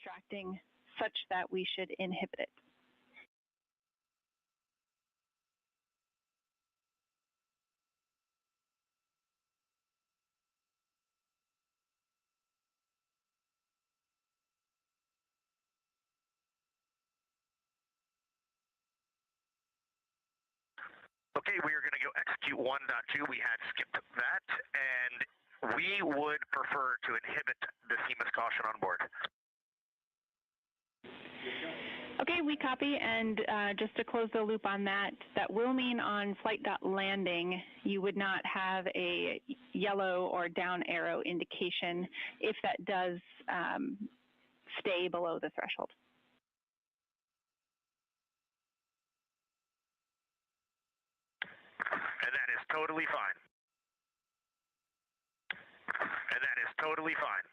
distracting such that we should inhibit it. Okay, we are going to go execute 1.2. We had skipped that, and we would prefer to inhibit the CMIS caution on board. Okay, we copy, and just to close the loop on that, that will mean on flight.landing, you would not have a yellow or down arrow indication if that does stay below the threshold. And that is totally fine. And that is totally fine.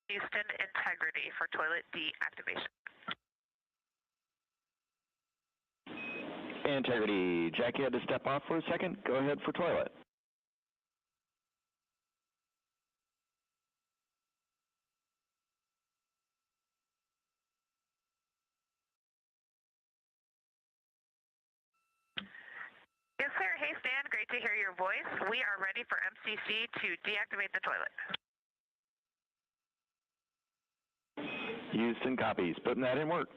Houston, integrity for toilet deactivation. Integrity, Jackie had to step off for a second. Go ahead for toilet. Yes, sir. Hey, Stan. Great to hear your voice. We are ready for MCC to deactivate the toilet. Houston copies. Putting that in work.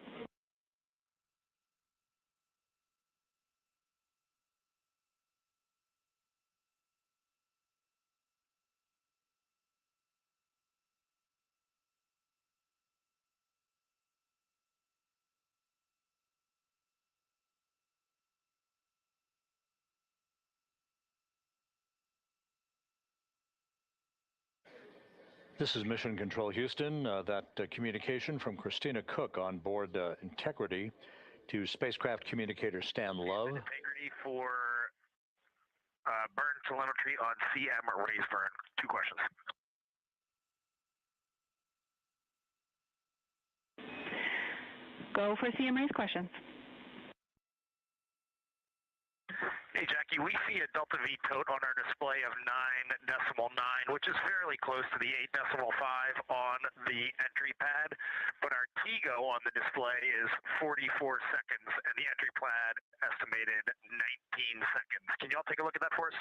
This is Mission Control Houston. That communication from Christina Cook on board Integrity to spacecraft communicator Stan Love. Integrity for burn telemetry on CM raise burn. 2 questions. Go for CM raise questions. Hey, Jackie, we see a delta V tote on our display of 9.9, which is fairly close to the 8.5 on the entry pad, but our TGO on the display is 44 seconds, and the entry pad estimated 19 seconds. Can y'all take a look at that for us?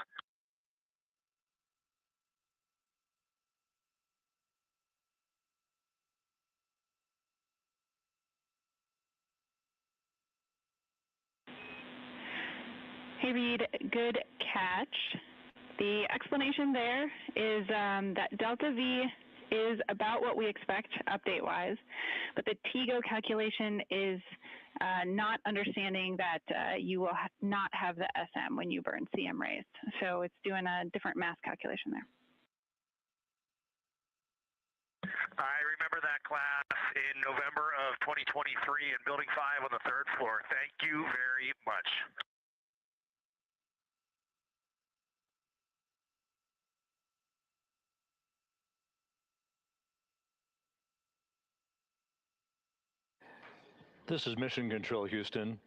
Hey, Reed, good catch. The explanation there is that delta V is about what we expect update-wise, but the TGO calculation is not understanding that you will not have the SM when you burn CM raised. So it's doing a different mass calculation there. I remember that class in November of 2023 in Building 5 on the 3rd floor. Thank you very much. This is Mission Control Houston.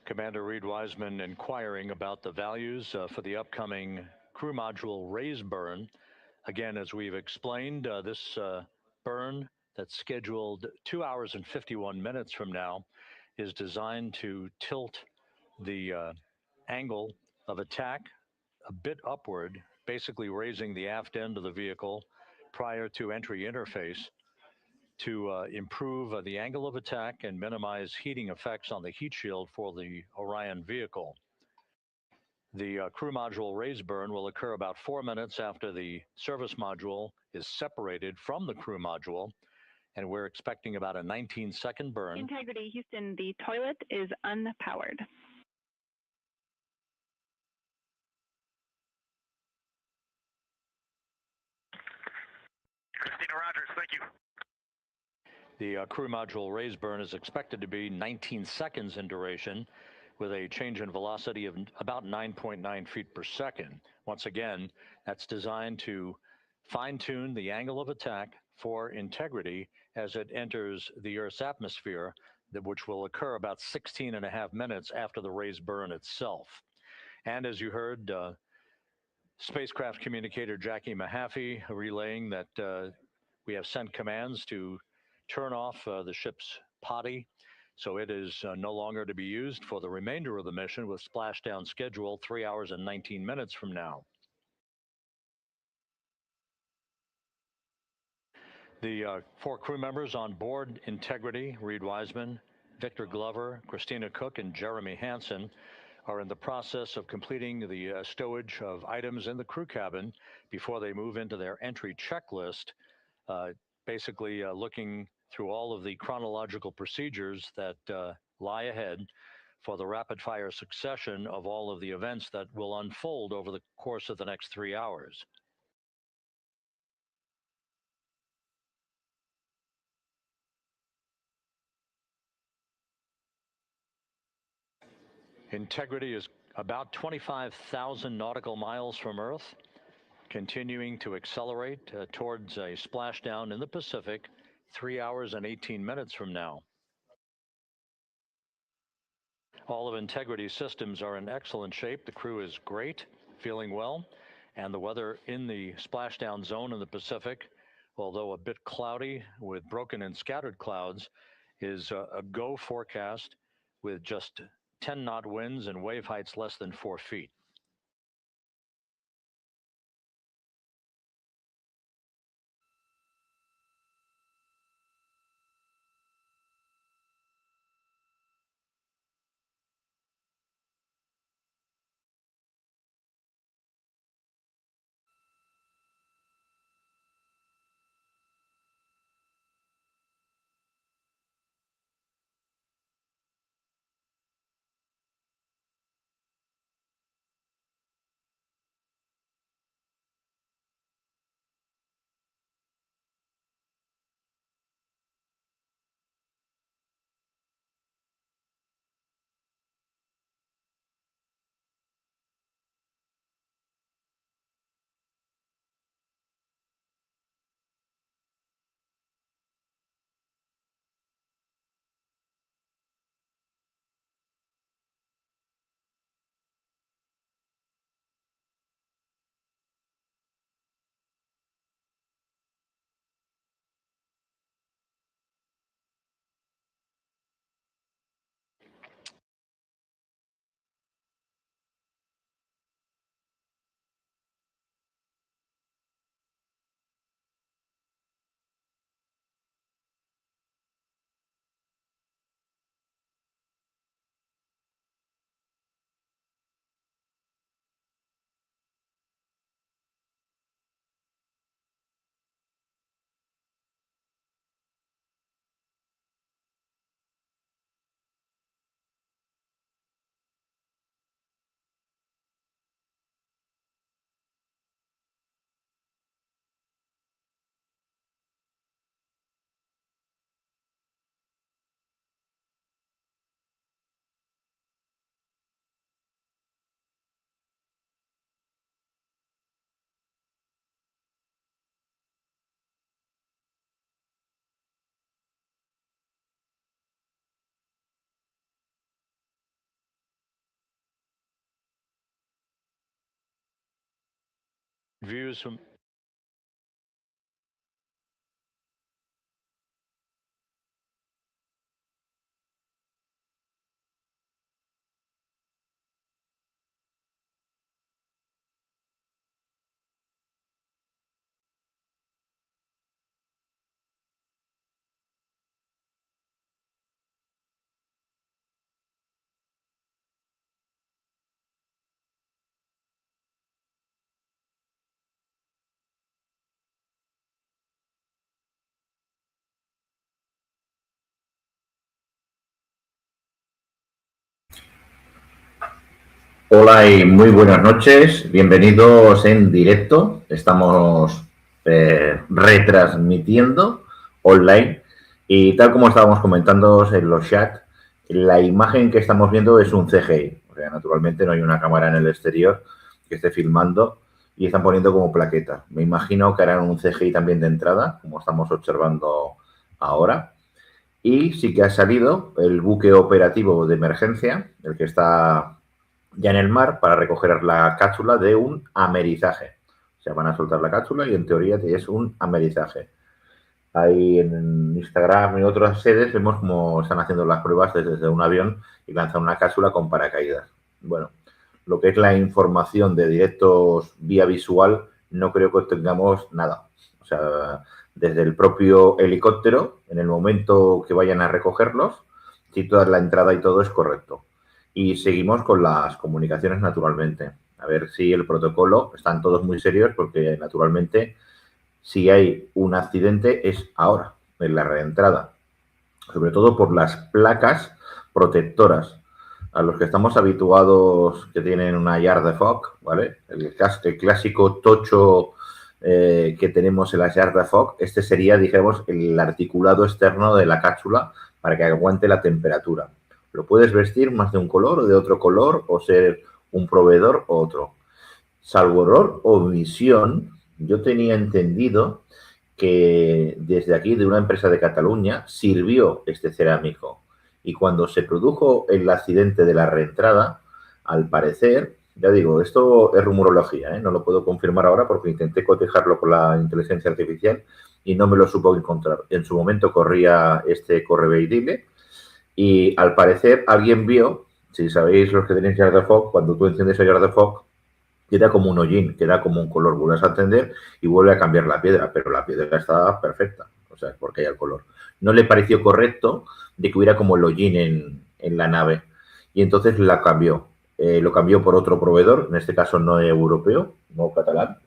Commander Reed Wiseman inquiring about the values for the upcoming crew module raise burn. Again, as we've explained, this burn that's scheduled 2 hours and 51 minutes from now is designed to tilt the angle of attack a bit upward, basically raising the aft end of the vehicle prior to entry interface to improve the angle of attack and minimize heating effects on the heat shield for the Orion vehicle. The crew module raise burn will occur about 4 minutes after the service module is separated from the crew module, and we're expecting about a 19-second burn. Integrity, Houston, the toilet is unpowered. Christina Rogers, thank you. The crew module raise burn is expected to be 19 seconds in duration, with a change in velocity of about 9.9 feet per second. Once again, that's designed to fine-tune the angle of attack for Integrity as it enters the Earth's atmosphere, which will occur about 16.5 minutes after the raise burn itself. And as you heard, spacecraft communicator Jackie Mahaffey relaying that we have sent commands to turn off the ship's potty, so it is no longer to be used for the remainder of the mission, with splashdown schedule 3 hours and 19 minutes from now. The 4 crew members on board Integrity, Reed Wiseman, Victor Glover, Christina Cook, and Jeremy Hansen, are in the process of completing the stowage of items in the crew cabin before they move into their entry checklist, basically looking through all of the chronological procedures that lie ahead for the rapid-fire succession of all of the events that will unfold over the course of the next 3 hours. Integrity is about 25,000 nautical miles from Earth. continuing to accelerate towards a splashdown in the Pacific 3 hours and 18 minutes from now. All of Integrity's systems are in excellent shape. The crew is great, feeling well, and the weather in the splashdown zone in the Pacific, although a bit cloudy with broken and scattered clouds, is a go forecast with just 10-knot winds and wave heights less than 4 feet. Views from Hola y muy buenas noches, bienvenidos en directo. Estamos retransmitiendo online y tal como estábamos comentando en los chats, la imagen que estamos viendo es un CGI. O sea, naturalmente no hay una cámara en el exterior que esté filmando y están poniendo como plaquetas. Me imagino que harán un CGI también de entrada, como estamos observando ahora. Y sí que ha salido el buque operativo de emergencia, el que está ya en el mar, para recoger la cápsula de un amerizaje. O sea, van a soltar la cápsula y en teoría es un amerizaje. Ahí en Instagram y otras sedes vemos cómo están haciendo las pruebas desde un avión y lanzan una cápsula con paracaídas. Bueno, lo que es la información de directos vía visual, no creo que tengamos nada. O sea, desde el propio helicóptero, en el momento que vayan a recogerlos, si toda la entrada y todo es correcto. Y seguimos con las comunicaciones naturalmente. A ver si el protocolo, están todos muy serios porque naturalmente si hay un accidente es ahora, en la reentrada. Sobre todo por las placas protectoras. A los que estamos habituados que tienen una yard de fog, ¿vale? El clásico tocho que tenemos en la yard de fog, este sería, dijéramos, el articulado externo de la cápsula para que aguante la temperatura. Lo puedes vestir más de un color o de otro color o ser un proveedor o otro. salvo error o omisión, yo tenía entendido que desde aquí, de una empresa de Cataluña, sirvió este cerámico. Y cuando se produjo el accidente de la reentrada, al parecer, ya digo, esto es rumorología, ¿eh? No lo puedo confirmar ahora porque intenté cotejarlo con la inteligencia artificial y no me lo supo encontrar. En su momento corría este correveidile y al parecer alguien vio, si sabéis los que tenéis Jar de Fog, cuando tú enciendes el Jar de Fog, queda como un hollín, queda como un color, vuelves a encender y vuelve a cambiar la piedra, pero la piedra está perfecta, o sea, porque hay el color. No le pareció correcto de que hubiera como el hollín en la nave y entonces la cambió. Lo cambió por otro proveedor, en este caso no europeo, no catalán,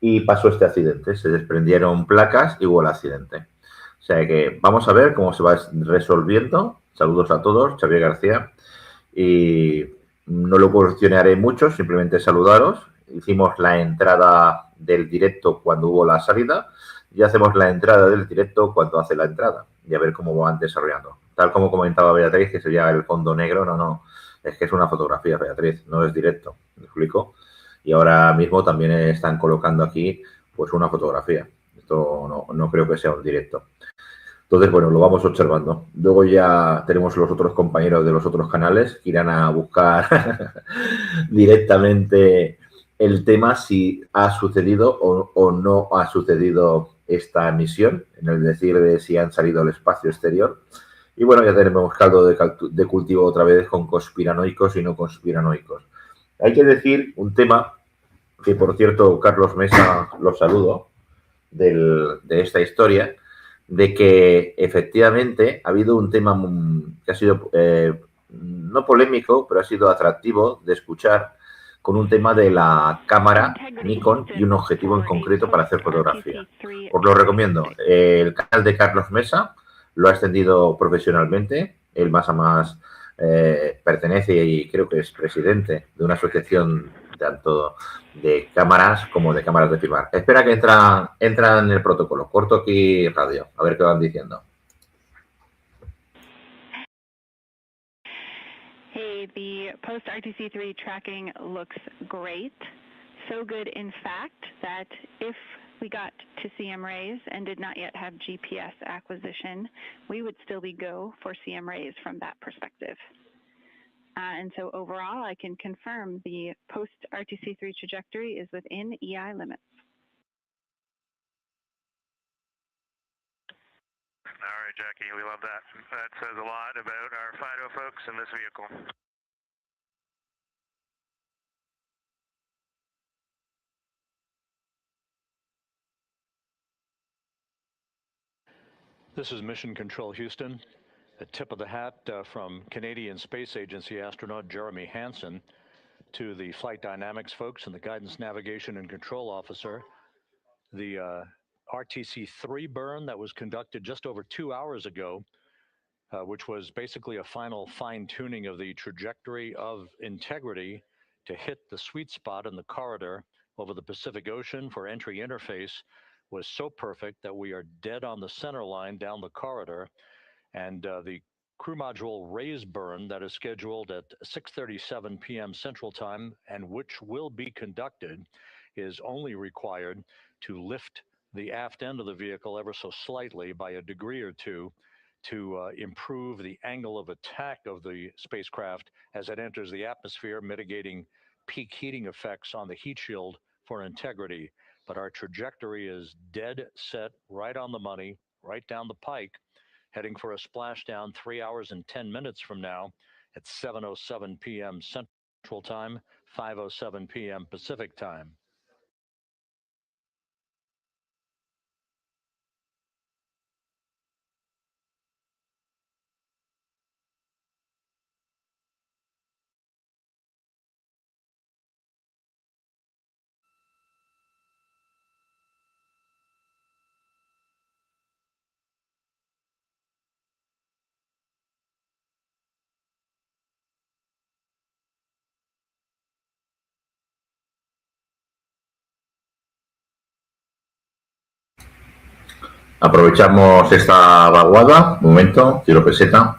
y pasó este accidente. Se desprendieron placas y hubo el accidente. O sea que vamos a ver cómo se va resolviendo. Saludos a todos, Xavier García. Y no lo cuestionaré mucho, simplemente saludaros. Hicimos la entrada del directo cuando hubo la salida y hacemos la entrada del directo cuando hace la entrada y a ver cómo van desarrollando. Tal como comentaba Beatriz, que sería el fondo negro, no, es que es una fotografía, Beatriz, no es directo, ¿me explico? Y ahora mismo también están colocando aquí pues una fotografía. Esto no creo que sea un directo. Entonces, bueno, lo vamos observando. Luego ya tenemos los otros compañeros de los otros canales que irán a buscar directamente el tema si ha sucedido o no ha sucedido esta misión, en el decir de si han salido al espacio exterior. Y bueno, ya tenemos caldo de cultivo otra vez con conspiranoicos y no conspiranoicos. Hay que decir un tema que, por cierto, Carlos Mesa, los saludo, de esta historia, de que efectivamente ha habido un tema que ha sido no polémico, pero ha sido atractivo de escuchar con un tema de la cámara Nikon y un objetivo en concreto para hacer fotografía. Os lo recomiendo. El canal de Carlos Mesa lo ha extendido profesionalmente. Él más a más pertenece y creo que es presidente de una asociación tanto de cámaras como de cámaras de filmar. Espera que entra en el protocolo. Corto aquí radio, a ver qué van diciendo. Hey, the post-RTC3 tracking looks great. So good, in fact, that if we got to CM rays and did not yet have GPS acquisition, we would still be go for CM rays from that perspective. And so overall, I can confirm the post-RTC3 trajectory is within EI limits. All right, Jackie, we love that. That says a lot about our FIDO folks in this vehicle. This is Mission Control Houston. A tip of the hat from Canadian Space Agency astronaut Jeremy Hansen to the flight dynamics folks and the guidance, navigation, and control officer. The RTC-3 burn that was conducted just over 2 hours ago, which was basically a final fine-tuning of the trajectory of integrity to hit the sweet spot in the corridor over the Pacific Ocean for entry interface, was so perfect that we are dead on the center line down the corridor. And the crew module raise burn that is scheduled at 6:37 p.m. Central Time and which will be conducted is only required to lift the aft end of the vehicle ever so slightly by a degree or two to improve the angle of attack of the spacecraft as it enters the atmosphere, mitigating peak heating effects on the heat shield for integrity. But our trajectory is dead set, right on the money, right down the pike, heading for a splashdown 3 hours and 10 minutes from now at 7:07 p.m. Central Time, 5:07 p.m. Pacific Time. Aprovechamos esta vaguada. Un momento, tiro peseta.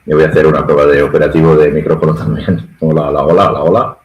Yo voy a hacer una prueba de operativo de micrófono también. Hola, hola, hola, hola, hola.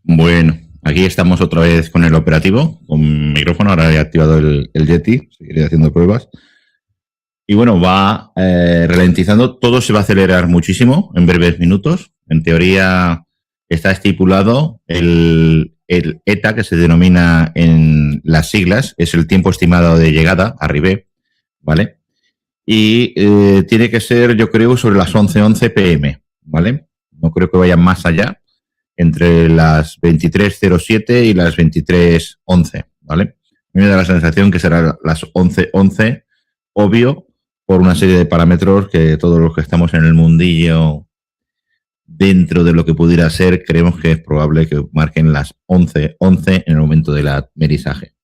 Bueno, aquí estamos otra vez con el operativo, con micrófono. Ahora he activado el Yeti, seguiré haciendo pruebas. Y bueno, va ralentizando, todo se va a acelerar muchísimo en breves minutos. En teoría está estipulado el ETA, que se denomina en las siglas, es el tiempo estimado de llegada, arribé, ¿vale? Y tiene que ser, yo creo, sobre las 11:11 p.m., ¿vale? No creo que vaya más allá, entre las 23:07 y las 23:11, ¿vale? A mí me da la sensación que será las 11:11, obvio, por una serie de parámetros que todos los que estamos en el mundillo, dentro de lo que pudiera ser, creemos que es probable que marquen las 11:11 en el momento del aterrizaje.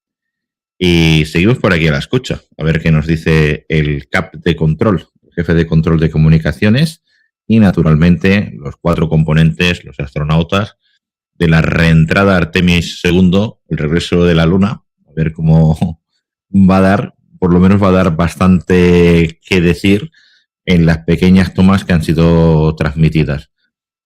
Y seguimos por aquí a la escucha, a ver qué nos dice el CAP de control, el jefe de control de comunicaciones, y naturalmente los 4 componentes, los astronautas, de la Reentrada Artemis II, el regreso de la Luna, a ver cómo va a dar, por lo menos va a dar bastante que decir en las pequeñas tomas que han sido transmitidas.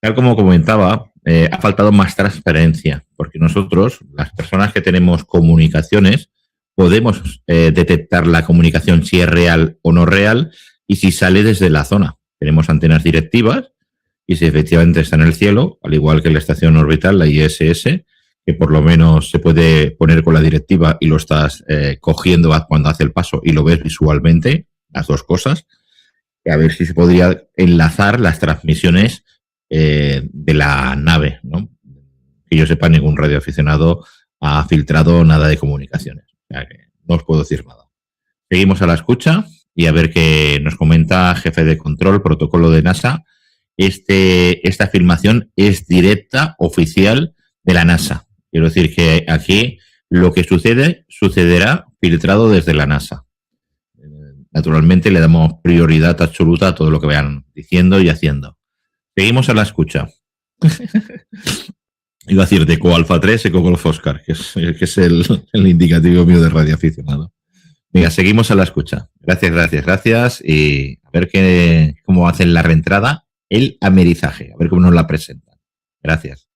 Tal como comentaba, ha faltado más transparencia, porque nosotros, las personas que tenemos comunicaciones, podemos detectar la comunicación si es real o no real y si sale desde la zona. Tenemos antenas directivas y si efectivamente está en el cielo, al igual que la estación orbital, la ISS, que por lo menos se puede poner con la directiva y lo estás cogiendo cuando hace el paso y lo ves visualmente, las dos cosas, a ver si se podría enlazar las transmisiones de la nave, ¿no? Que yo sepa, ningún radioaficionado ha filtrado nada de comunicaciones. O sea que no os puedo decir nada. Seguimos a la escucha y a ver qué nos comenta jefe de control, protocolo de NASA. Esta filmación es directa, oficial de la NASA. Quiero decir que aquí lo que sucederá filtrado desde la NASA. Naturalmente le damos prioridad absoluta a todo lo que vayan diciendo y haciendo. Seguimos a la escucha. Iba a decir de Coalfa 3 y Golf Oscar, que es el indicativo mío de radioaficionado. Venga, seguimos a la escucha. Gracias, gracias, gracias. Y a ver cómo hacen la reentrada, el amerizaje. A ver cómo nos la presentan. Gracias.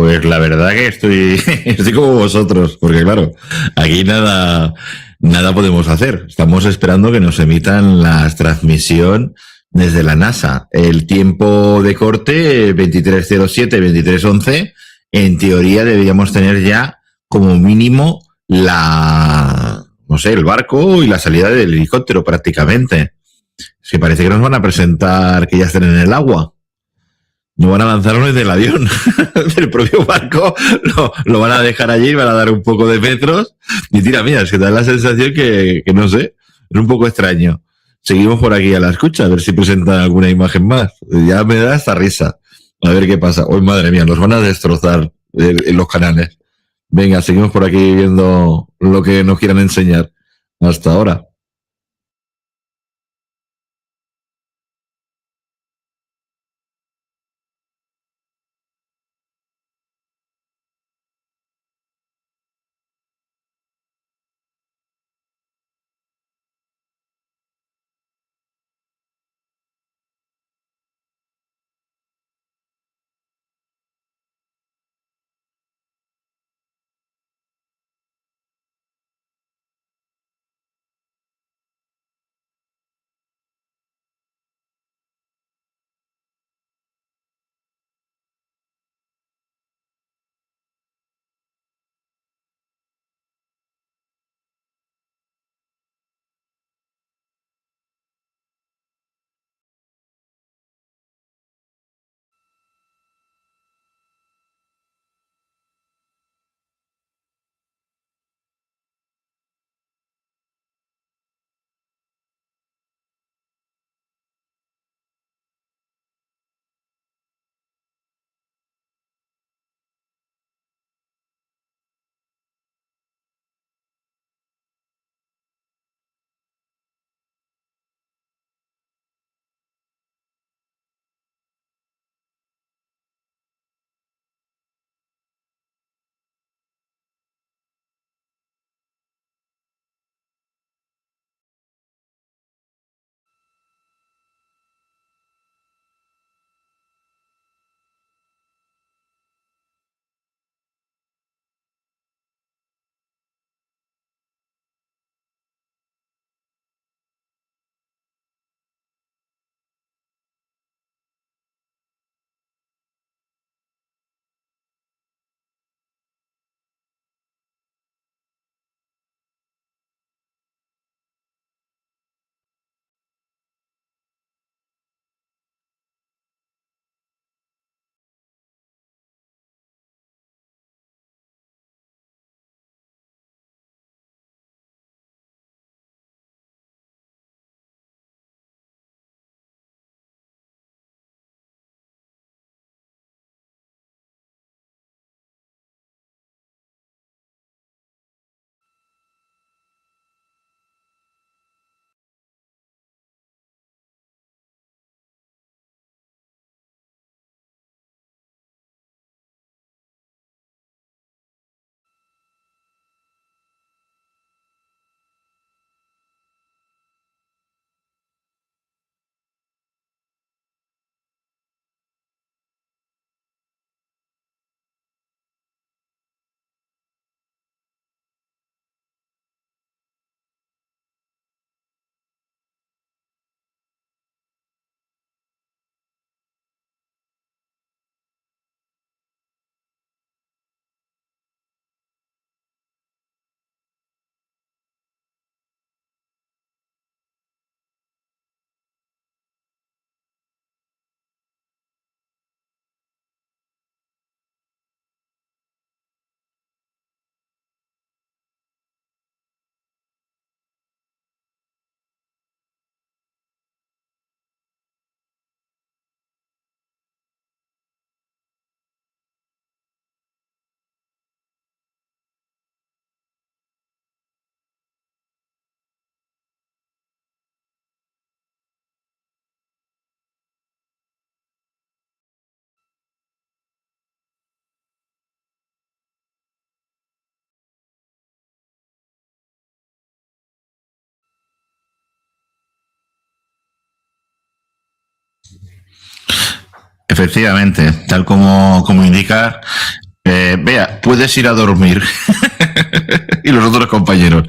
Pues la verdad que estoy como vosotros, porque claro, aquí nada podemos hacer. Estamos esperando que nos emitan la transmisión desde la NASA. El tiempo de corte, 23:07, 23:11, en teoría deberíamos tener ya como mínimo no sé, el barco y la salida del helicóptero prácticamente. Es que parece que nos van a presentar que ya están en el agua. No van a lanzarlo desde el avión, del propio barco, lo van a dejar allí, van a dar un poco de metros y tira, mira, es que da la sensación que no sé, es un poco extraño. Seguimos por aquí a la escucha, a ver si presentan alguna imagen más. Ya me da esta risa. A ver qué pasa. Hoy, madre mía, nos van a destrozar en los canales. Venga, seguimos por aquí viendo lo que nos quieran enseñar. Hasta ahora. Efectivamente, tal como indica, Vea, puedes ir a dormir. Y los otros compañeros.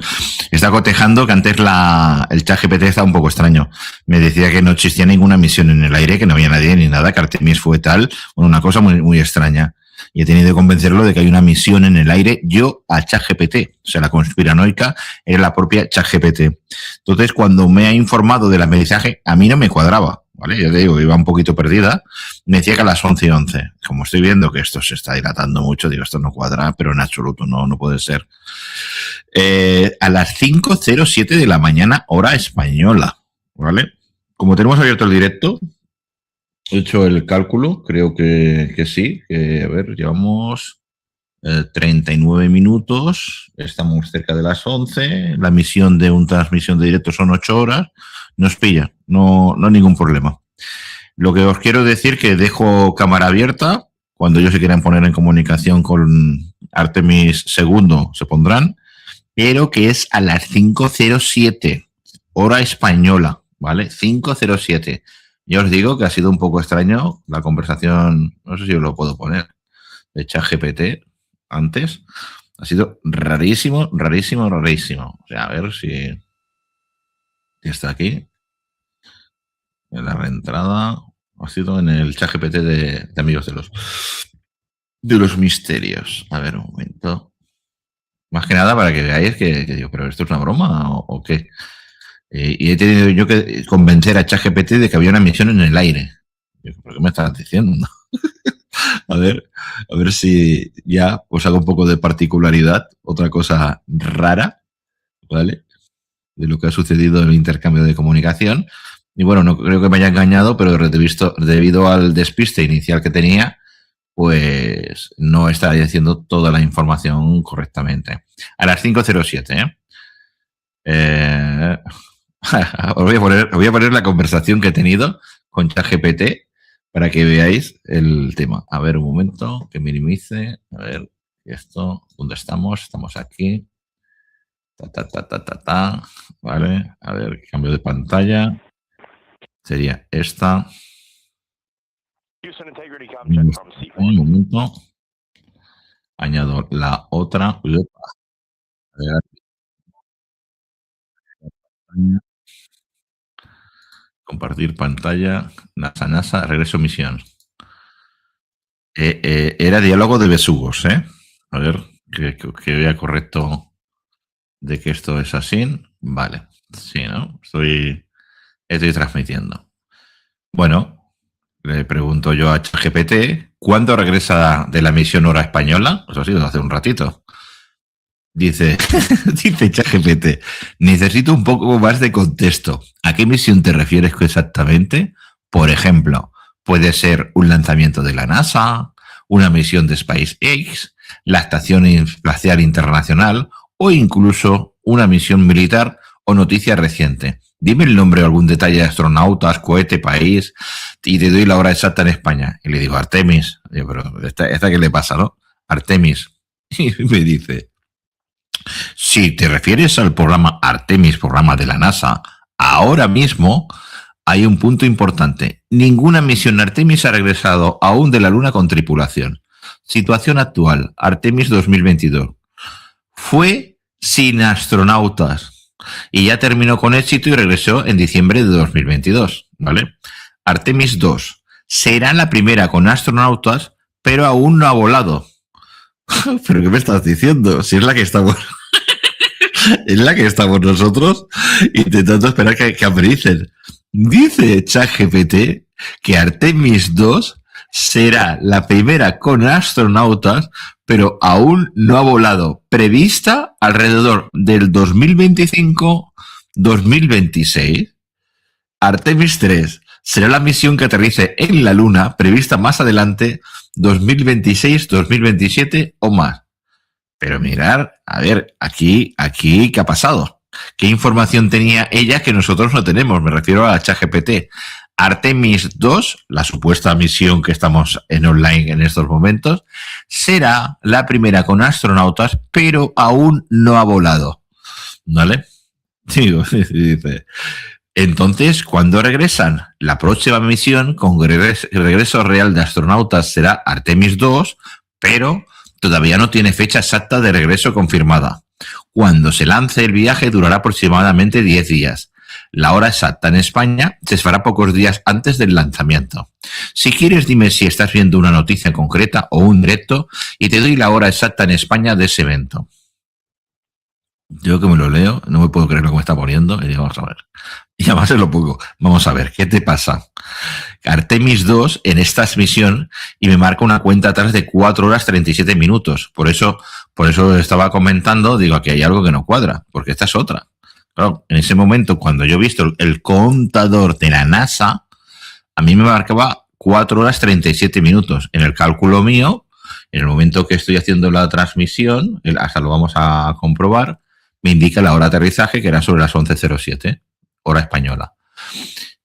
Está cotejando que antes el chat GPT estaba un poco extraño. Me decía que no existía ninguna misión en el aire, que no había nadie ni nada, que Artemis fue tal, bueno, una cosa muy, muy extraña. Y he tenido que convencerlo de que hay una misión en el aire, yo a ChatGPT. O sea, la conspiranoica era la propia ChatGPT. Entonces, cuando me ha informado del mensaje, a mí no me cuadraba, ¿vale? Yo te digo, iba un poquito perdida. Me decía que a las 11:11. Como estoy viendo que esto se está dilatando mucho, digo, esto no cuadra, pero en absoluto no puede ser. A las 5:07 de la mañana, hora española, ¿vale? Como tenemos abierto el directo, he hecho el cálculo, creo que sí, que a ver, llevamos 39 minutos, estamos cerca de las 11, la misión de una transmisión de directo son 8 horas, nos pilla, no hay ningún problema. Lo que os quiero decir que dejo cámara abierta, cuando ellos se quieran poner en comunicación con Artemis II se pondrán, pero que es a las 5:07, hora española, ¿vale? 5:07. Yo os digo que ha sido un poco extraño la conversación, no sé si os lo puedo poner, de ChatGPT antes. Ha sido rarísimo. O sea, a ver si está aquí. En la reentrada. Ha sido en el ChatGPT de amigos de los misterios. A ver, un momento. Más que nada para que veáis que digo, ¿pero esto es una broma o qué? Y he tenido yo que convencer a ChatGPT de que había una misión en el aire. ¿Pero qué me estás diciendo? a ver si ya os hago un poco de particularidad, otra cosa rara, ¿vale? De lo que ha sucedido en el intercambio de comunicación. Y bueno, no creo que me haya engañado, pero debido al despiste inicial que tenía, pues no está diciendo toda la información correctamente. A las 5:07, os voy a poner la conversación que he tenido con ChatGPT para que veáis el tema. A ver, un momento, que minimice. A ver, esto, ¿dónde estamos? Estamos aquí. Vale, a ver, cambio de pantalla. Sería esta. Un momento. Añado la otra. A ver, compartir pantalla. NASA, regreso misión. Era diálogo de besugos, ¿eh? A ver, que vea correcto de que esto es así. Vale, sí, ¿no? Estoy transmitiendo. Bueno, le pregunto yo a ChatGPT, ¿cuándo regresa de la misión hora española? Pues ha sido hace un ratito. Dice ChatGPT, necesito un poco más de contexto. ¿A qué misión te refieres exactamente? Por ejemplo, puede ser un lanzamiento de la NASA, una misión de SpaceX, la Estación Espacial Internacional o incluso una misión militar o noticia reciente. Dime el nombre o algún detalle de astronautas, cohete, país y te doy la hora exacta en España. Y le digo, Artemis. Digo, pero ¿esta qué le pasa, no? Artemis. Y me dice, si te refieres al programa Artemis, programa de la NASA, ahora mismo hay un punto importante. Ninguna misión Artemis ha regresado aún de la Luna con tripulación. Situación actual, Artemis 2022. Fue sin astronautas y ya terminó con éxito y regresó en diciembre de 2022, ¿vale? Artemis II será la primera con astronautas, pero aún no ha volado. ¿Pero qué me estás diciendo? Si es la que estamos... es la que estamos nosotros intentando esperar que americen. Dice ChatGPT que Artemis II será la primera con astronautas, pero aún no ha volado. Prevista alrededor del 2025-2026. Artemis III será la misión que aterrice en la Luna, prevista más adelante, 2026, 2027 o más. Pero mirar, a ver, aquí, ¿qué ha pasado? ¿Qué información tenía ella que nosotros no tenemos? Me refiero a ChatGPT. Artemis II, la supuesta misión que estamos en online en estos momentos, será la primera con astronautas, pero aún no ha volado. ¿Vale? Digo, dice. Entonces, ¿cuándo regresan? La próxima misión con regreso real de astronautas será Artemis II, pero todavía no tiene fecha exacta de regreso confirmada. Cuando se lance el viaje durará aproximadamente 10 días. La hora exacta en España se fará pocos días antes del lanzamiento. Si quieres, dime si estás viendo una noticia concreta o un directo y te doy la hora exacta en España de ese evento. Yo que me lo leo, no me puedo creer lo que me está poniendo. Y digo, vamos a ver. Y además es lo poco. Vamos a ver, ¿qué te pasa? Artemis II en esta misión y me marca una cuenta atrás de 4 horas 37 minutos. Por eso estaba comentando, digo, aquí hay algo que no cuadra, porque esta es otra. Claro, en ese momento, cuando yo he visto el contador de la NASA, a mí me marcaba 4 horas 37 minutos. En el cálculo mío, en el momento que estoy haciendo la transmisión, hasta lo vamos a comprobar, me indica la hora de aterrizaje, que era sobre las 11:07, hora española.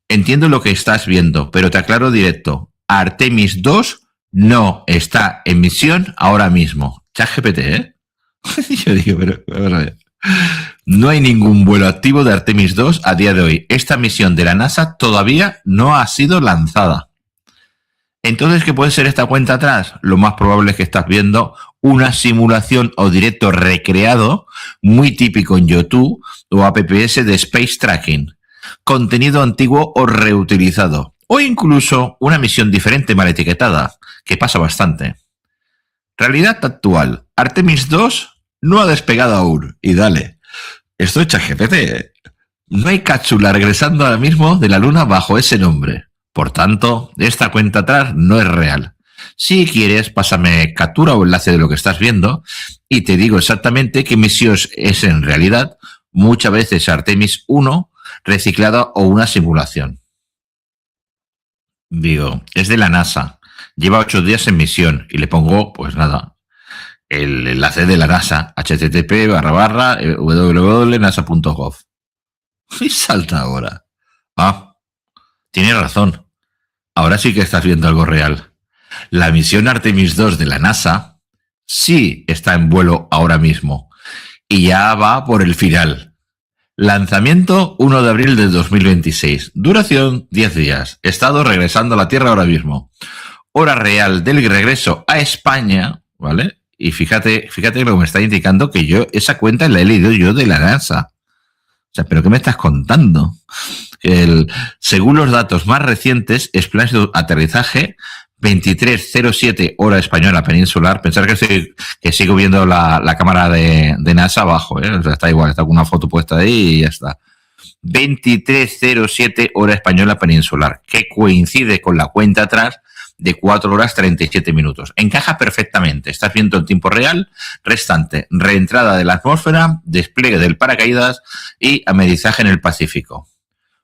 Entiendo lo que estás viendo, pero te aclaro directo. Artemis II no está en misión ahora mismo. ChatGPT, ¿eh? Yo digo, pero vamos a ver. No hay ningún vuelo activo de Artemis II a día de hoy. Esta misión de la NASA todavía no ha sido lanzada. Entonces, ¿qué puede ser esta cuenta atrás? Lo más probable es que estás viendo una simulación o directo recreado, muy típico en YouTube o apps de Space Tracking, contenido antiguo o reutilizado, o incluso una misión diferente mal etiquetada, que pasa bastante. Realidad actual. Artemis II no ha despegado aún. Y dale. Esto es ChatGPT, ¿eh? No hay cápsula regresando ahora mismo de la Luna bajo ese nombre. Por tanto, esta cuenta atrás no es real. Si quieres, pásame captura o enlace de lo que estás viendo y te digo exactamente qué misión es en realidad. Muchas veces Artemis I reciclada o una simulación. Digo, es de la NASA. Lleva 8 días en misión y le pongo, pues nada, el enlace de la NASA, http://www.nasa.gov. Y salta ahora. Ah, tienes razón. Ahora sí que estás viendo algo real. La misión Artemis II de la NASA sí está en vuelo ahora mismo y ya va por el final. Lanzamiento 1 de abril de 2026. Duración 10 días. Estado regresando a la Tierra ahora mismo. Hora real del regreso a España, ¿vale? Y fíjate lo que me está indicando, que yo esa cuenta la he leído yo de la NASA. O sea, ¿pero qué me estás contando? Según los datos más recientes, plan de aterrizaje 23:07 hora española peninsular. Pensar que sigo viendo la cámara de NASA abajo, ¿eh? O sea, está igual, está con una foto puesta ahí y ya está. 23:07 hora española peninsular, que coincide con la cuenta atrás de 4 horas 37 minutos. Encaja perfectamente. Estás viendo en tiempo real, restante, reentrada de la atmósfera, despliegue del paracaídas y amerizaje en el Pacífico.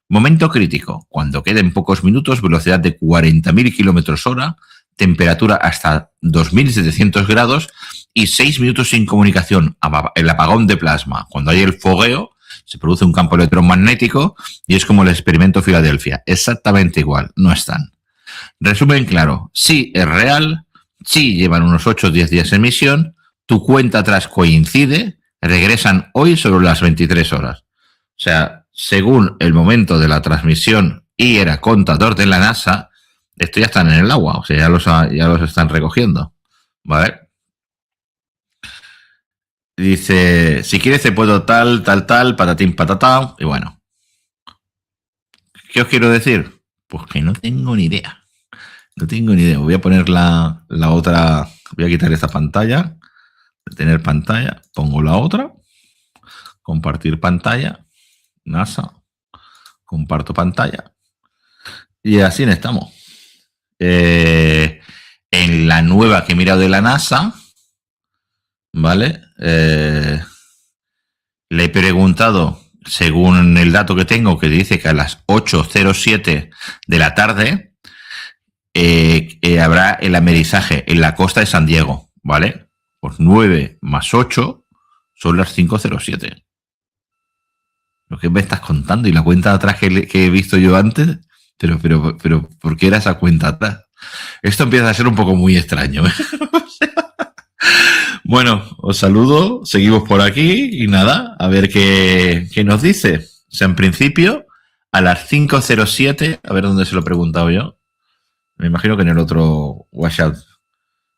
Momento crítico, cuando queden pocos minutos, velocidad de 40.000 kilómetros hora, temperatura hasta 2.700 grados y 6 minutos sin comunicación, el apagón de plasma. Cuando hay el fogueo, se produce un campo electromagnético y es como el experimento Filadelfia. Exactamente igual, no están. Resumen claro, sí es real, sí llevan unos 8 o 10 días en misión, tu cuenta atrás coincide, regresan hoy sobre las 23 horas. O sea, según el momento de la transmisión y era contador de la NASA, estos ya están en el agua, o sea, ya los están recogiendo, ¿vale? Dice, si quieres te puedo tal, patatín, patatán, y bueno. ¿Qué os quiero decir? Pues que no tengo ni idea. No tengo ni idea. Voy a poner la otra, voy a quitar esta pantalla, detener pantalla, pongo la otra, compartir pantalla, NASA, comparto pantalla y así estamos. En la nueva que he mirado de la NASA, ¿vale? Le he preguntado, según el dato que tengo, que dice que a las 8:07 de la tarde habrá el amerizaje en la costa de San Diego, ¿vale? Pues 9 más 8 son las 5:07. Lo que me estás contando y la cuenta de atrás que he visto yo antes, pero ¿por qué era esa cuenta atrás? Esto empieza a ser un poco muy extraño, ¿eh? Bueno, os saludo, seguimos por aquí y nada, a ver qué nos dice. O sea, en principio, a las 5:07, a ver dónde se lo he preguntado yo. Me imagino que en el otro WhatsApp.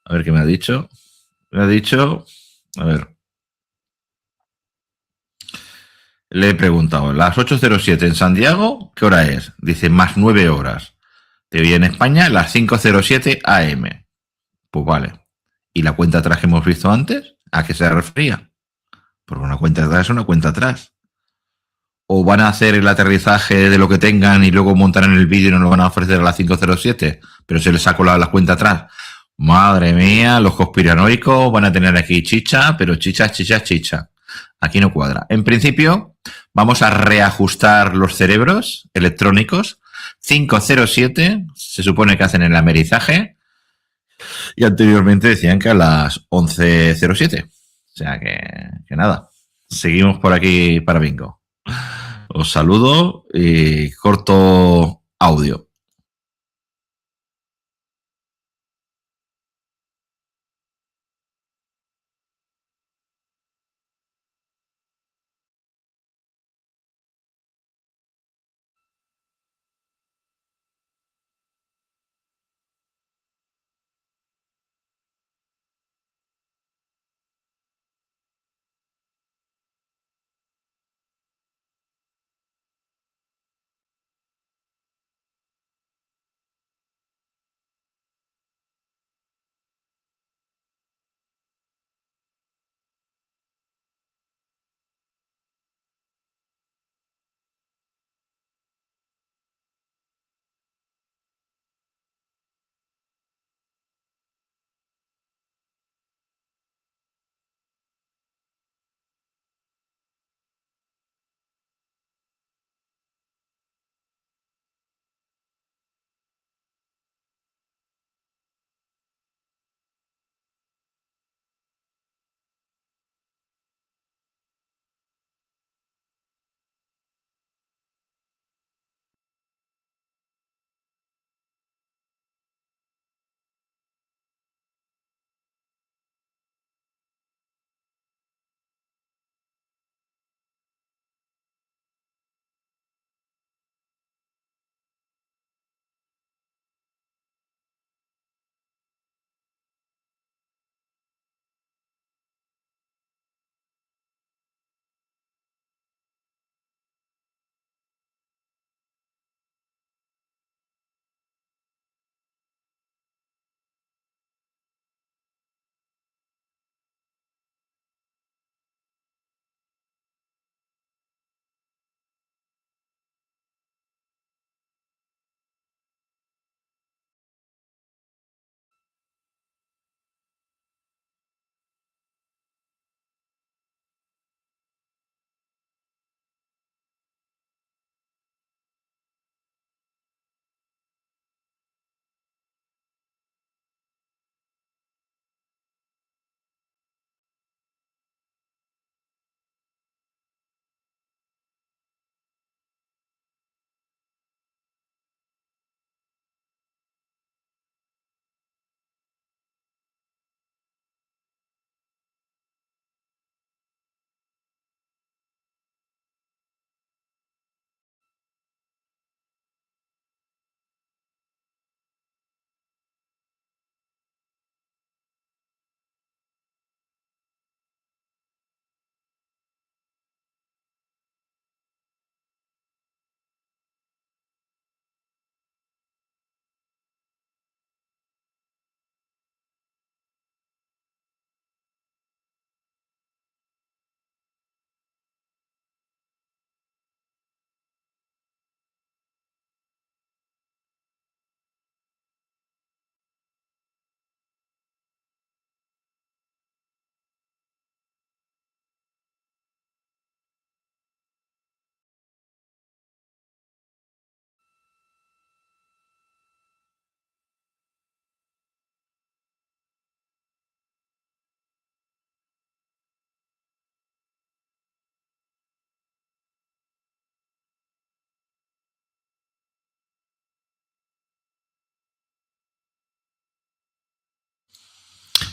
A ver qué me ha dicho. Me ha dicho, a ver, le he preguntado, las 8:07 en San Diego, ¿qué hora es? Dice, más 9 horas. Te vi en España, las 5:07 AM. Pues vale. ¿Y la cuenta atrás que hemos visto antes? ¿A qué se refería? Porque una cuenta atrás es una cuenta atrás. O van a hacer el aterrizaje de lo que tengan y luego montarán el vídeo y nos lo van a ofrecer a las 5:07, pero se les sacó la cuenta atrás. Madre mía, los conspiranoicos van a tener aquí chicha, pero chicha. Aquí no cuadra. En principio, vamos a reajustar los cerebros electrónicos. 5:07, se supone que hacen el amerizaje, y anteriormente decían que a las 11:07. O sea que nada, seguimos por aquí para bingo. Os saludo y corto audio.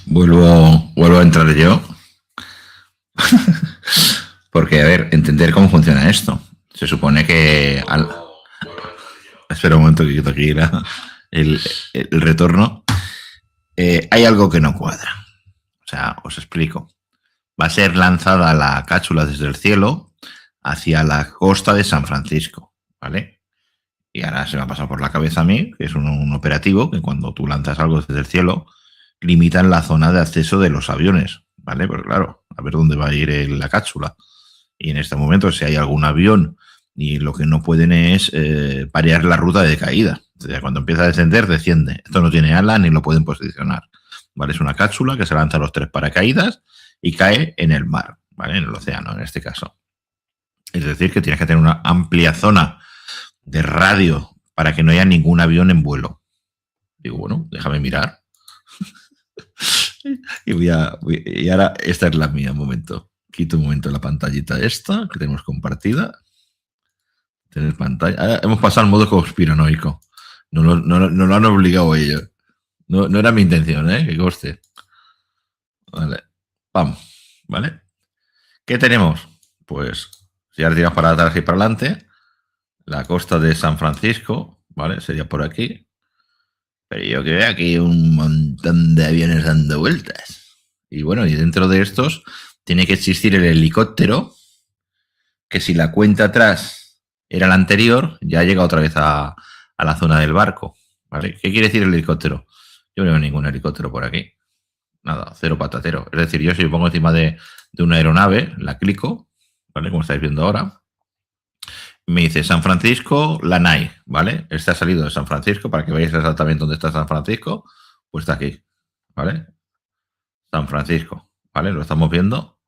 Vuelvo a entrar yo. Porque, a ver, entender cómo funciona esto. Se supone que... Espera un momento que quito aquí el retorno. Hay algo que no cuadra. O sea, os explico. Va a ser lanzada la cápsula desde el cielo hacia la costa de San Francisco, ¿vale? Y ahora se me ha pasado por la cabeza a mí, que es un operativo que cuando tú lanzas algo desde el cielo, limitan la zona de acceso de los aviones, ¿vale? Porque claro, a ver dónde va a ir la cápsula. Y en este momento, si hay algún avión y lo que no pueden es parear la ruta de caída. O sea, cuando empieza a descender, desciende. Esto no tiene ala ni lo pueden posicionar, ¿vale? Es una cápsula que se lanza a los 3 paracaídas y cae en el mar, ¿vale? En el océano, en este caso. Es decir, que tienes que tener una amplia zona de radio para que no haya ningún avión en vuelo. Digo, bueno, déjame mirar. y ahora esta es la mía, un momento. Quito un momento la pantallita esta que tenemos compartida. Tener pantalla. Ahora hemos pasado al modo conspiranoico. No lo han obligado ellos. No era mi intención, que conste. Vale. Vamos. ¿Vale? ¿Qué tenemos? Pues si ahora tiramos para atrás y para adelante, la costa de San Francisco, ¿vale? Sería por aquí. Pero yo que veo aquí un montón de aviones dando vueltas. Y bueno, y dentro de estos tiene que existir el helicóptero, que si la cuenta atrás era la anterior, ya llega otra vez a la zona del barco, ¿vale? ¿Qué quiere decir el helicóptero? Yo no veo ningún helicóptero por aquí. Nada, cero patatero. Es decir, yo si pongo encima de una aeronave, la clico, ¿vale? Como estáis viendo ahora. Me dice San Francisco, Lanai, ¿vale? Este ha salido de San Francisco, para que veáis exactamente dónde está San Francisco, pues está aquí, ¿vale? San Francisco, ¿vale? Lo estamos viendo.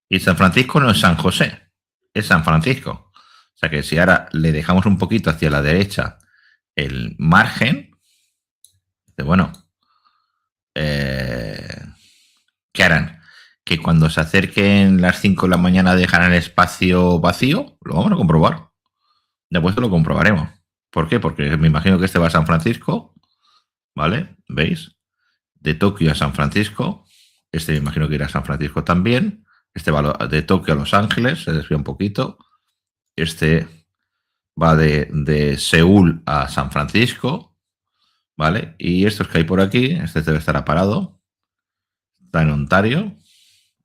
Y San Francisco no es San José, es San Francisco. O sea que si ahora le dejamos un poquito hacia la derecha el margen, bueno, ¿qué harán? Que cuando se acerquen las 5 de la mañana dejarán el espacio vacío. Lo vamos a comprobar. Después lo comprobaremos. ¿Por qué? Porque me imagino que este va a San Francisco, ¿vale? ¿Veis? De Tokio a San Francisco. Este me imagino que irá a San Francisco también. Este va de Tokio a Los Ángeles, se desvía un poquito. Este va de Seúl a San Francisco, ¿vale? Y estos que hay por aquí, este debe estar parado. Está en Ontario.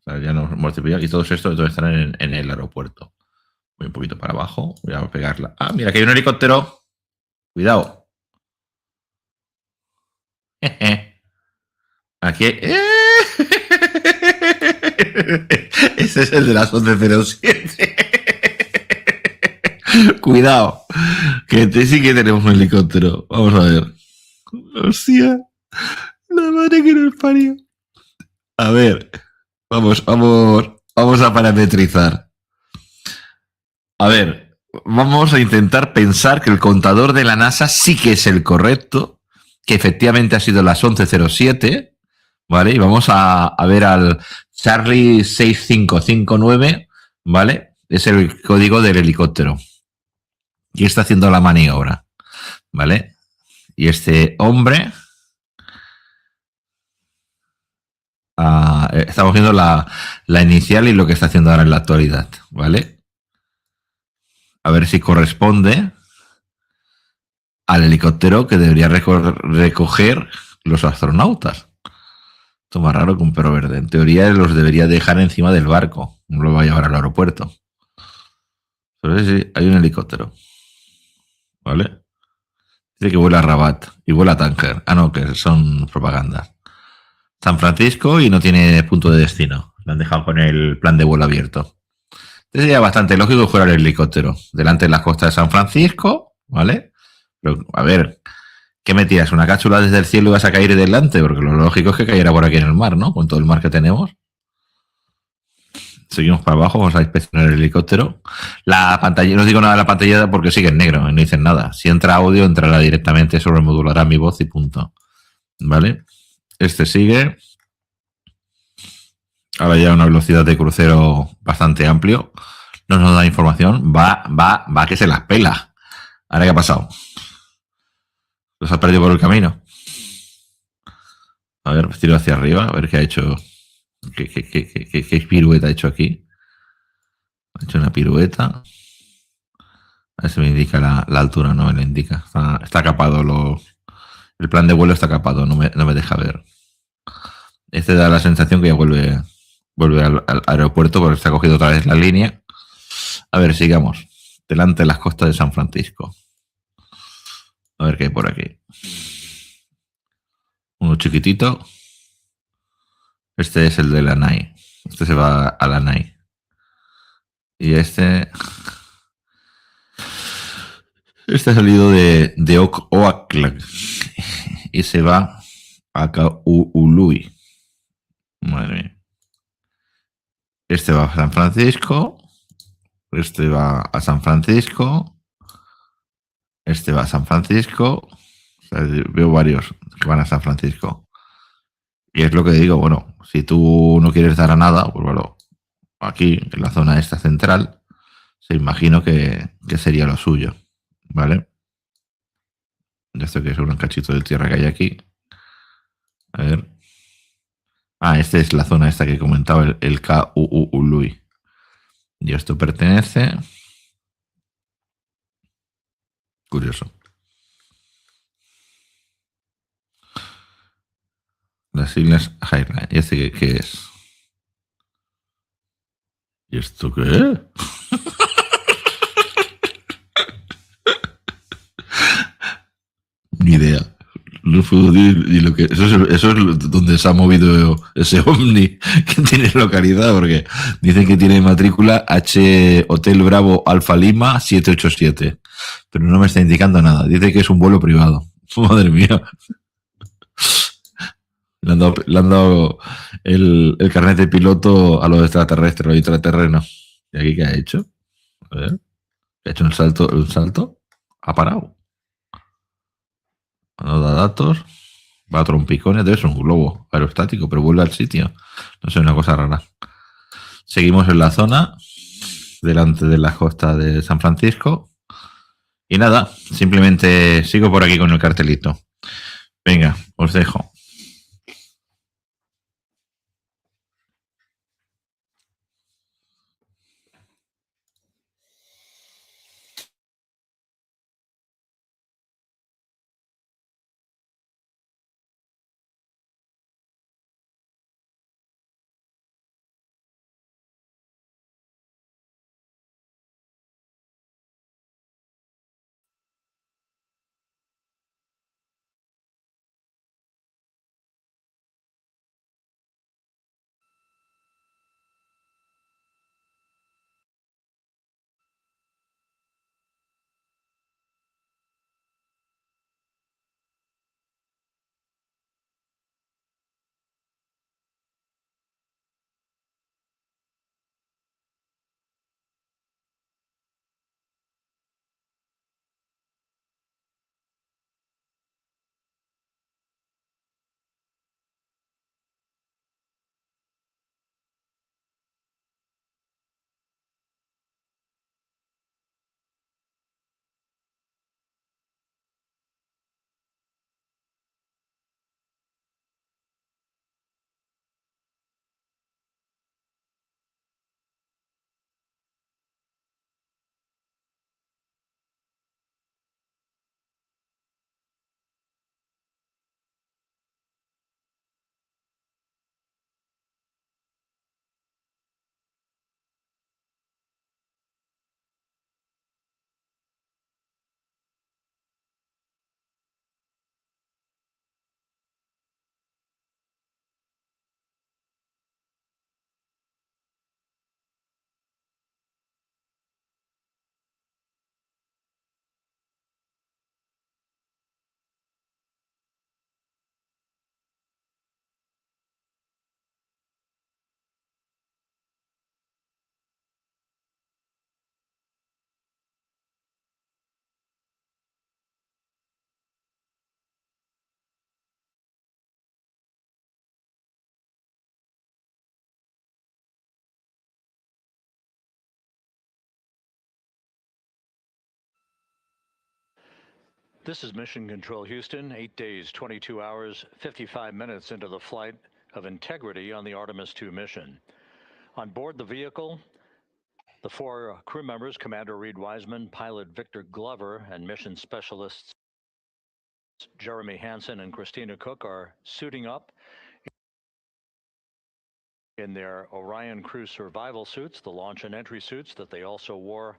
O sea, ya nos hemos cepillado. Y todos estos deben estar en el aeropuerto. Voy un poquito para abajo. Voy a pegarla. Ah, mira, que hay un helicóptero. Cuidado. Aquí. Ese es el de las 11:07. Cuidado. Que sí que tenemos un helicóptero. Vamos a ver. Hostia. La madre que nos parió. A ver. Vamos a parametrizar. A ver, vamos a intentar pensar que el contador de la NASA sí que es el correcto, que efectivamente ha sido las 11:07, ¿vale? Y vamos a ver al Charlie 6559, ¿vale? Es el código del helicóptero. Y está haciendo la maniobra, ¿vale? Y este hombre... estamos viendo la inicial y lo que está haciendo ahora en la actualidad, ¿vale? A ver si corresponde al helicóptero que debería recoger los astronautas. Esto es más raro que un perro verde. En teoría los debería dejar encima del barco. No lo va a llevar al aeropuerto. Pero sí, hay un helicóptero. ¿Vale? Dice que vuela a Rabat y vuela a Tánger. Ah, no, que son propagandas. San Francisco y no tiene punto de destino. Lo han dejado con el plan de vuelo abierto. Entonces sería bastante lógico jugar el helicóptero delante de las costas de San Francisco, ¿vale? Pero, a ver, ¿qué me tiras? ¿Una cápsula desde el cielo y vas a caer delante? Porque lo lógico es que cayera por aquí en el mar, ¿no? Con todo el mar que tenemos. Seguimos para abajo, vamos a inspeccionar el helicóptero. La pantalla, no os digo nada de la pantalla porque sigue en negro, no dicen nada. Si entra audio, entrará directamente, sobremodulará mi voz y punto. ¿Vale? Este sigue. Ahora ya a una velocidad de crucero bastante amplio. No nos da información. Va que se las pela. Ahora, ¿qué ha pasado? ¿Los ha perdido por el camino? A ver, pues tiro hacia arriba, a ver qué ha hecho. ¿Qué pirueta ha hecho aquí? Ha hecho una pirueta. A ver si me indica la altura, no me la indica. Está capado. El plan de vuelo está capado, no me deja ver. Este da la sensación que ya vuelve al aeropuerto porque está cogido otra vez la línea. A ver, sigamos. Delante de las costas de San Francisco. A ver qué hay por aquí. Uno chiquitito. Este es el de la NAI. Este se va a la NAI. Y este ha salido de Oakland y se va a Kaului. Madre mía. Este va a San Francisco. Este va a San Francisco. Este va a San Francisco. O sea, veo varios que van a San Francisco. Y es lo que digo, bueno, si tú no quieres dar a nada, pues bueno, aquí en la zona esta central, se imagino que sería lo suyo, ¿vale? Esto que es un cachito de tierra que hay aquí. A ver. Ah, esta es la zona esta que comentaba, el Kaului. Y esto pertenece. Curioso. Las Islas Highland. ¿Y este qué es? ¿Y esto qué es? Ni idea. No puedo decir ni lo que. Eso es donde se ha movido ese ovni que tiene localidad, porque dicen que tiene matrícula H Hotel Bravo Alfa Lima 787. Pero no me está indicando nada. Dice que es un vuelo privado. Madre mía. Le han dado el carnet de piloto a los extraterrestres, los intraterrenos. ¿Y aquí qué ha hecho? A ver. ¿Ha hecho un salto? Ha parado. No da datos. Va a trompicones. Debe ser un globo aerostático, pero vuelve al sitio. No sé, una cosa rara. Seguimos en la zona, delante de la costa de San Francisco. Y nada, simplemente sigo por aquí con el cartelito. Venga, os dejo. This is Mission Control Houston, 8 days, 22 hours, 55 minutes into the flight of Integrity on the Artemis II mission. On board the vehicle, the 4 crew members, Commander Reed Wiseman, pilot Victor Glover, and mission specialists Jeremy Hansen and Christina Cook, are suiting up in their Orion crew survival suits, the launch and entry suits that they also wore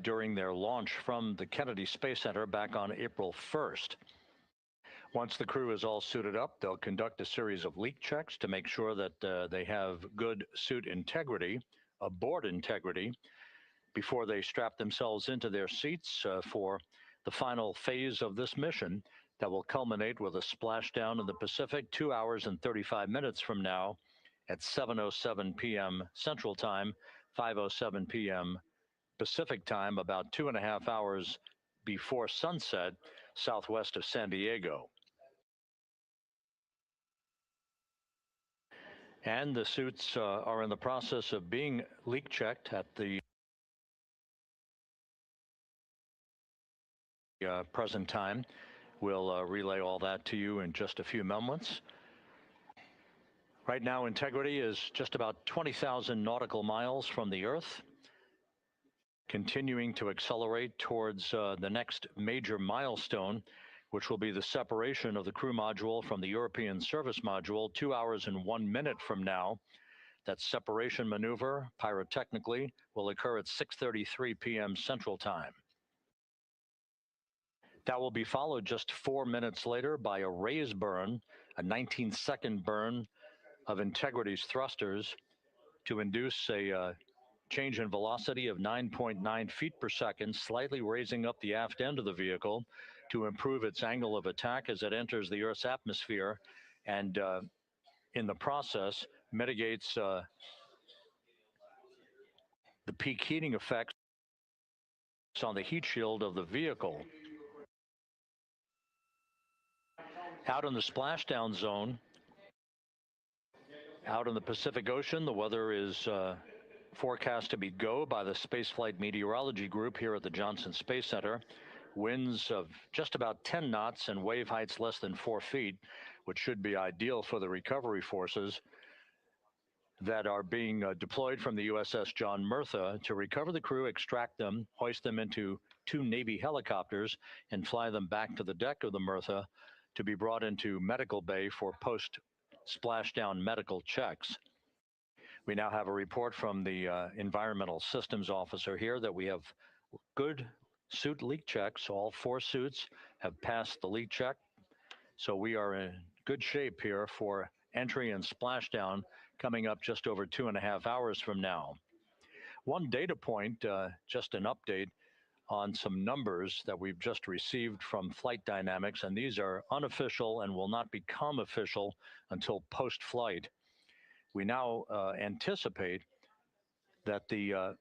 during their launch from the Kennedy Space Center back on April 1st. Once the crew is all suited up, they'll conduct a series of leak checks to make sure that they have good suit integrity, aboard integrity, before they strap themselves into their seats for the final phase of this mission that will culminate with a splashdown in the Pacific 2 hours and 35 minutes from now at 7:07 p.m. Central Time, 5:07 p.m. Pacific Time, about 2.5 hours before sunset, southwest of San Diego. And the suits are in the process of being leak checked at the present time. We'll relay all that to you in just a few moments. Right now, integrity is just about 20,000 nautical miles from the Earth, continuing to accelerate towards the next major milestone, which will be the separation of the crew module from the European service module 2 hours and 1 minute from now. That separation maneuver, pyrotechnically, will occur at 6:33 p.m. Central Time. That will be followed just 4 minutes later by a raise burn, a 19-second burn of integrity's thrusters to induce a change in velocity of 9.9 feet per second, slightly raising up the aft end of the vehicle to improve its angle of attack as it enters the Earth's atmosphere, and in the process mitigates the peak heating effects on the heat shield of the vehicle. Out in the splashdown zone, out in the Pacific Ocean, the weather is forecast to be go by the Spaceflight Meteorology Group here at the Johnson Space Center. Winds of just about 10 knots and wave heights less than 4 feet, which should be ideal for the recovery forces that are being deployed from the USS John Murtha to recover the crew, extract them, hoist them into 2 Navy helicopters, and fly them back to the deck of the Murtha to be brought into medical bay for post-splashdown medical checks. We now have a report from the environmental systems officer here that we have good suit leak checks. All 4 suits have passed the leak check, so we are in good shape here for entry and splashdown coming up just over 2.5 hours from now. One data point, just an update on some numbers that we've just received from Flight Dynamics, and these are unofficial and will not become official until post-flight. We now anticipate that the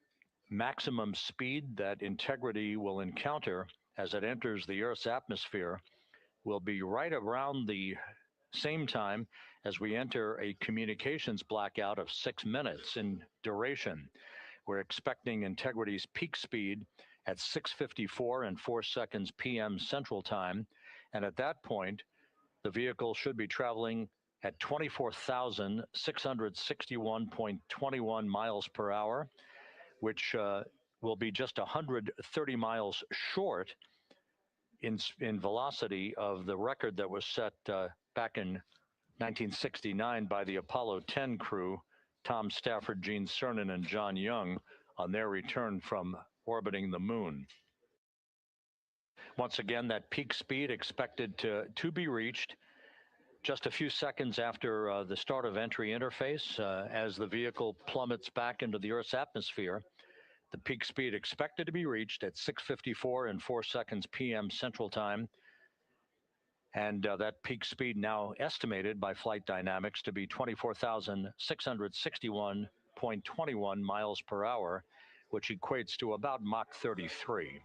maximum speed that integrity will encounter as it enters the Earth's atmosphere will be right around the same time as we enter a communications blackout of 6 minutes in duration. We're expecting integrity's peak speed at 6:54 and 4 seconds p.m. Central Time, and at that point, the vehicle should be traveling at 24,661.21 miles per hour, which will be just 130 miles short in velocity of the record that was set back in 1969 by the Apollo 10 crew, Tom Stafford, Gene Cernan, and John Young, on their return from orbiting the moon. Once again, that peak speed expected to be reached just a few seconds after the start of entry interface, as the vehicle plummets back into the Earth's atmosphere. The peak speed expected to be reached at 6:54 and 4 seconds p.m. Central Time. And that peak speed now estimated by Flight Dynamics to be 24,661.21 miles per hour, which equates to about Mach 33.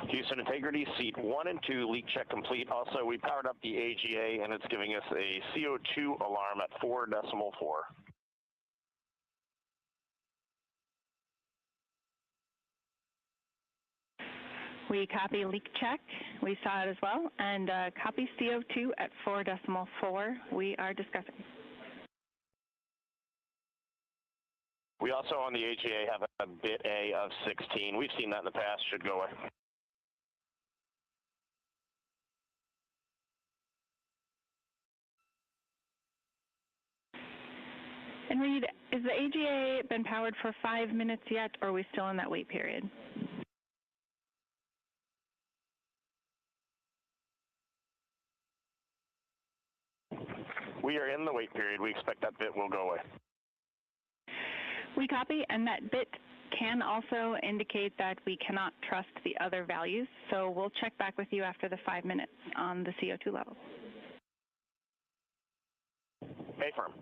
Houston Integrity, seat 1 and 2, leak check complete. Also, we powered up the AGA, and it's giving us a CO2 alarm at 4.4. We copy leak check. We saw it as well. And copy CO2 at 4.4. We are discussing. We also on the AGA have a bit A of 16. We've seen that in the past. Should go away. And Reed, is the AGA been powered for 5 minutes yet, or are we still in that wait period? We are in the wait period. We expect that bit will go away. We copy, and that bit can also indicate that we cannot trust the other values, so we'll check back with you after the 5 minutes on the CO2 levels. Affirm.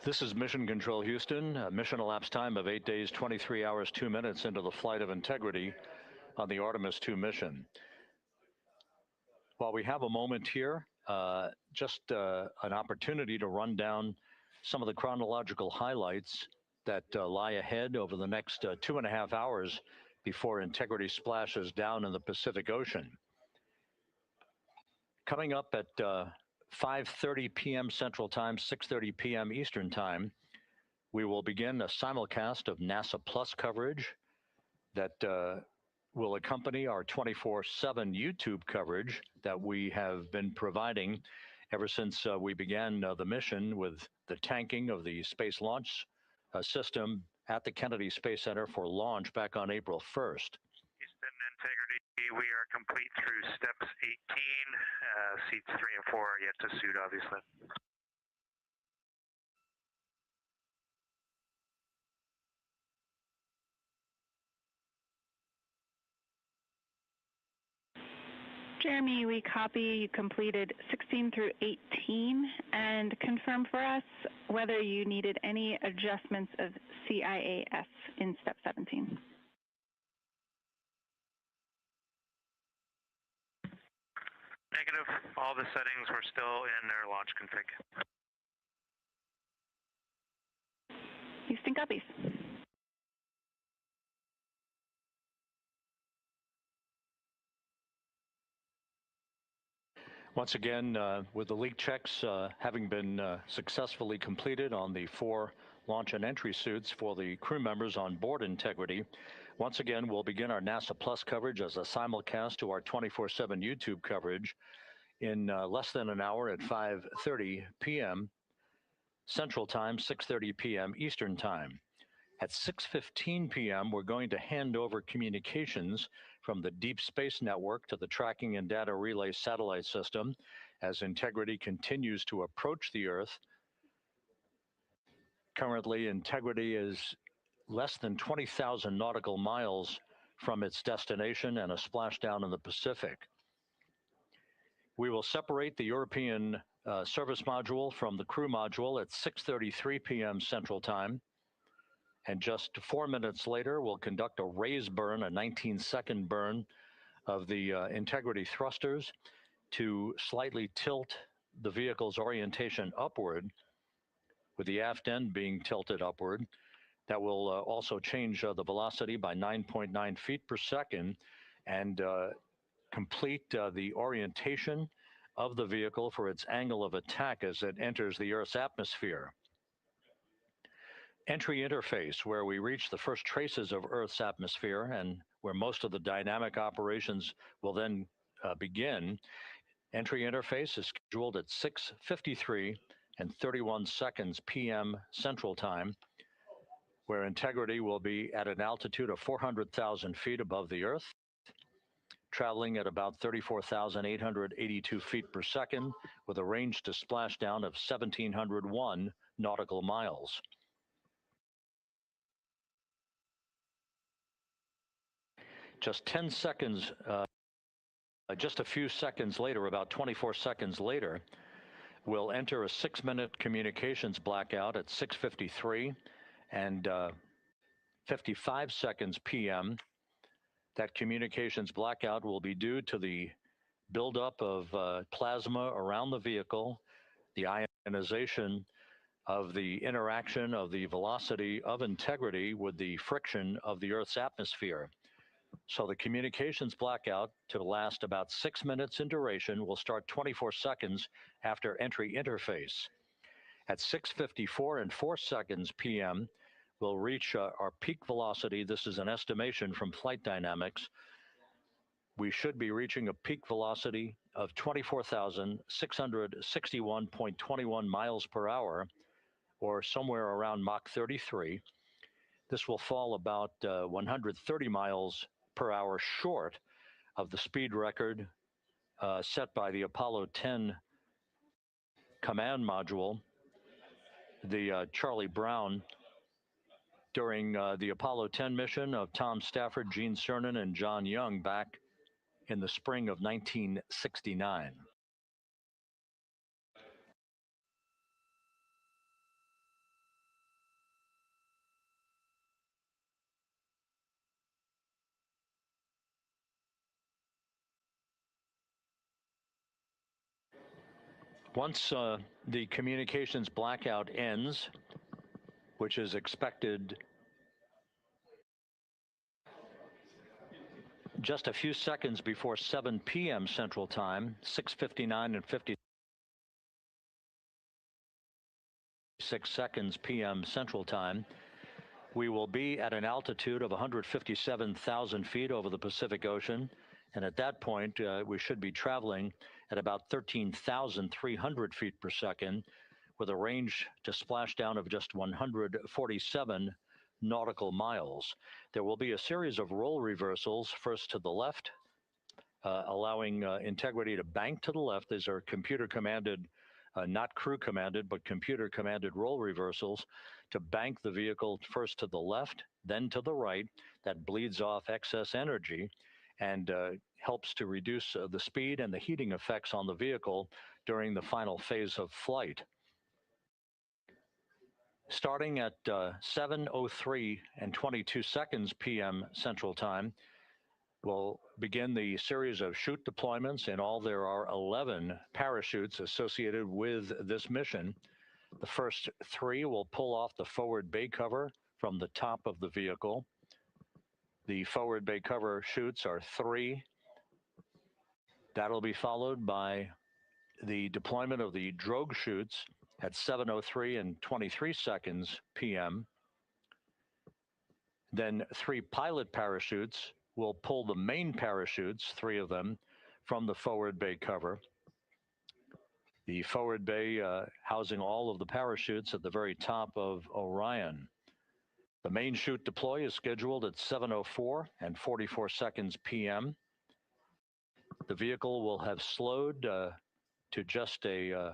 This is Mission Control Houston. Mission elapsed time of 8 days, 23 hours, 2 minutes into the flight of integrity on the Artemis II mission. While we have a moment here, just an opportunity to run down some of the chronological highlights that lie ahead over the next 2.5 hours before integrity splashes down in the Pacific Ocean. Coming up at 5:30 p.m. Central Time, 6:30 p.m. Eastern Time, we will begin a simulcast of NASA Plus coverage that will accompany our 24/7 YouTube coverage that we have been providing ever since we began the mission with the tanking of the Space Launch System at the Kennedy Space Center for launch back on April 1st. Houston, integrity, we are complete through steps 18. Seats 3 and 4 are yet to suit, obviously. Jeremy, we copy. You completed 16 through 18, and confirm for us whether you needed any adjustments of CIAS in step 17. Negative. All the settings were still in their launch config. Houston copies. Once again, with the leak checks having been successfully completed on the 4 launch and entry suits for the crew members on board Integrity, once again, we'll begin our NASA Plus coverage as a simulcast to our 24/7 YouTube coverage in less than an hour at 5:30 p.m. Central Time, 6:30 p.m. Eastern Time. At 6:15 p.m., we're going to hand over communications from the Deep Space Network to the Tracking and Data Relay Satellite System as Integrity continues to approach the Earth. Currently, Integrity is less than 20,000 nautical miles from its destination and a splashdown in the Pacific. We will separate the European service module from the crew module at 6:33 p.m. Central Time. And just 4 minutes later, we'll conduct a raise burn, a 19-second burn of the Integrity thrusters to slightly tilt the vehicle's orientation upward, with the aft end being tilted upward. That will also change the velocity by 9.9 feet per second and complete the orientation of the vehicle for its angle of attack as it enters the Earth's atmosphere. Entry interface, where we reach the first traces of Earth's atmosphere and where most of the dynamic operations will then begin. Entry interface is scheduled at 6:53 and 31 seconds p.m. Central Time, where Integrity will be at an altitude of 400,000 feet above the Earth. traveling at about 34,882 feet per second with a range to splashdown of 1,701 nautical miles. Just 10 seconds, just a few seconds later, about 24 seconds later, we'll enter a 6-minute communications blackout at 6:53 and 55 seconds p.m. That communications blackout will be due to the buildup of plasma around the vehicle, the ionization of the interaction of the velocity of integrity with the friction of the Earth's atmosphere. So the communications blackout, to last about 6 minutes in duration, will start 24 seconds after entry interface. At 6:54 and 4 seconds p.m., we'll reach our peak velocity. This is an estimation from flight dynamics. We should be reaching a peak velocity of 24,661.21 miles per hour, or somewhere around Mach 33. This will fall about 130 miles per hour short of the speed record set by the Apollo 10 command module, the Charlie Brown, during the Apollo 10 mission of Tom Stafford, Gene Cernan, and John Young back in the spring of 1969. Once the communications blackout ends, which is expected just a few seconds before 7 p.m. Central Time, 6:59 and 56 seconds p.m. Central Time, we will be at an altitude of 157,000 feet over the Pacific Ocean. And at that point, we should be traveling at about 13,300 feet per second with a range to splashdown of just 147 nautical miles. There will be a series of roll reversals, first to the left, allowing integrity to bank to the left. These are computer-commanded, not crew-commanded, but computer-commanded roll reversals to bank the vehicle first to the left, then to the right. That bleeds off excess energy and helps to reduce the speed and the heating effects on the vehicle during the final phase of flight. Starting at 7:03 and 22 seconds p.m. Central Time, we'll begin the series of chute deployments. In all, there are 11 parachutes associated with this mission. The first 3 will pull off the forward bay cover from the top of the vehicle. The forward bay cover chutes are 3. That'll be followed by the deployment of the drogue chutes at 7:03 and 23 seconds p.m. Then 3 pilot parachutes will pull the main parachutes, 3 of them, from the forward bay cover. The forward bay housing all of the parachutes at the very top of Orion. The main chute deploy is scheduled at 7:04 and 44 seconds p.m. The vehicle will have slowed to just a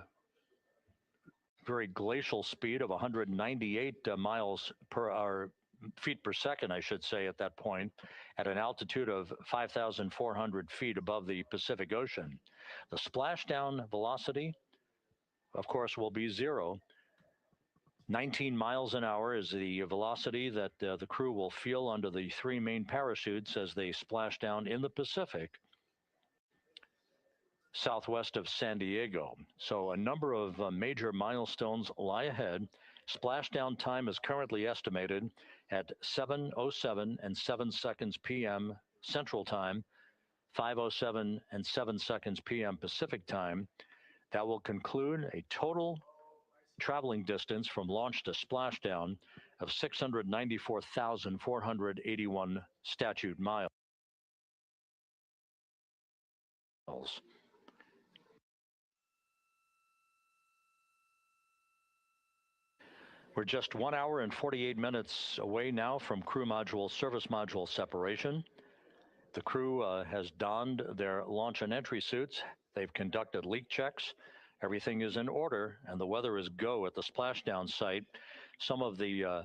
very glacial speed of 198 miles per hour, feet per second, I should say, at that point, at an altitude of 5,400 feet above the Pacific Ocean. The splashdown velocity, of course, will be 0. 19 miles an hour is the velocity that the crew will feel under the 3 main parachutes as they splash down in the Pacific, southwest of San Diego. So a number of major milestones lie ahead. Splashdown time is currently estimated at 7:07 and 7 seconds p.m. Central Time, 5:07 and 7 seconds p.m. Pacific Time. That will conclude a total traveling distance from launch to splashdown of 694,481 statute miles. We're just 1 hour and 48 minutes away now from crew module, service module separation. The crew has donned their launch and entry suits. They've conducted leak checks. Everything is in order, and the weather is go at the splashdown site. Some of the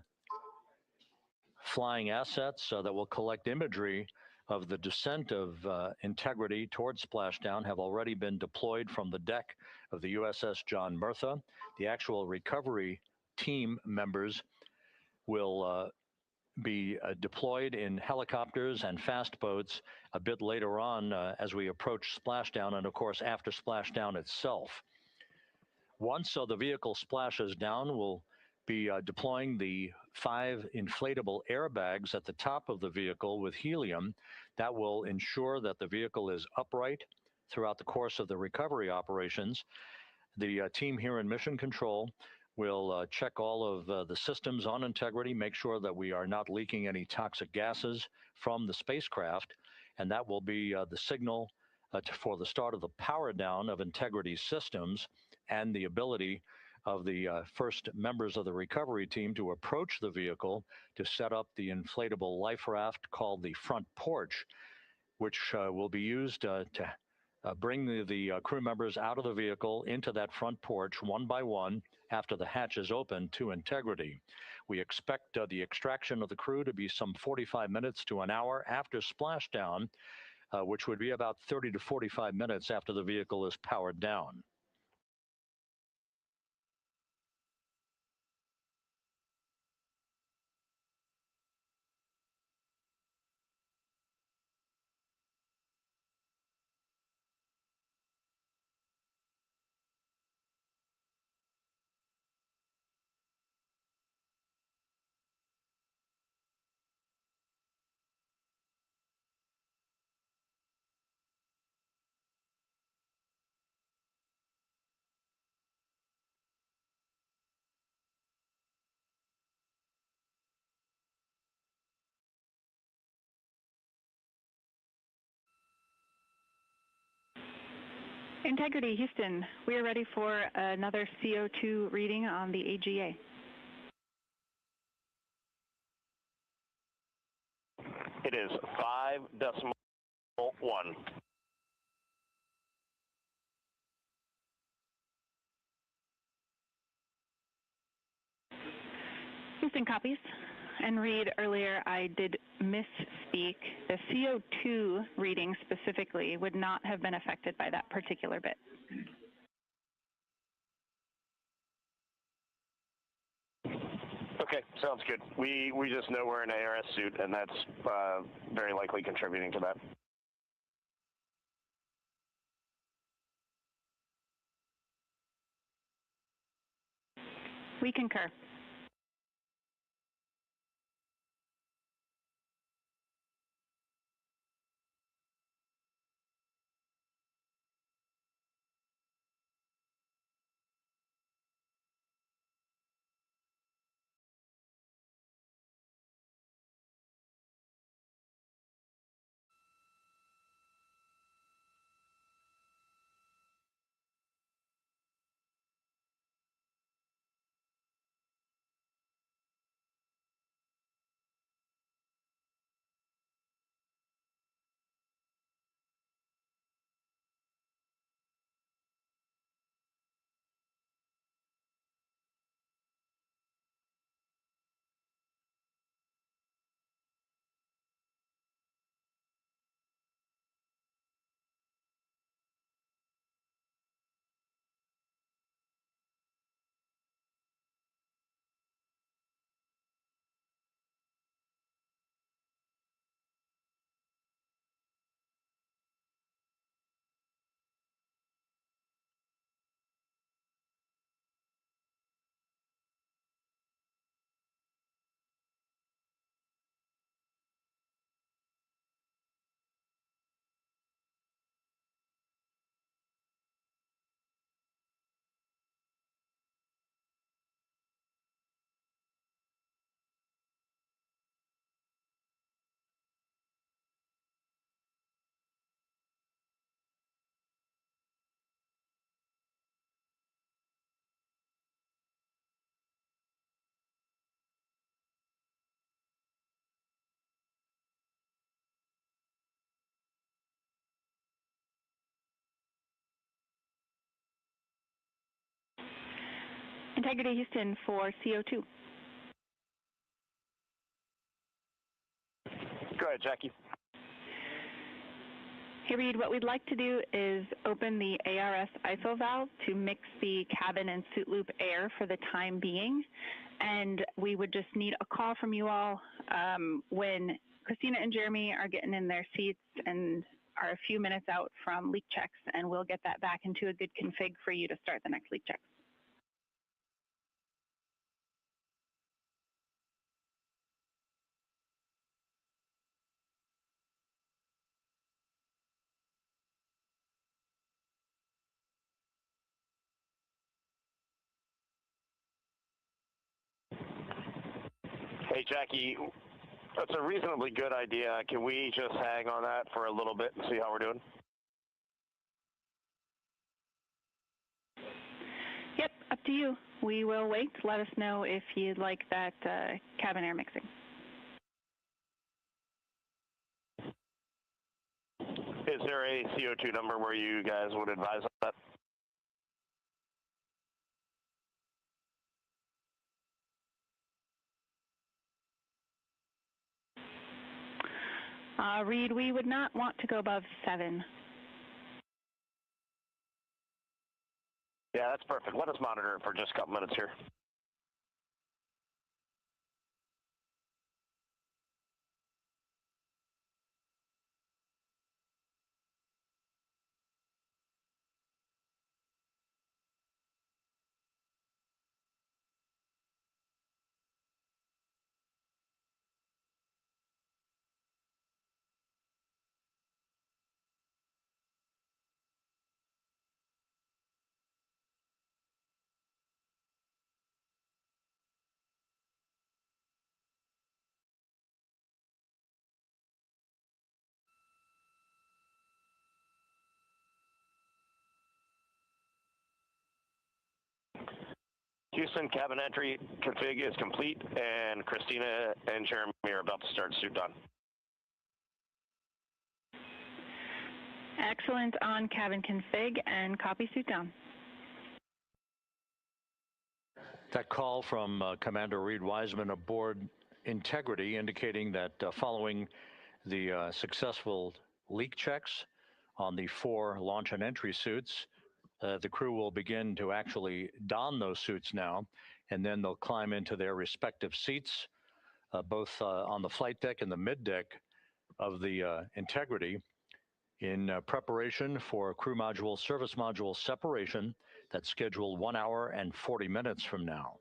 flying assets that will collect imagery of the descent of Integrity towards splashdown have already been deployed from the deck of the USS John Murtha. The actual recovery team members will be deployed in helicopters and fast boats a bit later on as we approach splashdown, and of course after splashdown itself. Once the vehicle splashes down, we'll be deploying the 5 inflatable airbags at the top of the vehicle with helium. That will ensure that the vehicle is upright throughout the course of the recovery operations. The team here in Mission Control will check all of the systems on Integrity, make sure that we are not leaking any toxic gases from the spacecraft, and that will be the signal for the start of the power down of Integrity systems and the ability of the first members of the recovery team to approach the vehicle to set up the inflatable life raft called the front porch, which will be used to bring the crew members out of the vehicle into that front porch one by one after the hatch is open to Integrity. We expect the extraction of the crew to be some 45 minutes to an hour after splashdown, which would be about 30 to 45 minutes after the vehicle is powered down. Integrity, Houston, we are ready for another CO2 reading on the AGA. It is 5.1. Houston copies. And Reed, earlier I did misspeak. The CO2 reading specifically would not have been affected by that particular bit. Okay, sounds good. We just know we're in an ARS suit, and that's very likely contributing to that. We concur. Integrity Houston for CO2. Go ahead, Jackie. Hey, Reed, what we'd like to do is open the ARS ISO valve to mix the cabin and suit loop air for the time being. And we would just need a call from you all when Christina and Jeremy are getting in their seats and are a few minutes out from leak checks, and we'll get that back into a good config for you to start the next leak check. Hey, Jackie, that's a reasonably good idea. Can we just hang on that for a little bit and see how we're doing? Yep, up to you. We will wait. Let us know if you'd like that cabin air mixing. Is there a CO2 number where you guys would advise on that? Reed, we would not want to go above 7. Yeah, that's perfect. Let us monitor it for just a couple minutes here. Houston, cabin entry config is complete, and Christina and Jeremy are about to start suit on. Excellent on cabin config and copy suit down. That call from Commander Reed Wiseman aboard Integrity indicating that following the successful leak checks on the 4 launch and entry suits, the crew will begin to actually don those suits now, and then they'll climb into their respective seats, both on the flight deck and the mid deck of the Integrity, in preparation for crew module service module separation that's scheduled 1 hour and 40 minutes from now.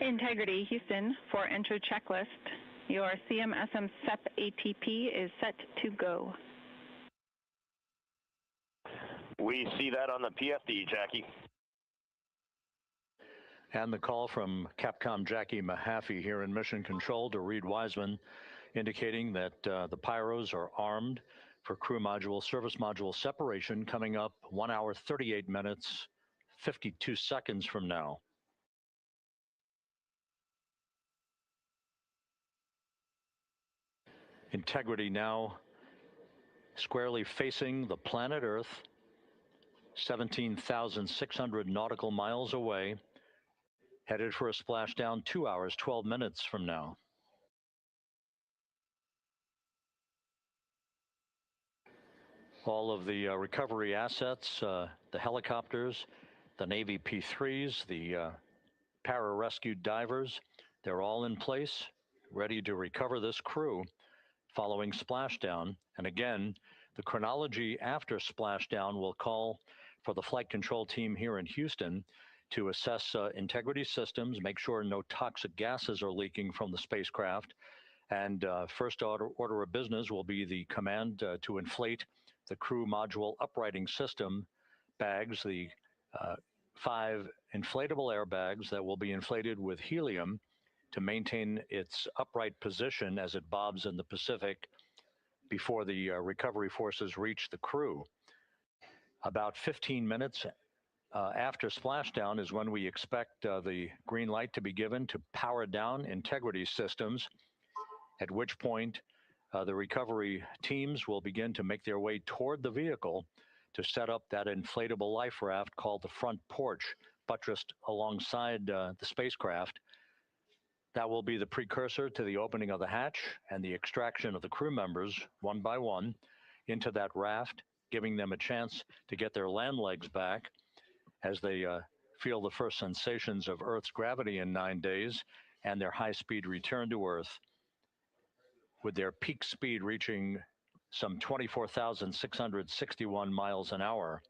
Integrity Houston for entry checklist. Your CMSM SEP ATP is set to go. We see that on the PFD, Jackie. And the call from Capcom Jackie Mahaffey here in Mission Control to Reed Wiseman, indicating that the pyros are armed for crew module service module separation coming up 1 hour 38 minutes 52 seconds from now. Integrity now squarely facing the planet Earth, 17,600 nautical miles away, headed for a splashdown 2 hours 12 minutes from now. All of the recovery assets, the helicopters, the Navy P-3s, the pararescue divers, they're all in place, ready to recover this crew following splashdown. And again, the chronology after splashdown will call for the flight control team here in Houston to assess integrity systems, make sure no toxic gases are leaking from the spacecraft. And first order of business will be the command to inflate the crew module uprighting system bags, the 5 inflatable airbags that will be inflated with helium to maintain its upright position as it bobs in the Pacific before the recovery forces reach the crew. About 15 minutes after splashdown is when we expect the green light to be given to power down integrity systems, at which point the recovery teams will begin to make their way toward the vehicle to set up that inflatable life raft called the front porch, buttressed alongside the spacecraft. That will be the precursor to the opening of the hatch and the extraction of the crew members, one by one, into that raft, giving them a chance to get their land legs back as they feel the first sensations of Earth's gravity in 9 days and their high-speed return to Earth, with their peak speed reaching some 24,661 miles an hour.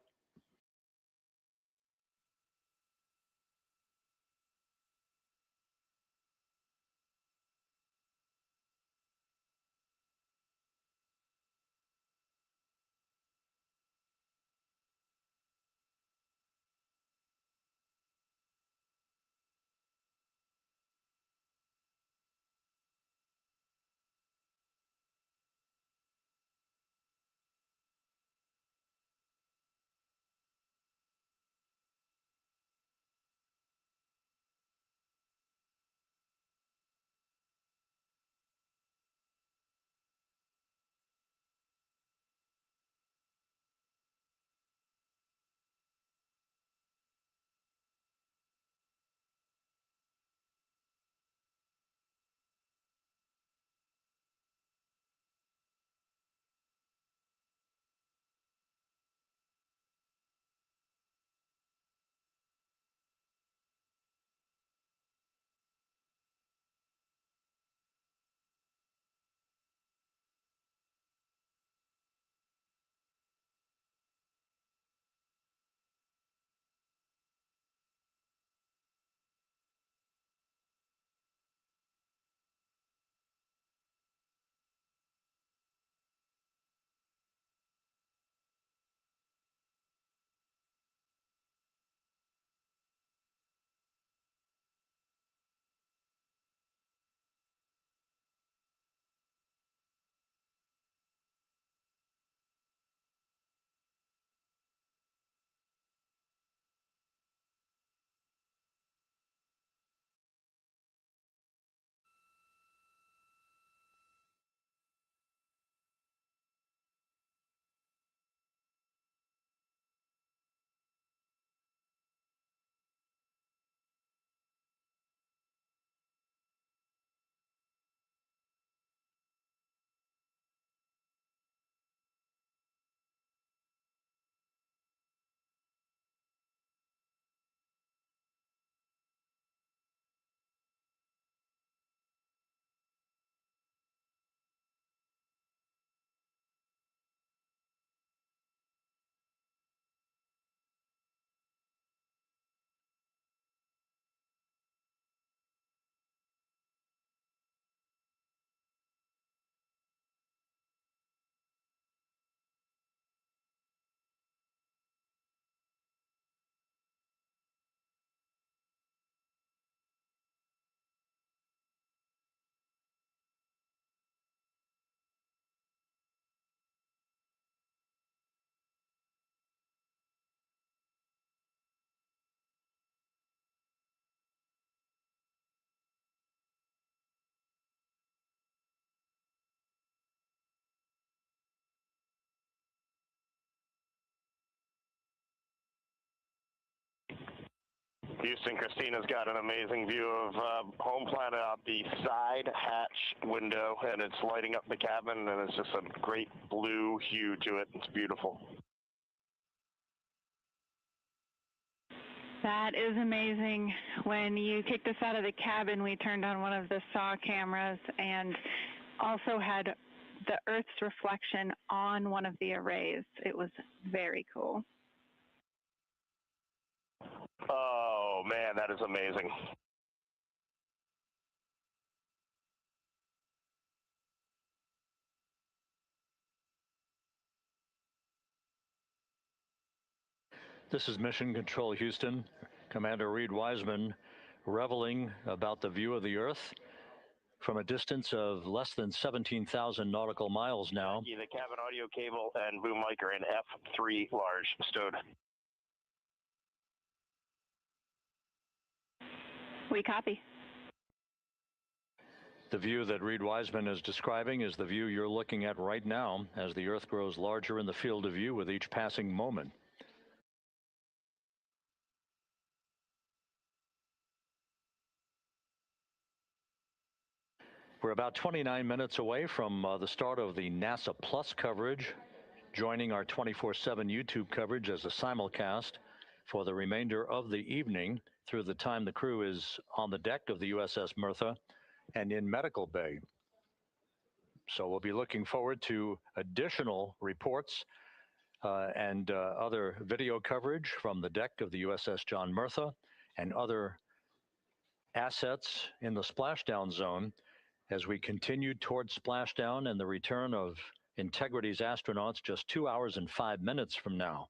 Houston, Christina's got an amazing view of home planet out the side hatch window, and it's lighting up the cabin, and it's just a great blue hue to it. It's beautiful. That is amazing. When you kicked us out of the cabin, we turned on one of the SAW cameras and also had the Earth's reflection on one of the arrays. It was very cool. Oh, man, that is amazing. This is Mission Control Houston. Commander Reed Wiseman reveling about the view of the Earth from a distance of less than 17,000 nautical miles now. The cabin audio cable and boom mic are in F3 large stowed. We copy. The view that Reed Wiseman is describing is the view you're looking at right now as the Earth grows larger in the field of view with each passing moment. We're about 29 minutes away from the start of the NASA Plus coverage, joining our 24/7 YouTube coverage as a simulcast for the remainder of the evening through the time the crew is on the deck of the USS Mertha and in medical bay. So we'll be looking forward to additional reports and other video coverage from the deck of the USS John Mertha and other assets in the splashdown zone as we continue toward splashdown and the return of Integrity's astronauts just 2 hours and 5 minutes from now.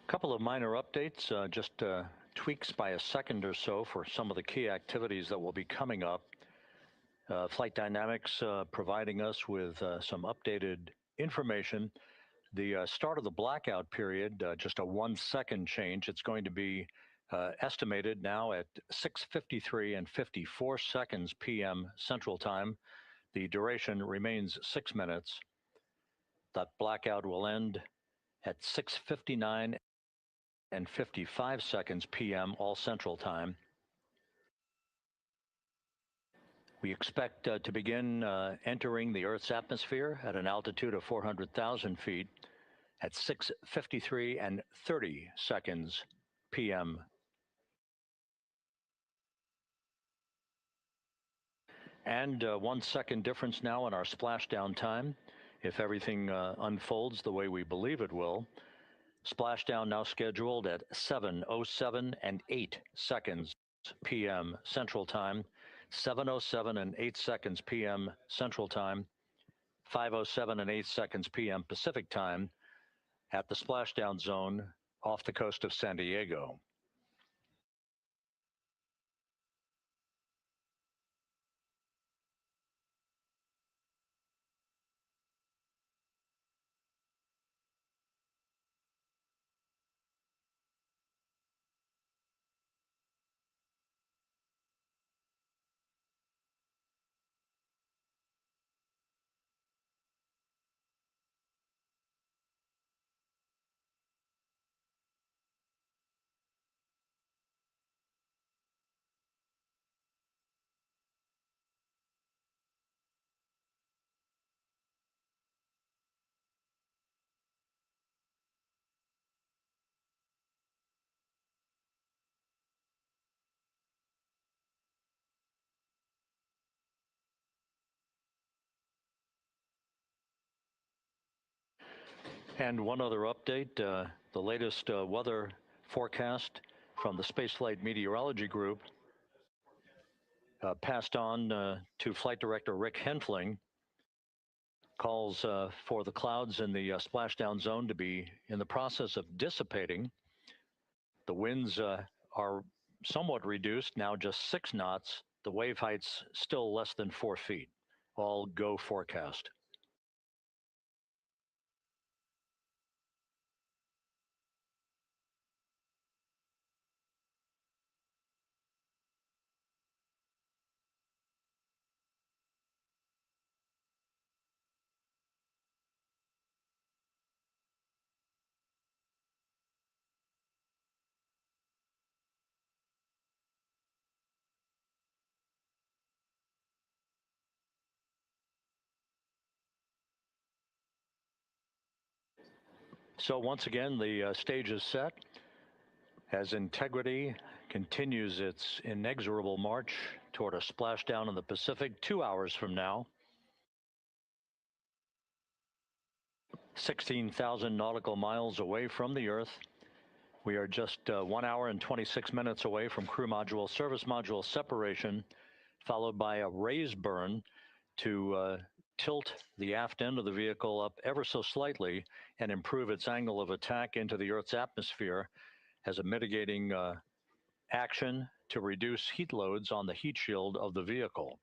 Couple of minor updates, just tweaks by a second or so for some of the key activities that will be coming up. Flight Dynamics providing us with some updated information. The start of the blackout period, just a 1 second change. It's going to be estimated now at 6:53 and 54 seconds p.m. Central Time. The duration remains 6 minutes. That blackout will end at 6:59 and 55 seconds p.m. all Central Time. We expect to begin entering the Earth's atmosphere at an altitude of 400,000 feet at 6:53 and 30 seconds p.m. And 1 second difference now in our splashdown time. If everything unfolds the way we believe it will, splashdown now scheduled at 7:07 and 8 seconds p.m. Central Time, 7:07 and 8 seconds p.m. Central Time, 5:07 and 8 seconds p.m. Pacific Time at the splashdown zone off the coast of San Diego. And one other update, the latest weather forecast from the Spaceflight Meteorology Group passed on to Flight Director Rick Henfling, calls for the clouds in the splashdown zone to be in the process of dissipating. The winds are somewhat reduced, now just 6 knots. The wave height's still less than 4 feet. All go forecast. So once again, the stage is set as Integrity continues its inexorable march toward a splashdown in the Pacific 2 hours from now. 16,000 nautical miles away from the Earth. We are just 1 hour and 26 minutes away from crew module, service module separation, followed by a raise burn to tilt the aft end of the vehicle up ever so slightly and improve its angle of attack into the Earth's atmosphere as a mitigating action to reduce heat loads on the heat shield of the vehicle.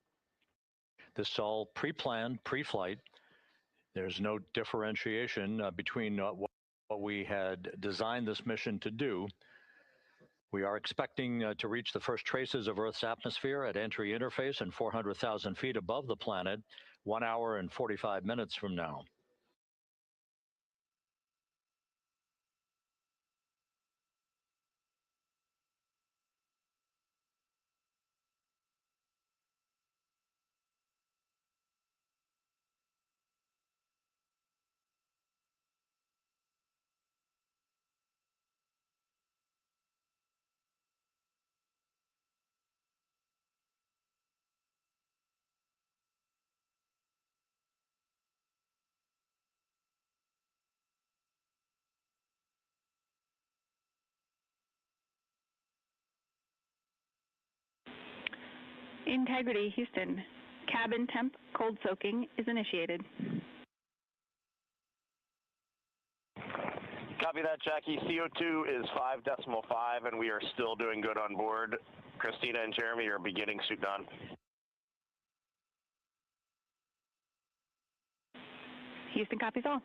This is all pre-planned, pre-flight. There's no differentiation between what we had designed this mission to do. We are expecting to reach the first traces of Earth's atmosphere at entry interface and 400,000 feet above the planet 1 hour and 45 minutes from now. Integrity, Houston. Cabin temp cold soaking is initiated. Copy that, Jackie. CO2 is 5.5, and we are still doing good on board. Christina and Jeremy are beginning suit on. Houston copies all.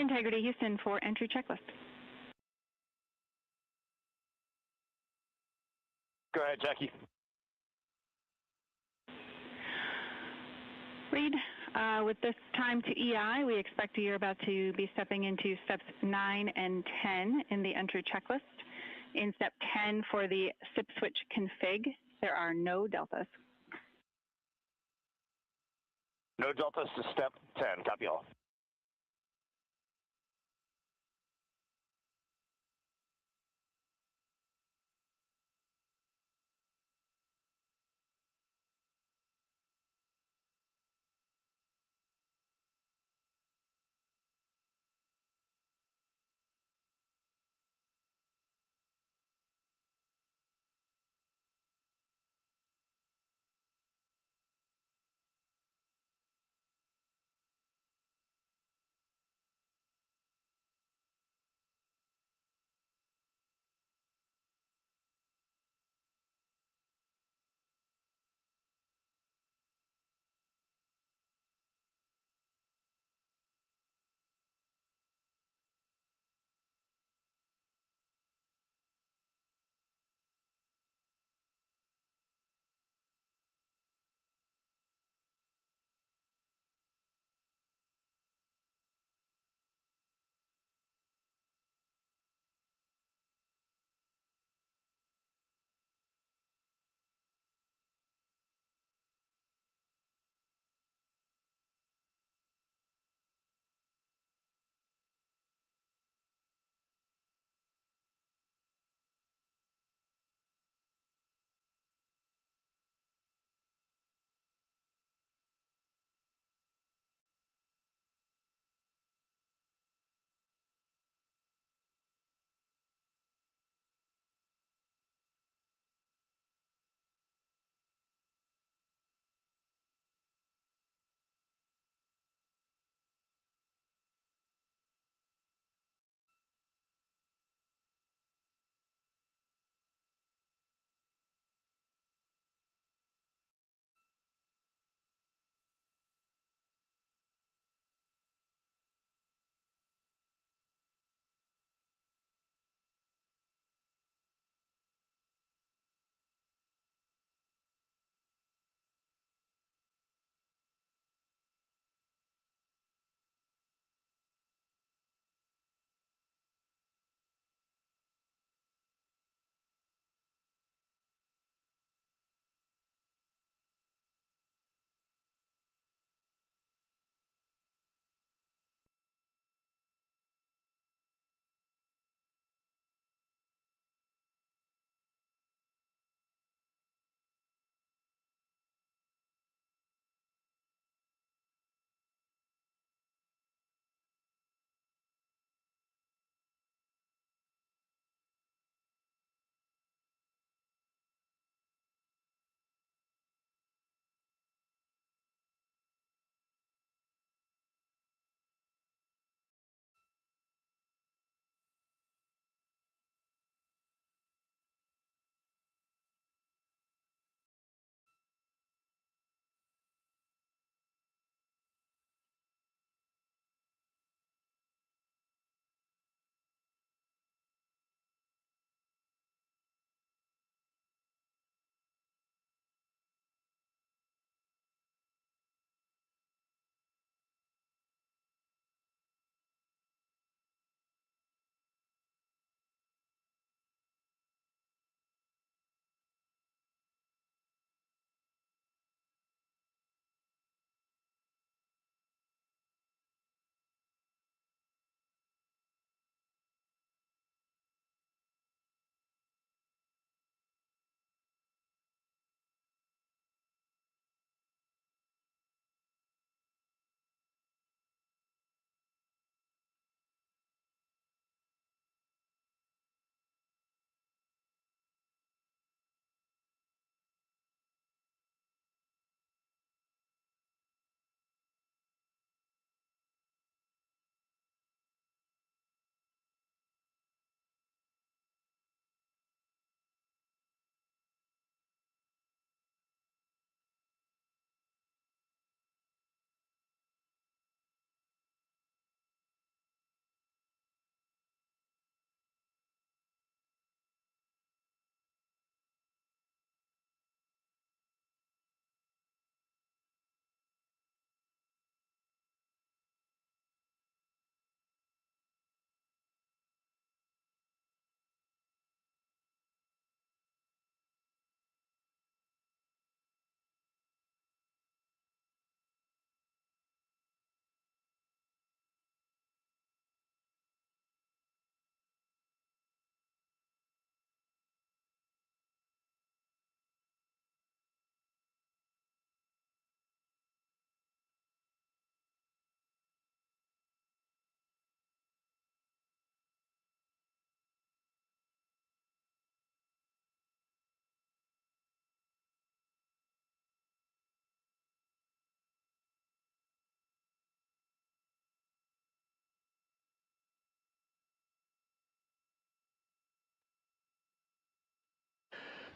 Integrity Houston for entry checklist. Go ahead, Jackie. Reed, with this time to EI, we expect you're about to be stepping into steps 9 and 10 in the entry checklist. In step 10 for the SIP switch config, there are no deltas. No deltas to step 10. Copy all.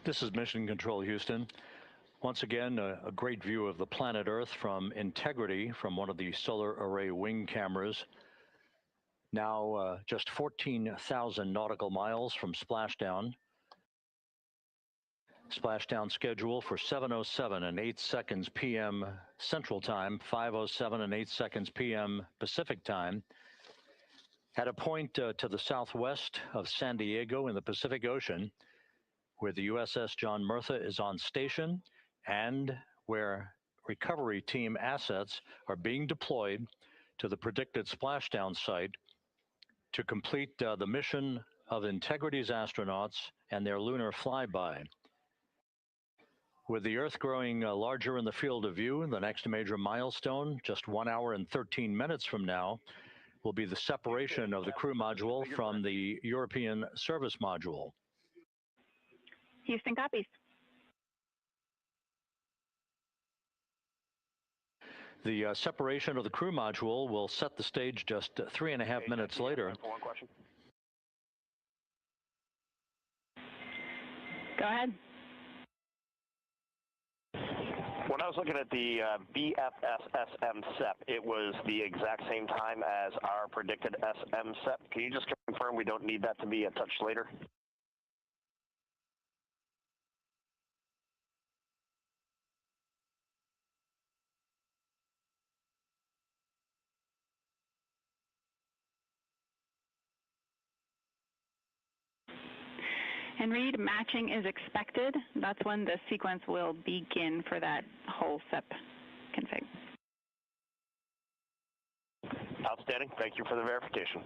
This is Mission Control, Houston. Once again, a great view of the planet Earth from integrity from one of the solar array wing cameras. Now just 14,000 nautical miles from splashdown. Splashdown schedule for 7:07 and 8 seconds p.m. Central Time, 5:07 and 8 seconds p.m. Pacific Time. At a point to the southwest of San Diego in the Pacific Ocean, where the USS John Murtha is on station and where recovery team assets are being deployed to the predicted splashdown site to complete the mission of Integrity's astronauts and their lunar flyby. With the Earth growing larger in the field of view, the next major milestone, just 1 hour and 13 minutes from now, will be the separation of the crew module from the European service module. Houston copies. The separation of the crew module will set the stage just 3.5 minutes later. One question. Go ahead. When I was looking at the BFS-SM SEP, it was the exact same time as our predicted SM SEP. Can you just confirm we don't need that to be a touch later? And Reed, matching is expected. That's when the sequence will begin for that whole SEP config. Outstanding. Thank you for the verification.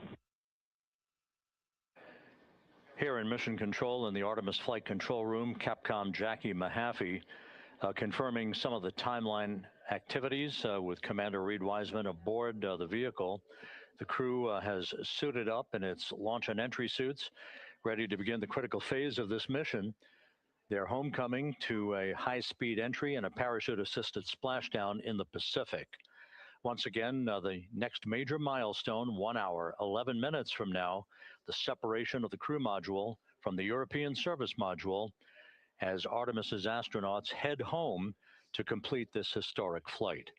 Here in Mission Control in the Artemis Flight Control Room, Capcom Jackie Mahaffey confirming some of the timeline activities with Commander Reed Wiseman aboard the vehicle. The crew has suited up in its launch and entry suits, ready to begin the critical phase of this mission. Their homecoming to a high-speed entry and a parachute-assisted splashdown in the Pacific. Once again, the next major milestone, 1 hour, 11 minutes from now, the separation of the crew module from the European service module as Artemis's astronauts head home to complete this historic flight.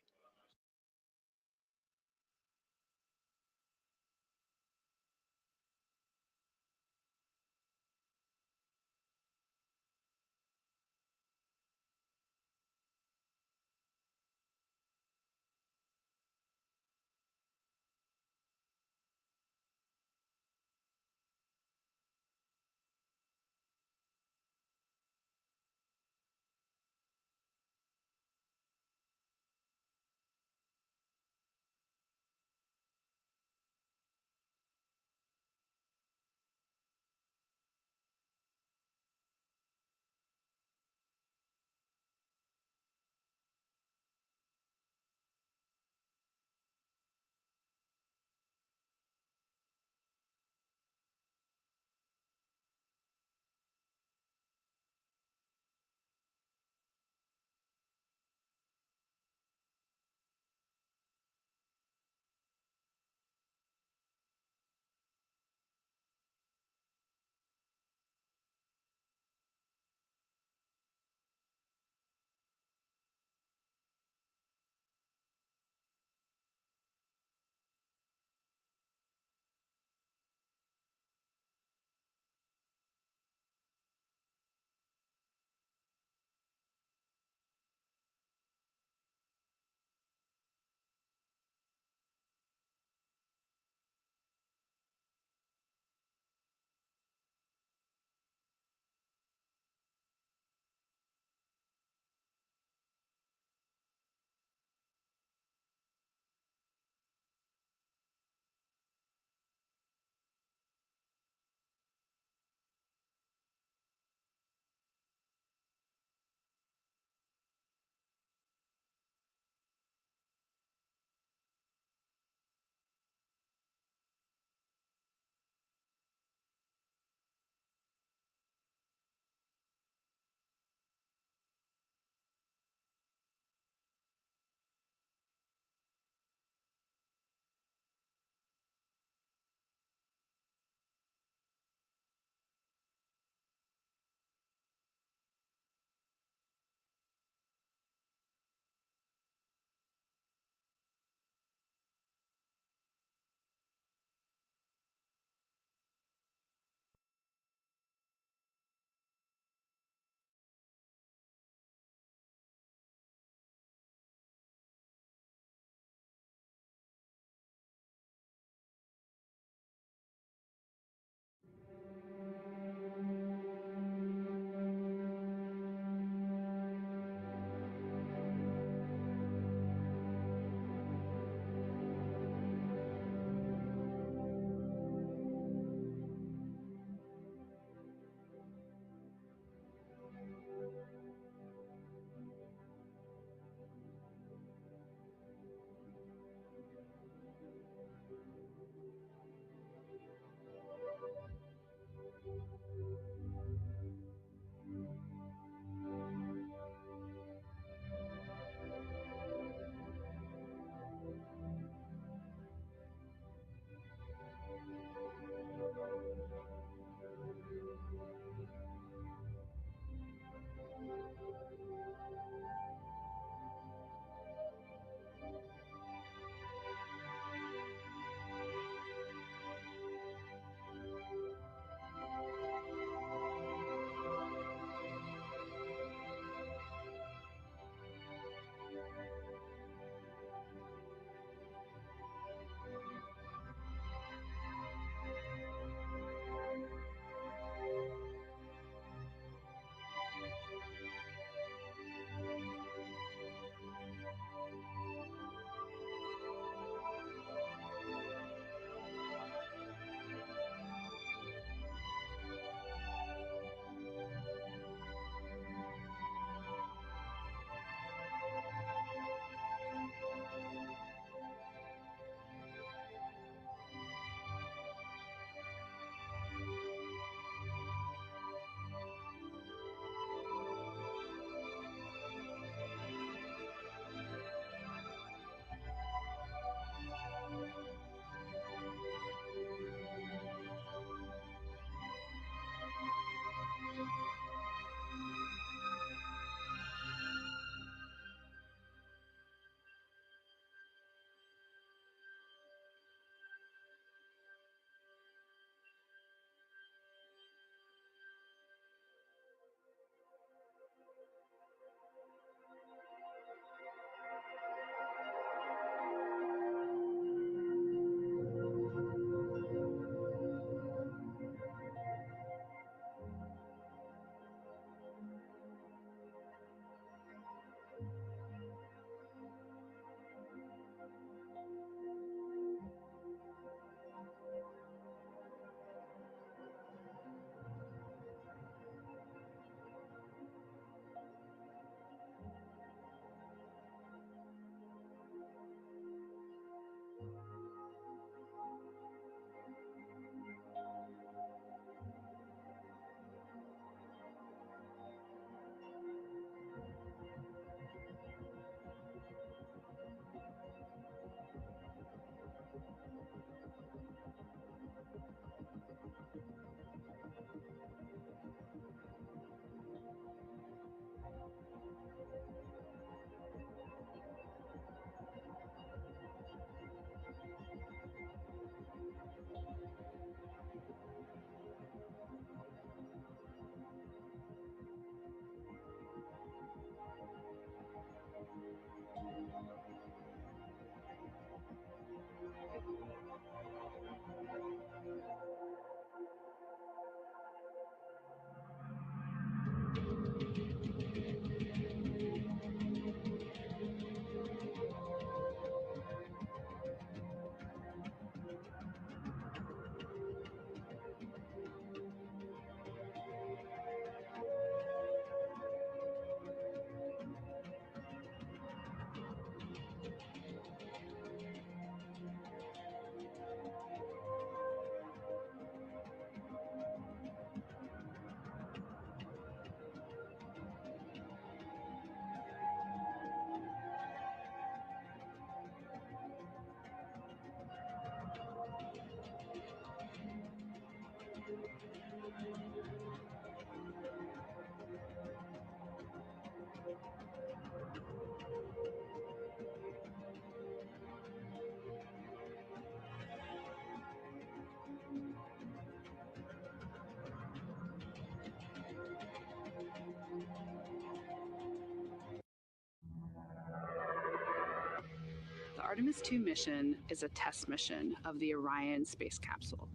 Artemis II mission is a test mission of the Orion space capsule.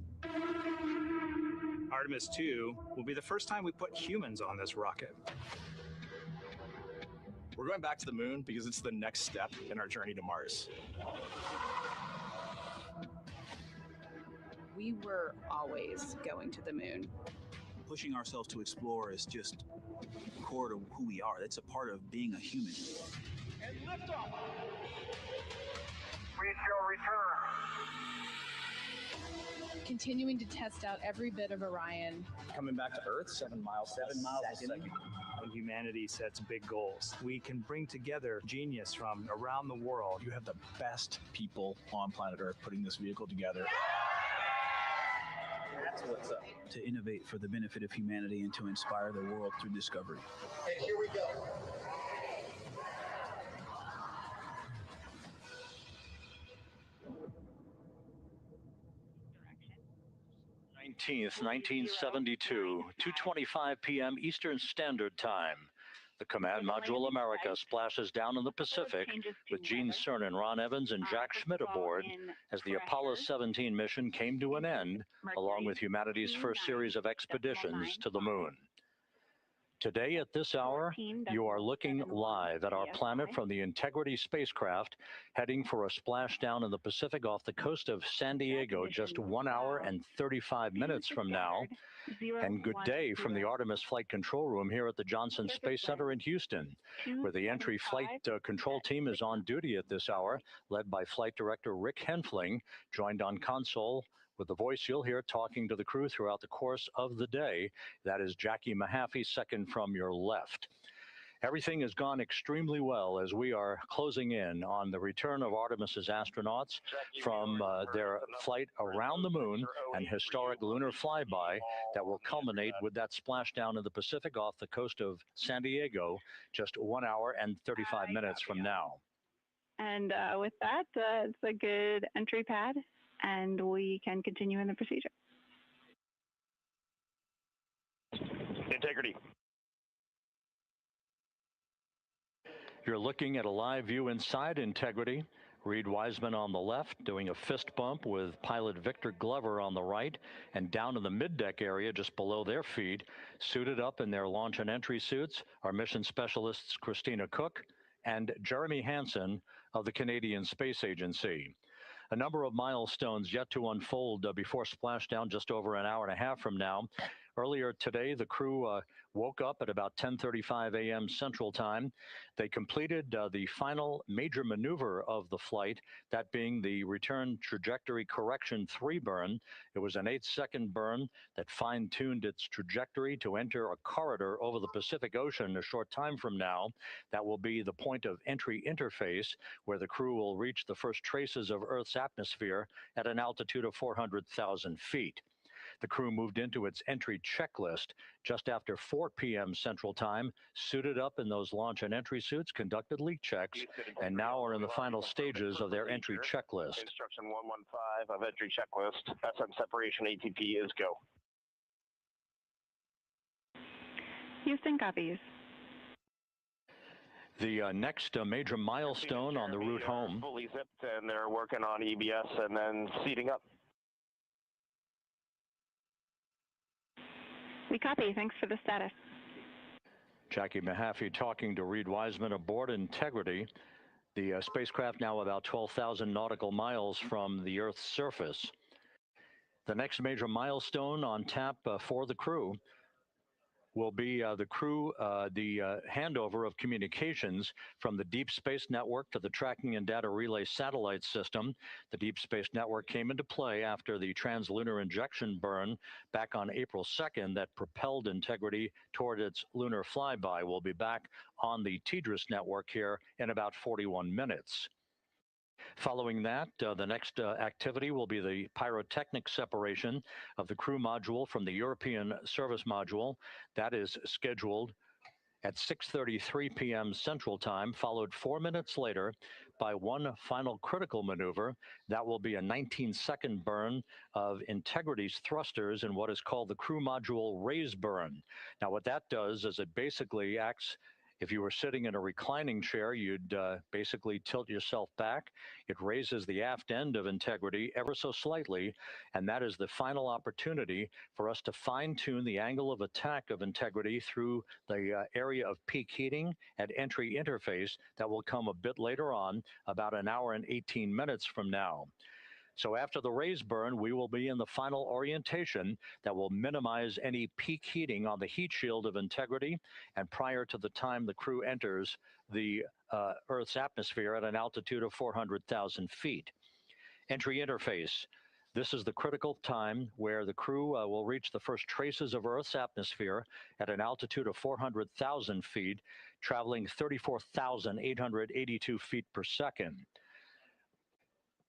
Artemis II will be the first time we put humans on this rocket. We're going back to the moon because it's the next step in our journey to Mars. We were always going to the moon. Pushing ourselves to explore is just core to who we are. That's a part of being a human. And lift off. We shall return. Continuing to test out every bit of Orion. Coming back to Earth, 7 miles a second. When humanity sets big goals, we can bring together genius from around the world. You have the best people on planet Earth putting this vehicle together. That's what's up. To innovate for the benefit of humanity and to inspire the world through discovery. And here we go. 19th, 1972, 2:25 p.m. Eastern Standard Time. The Command Module America splashes down in the Pacific with Gene Cernan, Ron Evans, and Jack Schmidt aboard as the Apollo 17 mission came to an end, along with humanity's first series of expeditions to the moon. Today at this hour, you are looking live at our planet from the Integrity spacecraft, heading for a splashdown in the Pacific off the coast of San Diego just 1 hour and 35 minutes from now. And good day from the Artemis Flight Control Room here at the Johnson Space Center in Houston, where the entry flight control team is on duty at this hour, led by Flight Director Rick Henfling, joined on console with the voice you'll hear talking to the crew throughout the course of the day. That is Jackie Mahaffey, second from your left. Everything has gone extremely well as we are closing in on the return of Artemis's astronauts from their flight around the moon and historic lunar flyby that will culminate with that splashdown in the Pacific off the coast of San Diego just 1 hour and 35 minutes from now. And with that, it's a good entry pad, and we can continue in the procedure. Integrity. You're looking at a live view inside Integrity. Reed Wiseman on the left doing a fist bump with pilot Victor Glover on the right, and down in the middeck area just below their feet, suited up in their launch and entry suits, are mission specialists Christina Cook and Jeremy Hansen of the Canadian Space Agency. A number of milestones yet to unfold before splashdown just over an hour and a half from now. Earlier today, the crew woke up at about 10:35 a.m. Central Time. They completed the final major maneuver of the flight, that being the return trajectory correction 3 burn. It was an 8-second burn that fine-tuned its trajectory to enter a corridor over the Pacific Ocean a short time from now. That will be the point of entry interface, where the crew will reach the first traces of Earth's atmosphere at an altitude of 400,000 feet. The crew moved into its entry checklist just after 4 p.m. Central Time, suited up in those launch and entry suits, conducted leak checks, and now are in the final stages of their entry checklist. Instruction 115 of entry checklist. SM separation ATP is go. Houston copies. The next major milestone on the route home. Fully zipped, and they're working on EBS and then seating up. We copy. Thanks for the status. Jackie Mahaffey talking to Reed Wiseman aboard Integrity. The spacecraft now about 12,000 nautical miles from the Earth's surface. The next major milestone on tap for the crew will be the handover of communications from the Deep Space Network to the Tracking and Data Relay Satellite System. The Deep Space Network came into play after the translunar injection burn back on April 2nd that propelled Integrity toward its lunar flyby. We'll be back on the TDRS network here in about 41 minutes. Following that, the next activity will be the pyrotechnic separation of the crew module from the European service module. That is scheduled at 6:33 p.m. Central Time, followed 4 minutes later by one final critical maneuver. That will be a 19-second burn of Integrity's thrusters in what is called the crew module raise burn. Now, what that does is it basically acts If you were sitting in a reclining chair, you'd basically tilt yourself back. It raises the aft end of integrity ever so slightly, and that is the final opportunity for us to fine-tune the angle of attack of integrity through the area of peak heating at entry interface that will come a bit later on, about an hour and 18 minutes from now. So after the raise burn, we will be in the final orientation that will minimize any peak heating on the heat shield of integrity and prior to the time the crew enters the Earth's atmosphere at an altitude of 400,000 feet. Entry interface. This is the critical time where the crew will reach the first traces of Earth's atmosphere at an altitude of 400,000 feet, traveling 34,882 feet per second.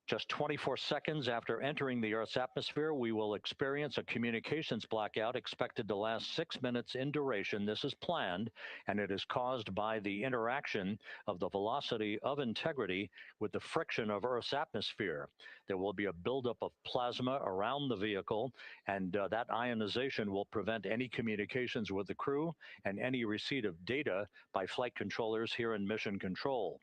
Just 24 seconds after entering the Earth's atmosphere, we will experience a communications blackout expected to last 6 minutes in duration. This is planned, and it is caused by the interaction of the velocity of integrity with the friction of Earth's atmosphere. There will be a buildup of plasma around the vehicle, and that ionization will prevent any communications with the crew and any receipt of data by flight controllers here in Mission Control.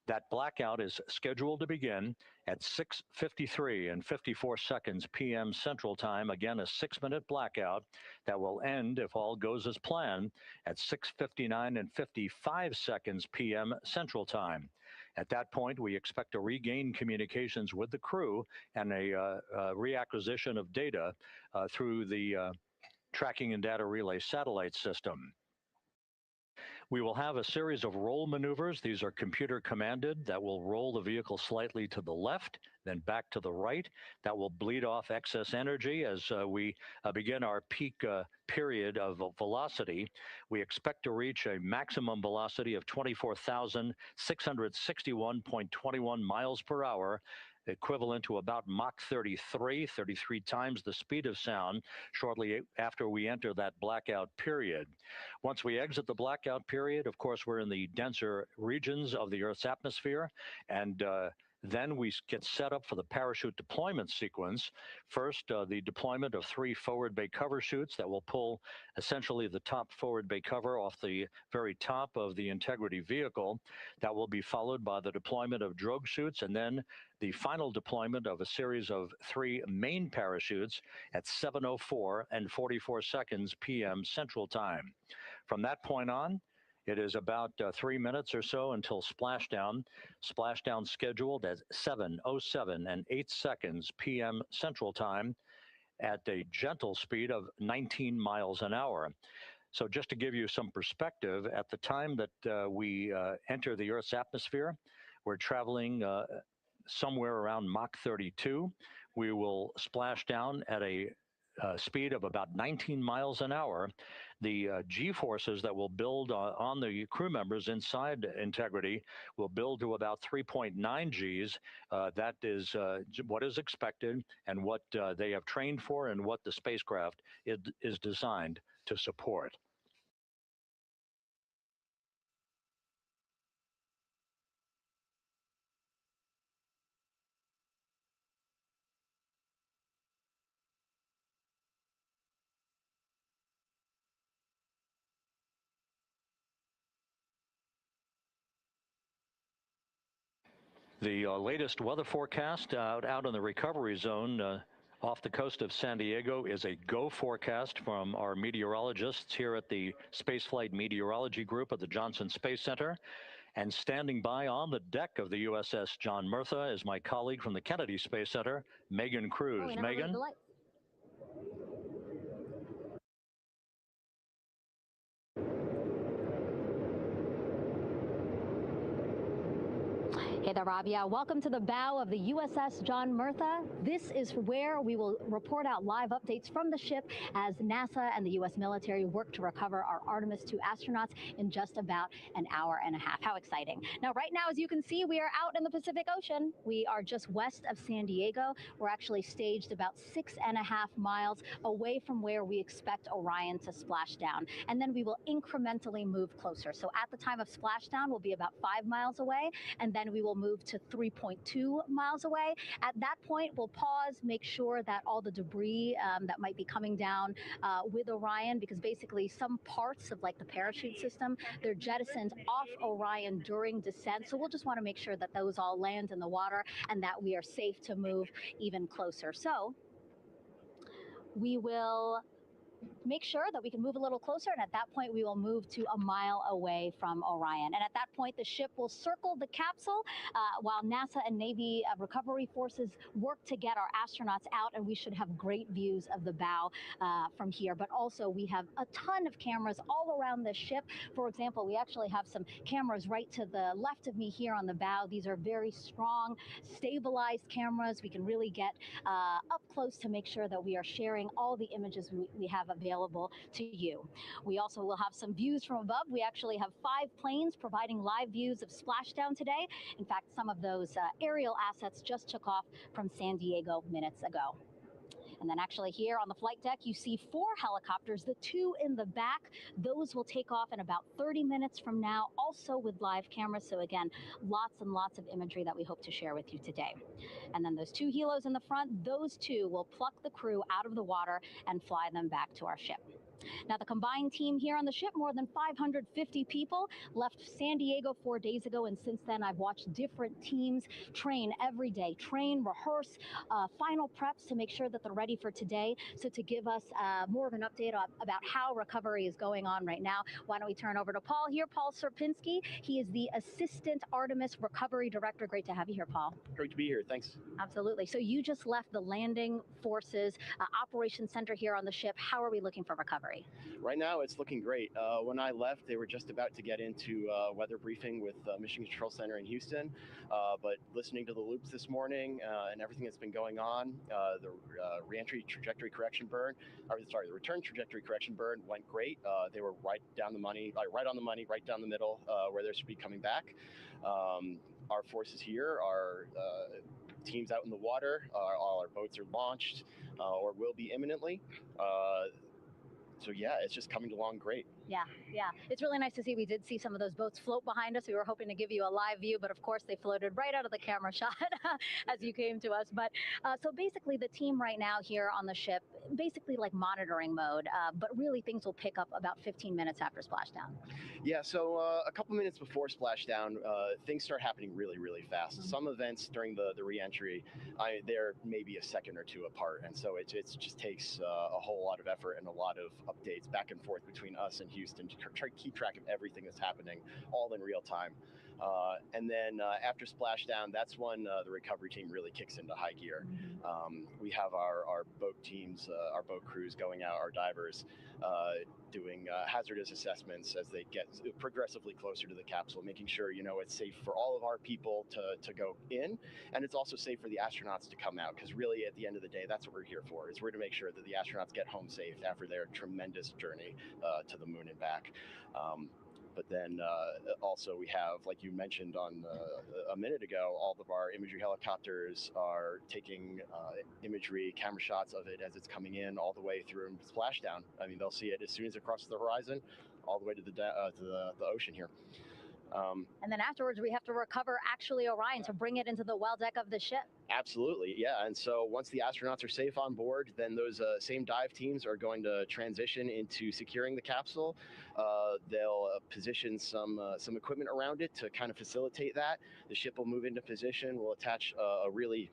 That blackout is scheduled to begin at 6:53 and 54 seconds p.m. Central Time. Again, a 6-minute blackout that will end, if all goes as planned, at 6:59 and 55 seconds p.m. Central Time. At that point, we expect to regain communications with the crew and a reacquisition of data through the tracking and data relay satellite system. We will have a series of roll maneuvers. These are computer commanded that will roll the vehicle slightly to the left, then back to the right. That will bleed off excess energy as we begin our peak period of velocity. We expect to reach a maximum velocity of 24,661.21 miles per hour, equivalent to about Mach 33 times the speed of sound, shortly after we enter that blackout period. Once we exit the blackout period, of course, we're in the denser regions of the Earth's atmosphere, and then we get set up for the parachute deployment sequence. First, the deployment of 3 forward bay cover chutes that will pull essentially the top forward bay cover off the very top of the integrity vehicle. That will be followed by the deployment of drogue chutes, and then the final deployment of a series of 3 main parachutes at 7:04 and 44 seconds p.m. Central Time. From that point on, it is about 3 minutes or so until splashdown. Splashdown scheduled at 7:07 and 8 seconds p.m. Central Time at a gentle speed of 19 miles an hour. So just to give you some perspective, at the time that we enter the Earth's atmosphere, we're traveling somewhere around Mach 32. We will splash down at a speed of about 19 miles an hour. The G-forces that will build on the crew members inside integrity will build to about 3.9 Gs. That is what is expected and what they have trained for and what the spacecraft is designed to support. The latest weather forecast out in the recovery zone off the coast of San Diego is a go forecast from our meteorologists here at the Spaceflight Meteorology Group at the Johnson Space Center. And standing by on the deck of the USS John Murtha is my colleague from the Kennedy Space Center, Megan Cruz. Megan? Hey there, Rob. Yeah, welcome to the bow of the USS John Murtha. This is where we will report out live updates from the ship as NASA and the U.S. military work to recover our Artemis II astronauts in just about an hour and a half. How exciting. Now, right now, as you can see, we are out in the Pacific Ocean. We are just west of San Diego. We're actually staged about 6.5 miles away from where we expect Orion to splash down. And then we will incrementally move closer. So at the time of splashdown, we'll be about 5 miles away, and then we will will move to 3.2 miles away. At that point, we'll pause, make sure that all the debris that might be coming down with Orion, because basically some parts of like the parachute system, they're jettisoned off Orion during descent. So we'll just want to make sure that those all land in the water and that we are safe to move even closer. So we will make sure that we can move a little closer, and at that point we will move to a mile away from Orion. And at that point the ship will circle the capsule while NASA and Navy recovery forces work to get our astronauts out, and we should have great views of the bow from here. But also we have a ton of cameras all around the ship. For example, we actually have some cameras right to the left of me here on the bow. These are very strong, stabilized cameras. We can really get up close to make sure that we are sharing all the images we have available to you. We also will have some views from above. We actually have 5 planes providing live views of splashdown today. In fact, some of those aerial assets just took off from San Diego minutes ago. And then actually here on the flight deck, you see 4 helicopters, the 2 in the back. Those will take off in about 30 minutes from now, also with live cameras. So again, lots and lots of imagery that we hope to share with you today. And then those 2 helos in the front, those 2 will pluck the crew out of the water and fly them back to our ship. Now, the combined team here on the ship, more than 550 people, left San Diego 4 days ago, and since then I've watched different teams train every day, rehearse, final preps to make sure that they're ready for today. So to give us more of an update about how recovery is going on right now, why don't we turn over to Paul here, Paul Serpinski. He is the Assistant Artemis Recovery Director. Great to have you here, Paul. Great to be here, thanks. Absolutely. So you just left the landing forces operations center here on the ship. How are we looking for recovery? Right now, it's looking great. When I left, they were just about to get into weather briefing with Mission Control Center in Houston. But listening to the loops this morning and everything that's been going on, the reentry trajectory correction burn, the return trajectory correction burn went great. They were right on the money, right down the middle where they should be coming back. Our forces here are teams out in the water. All our boats are launched or will be imminently. So yeah, it's just coming along great. Yeah. It's really nice to see. We did see some of those boats float behind us. We were hoping to give you a live view, but of course they floated right out of the camera shot as you came to us. But so basically the team right now here on the ship, basically like monitoring mode, but really things will pick up about 15 minutes after splashdown. Yeah, so a couple minutes before splashdown, things start happening really, really fast. Mm-hmm. Some events during the reentry, they're maybe a second or 2 apart. And so it just takes a whole lot of effort and a lot of updates back and forth between us and Houston to try to keep track of everything that's happening all in real time. And then after splashdown, that's when the recovery team really kicks into high gear. Mm-hmm. We have our boat teams, our boat crews going out, our divers doing hazardous assessments as they get progressively closer to the capsule, making sure, it's safe for all of our people to go in, and it's also safe for the astronauts to come out, because really at the end of the day, that's what we're here for, is we're to make sure that the astronauts get home safe after their tremendous journey to the moon and back. But then also we have, like you mentioned on a minute ago, all of our imagery helicopters are taking imagery, camera shots of it as it's coming in all the way through splashdown. I mean, they'll see it as soon as it crosses the horizon, all the way to the ocean here. And then afterwards, we have to recover actually Orion to bring it into the well deck of the ship. Absolutely, yeah. And so once the astronauts are safe on board, then those same dive teams are going to transition into securing the capsule. They'll position some equipment around it to kind of facilitate that. The ship will move into position. We'll attach a really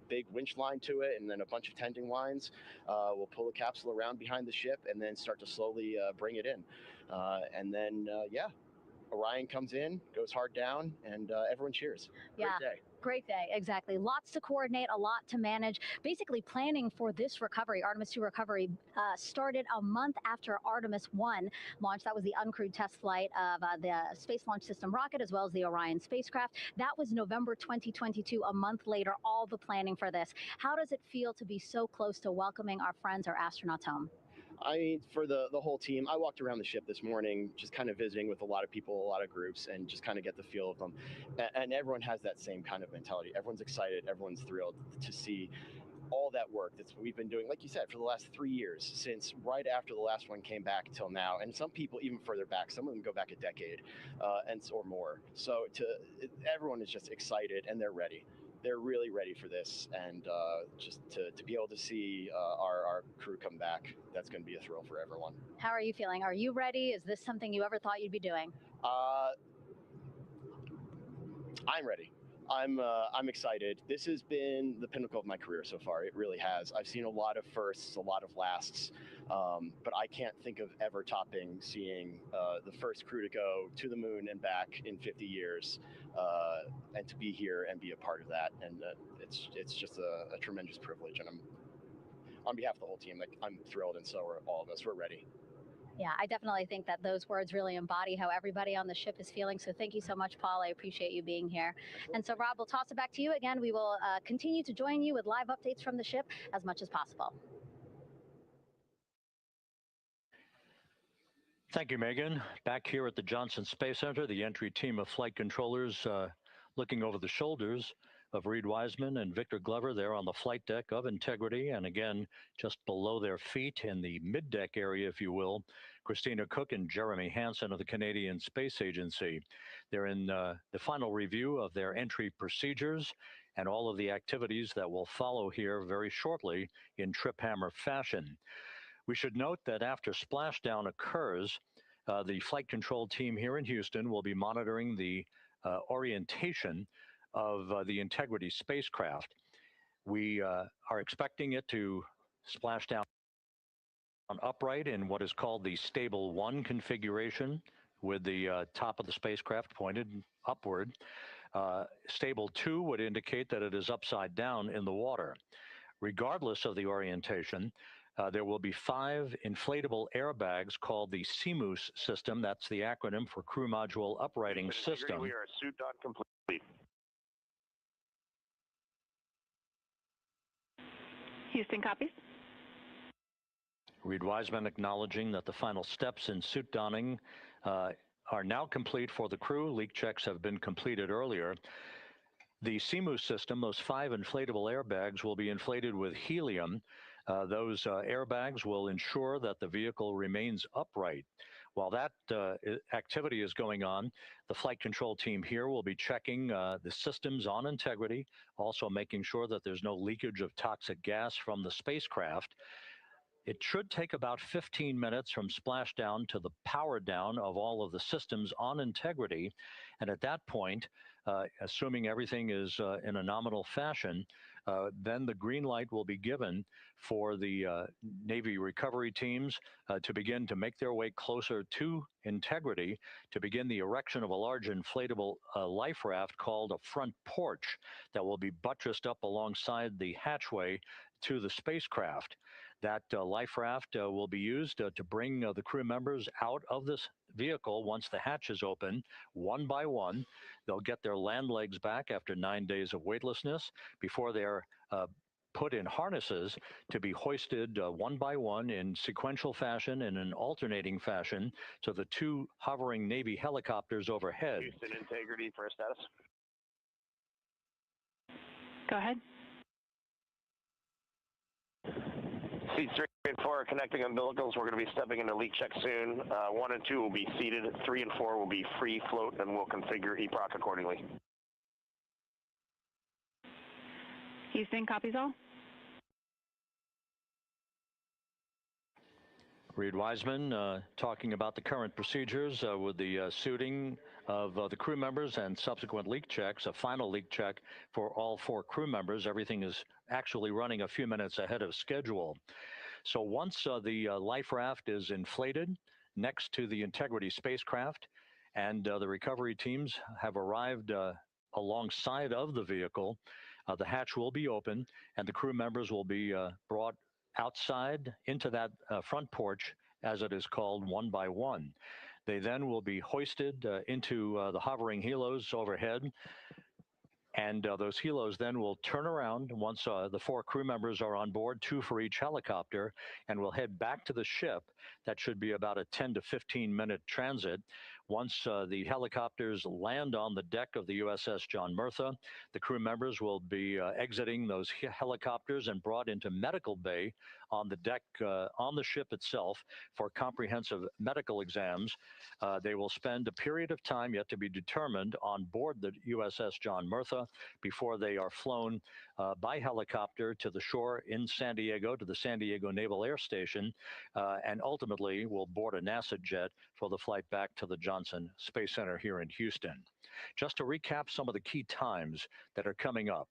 big winch line to it, and then a bunch of tending lines. We'll pull the capsule around behind the ship and then start to slowly bring it in. And then, Orion comes in, goes hard down, and everyone cheers. Great day. Great day, exactly. Lots to coordinate, a lot to manage. Basically, planning for this recovery, Artemis II recovery, started a month after Artemis I launched. That was the uncrewed test flight of the Space Launch System rocket, as well as the Orion spacecraft. That was November 2022, a month later, all the planning for this. How does it feel to be so close to welcoming our friends, our astronauts home? I mean, for the whole team, I walked around the ship this morning, just kind of visiting with a lot of people, a lot of groups, and just kind of get the feel of them. And everyone has that same kind of mentality. Everyone's excited. Everyone's thrilled to see all that work that's we've been doing, like you said, for the last 3 years, since right after the last one came back till now, and some people even further back. Some of them go back a decade, or more. So everyone is just excited and they're ready. They're really ready for this, and just to be able to see our crew come back, that's going to be a thrill for everyone. How are you feeling? Are you ready? Is this something you ever thought you'd be doing? I'm ready. I'm excited. This has been the pinnacle of my career so far. It really has. I've seen a lot of firsts, a lot of lasts, but I can't think of ever topping seeing the first crew to go to the moon and back in 50 years, and to be here and be a part of that. And it's just a tremendous privilege. And I'm, on behalf of the whole team, like, I'm thrilled, and so are all of us. We're ready. Yeah, I definitely think that those words really embody how everybody on the ship is feeling. So thank you so much, Paul. I appreciate you being here. And so, Rob, we'll toss it back to you again. We will continue to join you with live updates from the ship as much as possible. Thank you, Megan. Back here at the Johnson Space Center, the entry team of flight controllers looking over the shoulders of Reed Wiseman and Victor Glover there on the flight deck of Integrity, and again, just below their feet in the mid-deck area, if you will, Christina Cook and Jeremy Hansen of the Canadian Space Agency. They're in the final review of their entry procedures and all of the activities that will follow here very shortly in trip hammer fashion. We should note that after splashdown occurs, the flight control team here in Houston will be monitoring the orientation of the Integrity spacecraft. We are expecting it to splash down upright in what is called the Stable 1 configuration, with the top of the spacecraft pointed upward. Stable 2 would indicate that it is upside down in the water. Regardless of the orientation, there will be 5 inflatable airbags called the CMOOS system. That's the acronym for Crew Module Uprighting System. We are suit dot complete. Houston copies. Reed Wiseman acknowledging that the final steps in suit donning are now complete for the crew. Leak checks have been completed earlier. The CMOOS system, those 5 inflatable airbags, will be inflated with helium. Those airbags will ensure that the vehicle remains upright. While that activity is going on, the flight control team here will be checking the systems on Integrity, also making sure that there's no leakage of toxic gas from the spacecraft. It should take about 15 minutes from splashdown to the power down of all of the systems on Integrity. And at that point, assuming everything is in a nominal fashion, then the green light will be given for the Navy recovery teams to begin to make their way closer to Integrity, to begin the erection of a large inflatable life raft called a front porch that will be buttressed up alongside the hatchway to the spacecraft. That life raft will be used to bring the crew members out of this vehicle once the hatch is open, one by one. They'll get their land legs back after 9 days of weightlessness before they're put in harnesses to be hoisted one by one in sequential fashion, in an alternating fashion, to the 2 hovering Navy helicopters overhead. Houston Integrity for status. Go ahead. Seats 3 and 4 are connecting umbilicals. We're going to be stepping into leak check soon. 1 and 2 will be seated. 3 and 4 will be free float, and we'll configure EPROC accordingly. Houston copies all. Reed Wiseman talking about the current procedures with the suiting of the crew members and subsequent leak checks, a final leak check for all 4 crew members. Everything is actually running a few minutes ahead of schedule. So once the life raft is inflated next to the Integrity spacecraft and the recovery teams have arrived alongside of the vehicle, the hatch will be open and the crew members will be brought outside into that front porch, as it is called, one by one. They then will be hoisted into the hovering helos overhead, and those helos then will turn around once the 4 crew members are on board, 2 for each helicopter, and will head back to the ship. That should be about a 10 to 15 minute transit, Once the helicopters land on the deck of the USS John Murtha, the crew members will be exiting those helicopters and brought into medical bay on the deck on the ship itself for comprehensive medical exams. They will spend a period of time yet to be determined on board the USS John Murtha before they are flown by helicopter to the shore in San Diego, to the San Diego Naval Air Station, and ultimately will board a NASA jet for the flight back to the Johnson Space Center here in Houston. Just to recap some of the key times that are coming up,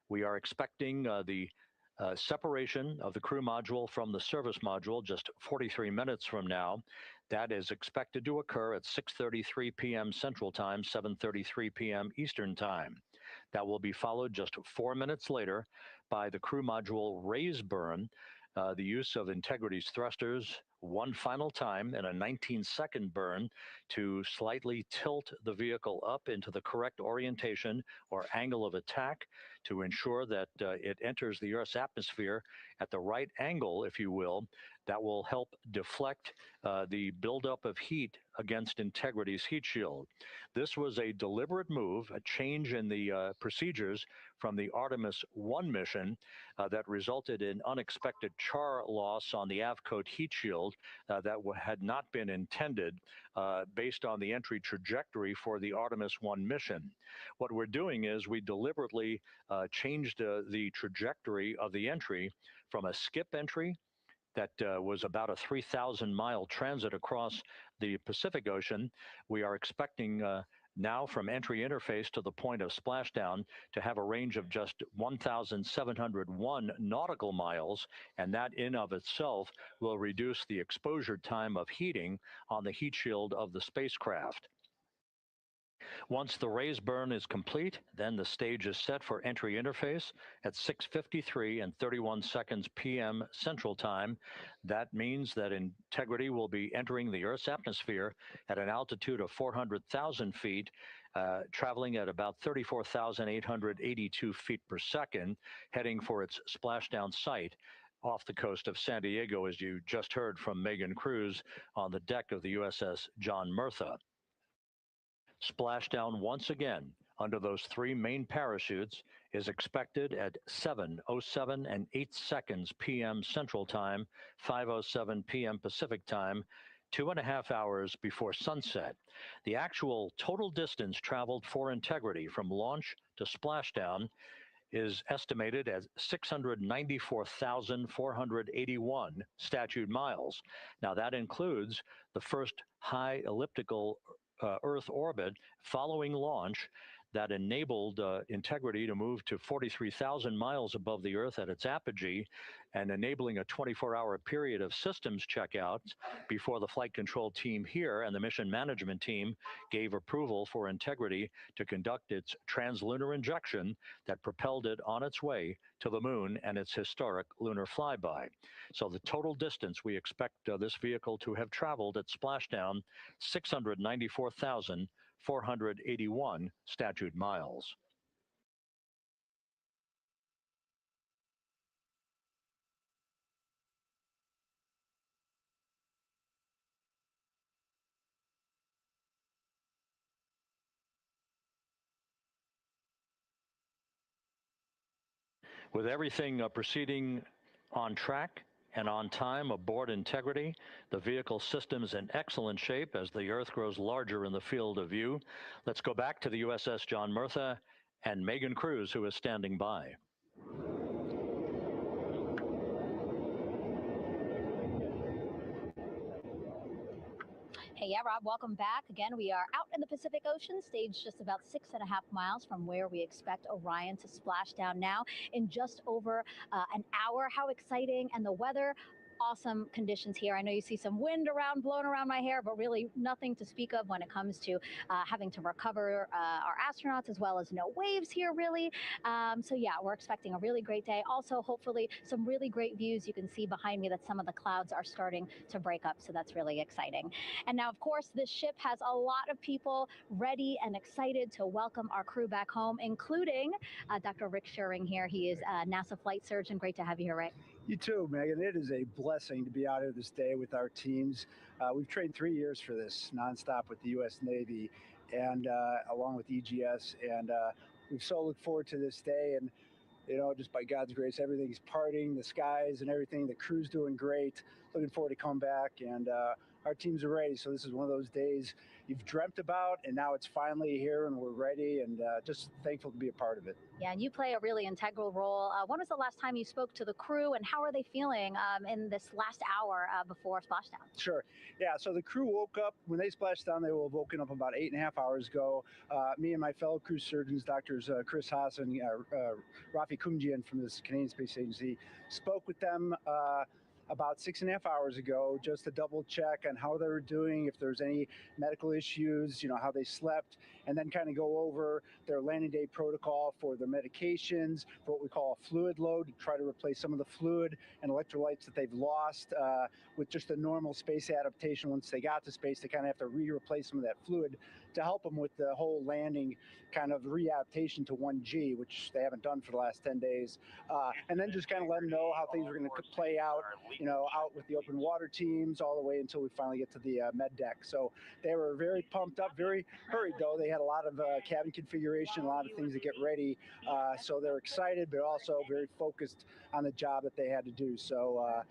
we are expecting the separation of the crew module from the service module just 43 minutes from now. That is expected to occur at 6:33 p.m. Central Time, 7:33 p.m. Eastern Time. That will be followed just 4 minutes later by the crew module raise burn, the use of Integrity's thrusters one final time in a 19-second burn to slightly tilt the vehicle up into the correct orientation or angle of attack to ensure that it enters the Earth's atmosphere at the right angle, if you will. That will help deflect the buildup of heat against Integrity's heat shield. This was a deliberate move, a change in the procedures from the Artemis I mission that resulted in unexpected char loss on the Avcode heat shield that had not been intended based on the entry trajectory for the Artemis I mission. What we're doing is we deliberately changed the trajectory of the entry from a skip entry that was about a 3,000-mile transit across the Pacific Ocean. We are expecting now from entry interface to the point of splashdown to have a range of just 1,701 nautical miles, and that in of itself will reduce the exposure time of heating on the heat shield of the spacecraft. Once the raise burn is complete, then the stage is set for entry interface at 6:53 and 31 seconds p.m. Central Time. That means that Integrity will be entering the Earth's atmosphere at an altitude of 400,000 feet, traveling at about 34,882 feet per second, heading for its splashdown site off the coast of San Diego, as you just heard from Megan Cruz on the deck of the USS John Murtha. Splashdown once again under those three main parachutes is expected at 7:07 and 8 seconds p.m. Central Time, 5:07 p.m. Pacific Time, 2.5 hours before sunset. The actual total distance traveled for Integrity from launch to splashdown is estimated at 694,481 statute miles. Now that includes the first high elliptical Earth orbit following launch that enabled Integrity to move to 43,000 miles above the Earth at its apogee, and enabling a 24-hour period of systems checkouts before the flight control team here and the mission management team gave approval for Integrity to conduct its translunar injection that propelled it on its way to the moon and its historic lunar flyby. So the total distance we expect this vehicle to have traveled at splashdown, 694,481 statute miles. With everything proceeding on track and on time aboard Integrity, the vehicle system's in excellent shape as the Earth grows larger in the field of view. Let's go back to the USS John Murtha and Megan Cruz, who is standing by. Hey, yeah, Rob, welcome back. Again, we are out in the Pacific Ocean, staged just about 6.5 miles from where we expect Orion to splash down now in just over an hour. How exciting. And the weather, awesome conditions here. I know you see some wind blowing around my hair, but really nothing to speak of when it comes to having to recover our astronauts, as well as no waves here, really. So yeah, we're expecting a really great day. Also, hopefully some really great views. You can see behind me that some of the clouds are starting to break up, so that's really exciting. And now, of course, this ship has a lot of people ready and excited to welcome our crew back home, including Dr. Rick Schuring here. He is a NASA flight surgeon. Great to have you here, Rick. You too, Megan. It is a blessing to be out here this day with our teams. We've trained 3 years for this nonstop with the U.S. Navy and along with EGS, and we've so looked forward to this day. And just by God's grace, everything's parting, the skies and everything. The crew's doing great. Looking forward to come back, and our teams are ready. So this is one of those days you've dreamt about, and now it's finally here, and we're ready, and just thankful to be a part of it. Yeah, and you play a really integral role. When was the last time you spoke to the crew, and how are they feeling in this last hour before splashdown? Sure. Yeah, so the crew woke up. When they splashed down, they were woken up about 8.5 hours ago. Me and my fellow crew surgeons, Doctors Chris Haas and Rafi Kumjian from this Canadian Space Agency, spoke with them about 6.5 hours ago, just to double check on how they were doing, if there's any medical issues, how they slept, and then kind of go over their landing day protocol for their medications, for what we call a fluid load, to try to replace some of the fluid and electrolytes that they've lost with just a normal space adaptation. Once they got to space, they kind of have to replace some of that fluid to help them with the whole landing kind of readaptation to 1G, which they haven't done for the last 10 days. And then just kind of let them know how things are going to play out, out with the open water teams all the way until we finally get to the med deck. So they were very pumped up, very hurried though. They had a lot of cabin configuration, a lot of things to get ready. So they're excited, but also very focused on the job that they had to do. So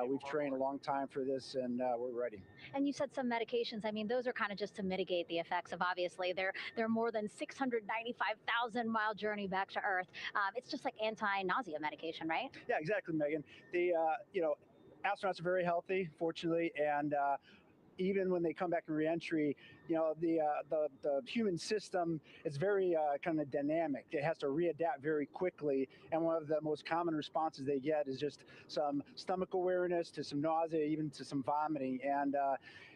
we've trained a long time for this, and we're ready. And you said some medications. I mean, those are kind of just to mitigate the effects of, obviously, their more than 695,000 mile journey back to Earth. It's just like anti-nausea medication, right? Yeah, exactly, Megan. The astronauts are very healthy, fortunately, and even when they come back in reentry, the human system is very kind of dynamic. It has to readapt very quickly, and one of the most common responses they get is just some stomach awareness, to some nausea, even to some vomiting. And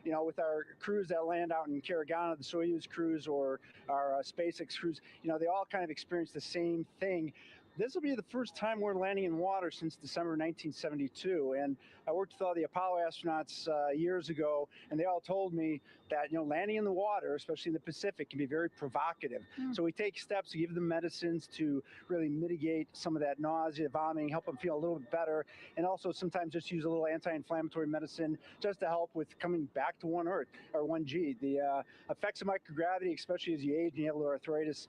with our crews that land out in Karagana, the Soyuz crews or our SpaceX crews, they all kind of experience the same thing. This will be the first time we're landing in water since December 1972, and I worked with all the Apollo astronauts years ago, and they all told me that landing in the water, especially in the Pacific, can be very provocative. So we take steps to give them medicines to really mitigate some of that nausea, vomiting, help them feel a little bit better, and also sometimes just use a little anti-inflammatory medicine just to help with coming back to 1 Earth or 1G. The effects of microgravity, especially as you age and you have a little arthritis,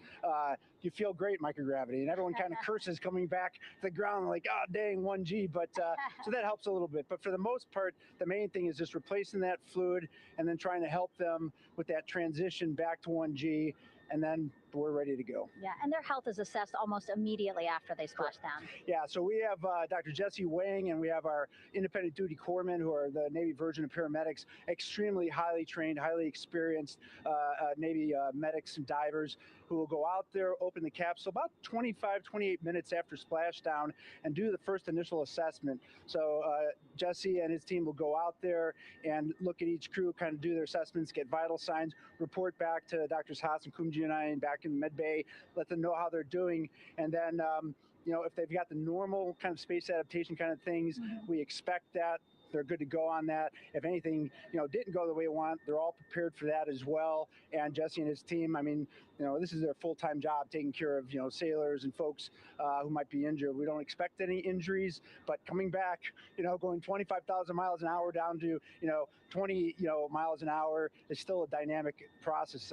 you feel great microgravity, and everyone kind of curses coming back to the ground like, oh, dang, 1G, but so that helps a little bit. But for the most part, the main thing is just replacing that fluid and then trying to help them with that transition back to 1G, and then we're ready to go. Yeah, and their health is assessed almost immediately after they splash down. Yeah, so we have Dr. Jesse Wang, and we have our independent duty corpsmen, who are the Navy version of paramedics, extremely highly trained, highly experienced Navy medics and divers who will go out there, open the capsule about 25, 28 minutes after splashdown and do the first initial assessment. So Jesse and his team will go out there and look at each crew, kind of do their assessments, get vital signs, report back to Drs. Haas and Kumji and I and back in the med bay, let them know how they're doing. And then, if they've got the normal kind of space adaptation kind of things, we expect that. They're good to go on that. If anything, didn't go the way we want, they're all prepared for that as well. And Jesse and his team, I mean, this is their full-time job, taking care of, sailors and folks who might be injured. We don't expect any injuries, but coming back, going 25,000 miles an hour down to, 20, miles an hour is still a dynamic process.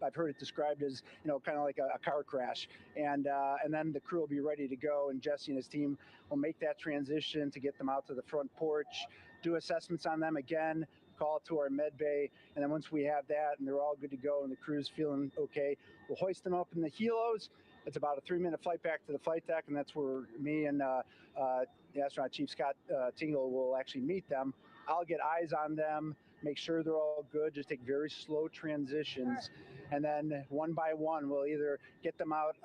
I've heard it described as, kind of like a car crash. And then the crew will be ready to go, and Jesse and his team will make that transition to get them out to the front porch, do assessments on them again, call to our med bay, and then once we have that and they're all good to go and the crew's feeling okay, we'll hoist them up in the helos. It's about a 3-minute flight back to the flight deck, and that's where me and the astronaut chief Scott Tingle will actually meet them. I'll get eyes on them, make sure they're all good, just take very slow transitions. And then one by one, we'll either get them out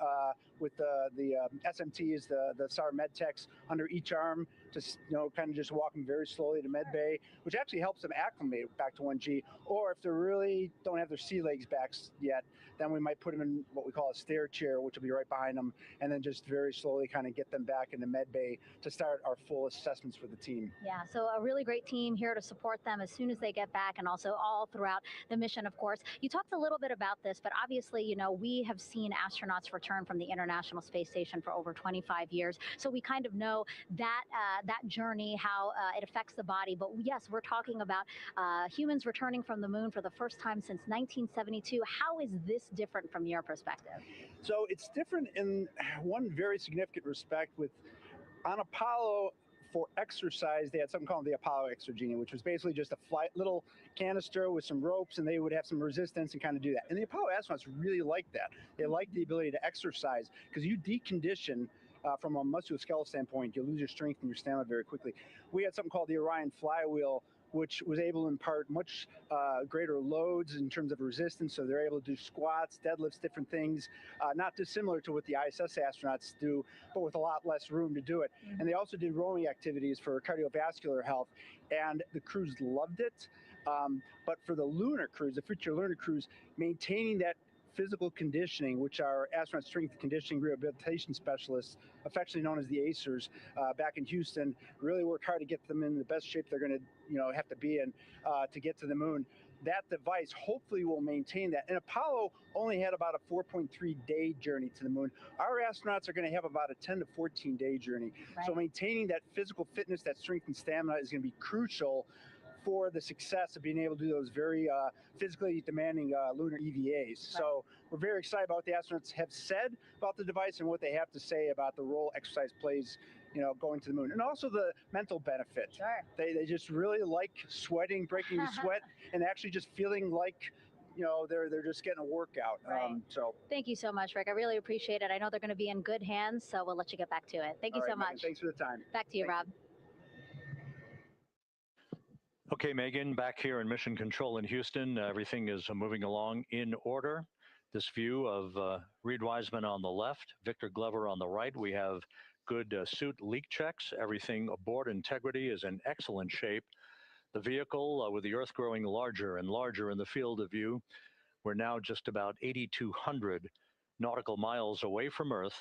with the SMTs, the SAR med techs under each arm, just kind of just walking very slowly to med bay, which actually helps them acclimate back to 1G. Or if they really don't have their sea legs back yet, then we might put them in what we call a stair chair, which will be right behind them, and then just very slowly kind of get them back into med bay to start our full assessments for the team. Yeah, so a really great team here to support them as soon as they get back, and also all throughout the mission, of course. You talked a little bit about this, but obviously, we have seen astronauts return from the international International Space Station for over 25 years. So we kind of know that that journey, how it affects the body. But yes, we're talking about humans returning from the moon for the first time since 1972. How is this different from your perspective? So it's different in one very significant respect. With on Apollo, for exercise, they had something called the Apollo exergenia, which was basically just a little canister with some ropes, and they would have some resistance and kind of do that. And the Apollo astronauts really liked that. They liked the ability to exercise because you decondition from a musculoskeletal standpoint, you lose your strength and your stamina very quickly. We had something called the Orion flywheel, which was able to impart much greater loads in terms of resistance. So they're able to do squats, deadlifts, different things, not dissimilar to what the ISS astronauts do, but with a lot less room to do it. Mm-hmm. And they also did rowing activities for cardiovascular health, and the crews loved it. But for the lunar crews, the future lunar crews, maintaining that physical conditioning, which our astronaut strength conditioning rehabilitation specialists, affectionately known as the ACERs, back in Houston, really worked hard to get them in the best shape they're going to, have to be in to get to the moon. That device hopefully will maintain that. And Apollo only had about a 4.3-day journey to the moon. Our astronauts are going to have about a 10 to 14-day journey. Right. So maintaining that physical fitness, that strength and stamina is going to be crucial for the success of being able to do those very physically demanding lunar EVAs. Right. So we're very excited about what the astronauts have said about the device and what they have to say about the role exercise plays, going to the moon. And also the mental benefit. Sure. They just really like sweating, breaking the sweat, and actually just feeling like they're just getting a workout. Right. So thank you so much, Rick. I really appreciate it. I know they're going to be in good hands, so we'll let you get back to it. Thank you so much. Megan, thanks for the time. Back to you, Rob. Okay, Megan, back here in Mission Control in Houston. Everything is moving along in order. This view of Reed Wiseman on the left, Victor Glover on the right. We have good suit leak checks. Everything aboard integrity is in excellent shape. The vehicle, with the Earth growing larger and larger in the field of view, we're now just about 8,200 nautical miles away from Earth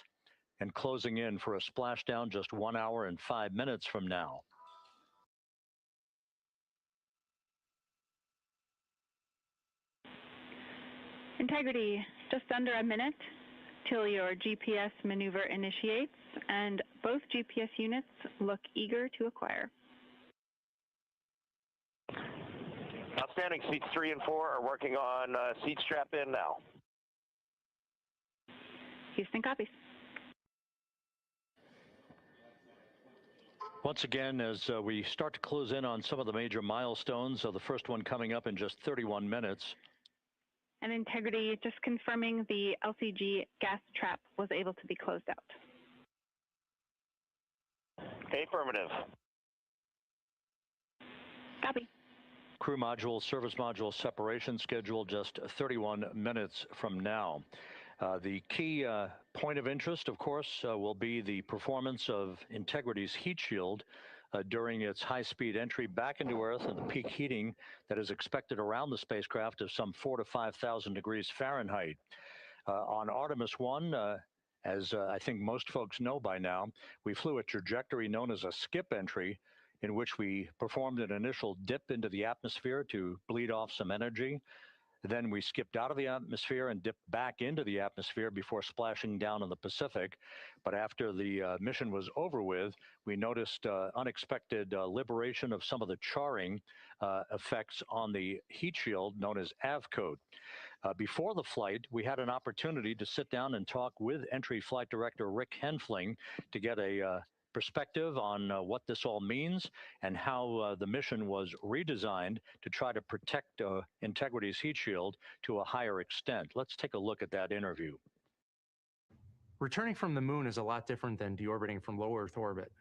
and closing in for a splashdown just 1 hour and 5 minutes from now. Integrity, just under a minute till your GPS maneuver initiates, and both GPS units look eager to acquire. Outstanding. Seats 3 and 4 are working on seat strap in now. Houston copies. Once again, as we start to close in on some of the major milestones, the first one coming up in just 31 minutes. And Integrity, just confirming the LCG gas trap was able to be closed out. Affirmative. Copy. Crew module, service module separation scheduled just 31 minutes from now. The key point of interest, of course, will be the performance of Integrity's heat shield during its high-speed entry back into Earth and the peak heating that is expected around the spacecraft of some 4,000 to 5,000 degrees Fahrenheit. On Artemis I, as I think most folks know by now, we flew a trajectory known as a skip entry, in which we performed an initial dip into the atmosphere to bleed off some energy. Then we skipped out of the atmosphere and dipped back into the atmosphere before splashing down in the Pacific. But after the mission was over with, we noticed unexpected liberation of some of the charring effects on the heat shield known as AVCOAT. Before the flight, we had an opportunity to sit down and talk with entry flight director Rick Henfling to get a perspective on what this all means and how the mission was redesigned to try to protect Integrity's heat shield to a higher extent. Let's take a look at that interview. Returning from the moon is a lot different than deorbiting from low Earth orbit.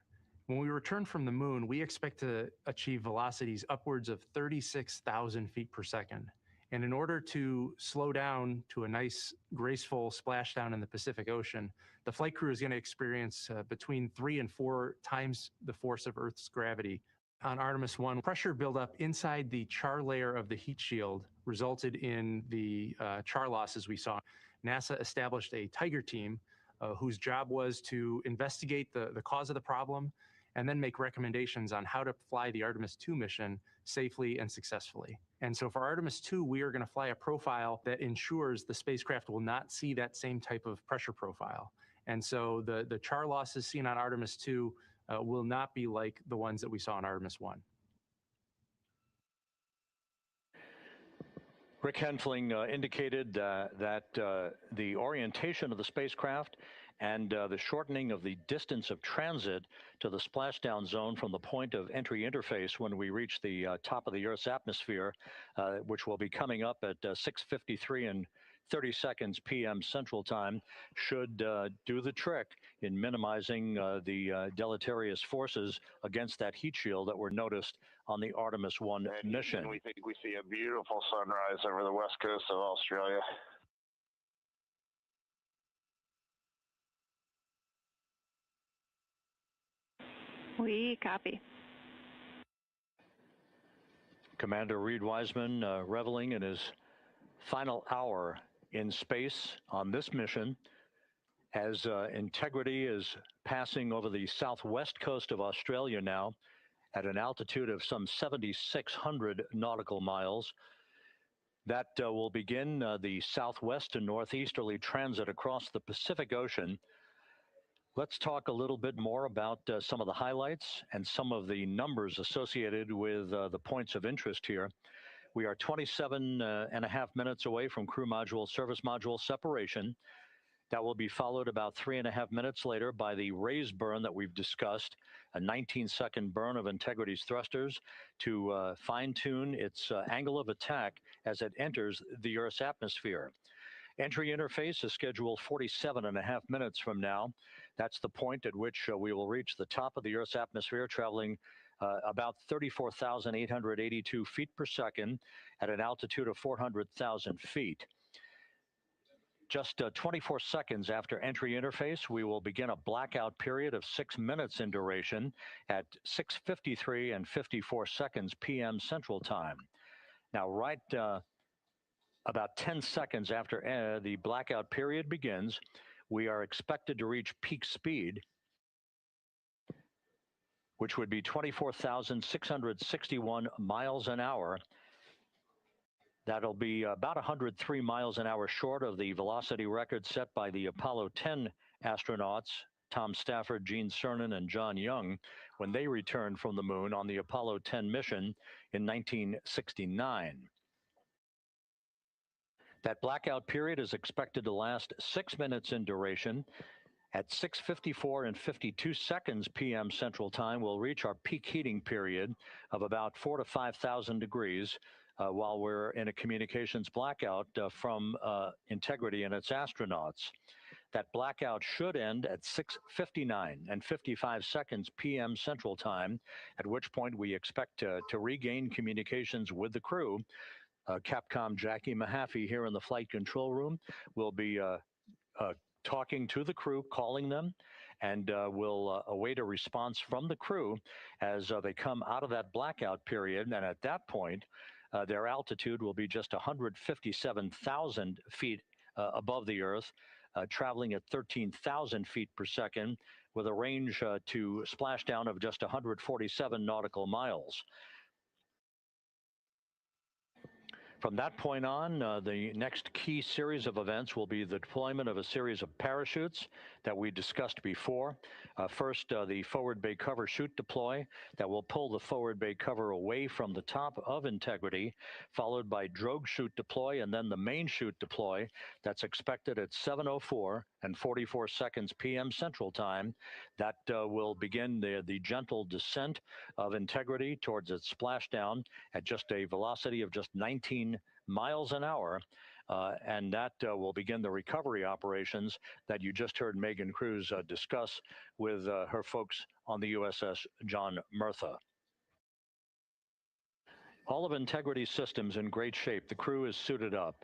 When we return from the moon, we expect to achieve velocities upwards of 36,000 feet per second. And in order to slow down to a nice, graceful splashdown in the Pacific Ocean, the flight crew is going to experience between 3 and 4 times the force of Earth's gravity. On Artemis I, pressure buildup inside the char layer of the heat shield resulted in the char losses we saw. NASA established a Tiger team whose job was to investigate the cause of the problem and then make recommendations on how to fly the Artemis II mission safely and successfully. And so for Artemis II, we are going to fly a profile that ensures the spacecraft will not see that same type of pressure profile. And so the char losses seen on Artemis II will not be like the ones that we saw on Artemis I. Rick Henfling indicated that the orientation of the spacecraft and the shortening of the distance of transit to the splashdown zone from the point of entry interface when we reach the top of the Earth's atmosphere, which will be coming up at 6:53 and 30 seconds p.m. Central Time, should do the trick in minimizing the deleterious forces against that heat shield that were noticed on the Artemis I mission. And we think we see a beautiful sunrise over the west coast of Australia. We copy. Commander Reed Wiseman reveling in his final hour in space on this mission as Integrity is passing over the southwest coast of Australia now at an altitude of some 7,600 nautical miles. That will begin the southwest and northeasterly transit across the Pacific Ocean. Let's talk a little bit more about some of the highlights and some of the numbers associated with the points of interest here. We are 27 and a half minutes away from crew module, service module separation. That will be followed about 3.5 minutes later by the raise burn that we've discussed, a 19-second burn of Integrity's thrusters to fine-tune its angle of attack as it enters the Earth's atmosphere. Entry interface is scheduled 47.5 minutes from now. That's the point at which we will reach the top of the Earth's atmosphere, traveling about 34,882 feet per second at an altitude of 400,000 feet. Just 24 seconds after entry interface, we will begin a blackout period of 6 minutes in duration at 6:53 and 54 seconds p.m. Central Time. Now, right about 10 seconds after the blackout period begins, we are expected to reach peak speed, which would be 24,661 miles an hour. That'll be about 103 miles an hour short of the velocity record set by the Apollo 10 astronauts, Tom Stafford, Gene Cernan, and John Young, when they returned from the moon on the Apollo 10 mission in 1969. That blackout period is expected to last 6 minutes in duration. At 6:54 and 52 seconds p.m. Central Time, we'll reach our peak heating period of about 4,000 to 5,000 degrees while we're in a communications blackout from Integrity and its astronauts. That blackout should end at 6:59 and 55 seconds p.m. Central Time, at which point we expect to regain communications with the crew. Capcom Jackie Mahaffey here in the flight control room will be talking to the crew, calling them, and will await a response from the crew as they come out of that blackout period. And at that point, their altitude will be just 157,000 feet above the Earth, traveling at 13,000 feet per second with a range to splashdown of just 147 nautical miles. From that point on, the next key series of events will be the deployment of a series of parachutes that we discussed before. First, the forward bay cover chute deploy that will pull the forward bay cover away from the top of Integrity, followed by drogue chute deploy and then the main chute deploy that's expected at 7:04 and 44 seconds p.m. Central Time. That will begin the gentle descent of Integrity towards its splashdown at just a velocity of just 19 miles an hour. And that will begin the recovery operations that you just heard Megan Cruz discuss with her folks on the USS John Murtha. All of Integrity's systems in great shape. The crew is suited up.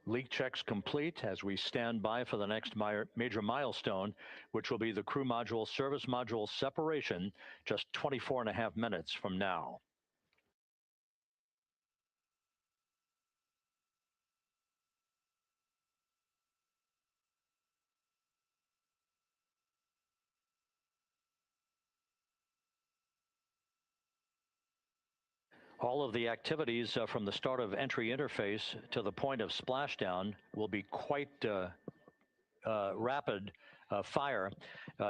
Leak checks complete as we stand by for the next major milestone, which will be the crew module service module separation just 24.5 minutes from now. All of the activities from the start of entry interface to the point of splashdown will be quite rapid fire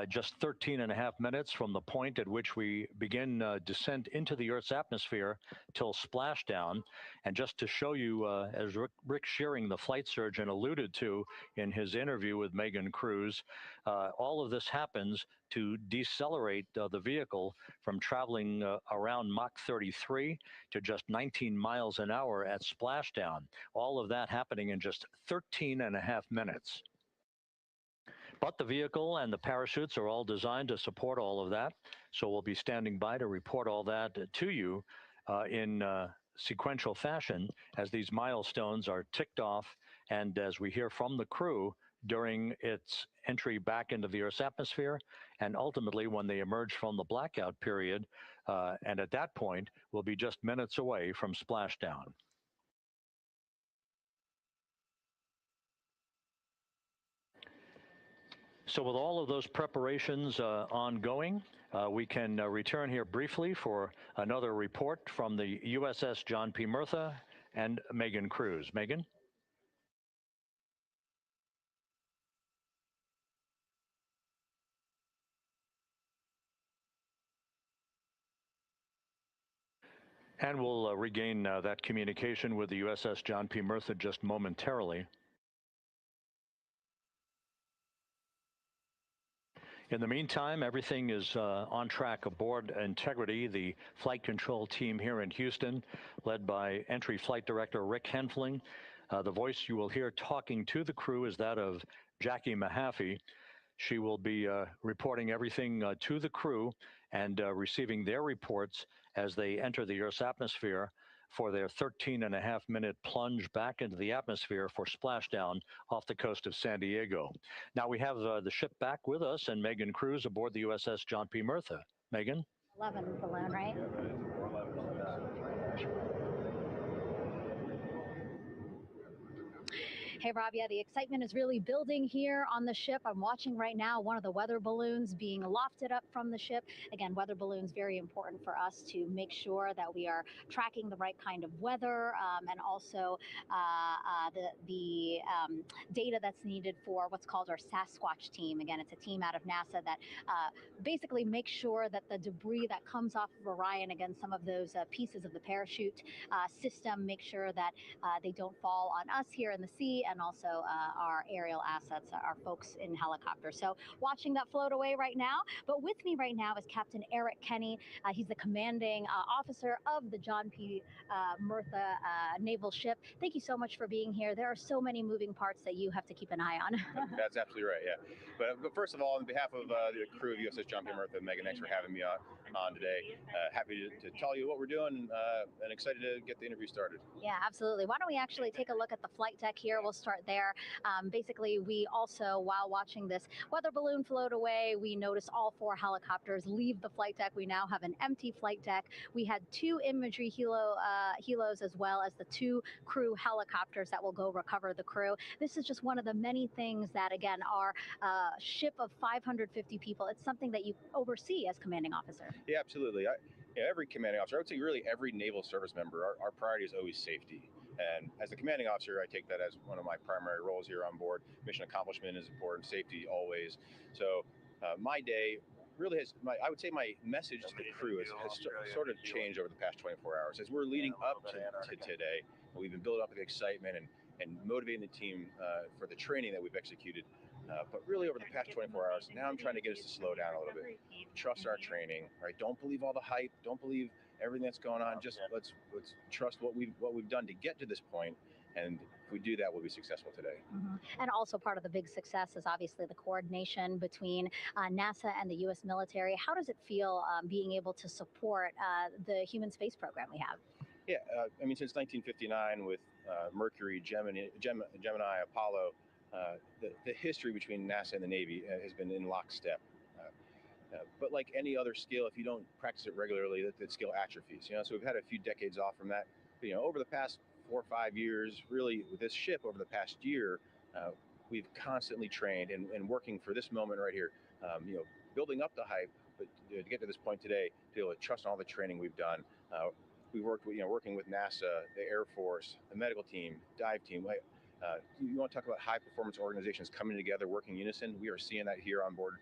just 13 and a half minutes from the point at which we begin descent into the Earth's atmosphere till splashdown. And just to show you, as Rick Shearing, the flight surgeon, alluded to in his interview with Megan Cruz, all of this happens to decelerate the vehicle from traveling around Mach 33 to just 19 miles an hour at splashdown. All of that happening in just 13 and a half minutes. But the vehicle and the parachutes are all designed to support all of that. So we'll be standing by to report all that to you in sequential fashion as these milestones are ticked off and as we hear from the crew during its entry back into the Earth's atmosphere and ultimately when they emerge from the blackout period. And at that point, we'll be just minutes away from splashdown. So with all of those preparations ongoing, we can return here briefly for another report from the USS John P. Murtha and Megan Cruz. Megan? And we'll regain that communication with the USS John P. Murtha just momentarily. In the meantime, everything is on track aboard Integrity, the flight control team here in Houston, led by Entry Flight Director Rick Henfling. The voice you will hear talking to the crew is that of Jackie Mahaffey. She will be reporting everything to the crew and receiving their reports as they enter the Earth's atmosphere for their 13-and-a-half-minute plunge back into the atmosphere for splashdown off the coast of San Diego. Now we have the ship back with us and Megan Cruz aboard the USS John P. Murtha. Megan? 11 balloon, right? Hey, Rob, yeah, the excitement is really building here on the ship. I'm watching right now one of the weather balloons being lofted up from the ship. Again, weather balloons, very important for us to make sure that we are tracking the right kind of weather and also the data that's needed for what's called our Sasquatch team. Again, it's a team out of NASA that basically makes sure that the debris that comes off of Orion, again, some of those pieces of the parachute system, make sure that they don't fall on us here in the sea, and also our aerial assets, our folks in helicopters. So watching that float away right now. But with me right now is Captain Eric Kenny. He's the commanding officer of the John P. Murtha naval ship. Thank you so much for being here. There are so many moving parts that you have to keep an eye on. That's absolutely right, yeah. But first of all, on behalf of the crew of USS John P. Murtha, Megan, thanks for having me on today. Happy to tell you what we're doing and excited to get the interview started. Yeah, absolutely. Why don't we actually take a look at the flight deck here? We'll start there. Basically, we also, while watching this weather balloon float away, we noticed all 4 helicopters leave the flight deck. We now have an empty flight deck. We had 2 imagery helos as well as the 2 crew helicopters that will go recover the crew. This is just one of the many things that, again, our ship of 550 people, it's something that you oversee as commanding officer. Yeah, absolutely. Every commanding officer, I would say really every naval service member, our priority is always safety. And as the commanding officer, I take that as one of my primary roles here on board. Mission accomplishment is important, safety always. So my day really has, I would say my message to the crew has sort of changed over the past 24 hours. As we're leading up to today, we've been building up the excitement and motivating the team for the training that we've executed. But really over the past 24 hours, now I'm trying to get us to slow down a little bit. Trust our training, right? Don't believe all the hype. Don't believe everything that's going on. Just let's trust what we've done to get to this point. And if we do that, we'll be successful today. Mm-hmm. And also part of the big success is obviously the coordination between NASA and the U.S. military. How does it feel being able to support the human space program we have? Yeah, I mean, since 1959 with Mercury, Gemini, Apollo, the history between NASA and the Navy has been in lockstep. But like any other skill, if you don't practice it regularly, that skill atrophies. So we've had a few decades off from that. But, over the past 4 or 5 years, really with this ship over the past year, we've constantly trained and working for this moment right here. Building up the hype, but to get to this point today, to be able to trust in all the training we've done. We worked with, working with NASA, the Air Force, the medical team, dive team. You want to talk about high-performance organizations coming together, working in unison. We are seeing that here on board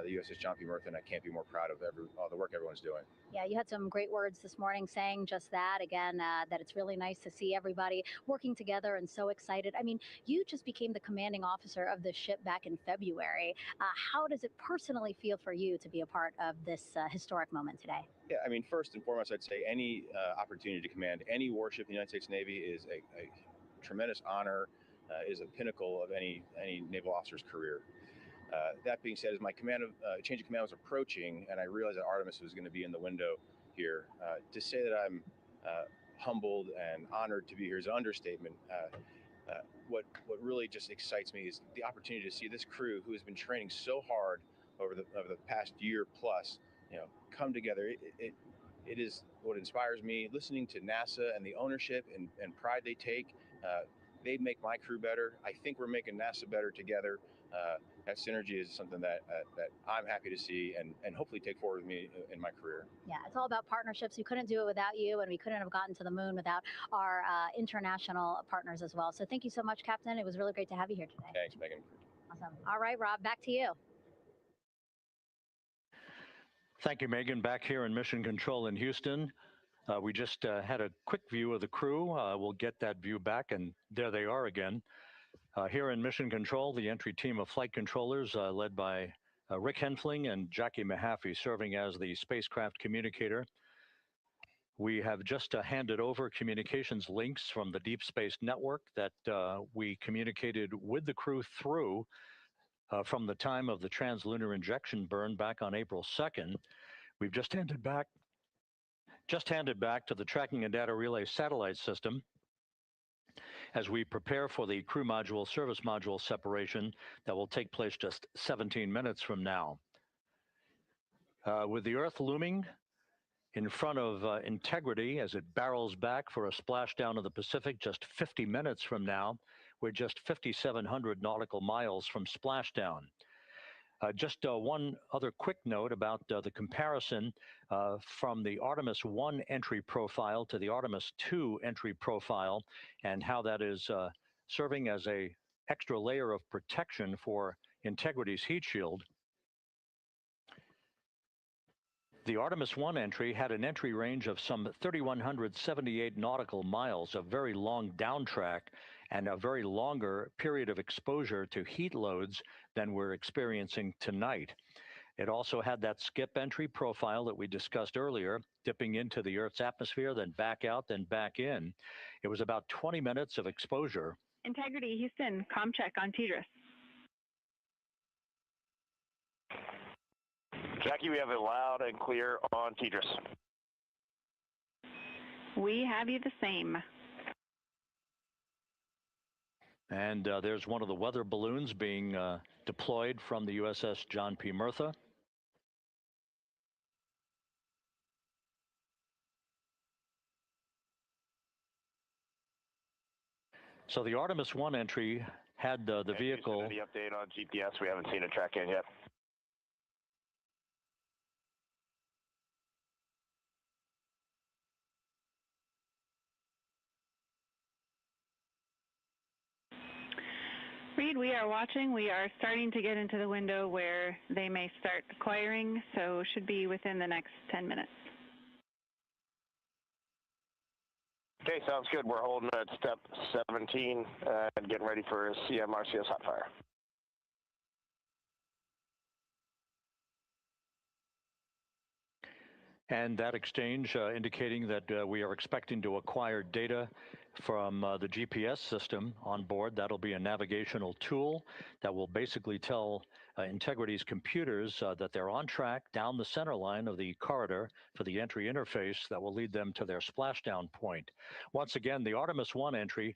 the USS John P. Murtha, and I can't be more proud of all the work everyone's doing. Yeah, you had some great words this morning saying just that, again, that it's really nice to see everybody working together and so excited. I mean, you just became the commanding officer of this ship back in February. How does it personally feel for you to be a part of this historic moment today? Yeah, I mean, first and foremost, I'd say any opportunity to command any warship in the United States Navy is a tremendous honor, is a pinnacle of any naval officer's career. That being said, as my change of command was approaching, and I realized that Artemis was going to be in the window here, to say that I'm humbled and honored to be here is an understatement. What really just excites me is the opportunity to see this crew, who has been training so hard over the past year plus, come together. It is what inspires me. Listening to NASA and the ownership and pride they take. They make my crew better. I think we're making NASA better together. That synergy is something that I'm happy to see and hopefully take forward with me in my career. Yeah, it's all about partnerships. We couldn't do it without you, and we couldn't have gotten to the moon without our international partners as well. So thank you so much, Captain. It was really great to have you here today. Thanks, Megan. Awesome. All right, Rob, back to you. Thank you, Megan. Back here in Mission Control in Houston. We just had a quick view of the crew. We'll get that view back, and there they are again. Here in Mission Control, the entry team of flight controllers led by Rick Henfling and Jackie Mahaffey serving as the spacecraft communicator. We have just handed over communications links from the Deep Space Network that we communicated with the crew through from the time of the translunar injection burn back on April 2nd. We've just handed back to the tracking and data relay satellite system as we prepare for the crew module service module separation that will take place just 17 minutes from now. With the Earth looming in front of Integrity as it barrels back for a splashdown of the Pacific just 50 minutes from now, we're just 5,700 nautical miles from splashdown. Just one other quick note about the comparison from the Artemis I entry profile to the Artemis II entry profile and how that is serving as an extra layer of protection for Integrity's heat shield. The Artemis I entry had an entry range of some 3,178 nautical miles, a very long downtrack and a very longer period of exposure to heat loads than we're experiencing tonight. It also had that skip entry profile that we discussed earlier, dipping into the Earth's atmosphere, then back out, then back in. It was about 20 minutes of exposure. Integrity, Houston, comm check on TDRS. Jackie, we have it loud and clear on TDRS. We have you the same. And there's one of the weather balloons being deployed from the USS John P. Murtha. So the Artemis I entry had the vehicle. The update on GPS, we haven't seen a track in yet. Reed, we are watching. We are starting to get into the window where they may start acquiring, so should be within the next 10 minutes. Okay, sounds good. We're holding at step 17 and getting ready for CM/RCS hot fire. And that exchange indicating that we are expecting to acquire data from the GPS system on board. That'll be a navigational tool that will basically tell Integrity's computers that they're on track down the center line of the corridor for the entry interface that will lead them to their splashdown point. Once again, the Artemis I entry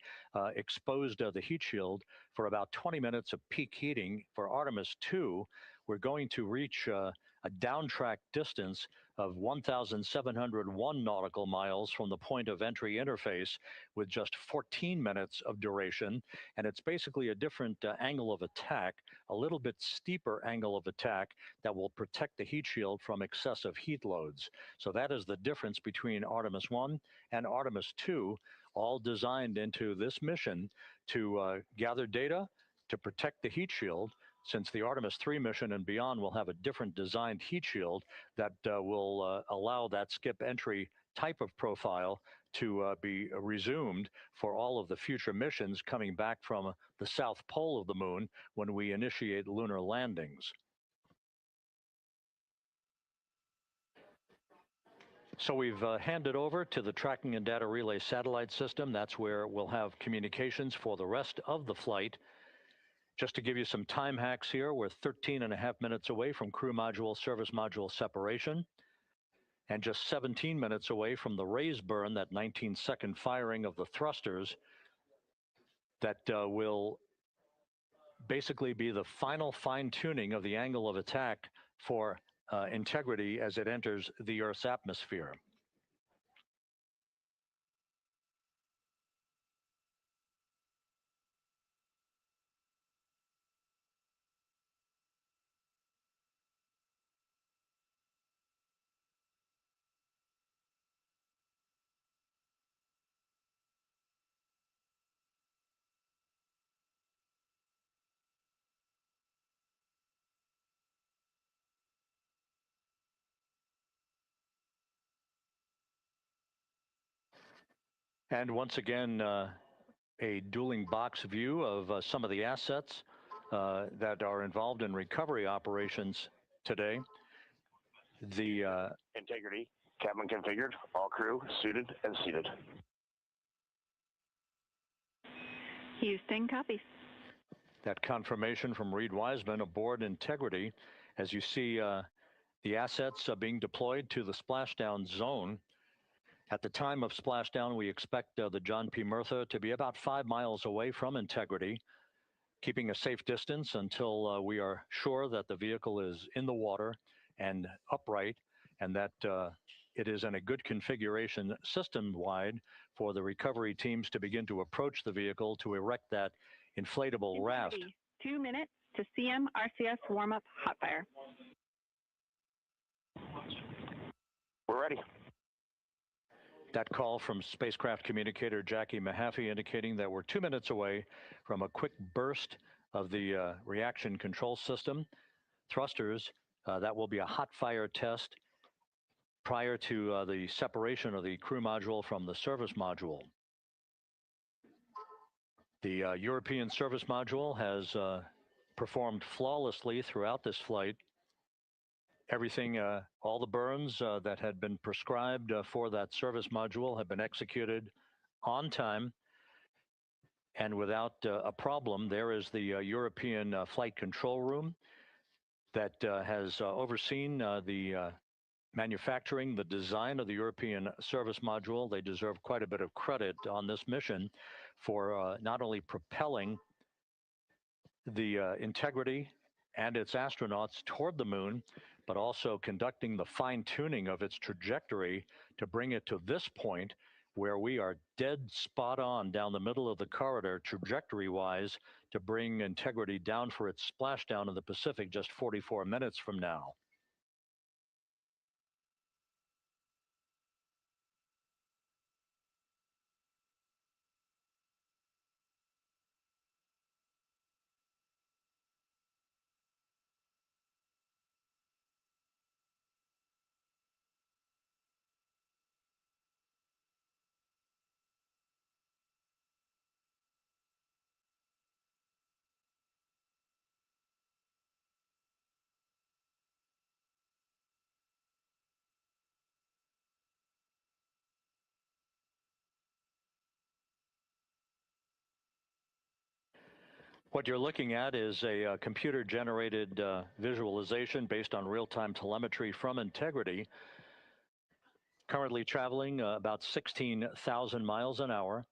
exposed the heat shield for about 20 minutes of peak heating. For Artemis II, we're going to reach a downtrack distance of 1,701 nautical miles from the point of entry interface with just 14 minutes of duration. And it's basically a different angle of attack, a little bit steeper angle of attack that will protect the heat shield from excessive heat loads. So that is the difference between Artemis I and Artemis II. all designed into this mission to gather data, to protect the heat shield, since the Artemis III mission and beyond will have a different designed heat shield that will allow that skip entry type of profile to be resumed for all of the future missions coming back from the south pole of the moon when we initiate lunar landings. So we've handed over to the tracking and data relay satellite system. That's where we'll have communications for the rest of the flight. Just to give you some time hacks here, we're 13.5 minutes away from crew module, service module separation, and just 17 minutes away from the raise burn, that 19-second firing of the thrusters that will basically be the final fine-tuning of the angle of attack for integrity as it enters the Earth's atmosphere. And once again, a dueling box view of some of the assets that are involved in recovery operations today. The integrity, cabin configured, all crew suited and seated. Houston, copy. That confirmation from Reed Wiseman aboard Integrity, as you see the assets being deployed to the splashdown zone. At the time of splashdown, we expect the John P. Murtha to be about 5 miles away from Integrity, keeping a safe distance until we are sure that the vehicle is in the water and upright, and that it is in a good configuration system-wide for the recovery teams to begin to approach the vehicle to erect that inflatable raft. 2 minutes to CM RCS warm-up hot fire. We're ready. That call from spacecraft communicator Jackie Mahaffey indicating that we're 2 minutes away from a quick burst of the reaction control system. Thrusters, that will be a hot fire test prior to the separation of the crew module from the service module. The European service module has performed flawlessly throughout this flight. Everything, all the burns that had been prescribed for that service module have been executed on time and without a problem. There is the European flight control room that has overseen the manufacturing, the design of the European service module. They deserve quite a bit of credit on this mission for not only propelling the Integrity and its astronauts toward the moon, but also conducting the fine-tuning of its trajectory to bring it to this point where we are dead spot on down the middle of the corridor trajectory-wise to bring Integrity down for its splashdown in the Pacific just 44 minutes from now. What you're looking at is a computer-generated visualization based on real-time telemetry from Integrity, currently traveling about 16,000 miles an hour.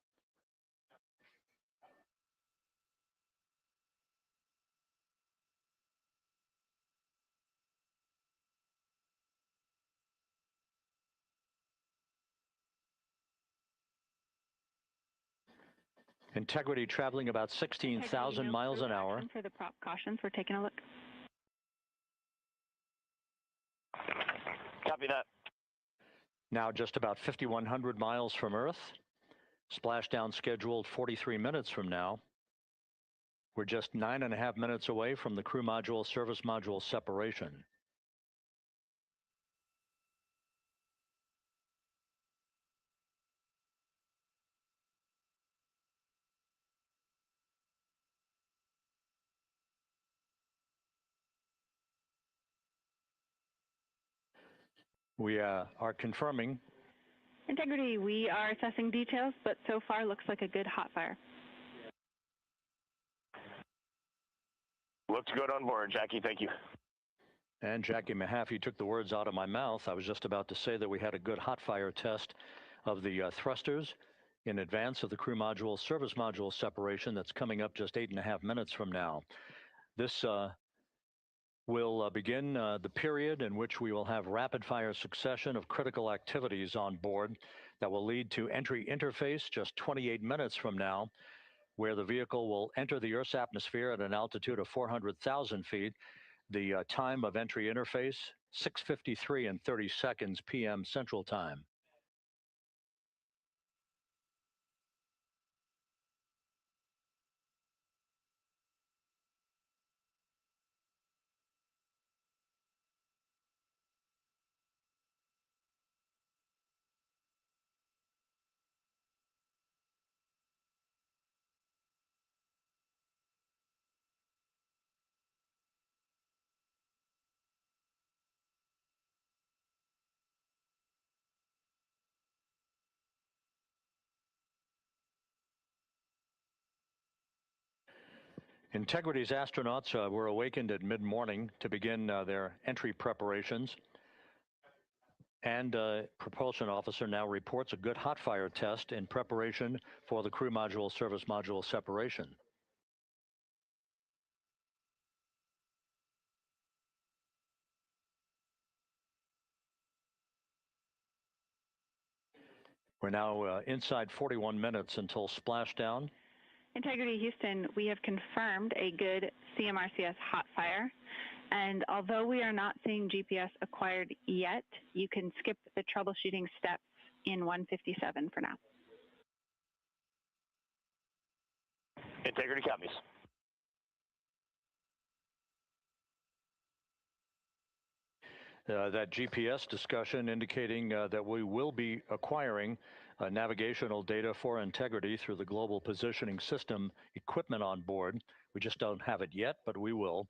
Integrity traveling about 16,000 miles an hour. For the prop cautions, we're taking a look. Copy that. Now just about 5,100 miles from Earth. Splashdown scheduled 43 minutes from now. We're just 9.5 minutes away from the crew module service module separation. We are confirming. Integrity, we are assessing details, but so far looks like a good hot fire. Looks good on board, Jackie. Thank you. And Jackie Mahaffey took the words out of my mouth. I was just about to say that we had a good hot fire test of the thrusters in advance of the crew module service module separation that's coming up just 8.5 minutes from now. This will begin the period in which we will have rapid fire succession of critical activities on board that will lead to entry interface just 28 minutes from now, where the vehicle will enter the Earth's atmosphere at an altitude of 400,000 feet. The time of entry interface, 6:53 and 30 seconds p.m. Central Time. Integrity's astronauts were awakened at mid-morning to begin their entry preparations. And propulsion officer now reports a good hot fire test in preparation for the crew module service module separation. We're now inside 41 minutes until splashdown. Integrity Houston, we have confirmed a good CMRCS hot fire. And although we are not seeing GPS acquired yet, you can skip the troubleshooting steps in 157 for now. Integrity copies. That GPS discussion indicating that we will be acquiring navigational data for Integrity through the Global Positioning System equipment on board. We just don't have it yet, but we will.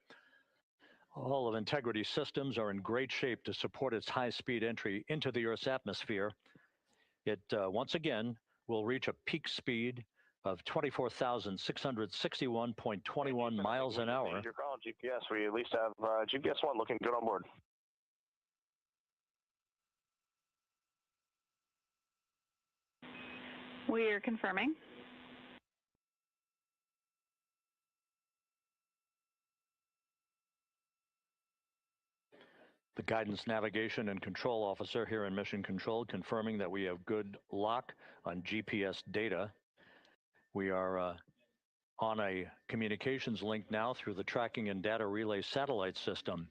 All of Integrity's systems are in great shape to support its high-speed entry into the Earth's atmosphere. It, once again, will reach a peak speed of 24,661.21 miles an hour. You're calling GPS. We at least have GPS 1 looking good on board. We are confirming. The guidance, navigation, and control officer here in Mission Control confirming that we have good lock on GPS data. We are on a communications link now through the tracking and data relay satellite system.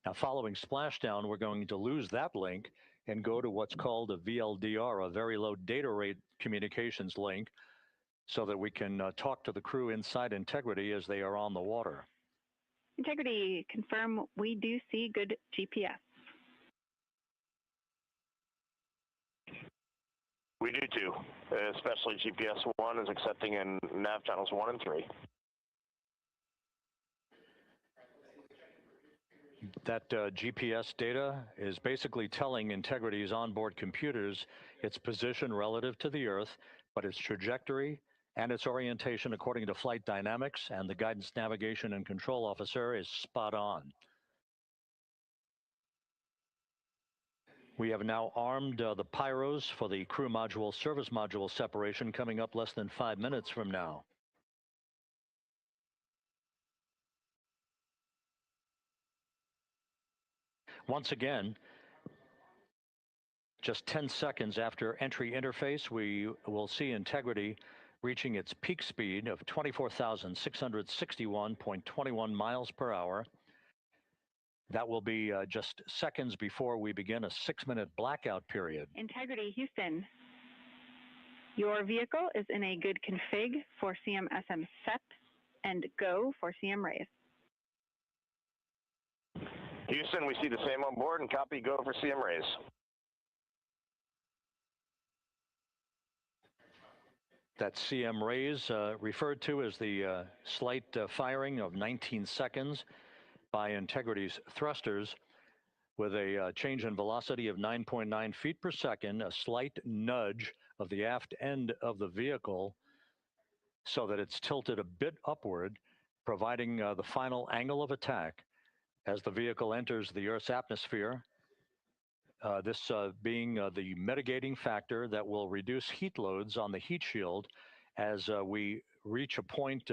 Now, following splashdown, we're going to lose that link and go to what's called a VLDR, a very low data rate communications link, so that we can talk to the crew inside Integrity as they are on the water. Integrity, confirm we do see good GPS. We do too, especially GPS 1 is accepting in nav channels 1 and 3. That GPS data is basically telling Integrity's onboard computers its position relative to the Earth, but its trajectory and its orientation according to flight dynamics and the guidance, navigation, and control officer is spot on. We have now armed the pyros for the crew module service module separation coming up less than 5 minutes from now. Once again, just 10 seconds after entry interface, we will see Integrity reaching its peak speed of 24,661.21 miles per hour. That will be just seconds before we begin a 6-minute blackout period. Integrity Houston. Your vehicle is in a good config for CM-SM set and go for CM raise. Houston, we see the same on board and copy go for CM raise. That CM raise referred to as the slight firing of 19 seconds by Integrity's thrusters with a change in velocity of 9.9 feet per second, a slight nudge of the aft end of the vehicle so that it's tilted a bit upward, providing the final angle of attack as the vehicle enters the Earth's atmosphere. This being the mitigating factor that will reduce heat loads on the heat shield as we reach a point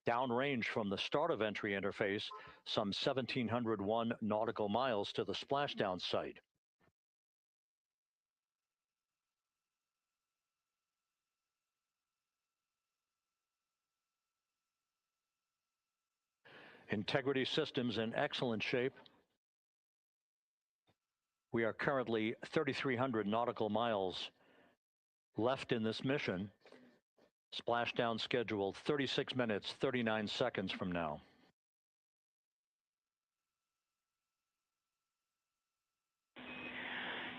downrange from the start of entry interface, some 1,701 nautical miles to the splashdown site. Integrity systems in excellent shape. We are currently 3,300 nautical miles left in this mission. Splashdown scheduled 36 minutes, 39 seconds from now.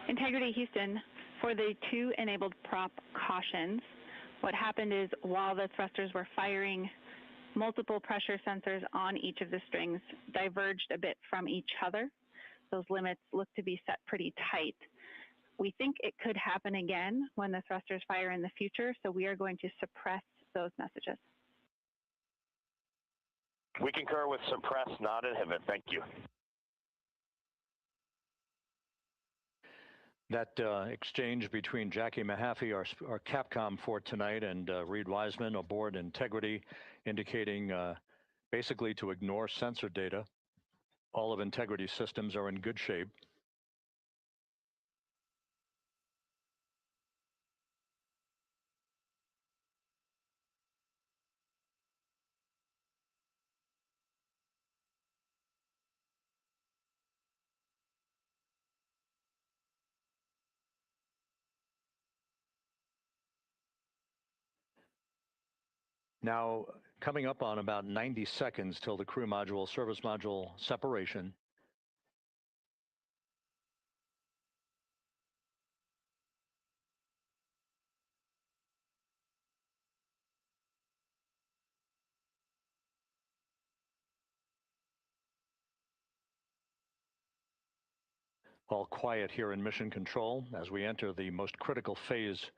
Integrity Houston, for the 2 enabled prop cautions, what happened is while the thrusters were firing, multiple pressure sensors on each of the strings diverged a bit from each other. Those limits look to be set pretty tight. We think it could happen again when the thrusters fire in the future, so we are going to suppress those messages. We concur with suppress, not inhibit. Thank you. That exchange between Jackie Mahaffey, our Capcom for tonight, and Reed Wiseman aboard Integrity, indicating basically to ignore sensor data. All of Integrity's systems are in good shape. Now, coming up on about 90 seconds till the crew module, service module separation. All quiet here in Mission Control as we enter the most critical phase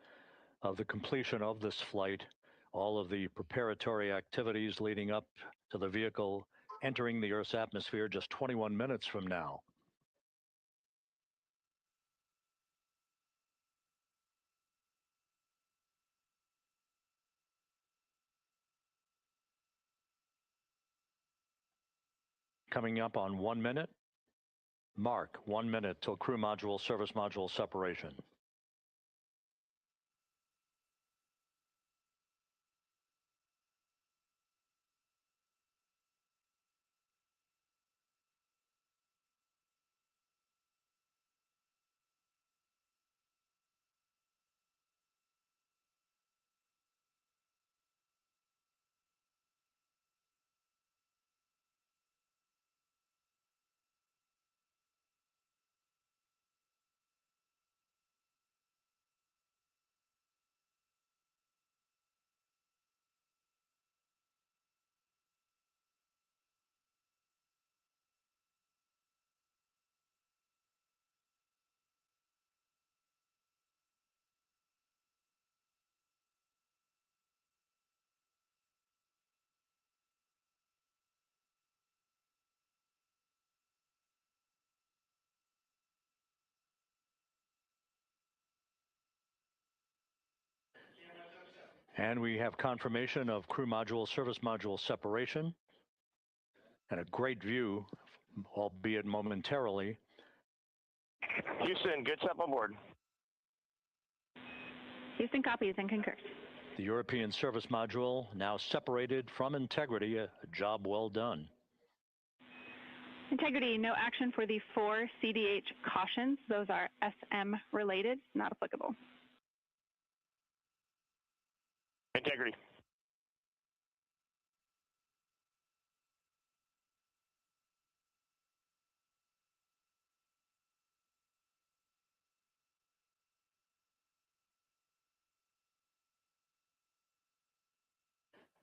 of the completion of this flight. All of the preparatory activities leading up to the vehicle entering the Earth's atmosphere just 21 minutes from now. Coming up on 1 minute. Mark 1 minute till crew module, service module separation. And we have confirmation of crew module, service module separation, and a great view, albeit momentarily. Houston, good step on board. Houston copies and concurs. The European service module now separated from Integrity, a job well done. Integrity, no action for the 4 CDH cautions. Those are SM related, not applicable. Integrity.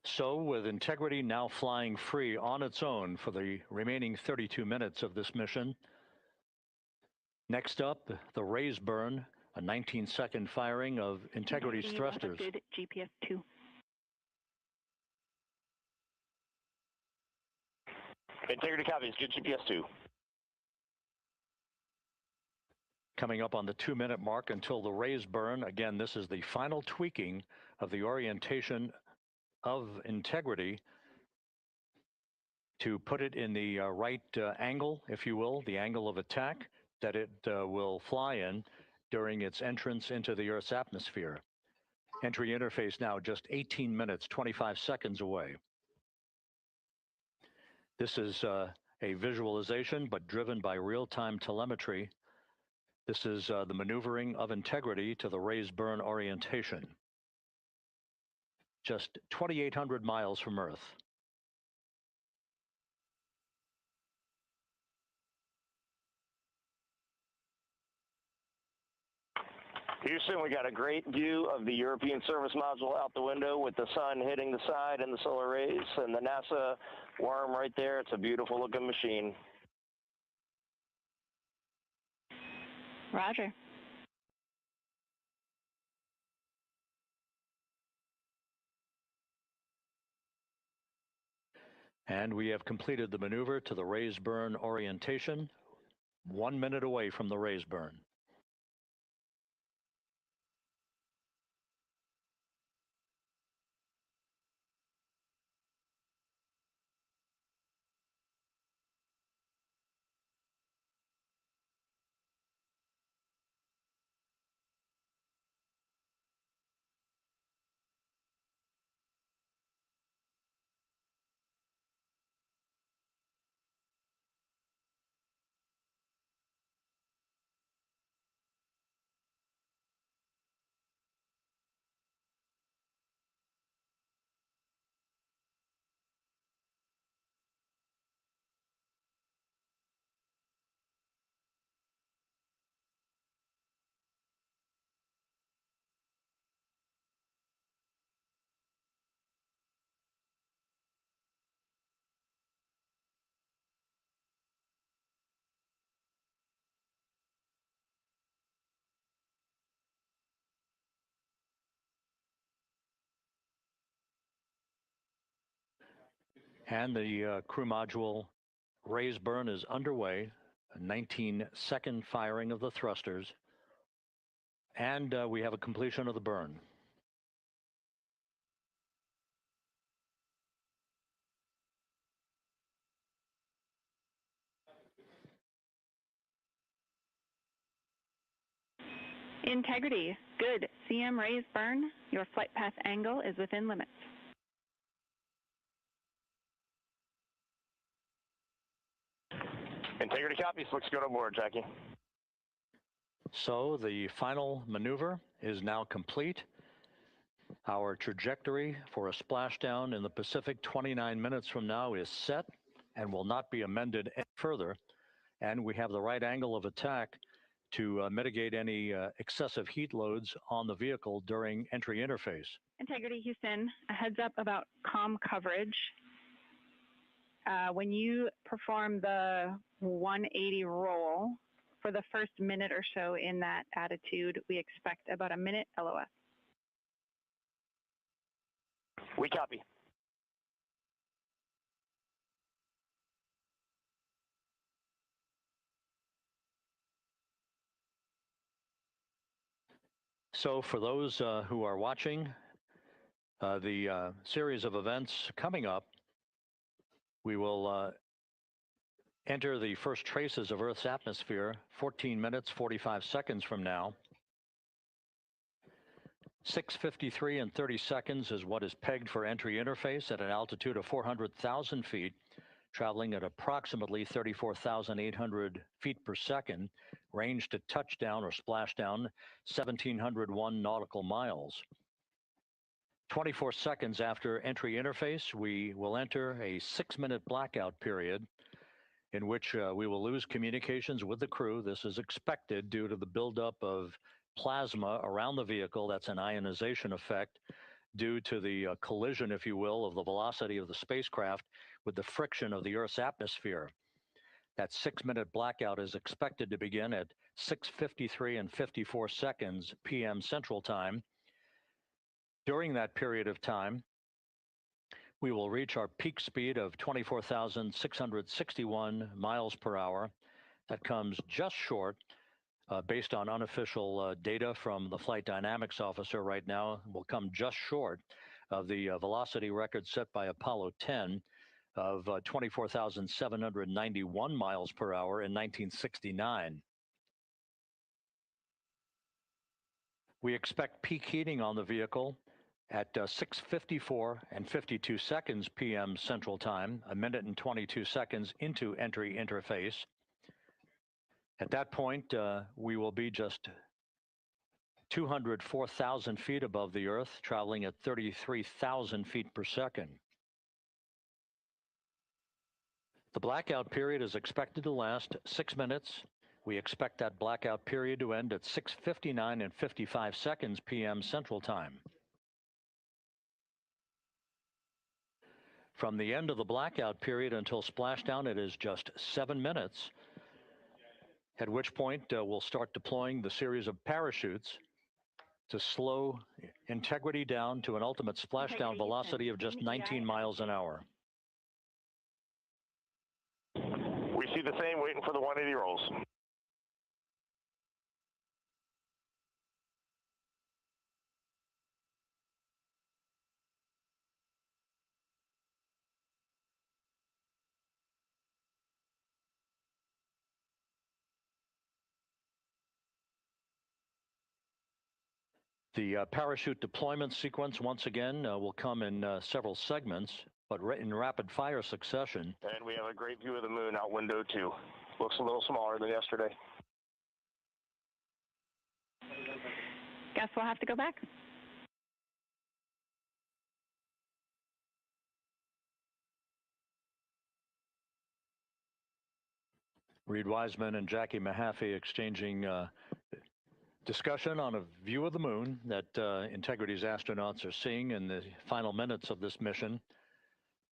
So, with Integrity now flying free on its own for the remaining 32 minutes of this mission, next up, the raise burn, a 19-second firing of Integrity's thrusters. GPS 2. Integrity copies. Good GPS 2. Coming up on the 2-minute mark until the raise burn. Again, this is the final tweaking of the orientation of Integrity to put it in the right angle, if you will, the angle of attack that it will fly in during its entrance into the Earth's atmosphere. Entry interface now just 18 minutes, 25 seconds away. This is a visualization, but driven by real-time telemetry. This is the maneuvering of Integrity to the raise burn orientation. Just 2,800 miles from Earth. Houston, we got a great view of the European service module out the window with the sun hitting the side and the solar rays and the NASA worm right there. It's a beautiful looking machine. Roger. And we have completed the maneuver to the raise burn orientation, 1 minute away from the raise burn. And the crew module raise burn is underway, a 19-second firing of the thrusters, and we have a completion of the burn. Integrity, good. CM raise burn. Your flight path angle is within limits. Integrity copies. Looks good on board, Jackie. So the final maneuver is now complete. Our trajectory for a splashdown in the Pacific 29 minutes from now is set and will not be amended any further. And we have the right angle of attack to mitigate any excessive heat loads on the vehicle during entry interface. Integrity Houston, a heads up about comm coverage. When you perform the 180 roll, for the first minute or so in that attitude, we expect about a minute LOS. We copy. So for those who are watching the series of events coming up, we will enter the first traces of Earth's atmosphere 14 minutes, 45 seconds from now. 6:53 and 30 seconds is what is pegged for entry interface at an altitude of 400,000 feet, traveling at approximately 34,800 feet per second, range to touchdown or splashdown 1,701 nautical miles. 24 seconds after entry interface, we will enter a 6-minute blackout period in which we will lose communications with the crew. This is expected due to the buildup of plasma around the vehicle. That's an ionization effect due to the collision, if you will, of the velocity of the spacecraft with the friction of the Earth's atmosphere. That 6-minute blackout is expected to begin at 6:53 and 54 seconds p.m. Central Time. During that period of time, we will reach our peak speed of 24,661 miles per hour. That comes just short, based on unofficial data from the flight dynamics officer right now, will come just short of the velocity record set by Apollo 10 of 24,791 miles per hour in 1969. We expect peak heating on the vehicle at 6:54 and 52 seconds p.m. Central Time, a minute and 22 seconds into entry interface. At that point, we will be just 204,000 feet above the Earth, traveling at 33,000 feet per second. The blackout period is expected to last 6 minutes. We expect that blackout period to end at 6:59 and 55 seconds p.m. Central Time. From the end of the blackout period until splashdown, it is just 7 minutes, at which point we'll start deploying the series of parachutes to slow integrity down to an ultimate splashdown velocity of just 19 miles an hour. We see the same, waiting for the 180 rolls. The parachute deployment sequence, once again, will come in several segments, but in rapid fire succession. And we have a great view of the moon out window 2. Looks a little smaller than yesterday. Guess we'll have to go back. Reed Wiseman and Jackie Mahaffey exchanging discussion on a view of the moon that Integrity's astronauts are seeing in the final minutes of this mission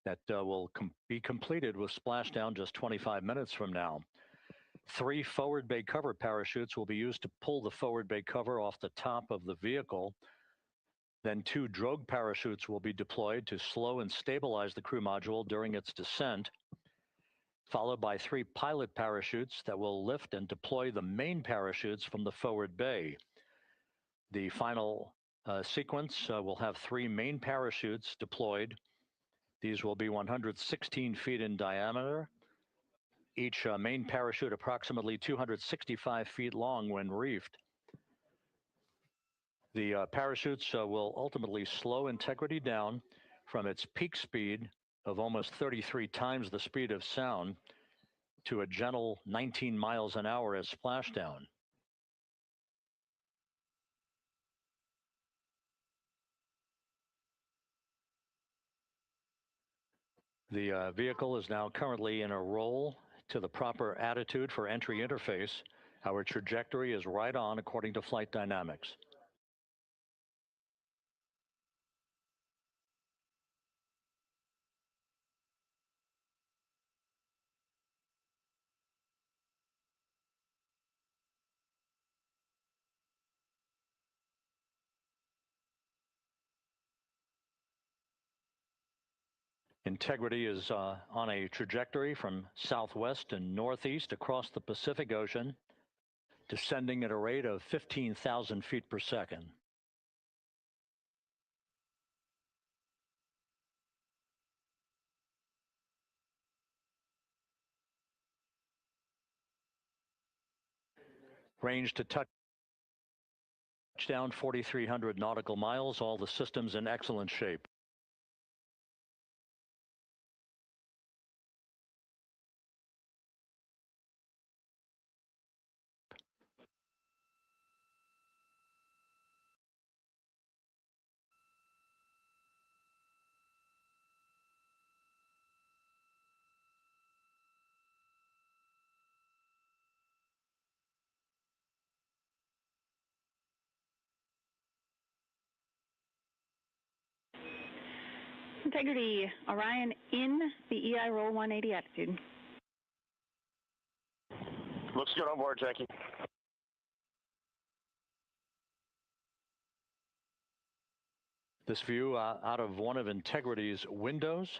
that will be completed with splashdown just 25 minutes from now. 3 forward bay cover parachutes will be used to pull the forward bay cover off the top of the vehicle. Then 2 drogue parachutes will be deployed to slow and stabilize the crew module during its descent, followed by 3 pilot parachutes that will lift and deploy the main parachutes from the forward bay. The final sequence will have 3 main parachutes deployed. These will be 116 feet in diameter, each main parachute approximately 265 feet long when reefed. The parachutes will ultimately slow Integrity down from its peak speed of almost 33 times the speed of sound to a gentle 19 miles an hour at splashdown. The vehicle is now currently in a roll to the proper attitude for entry interface. Our trajectory is right on according to flight dynamics. Integrity is on a trajectory from southwest and northeast across the Pacific Ocean, descending at a rate of 15,000 feet per second. Range to touchdown 4,300 nautical miles, all the systems in excellent shape. Integrity, Orion in the EI roll 180 attitude. Looks good on board, Jackie. This view out of one of Integrity's windows.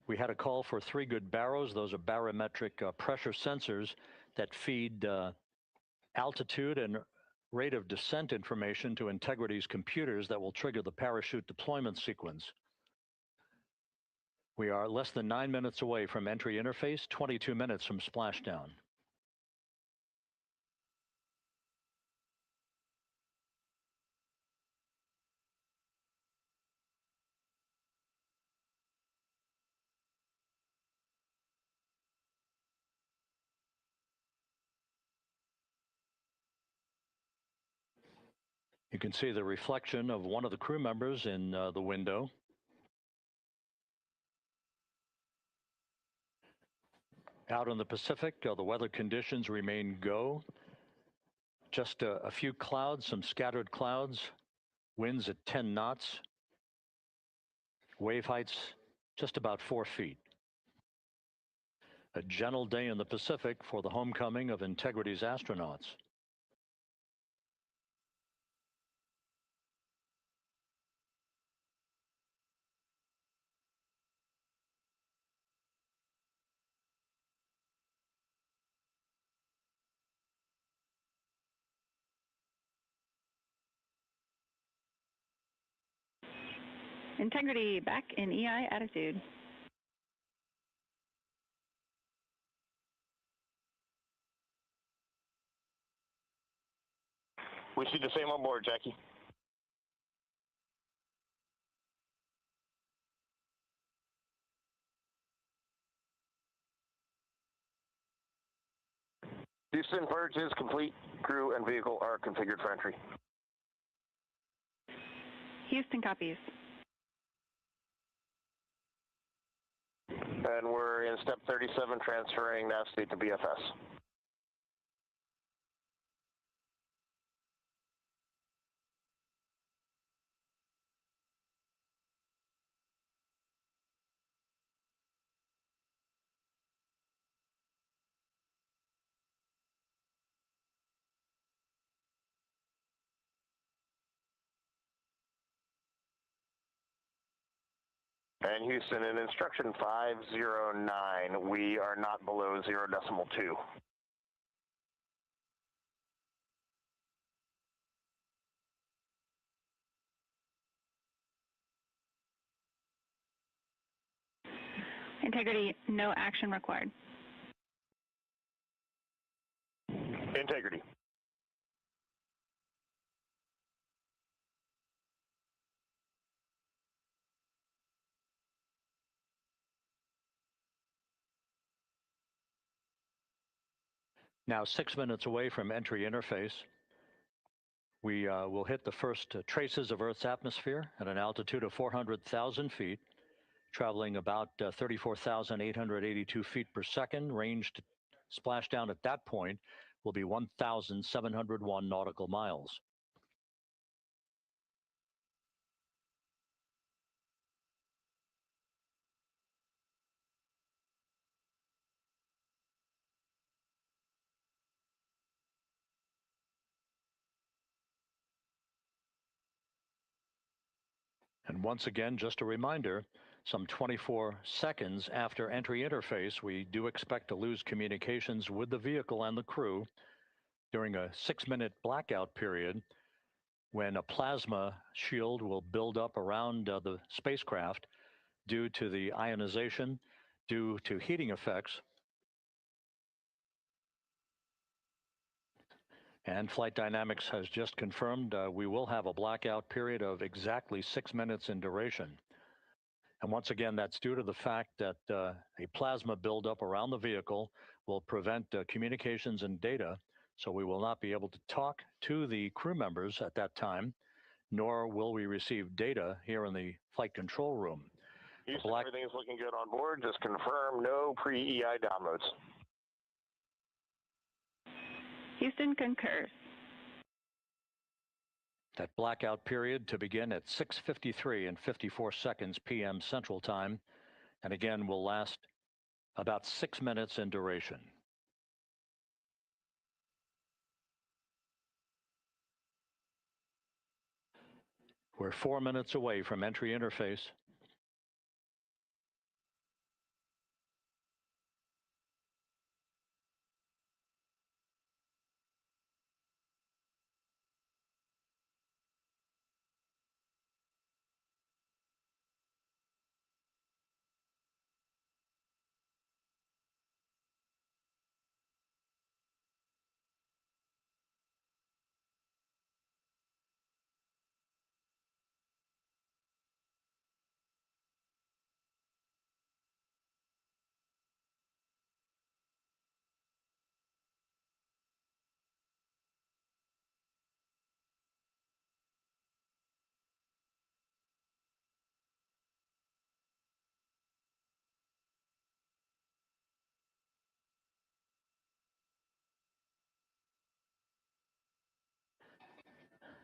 We had a call for 3 good baros. Those are barometric pressure sensors that feed altitude and rate of descent information to Integrity's computers that will trigger the parachute deployment sequence. We are less than 9 minutes away from entry interface, 22 minutes from splashdown. You can see the reflection of one of the crew members in the window. Out in the Pacific, the weather conditions remain go. Just a few clouds, some scattered clouds, winds at 10 knots, wave heights just about 4 feet. A gentle day in the Pacific for the homecoming of Integrity's astronauts. Integrity back in EI attitude. We see the same on board, Jackie. Houston, purge is complete. Crew and vehicle are configured for entry. Houston copies. And we're in step 37, transferring nav state to BFS. And Houston, in instruction 509, we are not below 0.2. Integrity, no action required. Integrity. Now 6 minutes away from entry interface. We will hit the first traces of Earth's atmosphere at an altitude of 400,000 feet, traveling about 34,882 feet per second. Range to splashdown at that point will be 1,701 nautical miles. And once again, just a reminder, some 24 seconds after entry interface, we do expect to lose communications with the vehicle and the crew during a 6-minute blackout period when a plasma shield will build up around the spacecraft due to the ionization, due to heating effects. And Flight Dynamics has just confirmed we will have a blackout period of exactly 6 minutes in duration. And once again, that's due to the fact that a plasma buildup around the vehicle will prevent communications and data, so we will not be able to talk to the crew members at that time, nor will we receive data here in the flight control room. Houston, everything's looking good on board. Just confirm no pre-EI downloads. Houston concurs. That blackout period to begin at 6:53 and 54 seconds p.m. Central Time, and again will last about 6 minutes in duration. We're 4 minutes away from entry interface.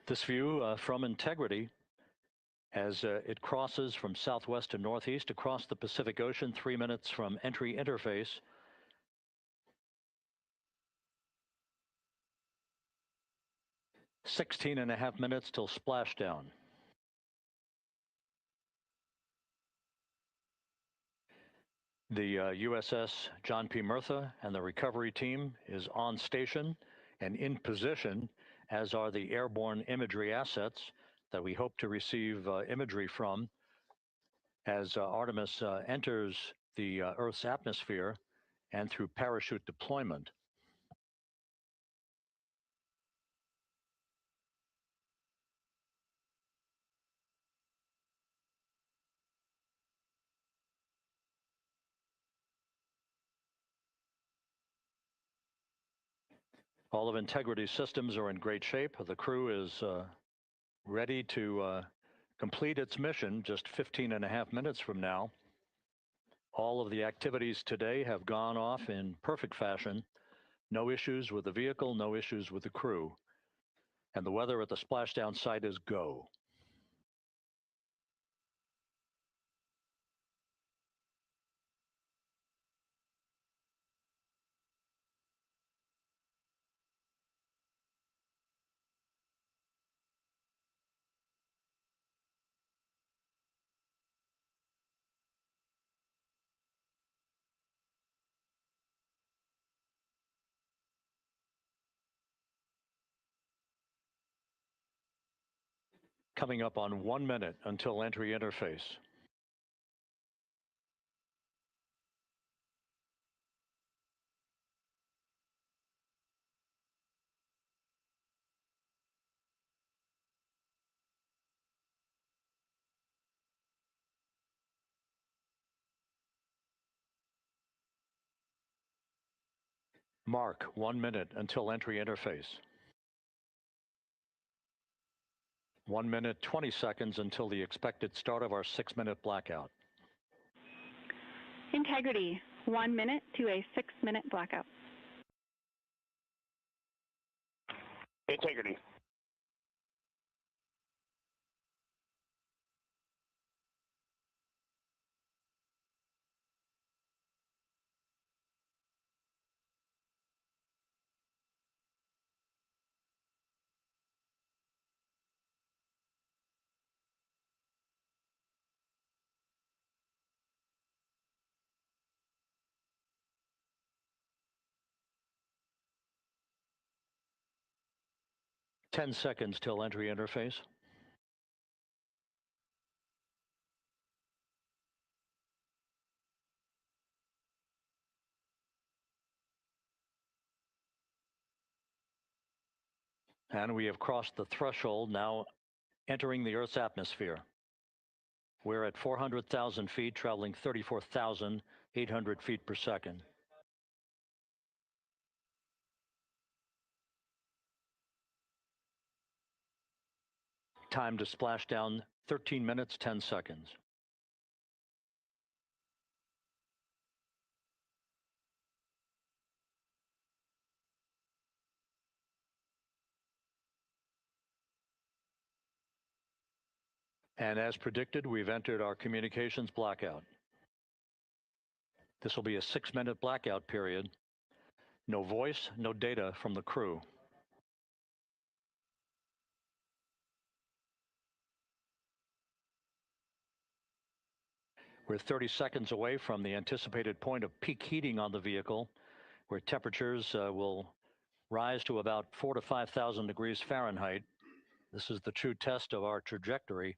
This view from Integrity, as it crosses from southwest to northeast across the Pacific Ocean, 3 minutes from entry interface. "16.5 minutes till splashdown." The USS John P. Murtha and the recovery team is on station and in position, as are the airborne imagery assets that we hope to receive imagery from as Artemis enters the Earth's atmosphere and through parachute deployment. All of Integrity's systems are in great shape. The crew is ready to complete its mission just 15.5 minutes from now. All of the activities today have gone off in perfect fashion. No issues with the vehicle, no issues with the crew. And the weather at the splashdown site is go. Coming up on 1 minute until entry interface. Mark 1 minute until entry interface. 1 minute, 20 seconds until the expected start of our 6-minute blackout. Integrity, 1 minute to a 6-minute blackout. Integrity. Ten seconds till entry interface. And we have crossed the threshold, now entering the Earth's atmosphere. We're at 400,000 feet, traveling 34,800 feet per second. Time to splash down, 13 minutes, 10 seconds. And as predicted, we've entered our communications blackout. This will be a 6-minute blackout period. No voice, no data from the crew. We're 30 seconds away from the anticipated point of peak heating on the vehicle, where temperatures will rise to about 4,000 to 5,000 degrees Fahrenheit. This is the true test of our trajectory.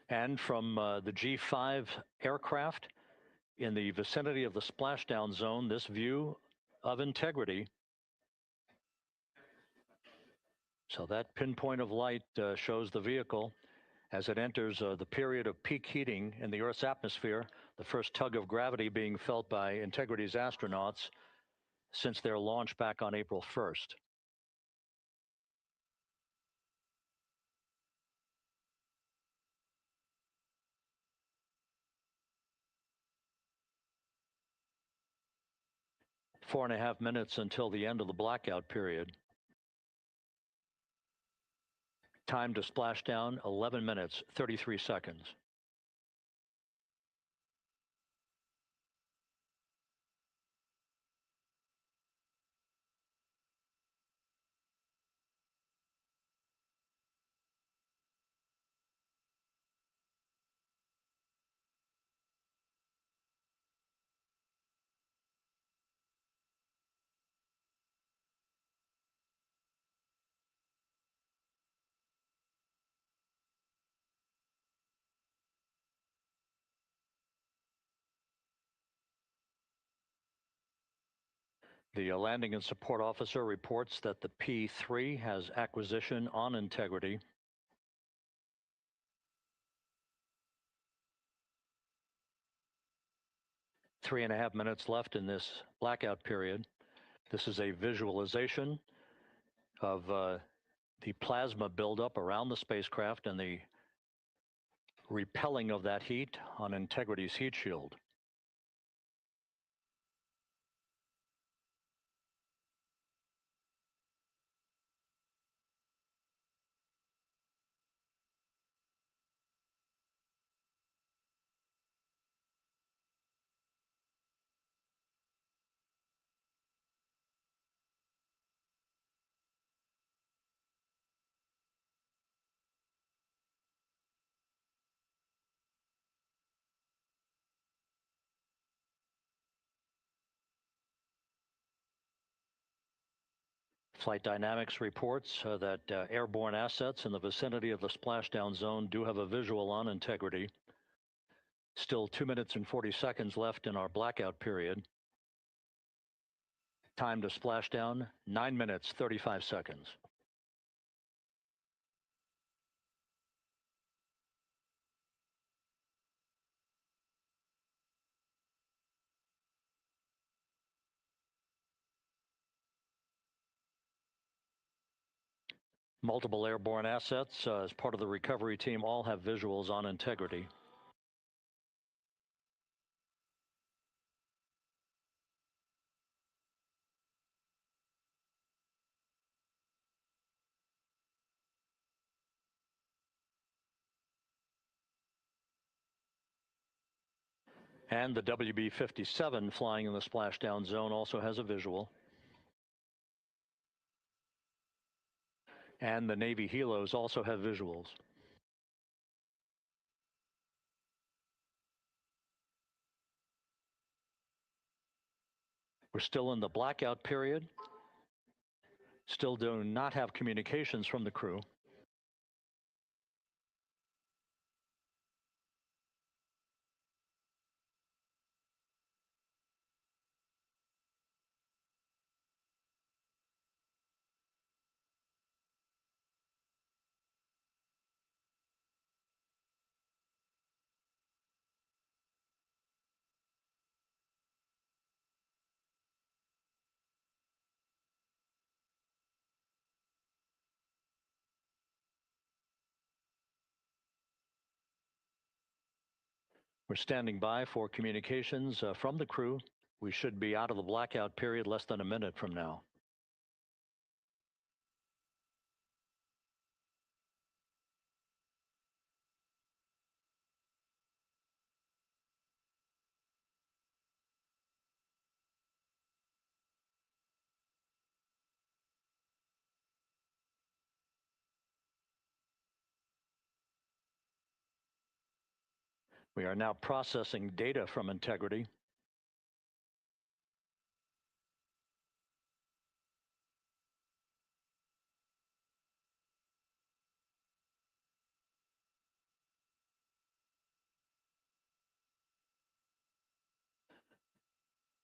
And from the G5 aircraft in the vicinity of the splashdown zone, this view of integrity. So that pinpoint of light shows the vehicle as it enters the period of peak heating in the Earth's atmosphere, the first tug of gravity being felt by Integrity's astronauts since their launch back on April 1st. Four and a half minutes until the end of the blackout period. Time to splashdown, 11 minutes, 33 seconds. The landing and support officer reports that the P3 has acquisition on Integrity. Three and a half minutes left in this blackout period. This is a visualization of the plasma buildup around the spacecraft and the repelling of that heat on Integrity's heat shield. Flight Dynamics reports that airborne assets in the vicinity of the splashdown zone do have a visual on Integrity. Still 2 minutes and 40 seconds left in our blackout period. Time to splashdown, 9 minutes, 35 seconds. Multiple airborne assets as part of the recovery team all have visuals on Integrity. And the WB-57 flying in the splashdown zone also has a visual. And the Navy helos also have visuals. We're still in the blackout period. Still do not have communications from the crew. We're standing by for communications from the crew We should be out of the blackout period less than a minute from now. We are now processing data from integrity.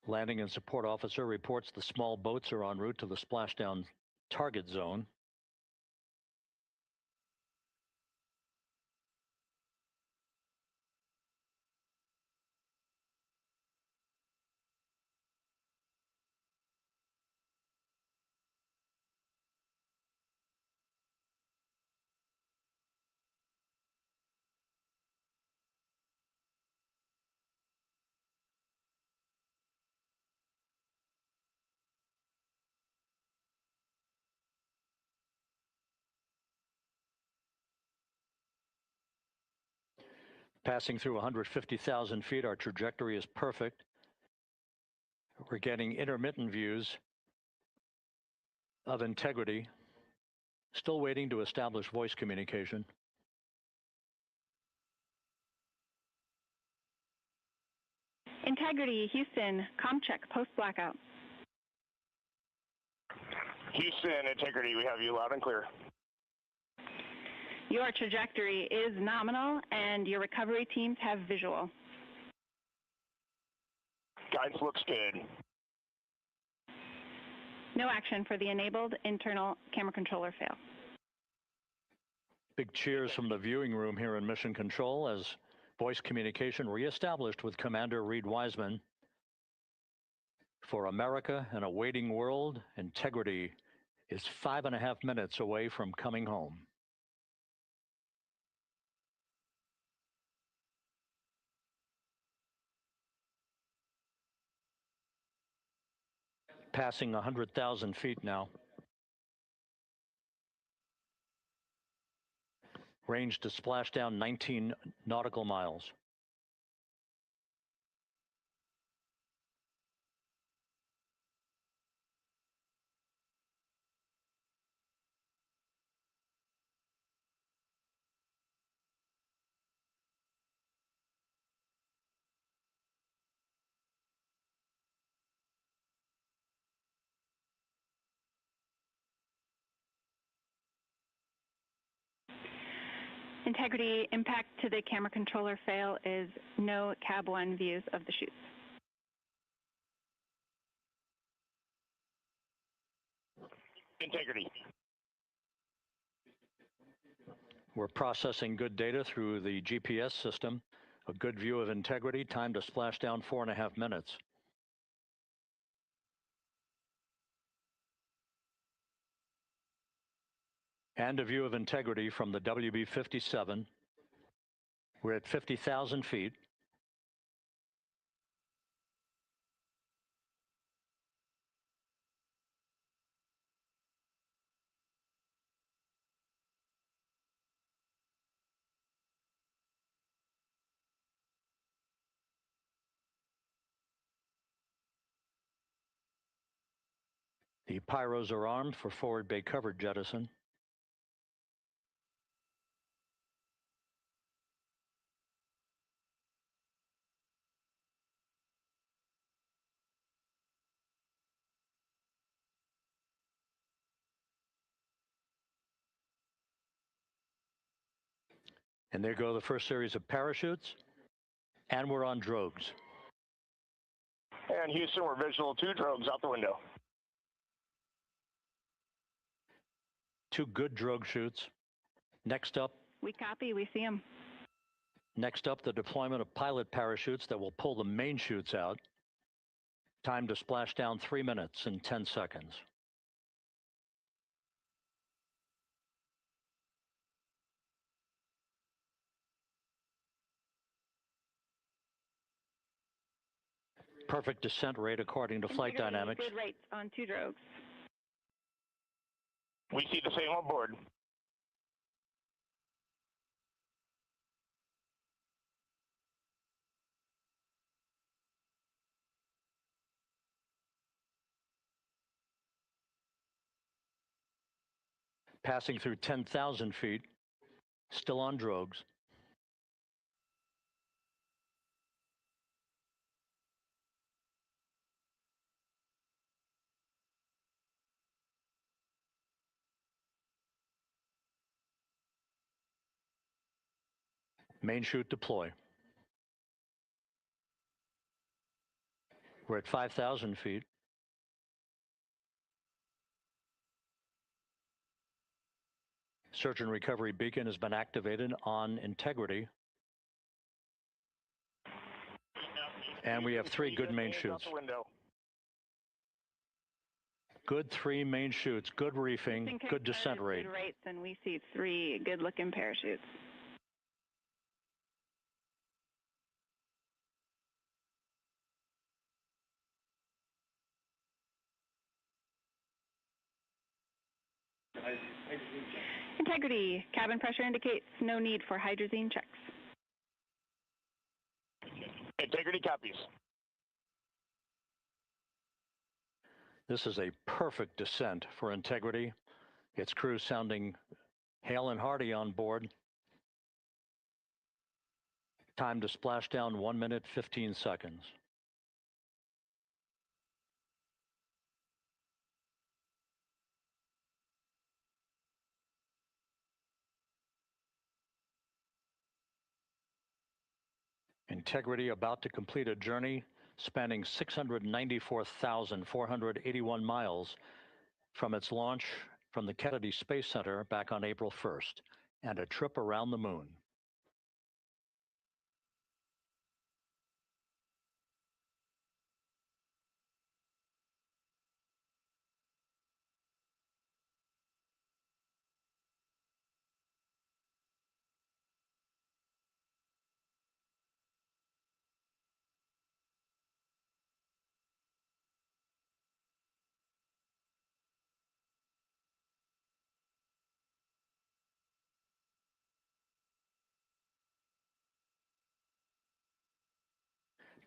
Landing and support officer reports the small boats are en route to the splashdown target zone. Passing through 150,000 feet, our trajectory is perfect. We're getting intermittent views of integrity. Still waiting to establish voice communication. Integrity, Houston, comm check, post-blackout. Houston, Integrity, we have you loud and clear. Your trajectory is nominal, and your recovery teams have visual. Guidance looks good. No action for the enabled internal camera controller fail. Big cheers from the viewing room here in Mission Control as voice communication reestablished with Commander Reed Wiseman. For America and a waiting world, Integrity is 5.5 minutes away from coming home. Passing 100,000 feet now. Range to splashdown 19 nautical miles. Integrity, impact to the camera controller fail is no cab 1 views of the chutes. Integrity. We're processing good data through the GPS system. A good view of Integrity, time to splashdown 4.5 minutes. And a view of Integrity from the WB-57. We're at 50,000 feet. The pyros are armed for forward bay cover jettison. And there go the first series of parachutes, and we're on drogues. And Houston, we're visual 2 drogues out the window. 2 good drogue shoots. Next up. We copy, we see them. Next up, the deployment of pilot parachutes that will pull the main chutes out. Time to splash down 3 minutes and 10 seconds. perfect descent rate according to flight dynamics. Good rates on two drogues. We see the same on board. Passing through 10,000 feet, still on drogues. Main chute deploy. We're at 5,000 feet. Search and recovery beacon has been activated on integrity. And we have three good main chutes. Good three main chutes, good reefing, good descent rate. Good rates, and we see three good-looking parachutes. Integrity. Cabin pressure indicates no need for hydrazine checks. Integrity copies. This is a perfect descent for integrity. Its crew sounding hale and hearty on board. Time to splash down 1 minute, 15 seconds. Integrity about to complete a journey spanning 694,481 miles from its launch from the Kennedy Space Center back on April 1st, and a trip around the moon.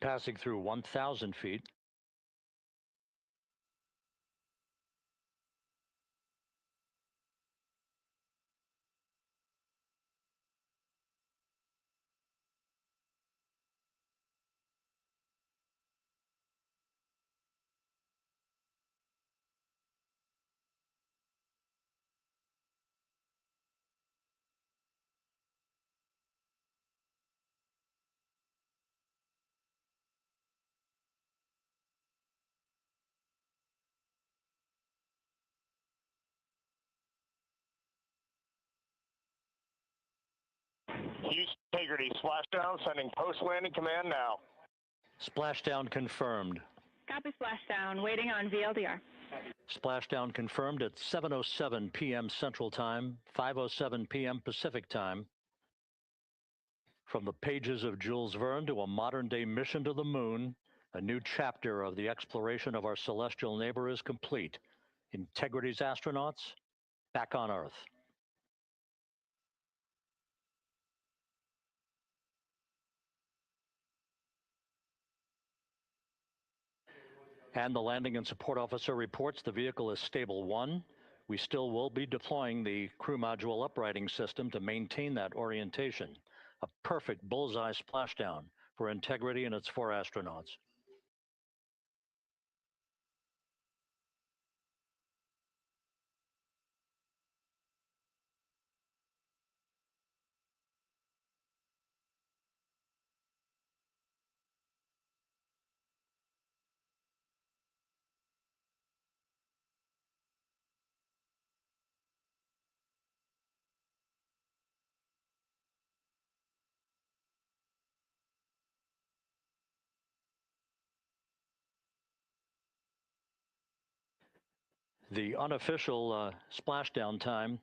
Passing through 1,000 feet. Integrity, splashdown, sending post-landing command now. Splashdown confirmed. Copy splashdown, waiting on VLDR. Splashdown confirmed at 7:07 p.m. Central Time, 5:07 p.m. Pacific Time. From the pages of Jules Verne to a modern-day mission to the moon, a new chapter of the exploration of our celestial neighbor is complete. Integrity's astronauts back on Earth. And the landing and support officer reports the vehicle is stable 1. We still will be deploying the crew module uprighting system to maintain that orientation. A perfect bullseye splashdown for Integrity and its 4 astronauts. The unofficial splashdown time,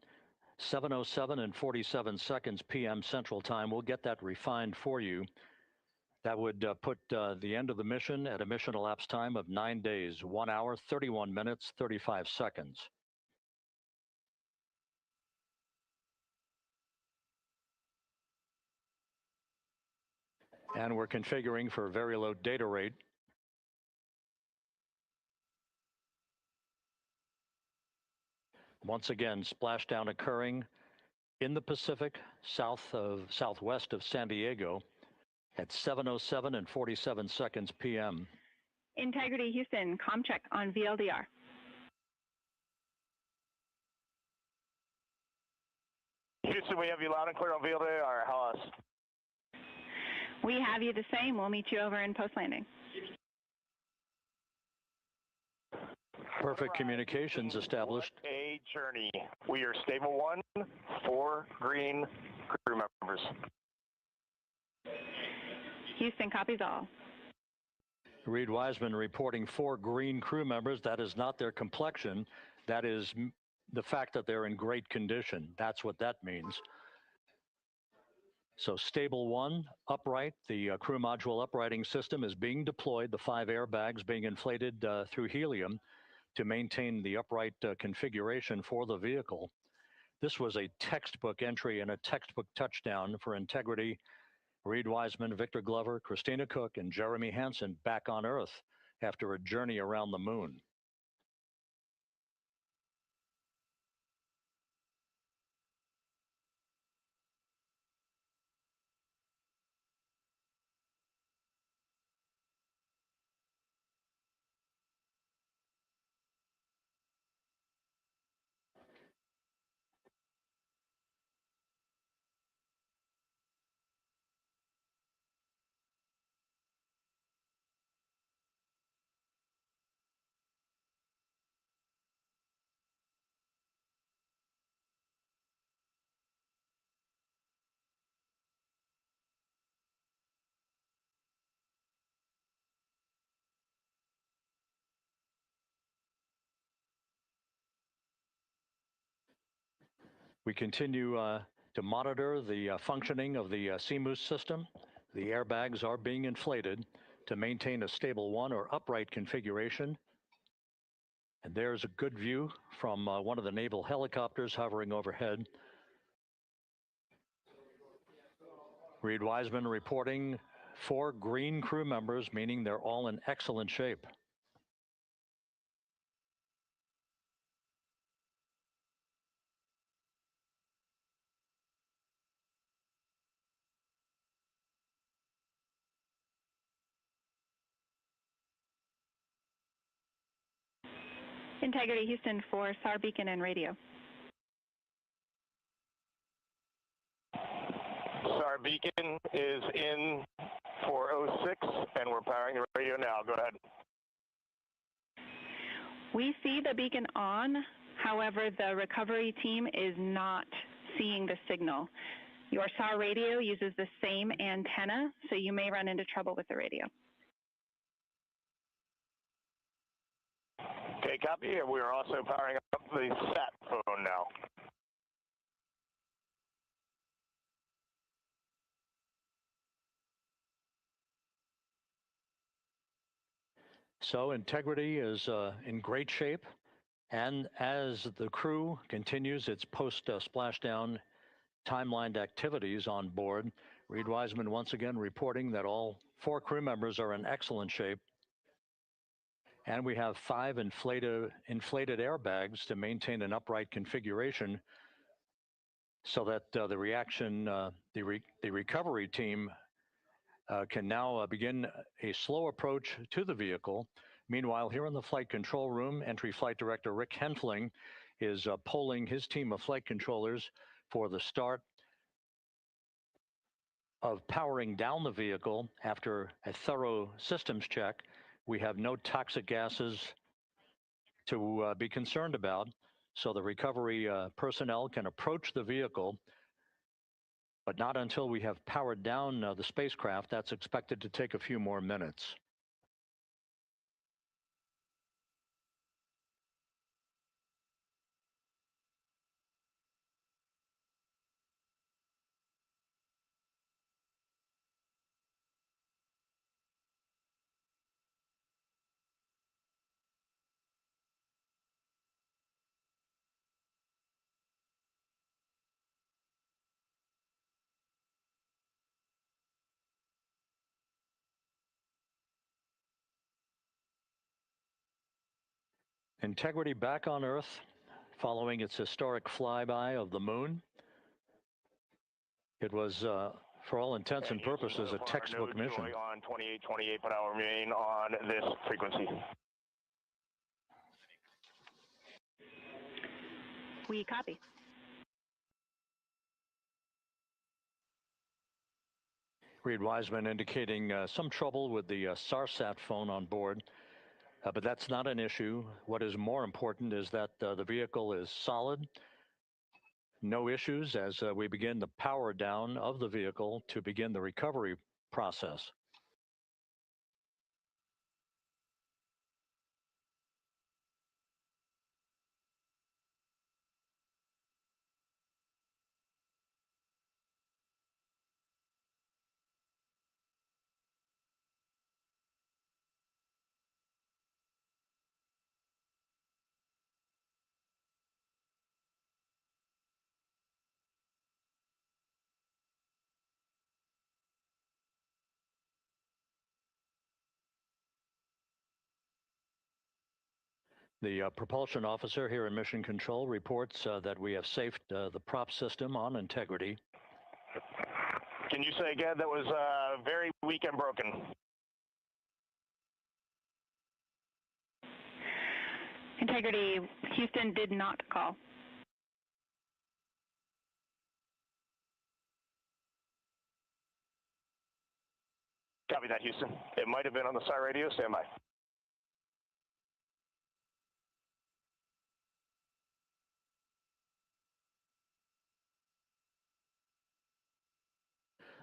7:07 and 47 seconds p.m. Central Time. We'll get that refined for you. That would put the end of the mission at a mission elapsed time of 9 days, 1 hour, 31 minutes, 35 seconds. And we're configuring for very low data rate. Once again, splashdown occurring in the Pacific, southwest of San Diego at 7:07 and 47 seconds p.m. Integrity Houston, comm check on VLDR. Houston, we have you loud and clear on VLDR. How else? We have you the same. We'll meet you over in post-landing. Perfect communications established. A journey. We are stable 1, 4 green crew members. Houston copies all. Reed Wiseman reporting 4 green crew members. That is not their complexion. That is the fact that they're in great condition. That's what that means. So stable 1, upright. The crew module uprighting system is being deployed. The 5 airbags being inflated through helium to maintain the upright configuration for the vehicle. This was a textbook entry and a textbook touchdown for integrity. Reed Wiseman, Victor Glover, Christina Cook, and Jeremy Hansen back on Earth after a journey around the moon. We continue to monitor the functioning of the CMOOS system. The airbags are being inflated to maintain a stable 1 or upright configuration. And there's a good view from one of the naval helicopters hovering overhead. Reed Wiseman reporting 4 green crew members, meaning they're all in excellent shape. Integrity Houston for SAR beacon and radio. SAR beacon is in for 06, and we're powering the radio now. Go ahead. We see the beacon on. However, the recovery team is not seeing the signal. Your SAR radio uses the same antenna, so you may run into trouble with the radio. Okay, copy. And we are also powering up the sat phone now. So integrity is in great shape. And as the crew continues its post-splashdown timelined activities on board, Reed Wiseman once again reporting that all 4 crew members are in excellent shape. And we have 5 inflated airbags to maintain an upright configuration so that the recovery team can now begin a slow approach to the vehicle. Meanwhile, here in the flight control room, entry flight director Rick Henfling is polling his team of flight controllers for the start of powering down the vehicle after a thorough systems check. We have no toxic gases to be concerned about, so the recovery personnel can approach the vehicle, but not until we have powered down the spacecraft. That's expected to take a few more minutes. Integrity back on Earth, following its historic flyby of the moon. It was, for all intents and purposes, a textbook mission. On 28, but I'll remain on this frequency. We copy. Reed Wiseman indicating some trouble with the SARSAT phone on board, but that's not an issue. What is more important is that the vehicle is solid. No issues as we begin the power down of the vehicle to begin the recovery process. The propulsion officer here in Mission Control reports that we have safed the prop system on integrity. Can you say again? That was very weak and broken. Integrity, Houston did not call. Copy that, Houston. It might have been on the SAR radio. Stand by.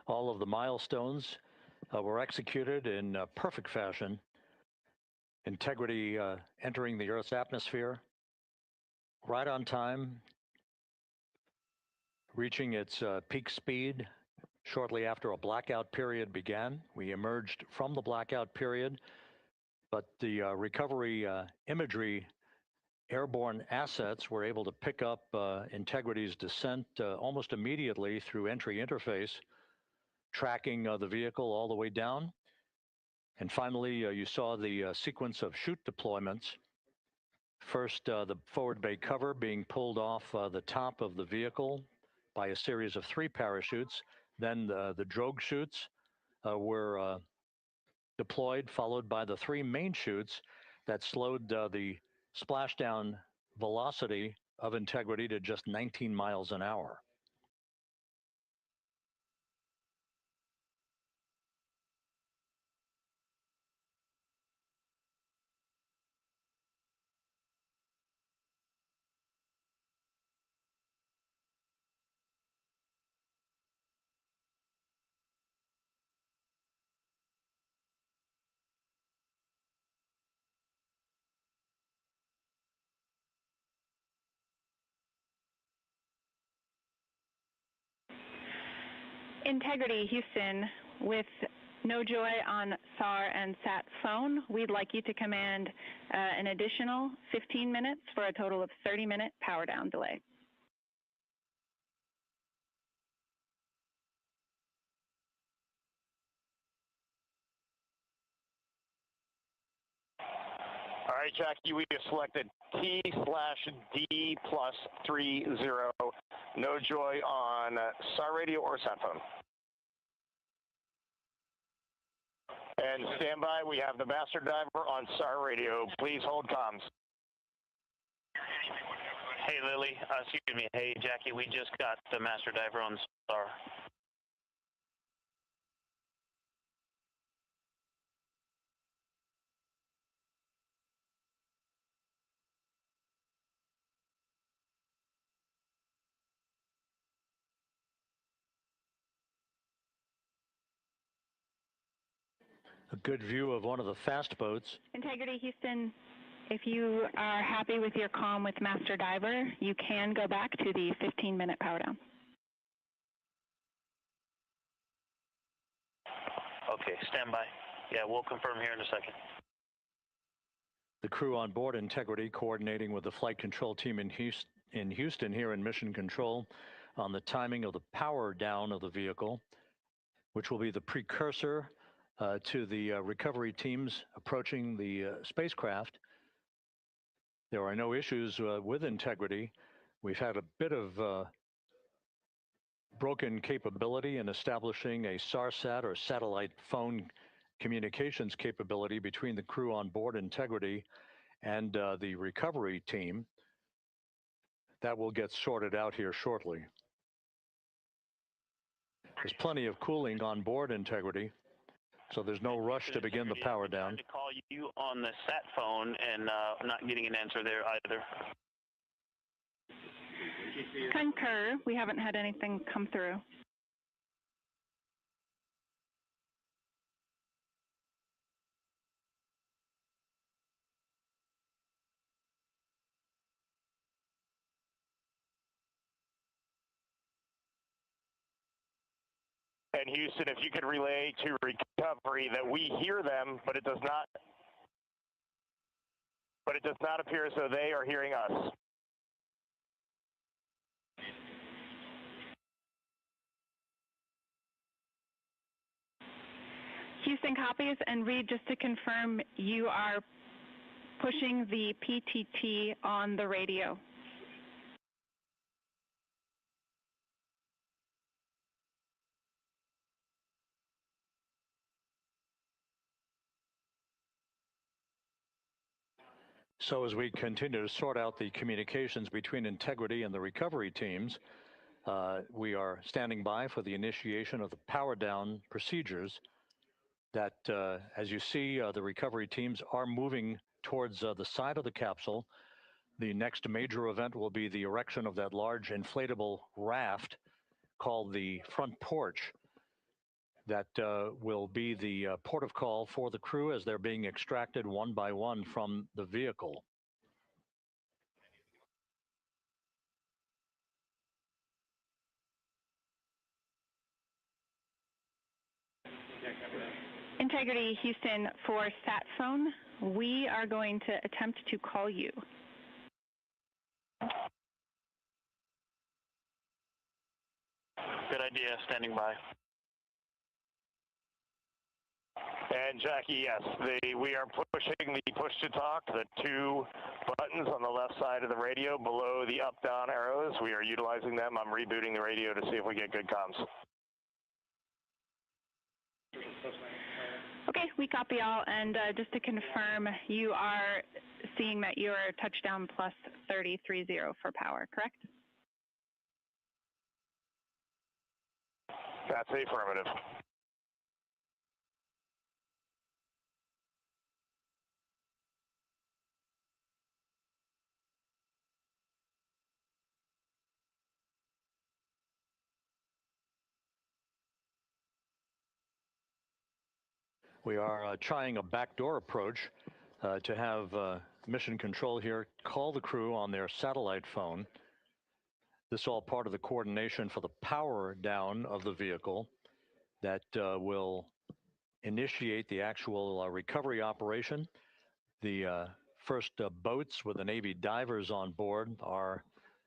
All of the milestones were executed in perfect fashion. Integrity entering the Earth's atmosphere right on time, reaching its peak speed shortly after a blackout period began. We emerged from the blackout period, but the recovery imagery airborne assets were able to pick up Integrity's descent almost immediately through entry interface, tracking the vehicle all the way down. And finally, you saw the sequence of chute deployments. First, the forward bay cover being pulled off the top of the vehicle by a series of 3 parachutes. Then the drogue chutes were deployed, followed by the 3 main chutes that slowed the splashdown velocity of Integrity to just 19 miles an hour. Integrity, Houston, with no joy on SAR and SAT phone, we'd like you to command an additional 15 minutes for a total of 30-minute power down delay. All right, Jackie, we have selected T/D+30. No joy on SAR radio or sat phone. And stand by, we have the master diver on SAR radio. Please hold comms. Hey, Lily. Excuse me. Hey, Jackie, we just got the master diver on SAR. A good view of one of the fast boats. Integrity, Houston, if you are happy with your comm with master diver, you can go back to the 15-minute power down. Okay, stand by. Yeah, we'll confirm here in a second. The crew on board Integrity coordinating with the flight control team in Houston here in Mission Control on the timing of the power down of the vehicle, which will be the precursor to the recovery teams approaching the spacecraft. There are no issues with integrity. We've had a bit of broken capability in establishing a SARSAT or satellite phone communications capability between the crew on board Integrity and the recovery team. That will get sorted out here shortly. There's plenty of cooling on board Integrity, so there's no rush to begin the power down. I tried to call you on the sat phone and not getting an answer there either. Concur. We haven't had anything come through. And Houston, if you could relay to recovery that we hear them, but it does not appear as though they are hearing us. Houston copies, and Reed, just to confirm, you are pushing the PTT on the radio. So as we continue to sort out the communications between Integrity and the recovery teams, we are standing by for the initiation of the power down procedures that, as you see, the recovery teams are moving towards the side of the capsule. The next major event will be the erection of that large inflatable raft called the front porch. That will be the port of call for the crew as they're being extracted one by one from the vehicle. Integrity, Houston, for sat phone, we are going to attempt to call you. Good idea, standing by. And Jackie, yes, we are pushing the push to talk, the two buttons on the left side of the radio below the up-down arrows. We are utilizing them. I'm rebooting the radio to see if we get good comms. Okay, we copy all, and just to confirm, you are seeing that you are touchdown plus 3030 for power, correct? That's affirmative. We are trying a backdoor approach to have mission control here call the crew on their satellite phone. This is all part of the coordination for the power down of the vehicle that will initiate the actual recovery operation. The first boats with the Navy divers on board are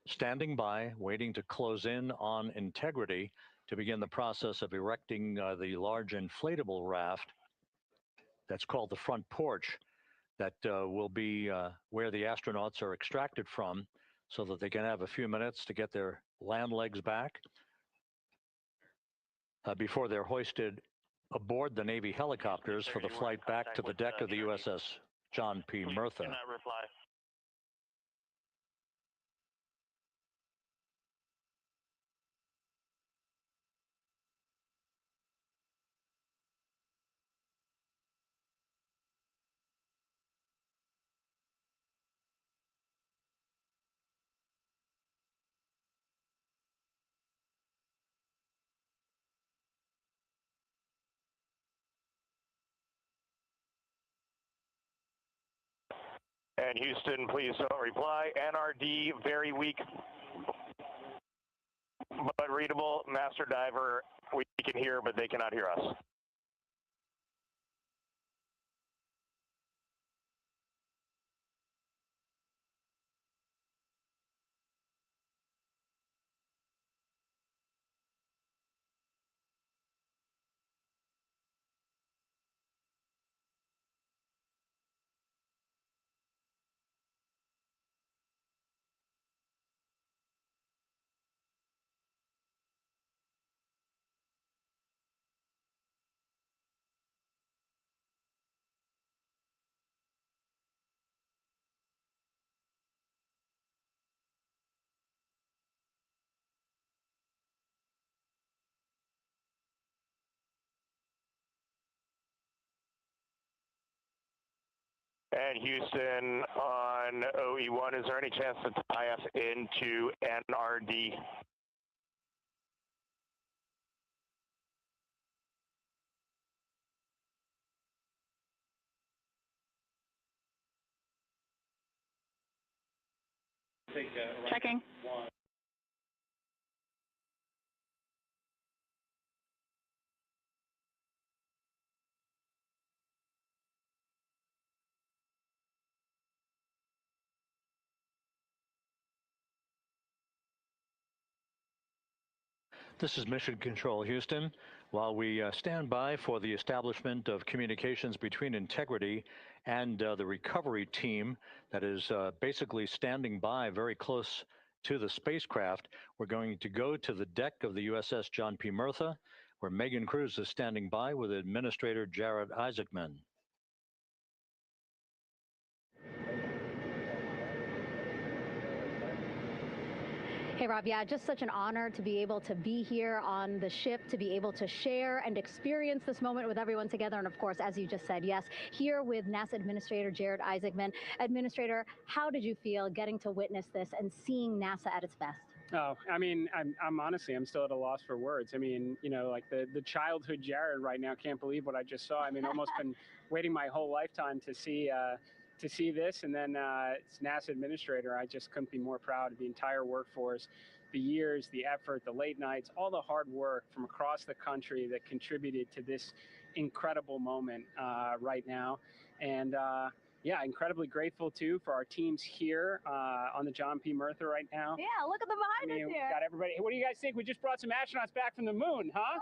standing by, waiting to close in on Integrity to begin the process of erecting the large inflatable raft that's called the front porch that will be where the astronauts are extracted from so that they can have a few minutes to get their land legs back before they're hoisted aboard the Navy helicopters for the flight back to the deck of the USS John P. Murtha. Cannot reply. And Houston, please don't reply. NRD, very weak, but readable. Master diver, we can hear, but they cannot hear us. And Houston on OE1, is there any chance to tie us into NRD? Checking. This is Mission Control, Houston. While we stand by for the establishment of communications between Integrity and the recovery team that is basically standing by very close to the spacecraft, we're going to go to the deck of the USS John P. Murtha, where Megan Cruz is standing by with Administrator Jared Isaacman. Hey, Rob, yeah, just such an honor to be able to be here on the ship, to be able to share and experience this moment with everyone together. And of course, as you just said, yes, here with NASA Administrator Jared Isaacman. Administrator, how did you feel getting to witness this and seeing NASA at its best? Oh, I mean, I'm honestly, I'm still at a loss for words. I mean, you know, like the childhood Jared right now can't believe what I just saw. I mean, almost been waiting my whole lifetime to see this, and then it's NASA Administrator. I just couldn't be more proud of the entire workforce, the years, the effort, the late nights, all the hard work from across the country that contributed to this incredible moment right now. And yeah, incredibly grateful too for our teams here on the John P. Murtha right now. Yeah, look at them behind us here. Got everybody. What do you guys think? We just brought some astronauts back from the moon, huh?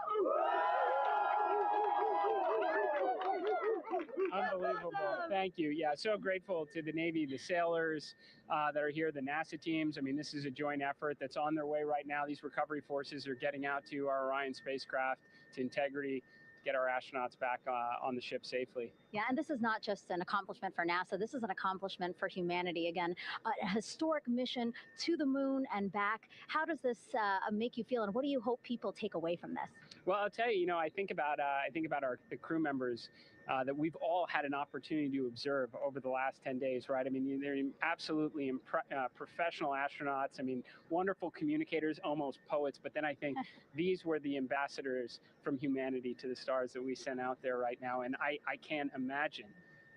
Unbelievable. Thank you. Yeah, so grateful to the Navy, the sailors that are here, the NASA teams. I mean, this is a joint effort that's on their way right now. These recovery forces are getting out to our Orion spacecraft, to Integrity, get our astronauts back on the ship safely. Yeah, and this is not just an accomplishment for NASA. This is an accomplishment for humanity. Again, a historic mission to the moon and back. How does this make you feel, and what do you hope people take away from this? Well, I'll tell you, you know, I think about the crew members that we've all had an opportunity to observe over the last 10 days, right? I mean, they're absolutely professional astronauts. I mean, wonderful communicators, almost poets. But then I think these were the ambassadors from humanity to the stars that we sent out there right now. And I can't imagine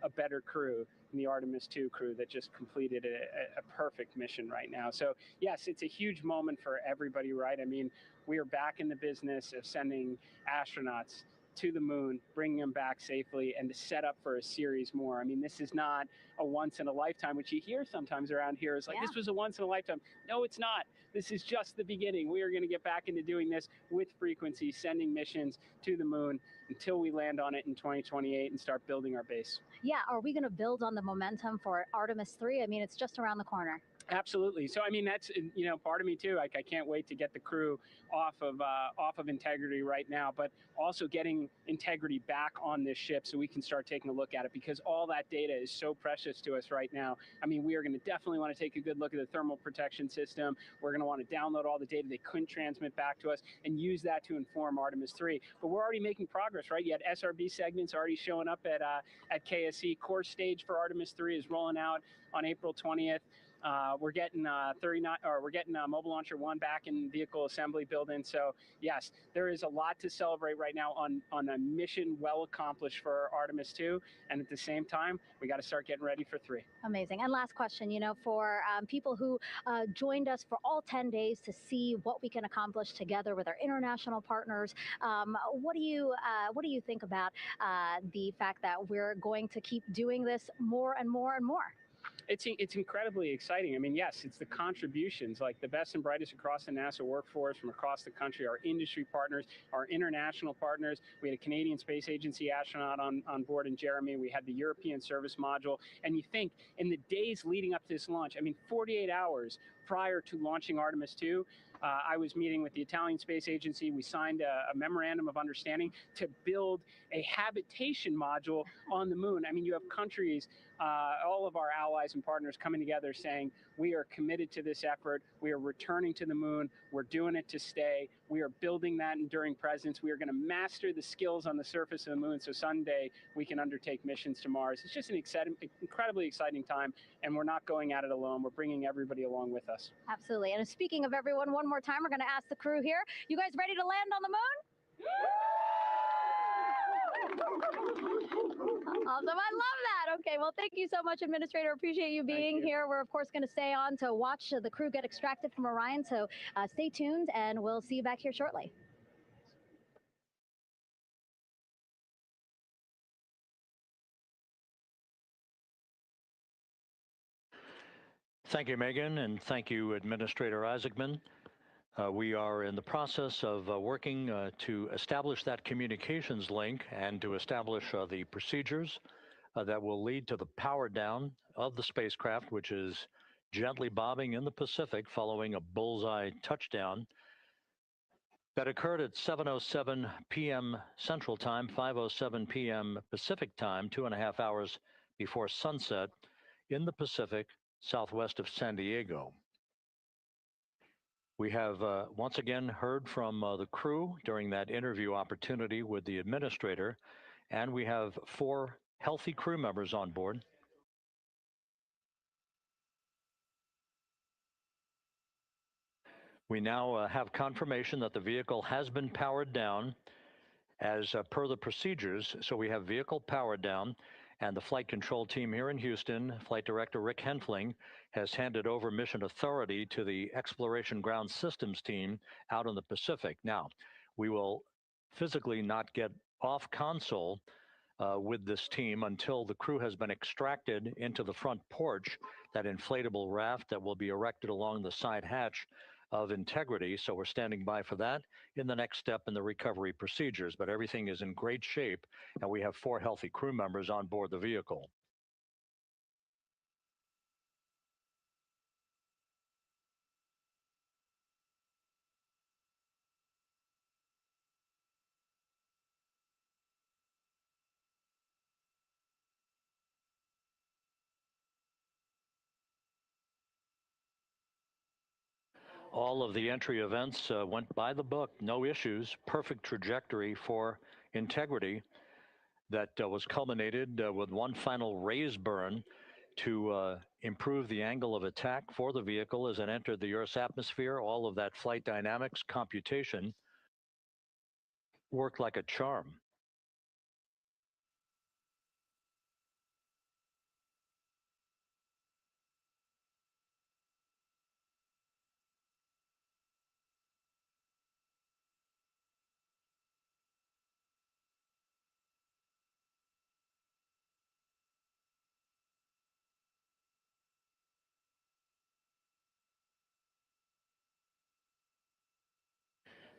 a better crew than the Artemis II crew that just completed a perfect mission right now. So yes, it's a huge moment for everybody, right? I mean, we are back in the business of sending astronauts to the moon, bringing them back safely, and to set up for a series more. I mean, this is not a once in a lifetime, which you hear sometimes around here. It's like, this was a once in a lifetime. No, it's not. This is just the beginning. We are going to get back into doing this with frequency, sending missions to the moon until we land on it in 2028 and start building our base. Yeah, are we going to build on the momentum for Artemis III? I mean, it's just around the corner. Absolutely. So, I mean, that's, you know, part of me too. Like, I can't wait to get the crew off of Integrity right now, but also getting Integrity back on this ship so we can start taking a look at it, because all that data is so precious to us right now. I mean, we are going to definitely want to take a good look at the thermal protection system. We're going to want to download all the data they couldn't transmit back to us and use that to inform Artemis III. But we're already making progress, right? You had SRB segments already showing up at KSC. Core stage for Artemis III is rolling out on April 20th. We're getting Mobile Launcher 1 back in vehicle assembly building. So yes, there is a lot to celebrate right now on a mission well accomplished for Artemis II, and at the same time, we got to start getting ready for 3. Amazing. And last question, you know, for people who joined us for all 10 days to see what we can accomplish together with our international partners, what do you think about the fact that we're going to keep doing this more and more and more? It's incredibly exciting. I mean, yes, it's the contributions, like the best and brightest across the NASA workforce from across the country, our industry partners, our international partners. We had a Canadian Space Agency astronaut on board in Jeremy. We had the European Service Module. And you think in the days leading up to this launch, I mean, 48 hours prior to launching Artemis II, I was meeting with the Italian Space Agency. We signed a memorandum of understanding to build a habitation module on the moon. I mean, you have countries, all of our allies and partners coming together saying, we are committed to this effort. We are returning to the moon. We're doing it to stay. We are building that enduring presence. We are going to master the skills on the surface of the moon so someday we can undertake missions to Mars. It's just an incredibly exciting time, and we're not going at it alone. We're bringing everybody along with us. Absolutely. And speaking of everyone, one more time, we're going to ask the crew here, you guys ready to land on the moon? Awesome. I love that. Okay, well, thank you so much, Administrator. Appreciate you being here. We're, of course, going to stay on to watch the crew get extracted from Orion, so stay tuned, and we'll see you back here shortly. Thank you, Megan, and thank you, Administrator Isaacman. We are in the process of working to establish that communications link and to establish the procedures that will lead to the power down of the spacecraft, which is gently bobbing in the Pacific following a bullseye touchdown that occurred at 7:07 p.m. Central Time, 5:07 p.m. Pacific Time, 2.5 hours before sunset in the Pacific, southwest of San Diego. We have once again heard from the crew during that interview opportunity with the administrator, and we have 4 healthy crew members on board. We now have confirmation that the vehicle has been powered down as per the procedures. So we have vehicle powered down, and the flight control team here in Houston, Flight Director Rick Henfling, has handed over mission authority to the Exploration Ground Systems team out in the Pacific. Now, we will physically not get off console with this team until the crew has been extracted into the front porch, that inflatable raft that will be erected along the side hatch of Integrity. So we're standing by for that in the next step in the recovery procedures. But everything is in great shape, and we have 4 healthy crew members on board the vehicle. All of the entry events went by the book, no issues, perfect trajectory for Integrity that was culminated with one final raise burn to improve the angle of attack for the vehicle as it entered the Earth's atmosphere. All of that flight dynamics computation worked like a charm.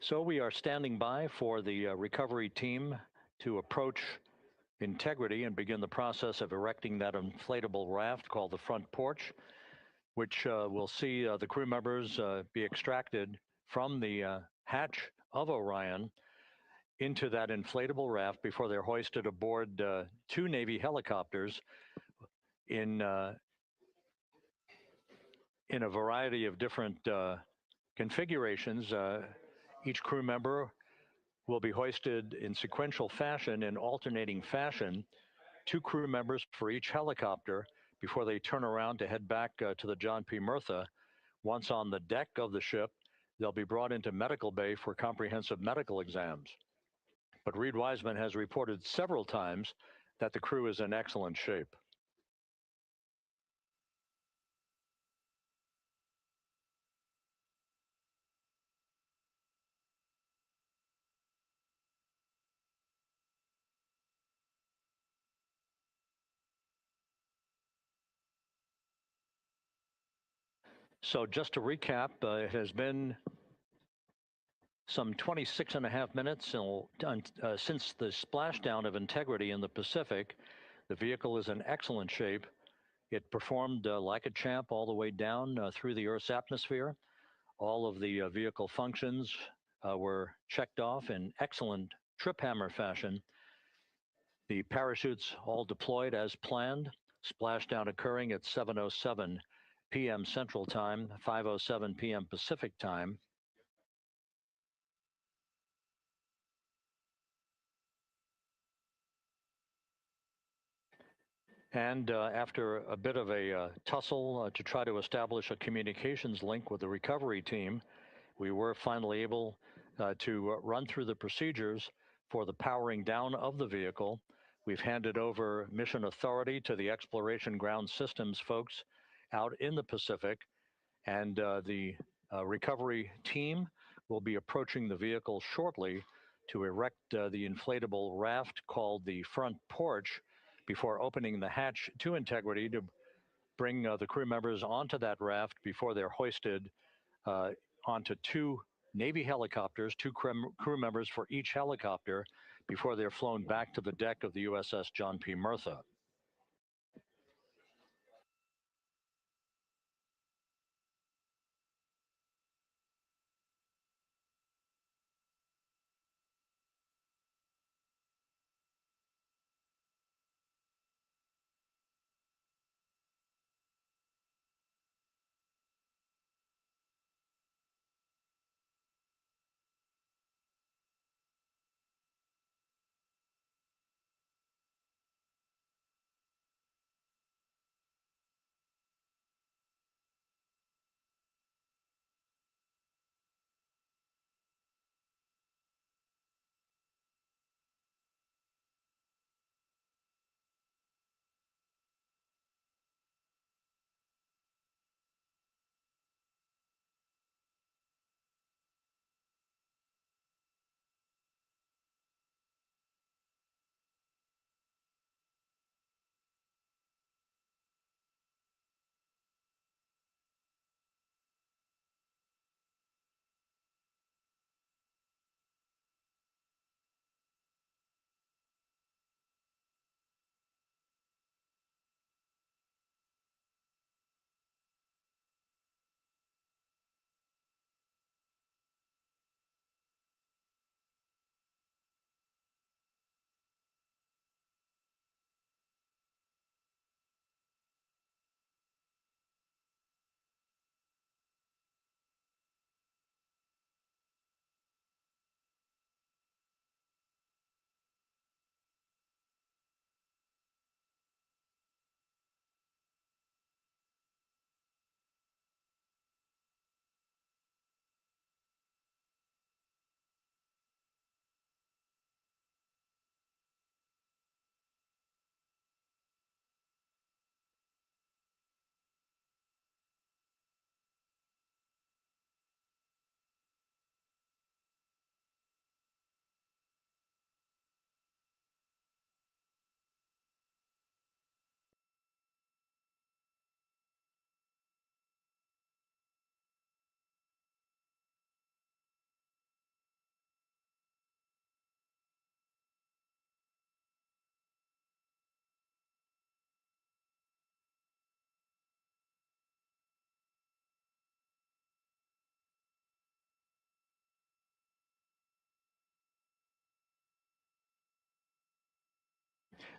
So we are standing by for the recovery team to approach Integrity and begin the process of erecting that inflatable raft called the front porch, which will see the crew members be extracted from the hatch of Orion into that inflatable raft before they're hoisted aboard 2 Navy helicopters in a variety of different configurations. Each crew member will be hoisted in sequential fashion, in alternating fashion, 2 crew members for each helicopter before they turn around to head back to the John P. Murtha. Once on the deck of the ship, they'll be brought into medical bay for comprehensive medical exams. But Reed Wiseman has reported several times that the crew is in excellent shape. So just to recap, it has been some 26.5 minutes since the splashdown of Integrity in the Pacific. The vehicle is in excellent shape. It performed like a champ all the way down through the Earth's atmosphere. All of the vehicle functions were checked off in excellent trip hammer fashion. The parachutes all deployed as planned. Splashdown occurring at 7:07 p.m. Central Time, 5:07 p.m. Pacific Time. And after a bit of a tussle to try to establish a communications link with the recovery team, we were finally able to run through the procedures for the powering down of the vehicle. We've handed over mission authority to the Exploration Ground Systems folks out in the Pacific, and the recovery team will be approaching the vehicle shortly to erect the inflatable raft called the front porch before opening the hatch to integrity to bring the crew members onto that raft before they're hoisted onto two Navy helicopters, two crew members for each helicopter, before they're flown back to the deck of the USS John P. Murtha.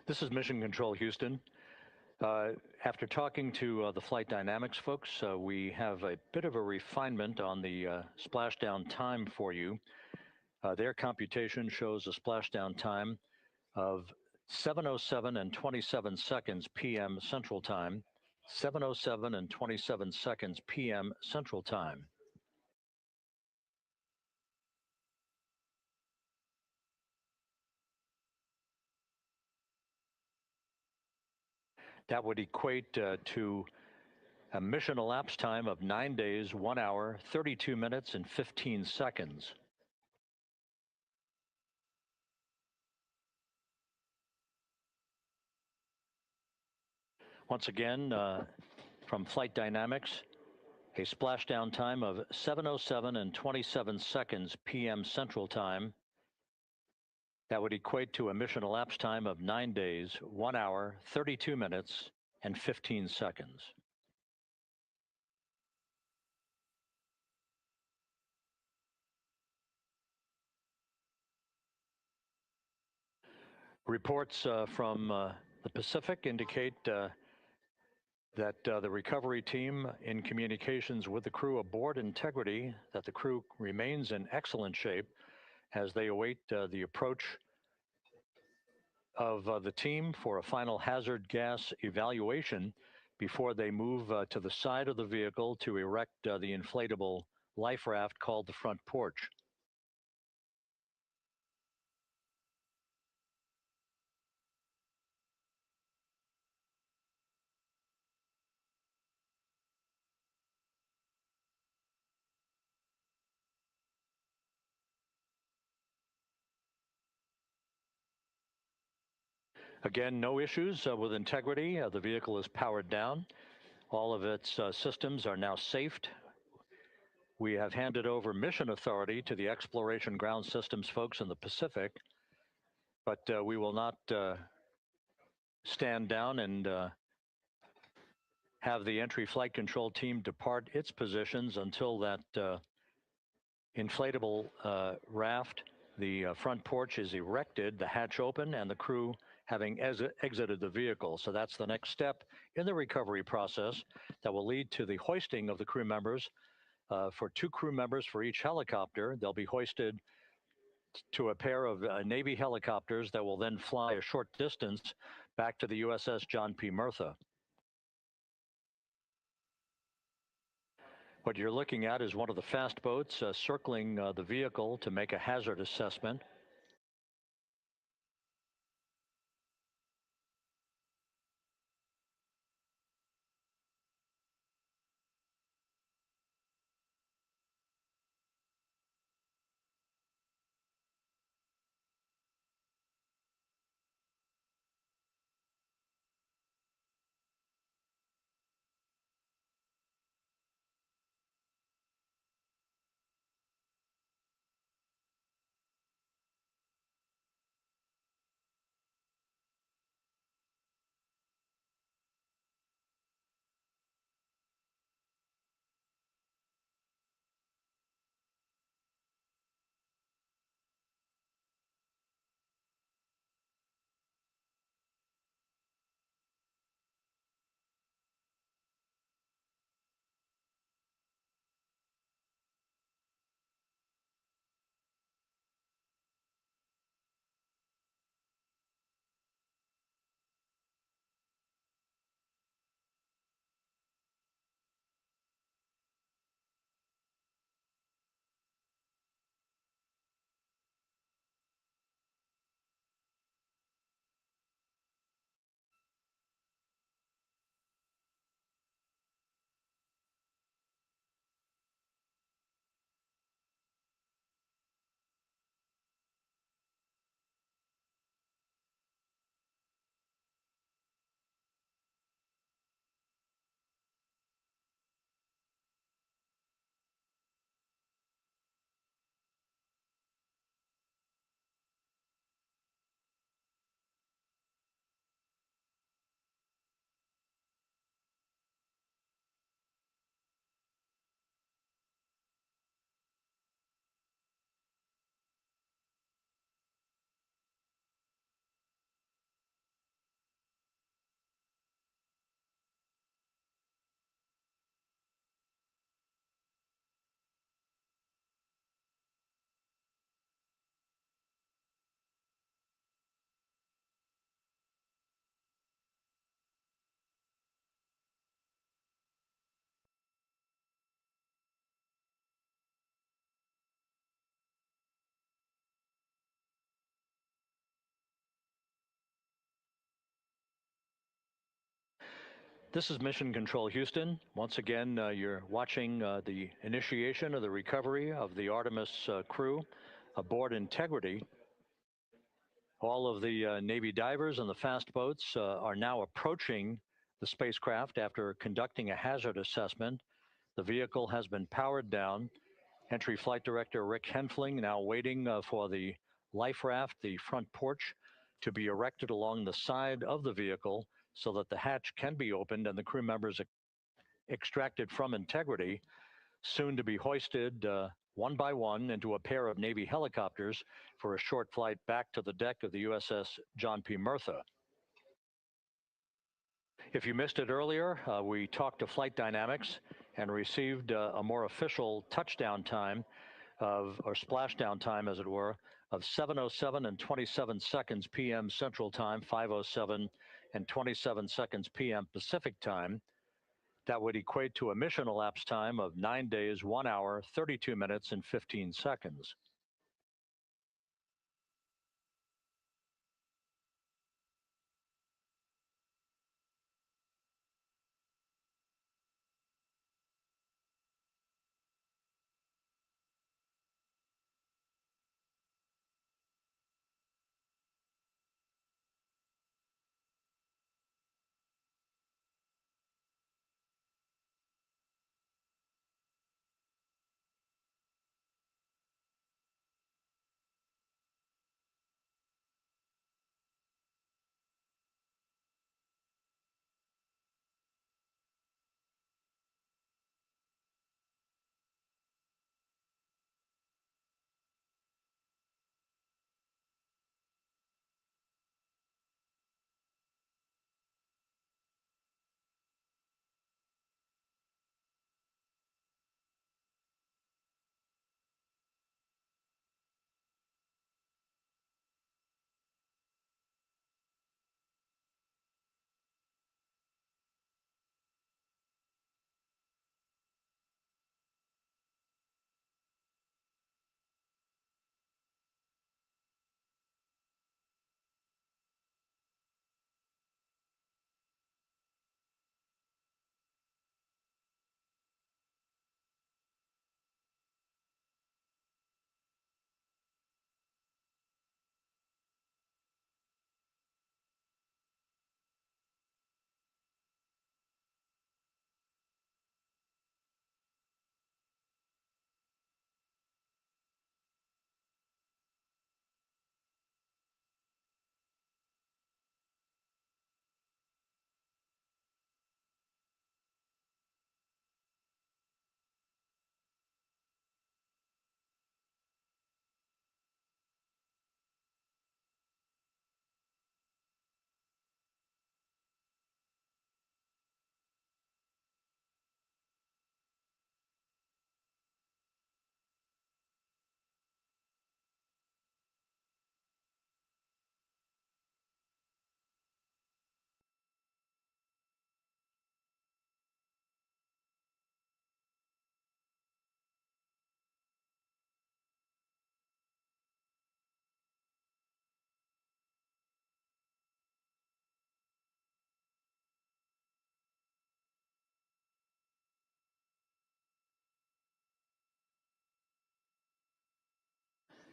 This is Mission Control Houston. After talking to the flight dynamics folks, we have a bit of a refinement on the splashdown time for you. Their computation shows a splashdown time of 7:07 and 27 seconds p.m. Central Time, 7:07 and 27 seconds p.m. Central Time. That would equate to a mission elapsed time of 9 days, 1 hour, 32 minutes, and 15 seconds. Once again, from Flight Dynamics, a splashdown time of 7:07 and 27 seconds p.m. Central Time. That would equate to a mission elapsed time of 9 days, 1 hour, 32 minutes, and 15 seconds. Reports from the Pacific indicate that the recovery team, in communications with the crew aboard Integrity, that the crew remains in excellent shape as they await the approach of the team for a final hazard gas evaluation before they move to the side of the vehicle to erect the inflatable life raft called the front porch. Again, no issues with Integrity. The vehicle is powered down. All of its systems are now safed. We have handed over mission authority to the Exploration Ground Systems folks in the Pacific, but we will not stand down and have the entry flight control team depart its positions until that inflatable raft, the front porch, is erected, the hatch open, and the crew having exited the vehicle. So that's the next step in the recovery process that will lead to the hoisting of the crew members. For 2 crew members for each helicopter, they'll be hoisted to a pair of Navy helicopters that will then fly a short distance back to the USS John P. Murtha. What you're looking at is one of the fast boats circling the vehicle to make a hazard assessment. This is Mission Control Houston. Once again, you're watching the initiation of the recovery of the Artemis crew aboard Integrity. All of the Navy divers and the fast boats are now approaching the spacecraft after conducting a hazard assessment. The vehicle has been powered down. Entry Flight Director Rick Henfling now waiting for the life raft, the front porch, to be erected along the side of the vehicle so that the hatch can be opened and the crew members extracted from Integrity, soon to be hoisted one by one into a pair of Navy helicopters for a short flight back to the deck of the USS John P. Murtha. If you missed it earlier, we talked to Flight Dynamics and received a more official touchdown time or splashdown time, as it were, of 7:07 and 27 seconds p.m. Central Time, 5:07 and 27 seconds p.m. Pacific Time. That would equate to a mission elapsed time of 9 days, 1 hour, 32 minutes, and 15 seconds.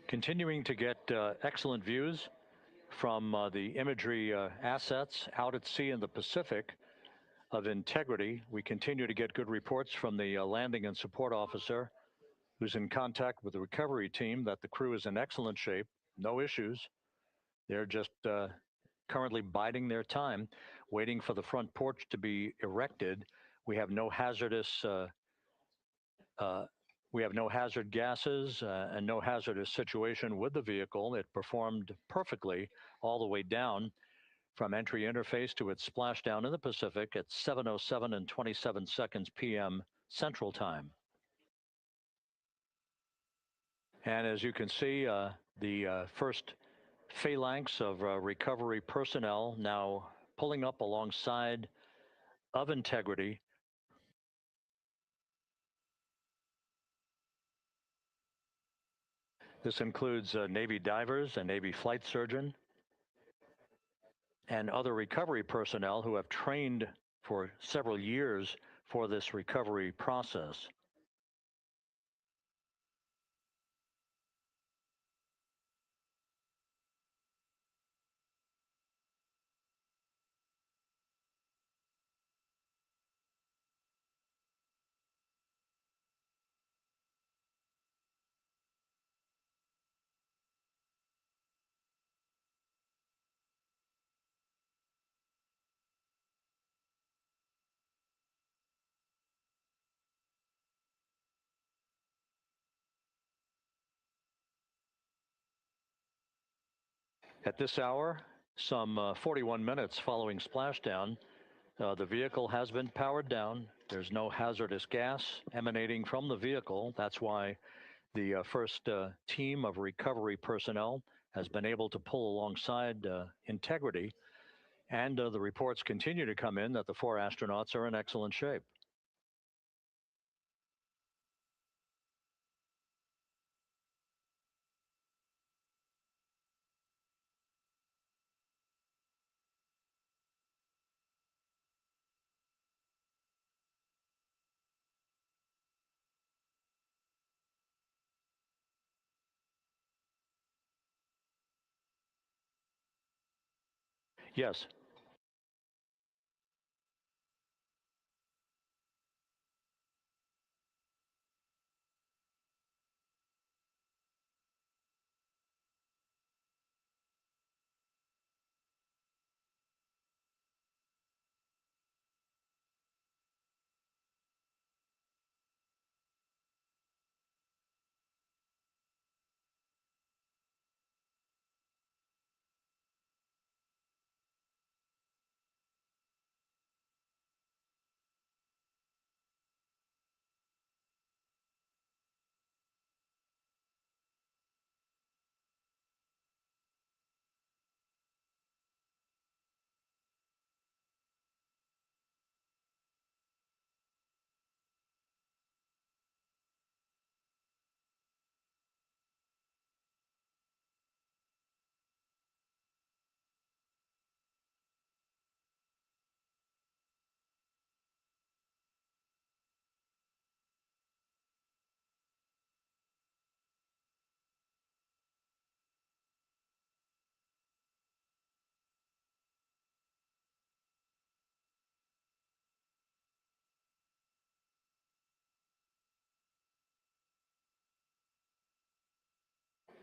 Continuing to get excellent views from the imagery assets out at sea in the Pacific of integrity. We continue to get good reports from the landing and support officer, who's in contact with the recovery team, that the crew is in excellent shape, no issues. They're just currently biding their time, waiting for the front porch to be erected. We have no hazardous we have no hazard gases and no hazardous situation with the vehicle. It performed perfectly all the way down from entry interface to its splashdown in the Pacific at 7:07 and 27 seconds p.m. Central Time. And as you can see, the first phalanx of recovery personnel now pulling up alongside of integrity. This includes Navy divers, a Navy flight surgeon, and other recovery personnel who have trained for several years for this recovery process. At this hour, some 41 minutes following splashdown, the vehicle has been powered down. There's no hazardous gas emanating from the vehicle. That's why the first team of recovery personnel has been able to pull alongside Integrity. And the reports continue to come in that the 4 astronauts are in excellent shape. Yes.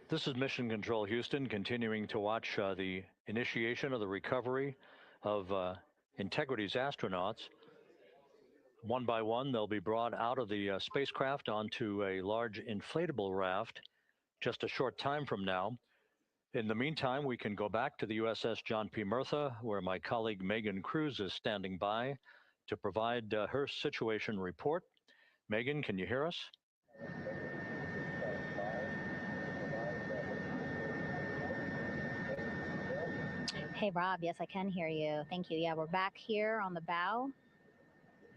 This is Mission Control Houston, continuing to watch the initiation of the recovery of Integrity's astronauts. One by one, they'll be brought out of the spacecraft onto a large inflatable raft just a short time from now. In the meantime, we can go back to the USS John P. Murtha, where my colleague Megan Cruz is standing by to provide her situation report. Megan, can you hear us? Hey, Rob. Yes, I can hear you. Thank you. Yeah, we're back here on the bow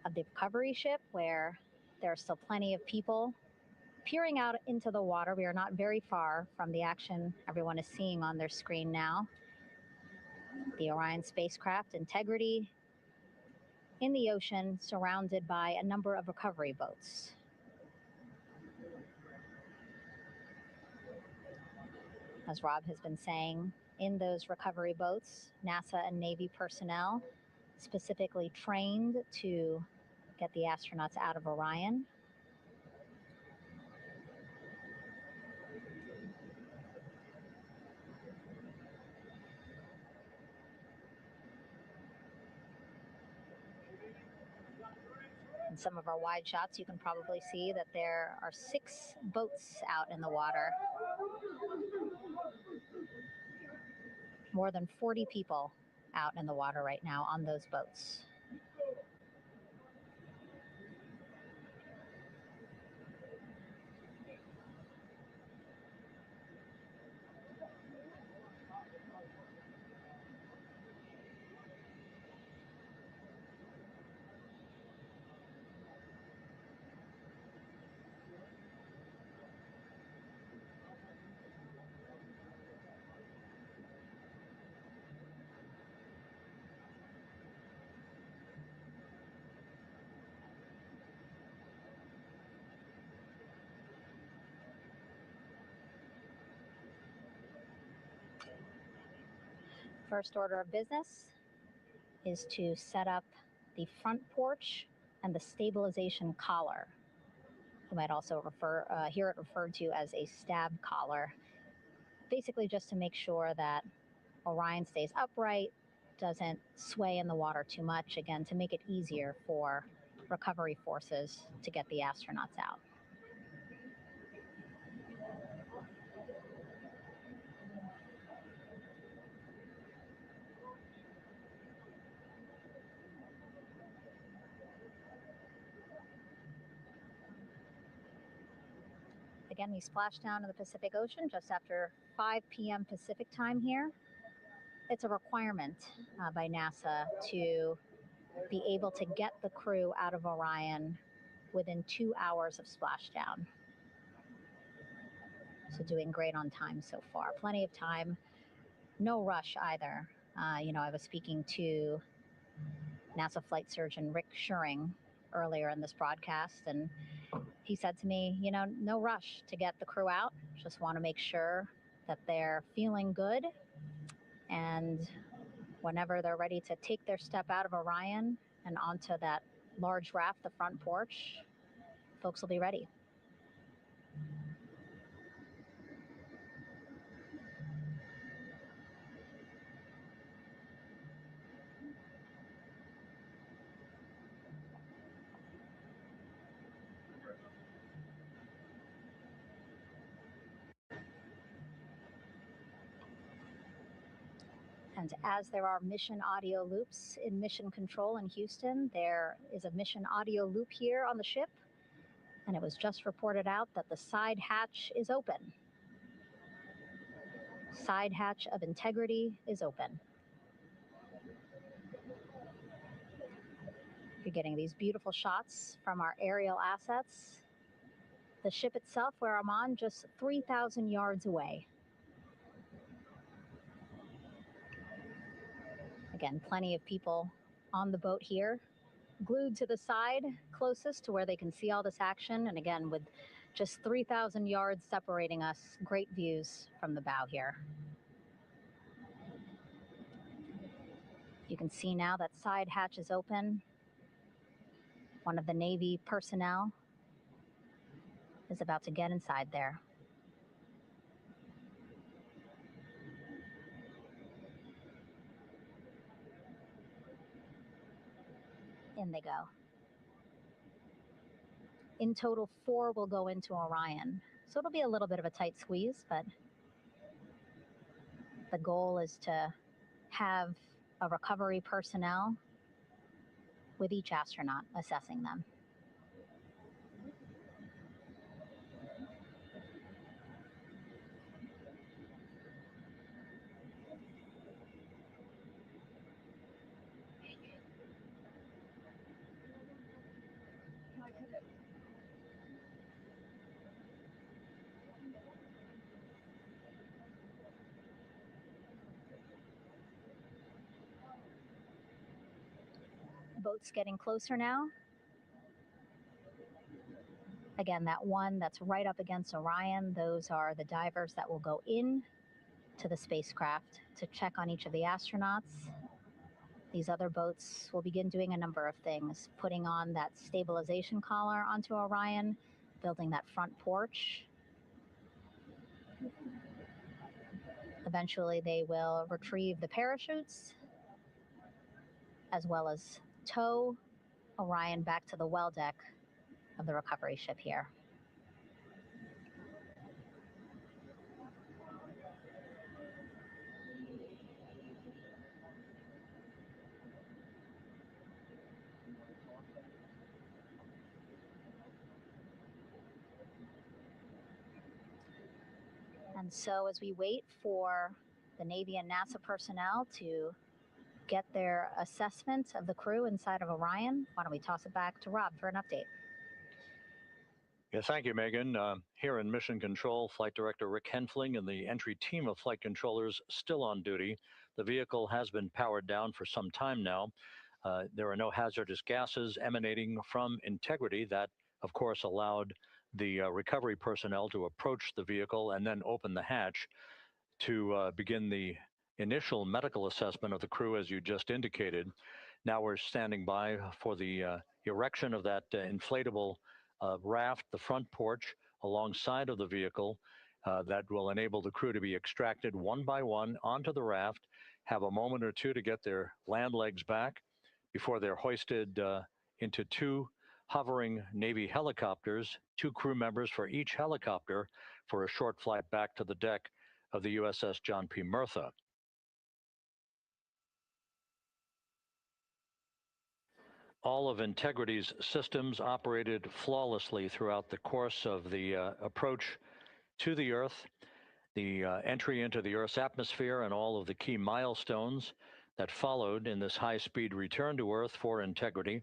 of the recovery ship where there are still plenty of people peering out into the water. We are not very far from the action everyone is seeing on their screen now. The Orion spacecraft, Integrity, in the ocean, surrounded by a number of recovery boats. As Rob has been saying, in those recovery boats, NASA and Navy personnel specifically trained to get the astronauts out of Orion. In some of our wide shots, you can probably see that there are 6 boats out in the water. More than 40 people out in the water right now on those boats. First order of business is to set up the front porch and the stabilization collar. You might also hear it referred to as a stab collar. Basically just to make sure that Orion stays upright, doesn't sway in the water too much, again, to make it easier for recovery forces to get the astronauts out. Again, we splashed down in the Pacific Ocean just after 5 p.m. Pacific time here. It's a requirement by NASA to be able to get the crew out of Orion within 2 hours of splashdown. So doing great on time so far. Plenty of time. No rush either. I was speaking to NASA flight surgeon Rick Schuring earlier in this broadcast, and he said to me, no rush to get the crew out. Just want to make sure that they're feeling good, and whenever they're ready to take their step out of Orion and onto that large raft, the front porch, folks will be ready. And as there are mission audio loops in mission control in Houston, there is a mission audio loop here on the ship, and it was just reported out that the side hatch is open. Side hatch of integrity is open. You're getting these beautiful shots from our aerial assets. The ship itself, where I'm on, just 3,000 yards away. Again, plenty of people on the boat here, glued to the side closest to where they can see all this action. And again, with just 3,000 yards separating us, great views from the bow here. You can see now that side hatch is open. One of the Navy personnel is about to get inside there. In they go. In total, 4 will go into Orion. So it'll be a little bit of a tight squeeze, but the goal is to have a recovery personnel with each astronaut assessing them. Boat's getting closer now. Again, that one that's right up against Orion, those are the divers that will go in to the spacecraft to check on each of the astronauts. These other boats will begin doing a number of things, putting on that stabilization collar onto Orion, building that front porch. Eventually, they will retrieve the parachutes, as well as tow Orion back to the well deck of the recovery ship here. And so as we wait for the Navy and NASA personnel to get their assessment of the crew inside of Orion, why don't we toss it back to Rob for an update? Yeah, thank you, Megan. Here in Mission Control, Flight Director Rick Henfling and the entry team of flight controllers still on duty. The vehicle has been powered down for some time now. There are no hazardous gases emanating from integrity. That, of course, allowed the recovery personnel to approach the vehicle and then open the hatch to begin the initial medical assessment of the crew, as you just indicated. Now we're standing by for the erection of that inflatable raft, the front porch, alongside of the vehicle that will enable the crew to be extracted one by one onto the raft, have a moment or two to get their land legs back before they're hoisted into 2 hovering Navy helicopters, 2 crew members for each helicopter, for a short flight back to the deck of the USS John P. Murtha. All of Integrity's systems operated flawlessly throughout the course of the approach to the Earth, the entry into the Earth's atmosphere, and all of the key milestones that followed in this high-speed return to Earth for integrity.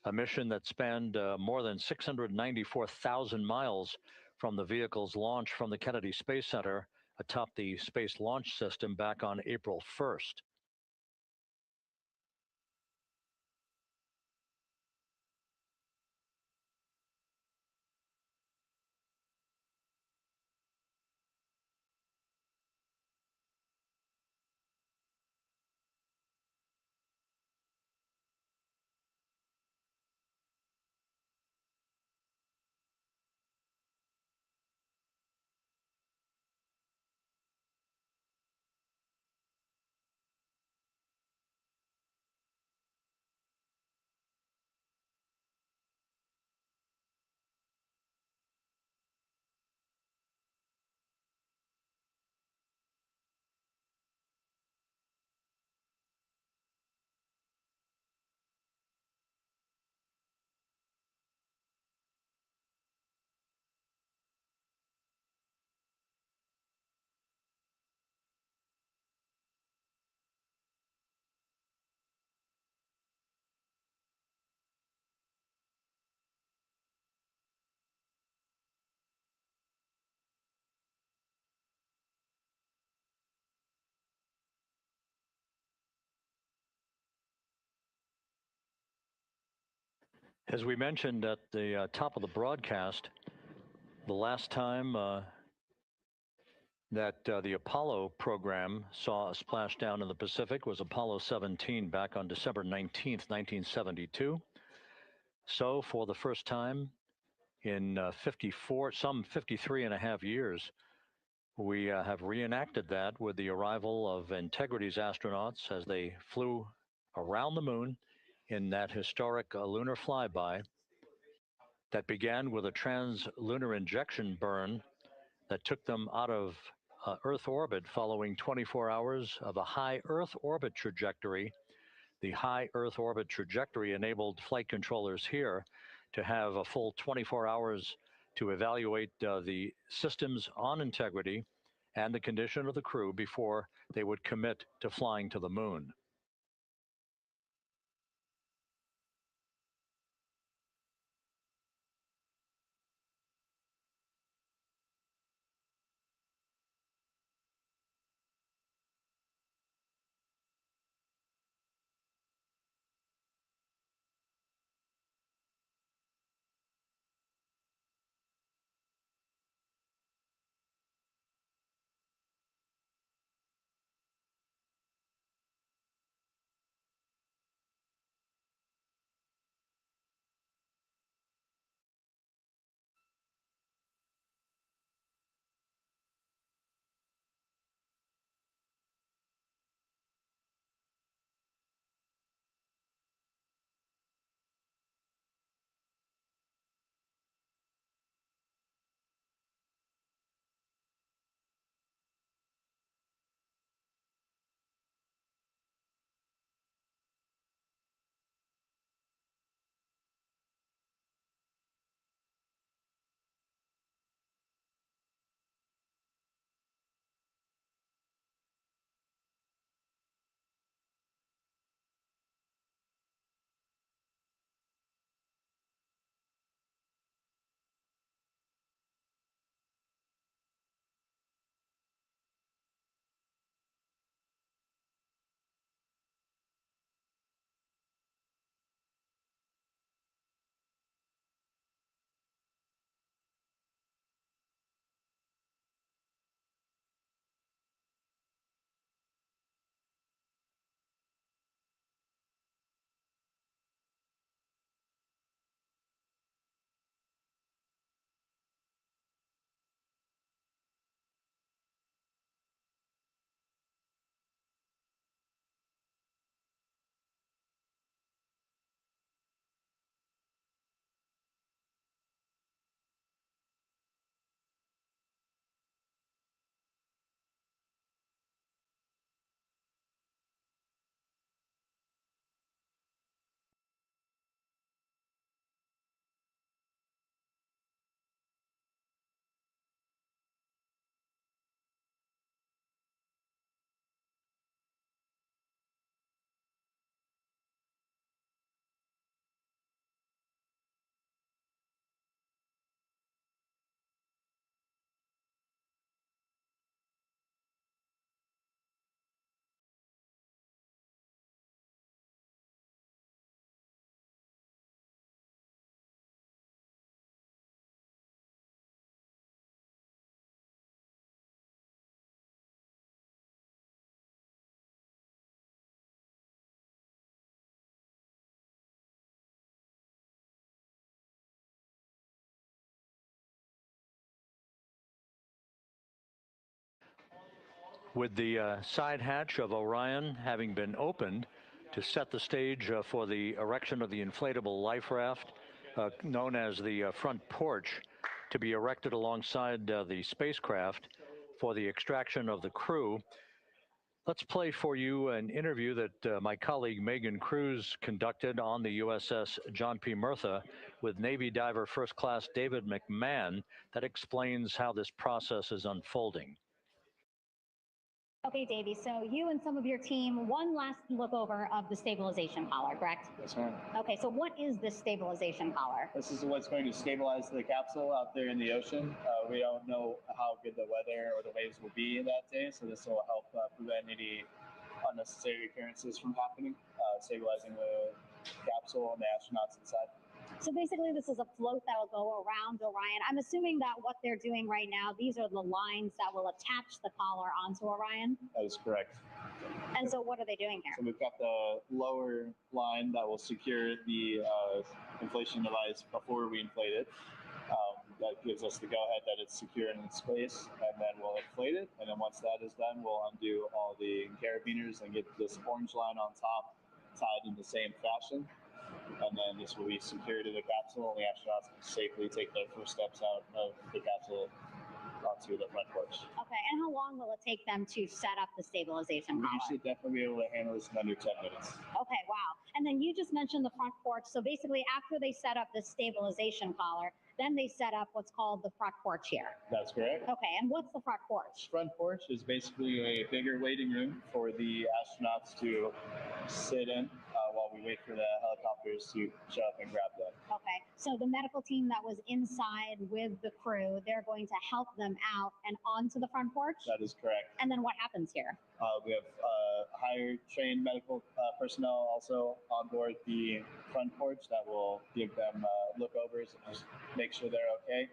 A mission that spanned more than 694,000 miles from the vehicle's launch from the Kennedy Space Center atop the Space Launch System back on April 1st. As we mentioned at the top of the broadcast, the last time that the Apollo program saw a splashdown in the Pacific was Apollo 17 back on December 19th, 1972. So for the first time in 53 and a half years, we have reenacted that with the arrival of Integrity's astronauts as they flew around the moon in that historic lunar flyby that began with a trans-lunar injection burn that took them out of Earth orbit following 24 hours of a high Earth orbit trajectory. The high Earth orbit trajectory enabled flight controllers here to have a full 24 hours to evaluate the systems on Integrity and the condition of the crew before they would commit to flying to the moon. With the side hatch of Orion having been opened to set the stage for the erection of the inflatable life raft, known as the front porch, to be erected alongside the spacecraft for the extraction of the crew. Let's play for you an interview that my colleague Megan Cruz conducted on the USS John P. Murtha with Navy diver First Class David McMahon that explains how this process is unfolding. Okay, Davey, so you and some of your team, one last look over of the stabilization collar, correct? Yes, ma'am. Okay, so what is this stabilization collar? This is what's going to stabilize the capsule out there in the ocean. We don't know how good the weather or the waves will be that day, so this will help prevent any unnecessary occurrences from happening, stabilizing the capsule and the astronauts inside. So basically this is a float that will go around Orion. I'm assuming that what they're doing right now, these are the lines that will attach the collar onto Orion? That is correct. And so what are they doing here? So we've got the lower line that will secure the inflation device before we inflate it. That gives us the go-ahead that it's secure in its place, and then we'll inflate it. And then once that is done, we'll undo all the carabiners and get this orange line on top tied in the same fashion. And then this will be secured to the capsule, and the astronauts can safely take their first steps out of the capsule onto the front porch. Okay, and how long will it take them to set up the stabilization collar? We should definitely be able to handle this in under 10 minutes. Okay, wow. And then you just mentioned the front porch. So basically after they set up the stabilization collar, then they set up what's called the front porch here. That's correct. Okay, and what's the front porch? Front porch is basically a bigger waiting room for the astronauts to sit in while we wait for the helicopters to show up and grab them. Okay, so the medical team that was inside with the crew, they're going to help them out and onto the front porch? That is correct. And then what happens here? We have higher trained medical personnel also on board the front porch that will give them lookovers and just make sure they're okay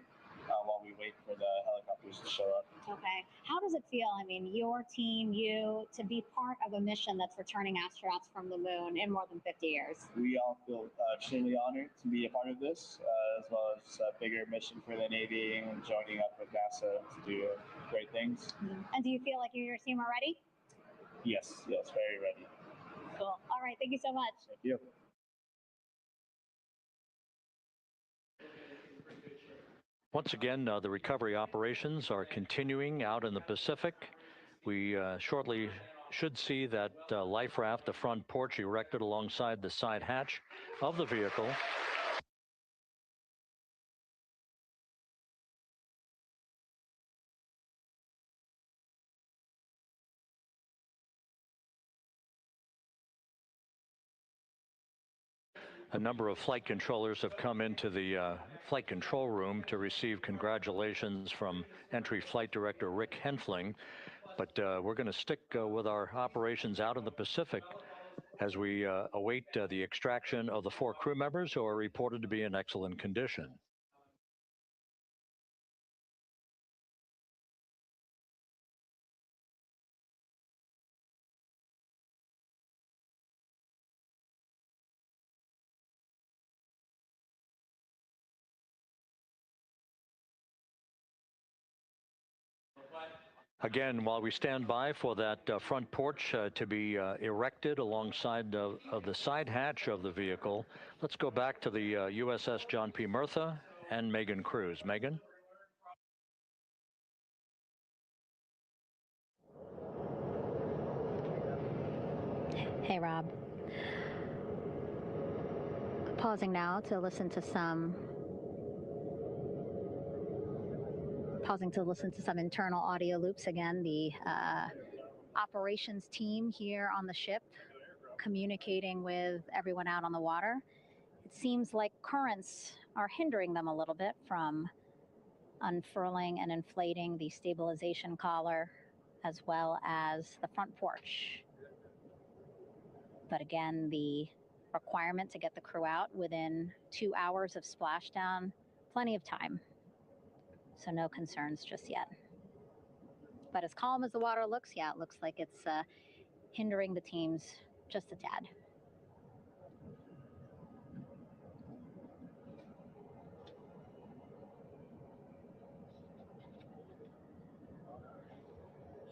while we wait for the helicopters to show up. Okay. How does it feel? I mean, your team, you, to be part of a mission that's returning astronauts from the moon in more than 50 years? We all feel extremely honored to be a part of this, as well as a bigger mission for the Navy and joining up with NASA to do great things. And do you feel like you and your team are ready? Yes, very ready. Cool. All right. Thank you so much. Thank you. Once again, the recovery operations are continuing out in the Pacific. We shortly should see that life raft, the front porch, erected alongside the side hatch of the vehicle. A number of flight controllers have come into the flight control room to receive congratulations from Entry Flight Director Rick Henfling. But we're going to stick with our operations out in the Pacific as we await the extraction of the 4 crew members who are reported to be in excellent condition. Again, while we stand by for that front porch to be erected alongside of the side hatch of the vehicle, let's go back to the USS John P. Murtha and Megan Cruz. Megan? Hey, Rob. Pausing now to listen to some internal audio loops. Again, the operations team here on the ship communicating with everyone out on the water. It seems like currents are hindering them a little bit from unfurling and inflating the stabilization collar as well as the front porch. But again, the requirement to get the crew out within 2 hours of splashdown, plenty of time. So no concerns just yet. But as calm as the water looks, yeah, it looks like it's hindering the teams just a tad.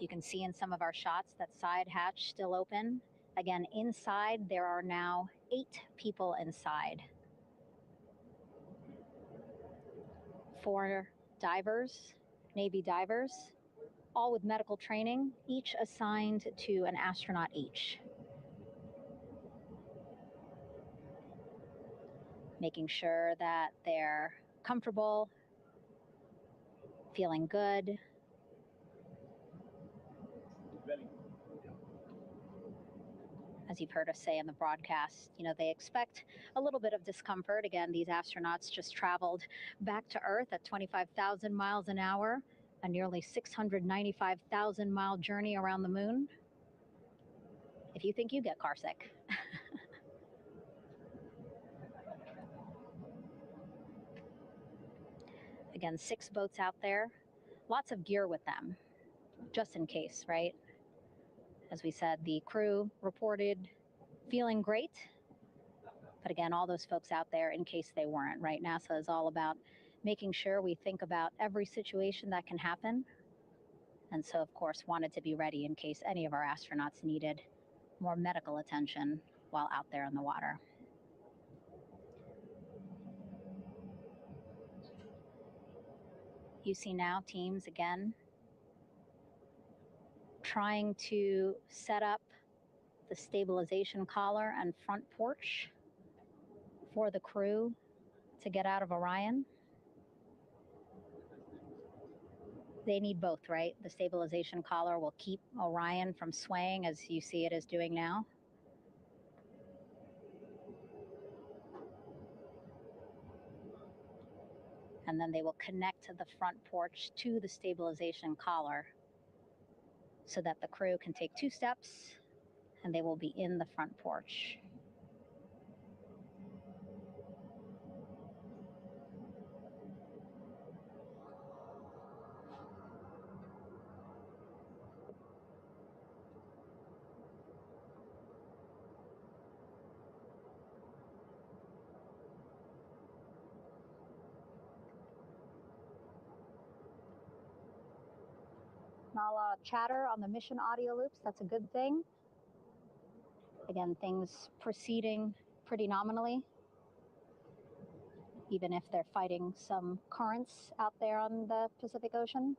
You can see in some of our shots that side hatch still open. Again, inside there are now 8 people inside. 4 divers, Navy divers, all with medical training, each assigned to an astronaut each. Making sure that they're comfortable, feeling good. As you've heard us say in the broadcast, you know, they expect a little bit of discomfort. Again, these astronauts just traveled back to Earth at 25,000 miles an hour, a nearly 695,000 mile journey around the moon. If you think you get car sick. Again, 6 boats out there, lots of gear with them, just in case, right? As we said, the crew reported feeling great. But again, all those folks out there in case they weren't, right? NASA is all about making sure we think about every situation that can happen. And so, of course, wanted to be ready in case any of our astronauts needed more medical attention while out there in the water. You see now teams, again, trying to set up the stabilization collar and front porch for the crew to get out of Orion. They need both, right? The stabilization collar will keep Orion from swaying as you see it is doing now. And then they will connect to the front porch to the stabilization collar so that the crew can take 2 steps and they will be in the front porch. Not a lot of chatter on the mission audio loops. That's a good thing. Again, things proceeding pretty nominally, even if they're fighting some currents out there on the Pacific Ocean.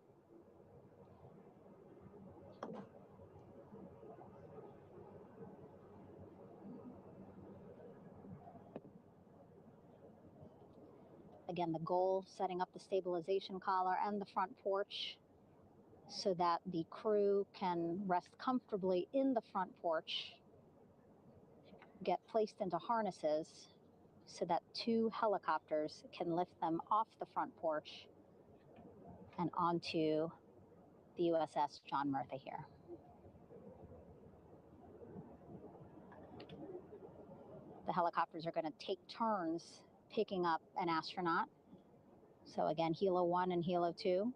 Again, the goal, setting up the stabilization collar and the front porch so that the crew can rest comfortably in the front porch, get placed into harnesses so that 2 helicopters can lift them off the front porch and onto the USS John Murtha here. The helicopters are going to take turns picking up an astronaut. So again, Helo 1 and Helo 2.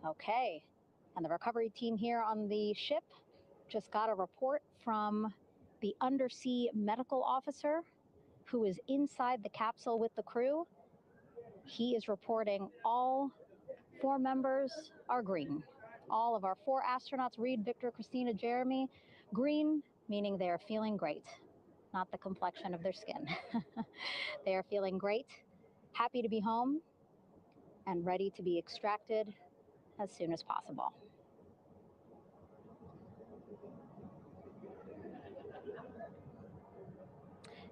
Okay, and the recovery team here on the ship just got a report from the undersea medical officer who is inside the capsule with the crew. He is reporting all 4 members are green. All of our 4 astronauts, Reed, Victor, Christina, Jeremy, green, meaning they are feeling great, not the complexion of their skin. They are feeling great, happy to be home, and ready to be extracted as soon as possible.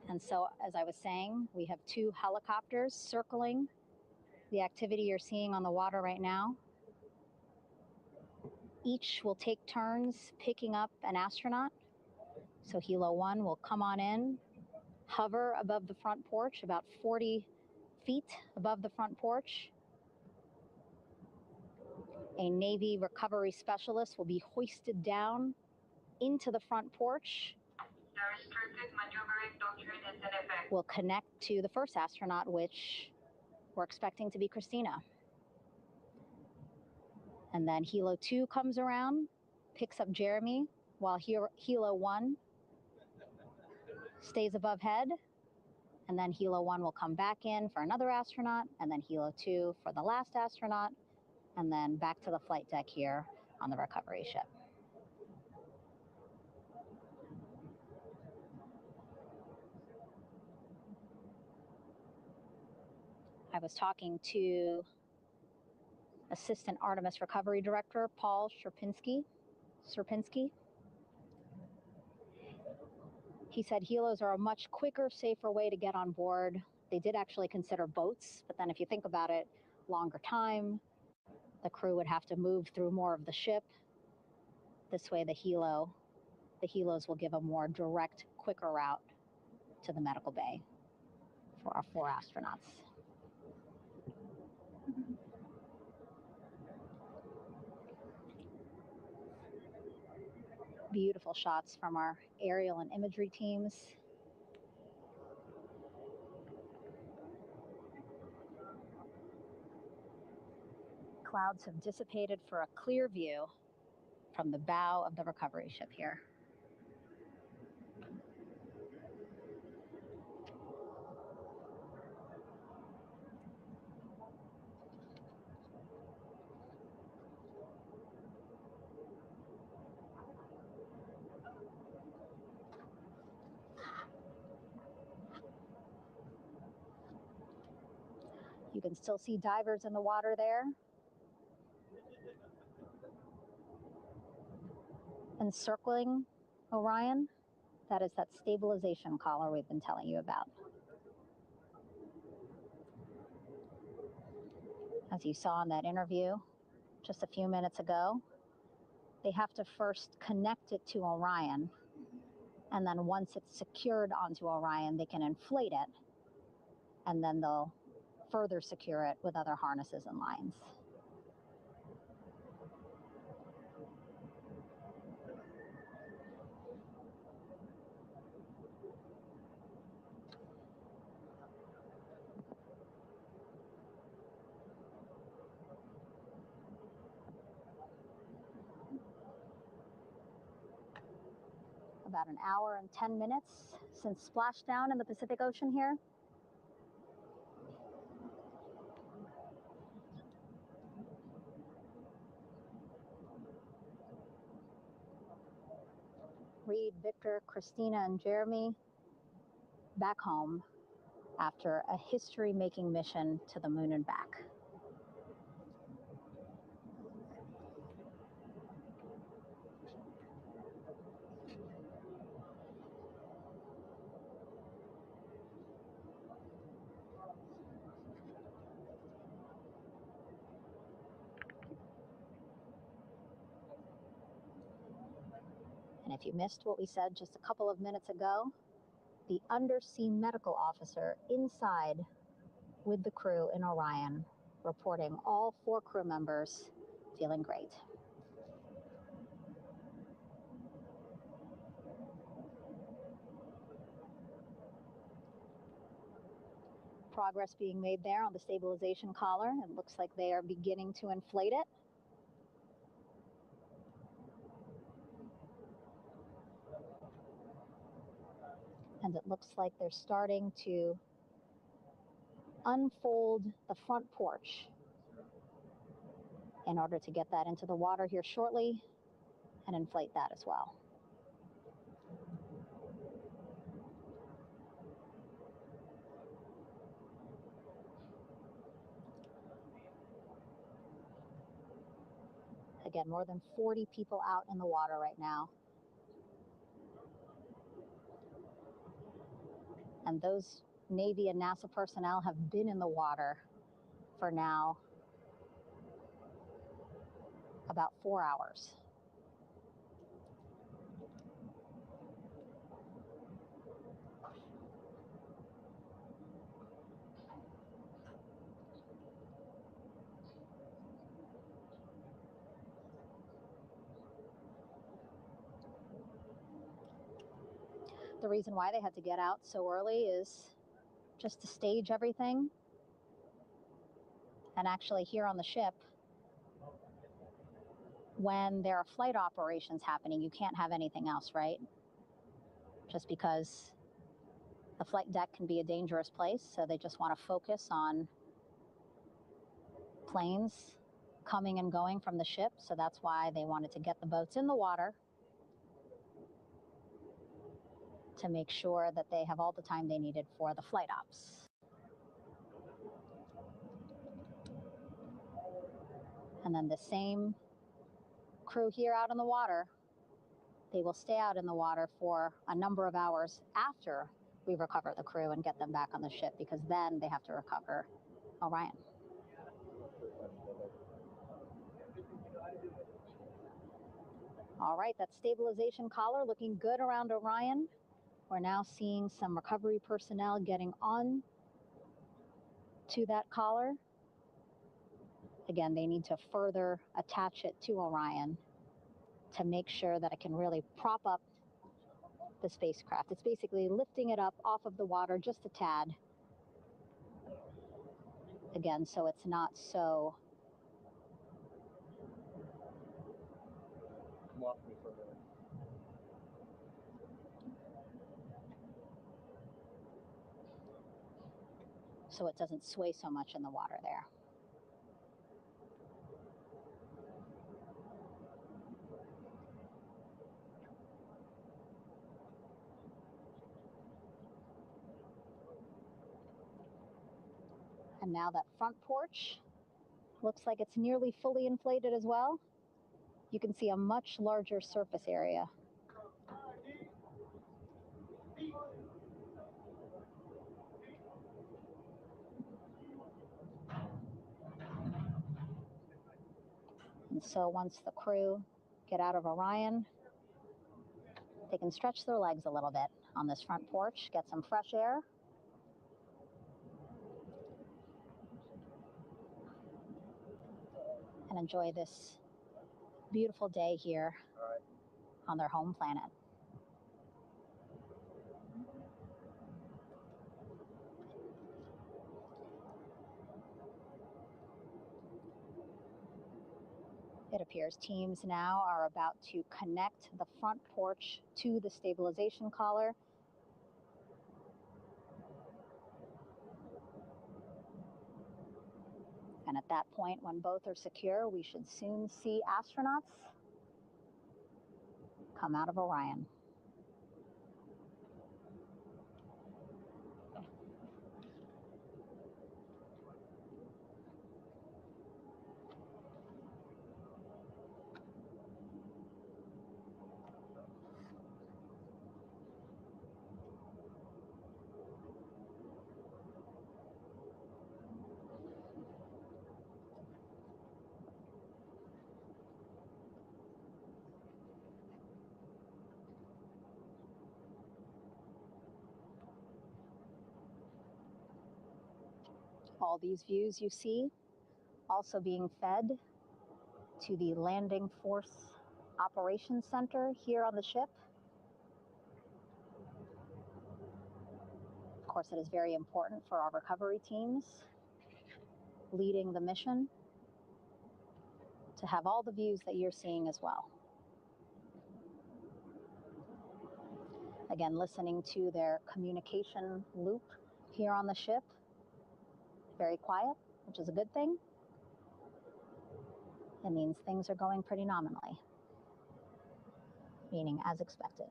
And so, as I was saying, we have 2 helicopters circling the activity you're seeing on the water right now. Each will take turns picking up an astronaut. So Helo 1 will come on in, hover above the front porch, about 40 feet above the front porch. A Navy recovery specialist will be hoisted down into the front porch. The restricted maneuvering doctrine is in effect. Will connect to the first astronaut, which we're expecting to be Christina. And then Helo 2 comes around, picks up Jeremy, while Helo 1 stays above head, and then Helo 1 will come back in for another astronaut, and then Helo 2 for the last astronaut, and then back to the flight deck here on the recovery ship. I was talking to Assistant Artemis Recovery Director Paul Sierpinski. He said helos are a much quicker, safer way to get on board. They did actually consider boats, but then if you think about it, longer time, the crew would have to move through more of the ship. This way the helos will give a more direct, quicker route to the medical bay for our 4 astronauts. Beautiful shots from our aerial and imagery teams. Clouds have dissipated for a clear view from the bow of the recovery ship here. You can still see divers in the water there. Encircling Orion, that is that stabilization collar we've been telling you about. As you saw in that interview just a few minutes ago, they have to first connect it to Orion, and then once it's secured onto Orion, they can inflate it, and then they'll further secure it with other harnesses and lines. About an hour and 10 minutes since splashdown in the Pacific Ocean here. Reed, Victor, Christina, and Jeremy back home after a history-making mission to the moon and back. And if you missed what we said just a couple of minutes ago, the undersea medical officer inside with the crew in Orion, reporting all 4 crew members feeling great. Progress being made there on the stabilization collar. It looks like they are beginning to inflate it. And it looks like they're starting to unfold the front porch in order to get that into the water here shortly and inflate that as well. Again, more than 40 people out in the water right now. And those Navy and NASA personnel have been in the water for now about 4 hours. The reason why they had to get out so early is just to stage everything. And actually here on the ship, when there are flight operations happening, you can't have anything else, right? Just because the flight deck can be a dangerous place, so they just want to focus on planes coming and going from the ship, so that's why they wanted to get the boats in the water to make sure that they have all the time they needed for the flight ops. And then the same crew here out in the water, they will stay out in the water for a number of hours after we recover the crew and get them back on the ship, because then they have to recover Orion. All right, that stabilization collar looking good around Orion. We're now seeing some recovery personnel getting on to that collar. Again, they need to further attach it to Orion to make sure that it can really prop up the spacecraft. It's basically lifting it up off of the water just a tad. Again, so it's not so it doesn't sway so much in the water there. And now that front porch looks like it's nearly fully inflated as well. You can see a much larger surface area. And so once the crew get out of Orion, they can stretch their legs a little bit on this front porch, get some fresh air. And enjoy this beautiful day here on their home planet. It appears teams now are about to connect the front porch to the stabilization collar. And at that point, when both are secure, we should soon see astronauts come out of Orion. All these views you see also being fed to the Landing Force Operations Center here on the ship. Of course, it is very important for our recovery teams leading the mission to have all the views that you're seeing as well. Again, listening to their communication loop here on the ship. Very quiet, which is a good thing. It means things are going pretty nominally, meaning as expected.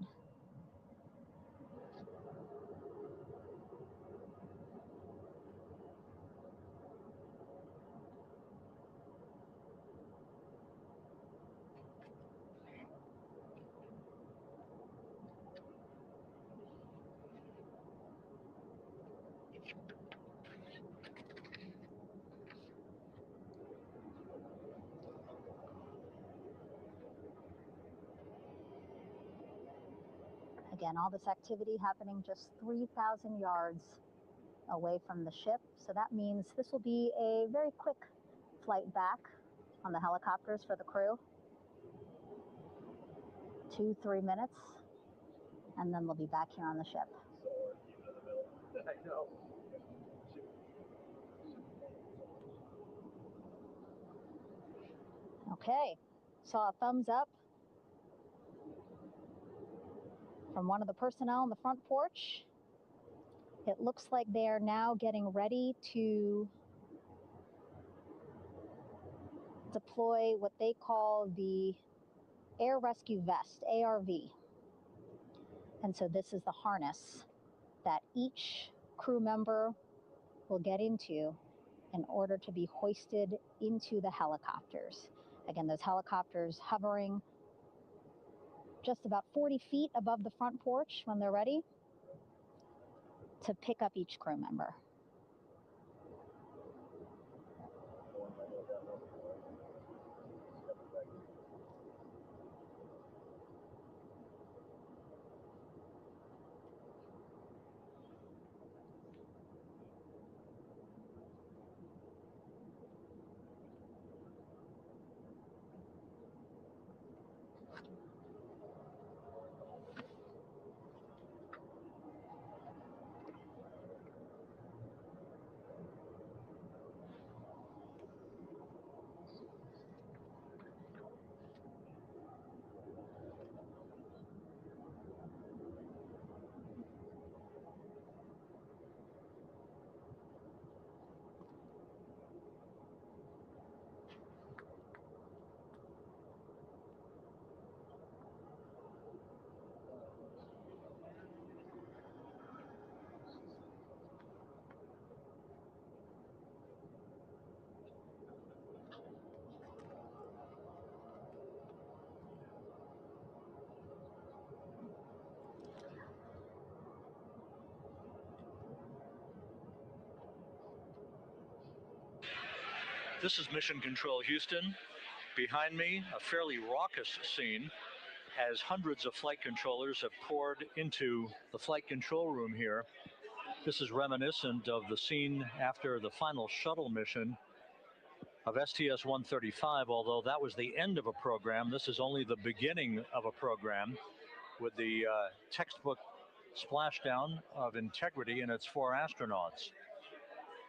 Again, all this activity happening just 3,000 yards away from the ship. So that means this will be a very quick flight back on the helicopters for the crew. 2-3 minutes, and then we'll be back here on the ship. Okay, Saw a thumbs up from one of the personnel on the front porch. It looks like they are now getting ready to deploy what they call the Air Rescue Vest, ARV. And so this is the harness that each crew member will get into in order to be hoisted into the helicopters. Again, those helicopters hovering just about 40 feet above the front porch when they're ready to pick up each crew member. This is Mission Control Houston. Behind me, a fairly raucous scene as hundreds of flight controllers have poured into the flight control room here. This is reminiscent of the scene after the final shuttle mission of STS-135, although that was the end of a program. This is only the beginning of a program with the textbook splashdown of Integrity and its 4 astronauts.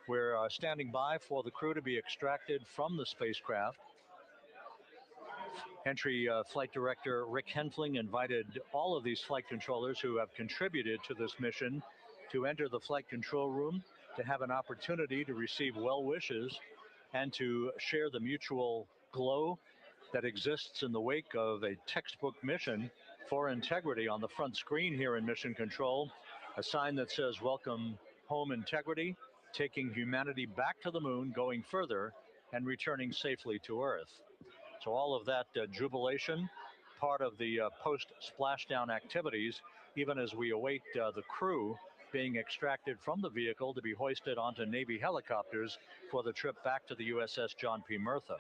We're standing by for the crew to be extracted from the spacecraft. Entry Flight Director Rick Henfling invited all of these flight controllers who have contributed to this mission to enter the flight control room to have an opportunity to receive well wishes and to share the mutual glow that exists in the wake of a textbook mission for Integrity. On the front screen here in Mission Control, a sign that says "Welcome Home, Integrity, taking humanity back to the moon, going further, and returning safely to Earth." So all of that jubilation, part of the post-splashdown activities, even as we await the crew being extracted from the vehicle to be hoisted onto Navy helicopters for the trip back to the USS John P. Murtha.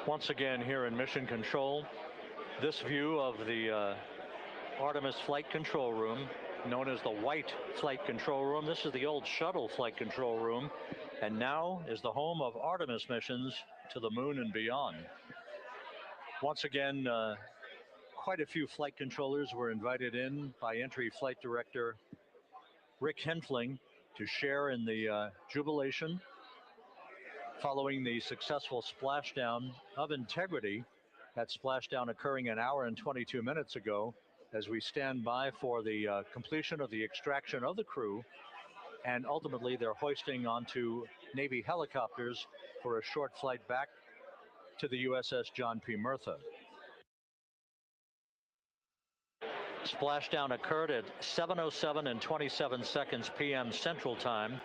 Once again here in Mission Control, this view of the Artemis flight control room, known as the White Flight Control Room. This is the old shuttle flight control room, and now is the home of Artemis missions to the moon and beyond. Once again, quite a few flight controllers were invited in by Entry Flight Director Rick Henfling to share in the jubilation following the successful splashdown of Integrity. That splashdown occurring an hour and 22 minutes ago, as we stand by for the completion of the extraction of the crew and ultimately their hoisting onto Navy helicopters for a short flight back to the USS John P. Murtha. Splashdown occurred at 7:07 and 27 seconds p.m. Central Time.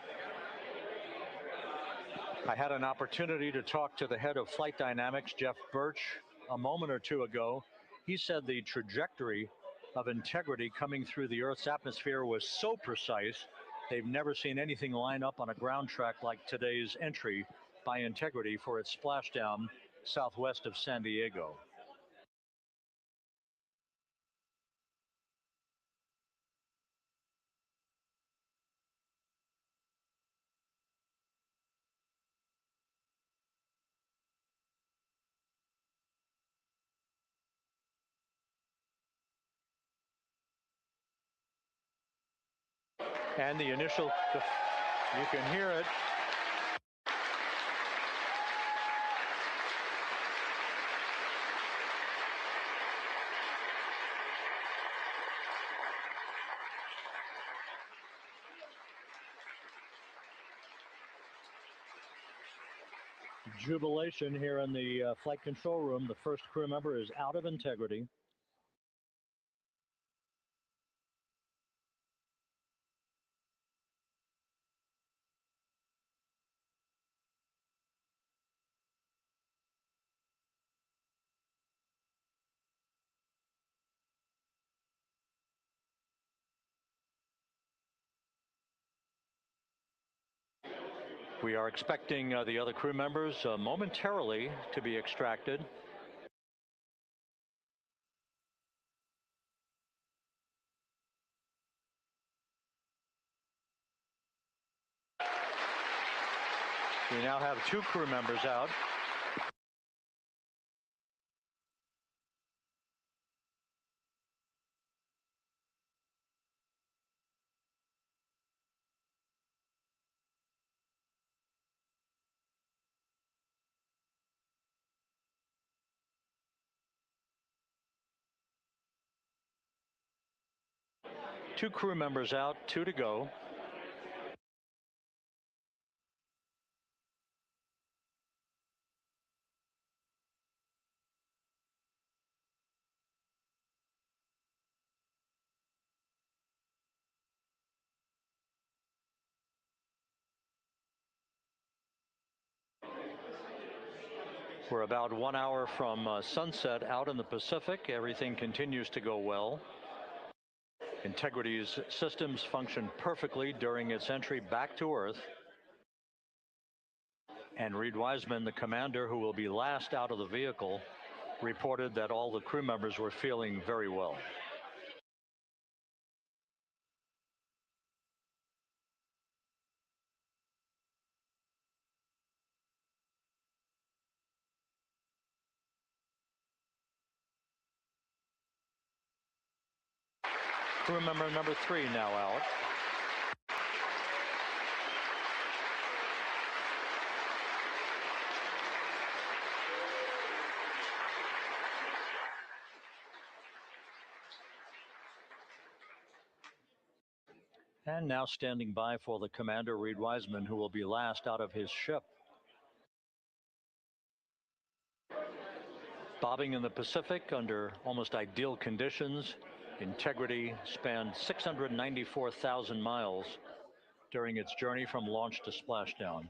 I had an opportunity to talk to the head of flight dynamics, Jeff Birch, a moment or two ago. He said the trajectory of Integrity coming through the Earth's atmosphere was so precise, they've never seen anything line up on a ground track like today's entry by Integrity for its splashdown southwest of San Diego. And the initial, you can hear it. Jubilation here in the flight control room. The first crew member is out of Integrity. We are expecting the other crew members momentarily to be extracted. We now have 2 crew members out. Two crew members out, 2 to go. We're about 1 hour from sunset out in the Pacific. Everything continues to go well. Integrity's systems function perfectly during its entry back to Earth. And Reed Wiseman, the commander who will be last out of the vehicle, reported that all the crew members were feeling very well. Crew member number 3 now out. And now standing by for the commander, Reed Wiseman, who will be last out of his ship. Bobbing in the Pacific under almost ideal conditions, Integrity spanned 694,000 miles during its journey from launch to splashdown.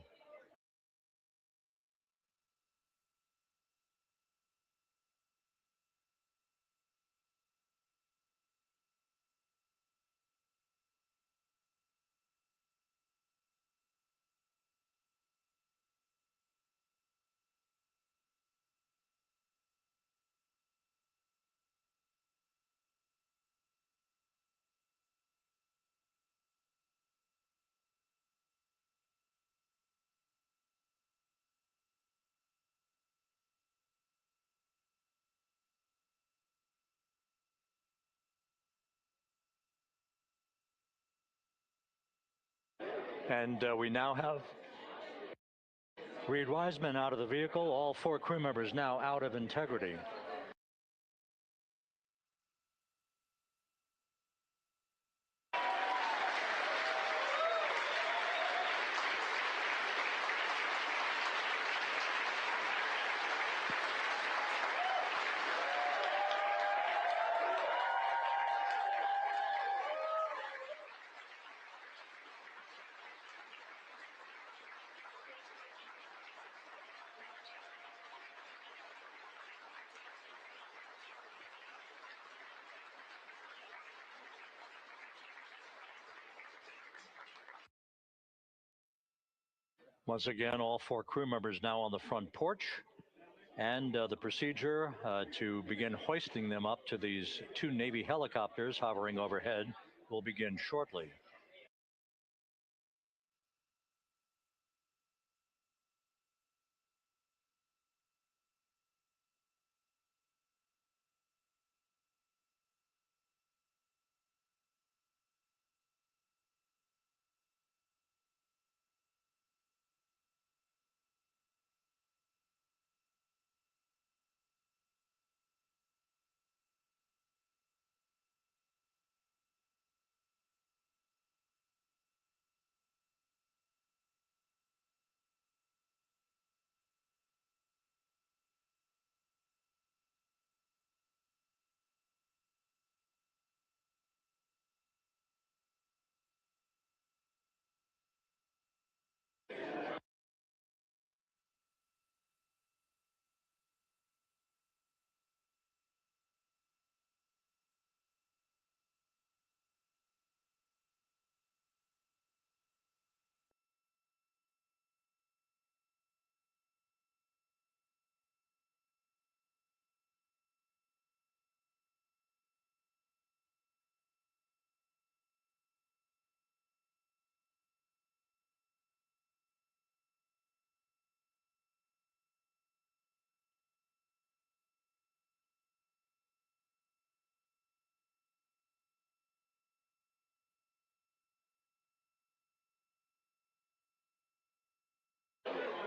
And we now have Reed Wiseman out of the vehicle, all 4 crew members now out of Integrity. Once again, all 4 crew members now on the front porch, and the procedure to begin hoisting them up to these 2 Navy helicopters hovering overhead will begin shortly.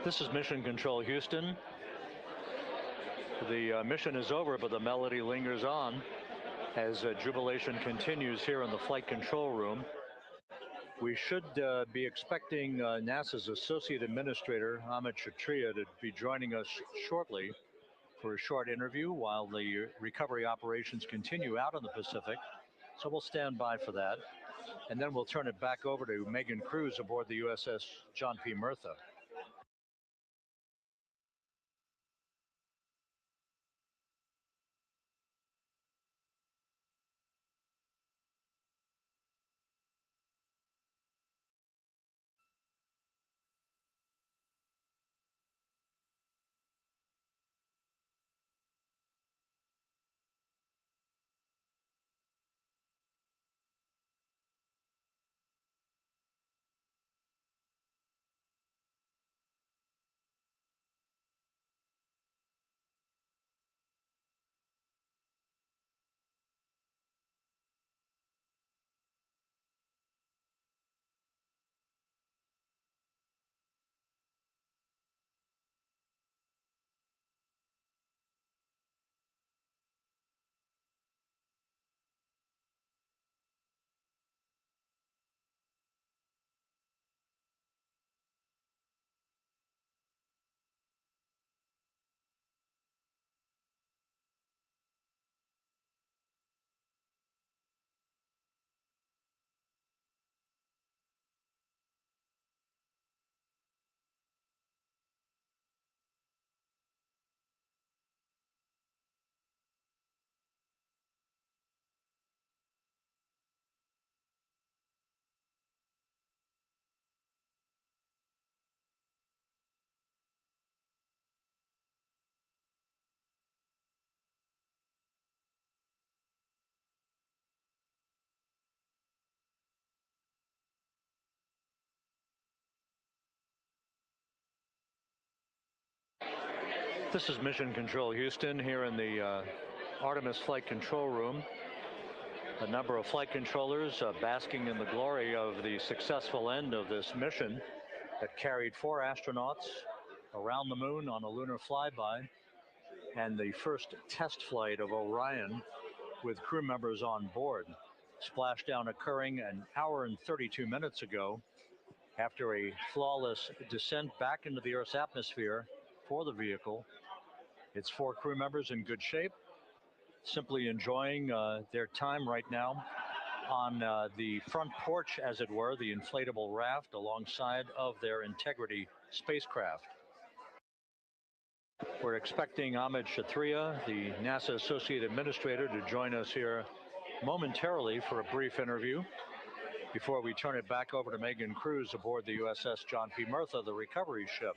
This is Mission Control Houston. The mission is over, but the melody lingers on as jubilation continues here in the flight control room. We should be expecting NASA's Associate Administrator, Amit Kshatriya, to be joining us shortly for a short interview while the recovery operations continue out in the Pacific. So we'll stand by for that. And then we'll turn it back over to Megan Cruz aboard the USS John P. Murtha. This is Mission Control Houston here in the Artemis flight control room. A number of flight controllers basking in the glory of the successful end of this mission that carried 4 astronauts around the moon on a lunar flyby, and the first test flight of Orion with crew members on board. Splashdown occurring an hour and 32 minutes ago after a flawless descent back into the Earth's atmosphere for the vehicle. Its 4 crew members in good shape, simply enjoying their time right now on the front porch, as it were, the inflatable raft alongside of their Integrity spacecraft. We're expecting Amit Kshatriya, the NASA Associate Administrator, to join us here momentarily for a brief interview. before we turn it back over to Megan Cruz aboard the USS John P. Murtha, the recovery ship.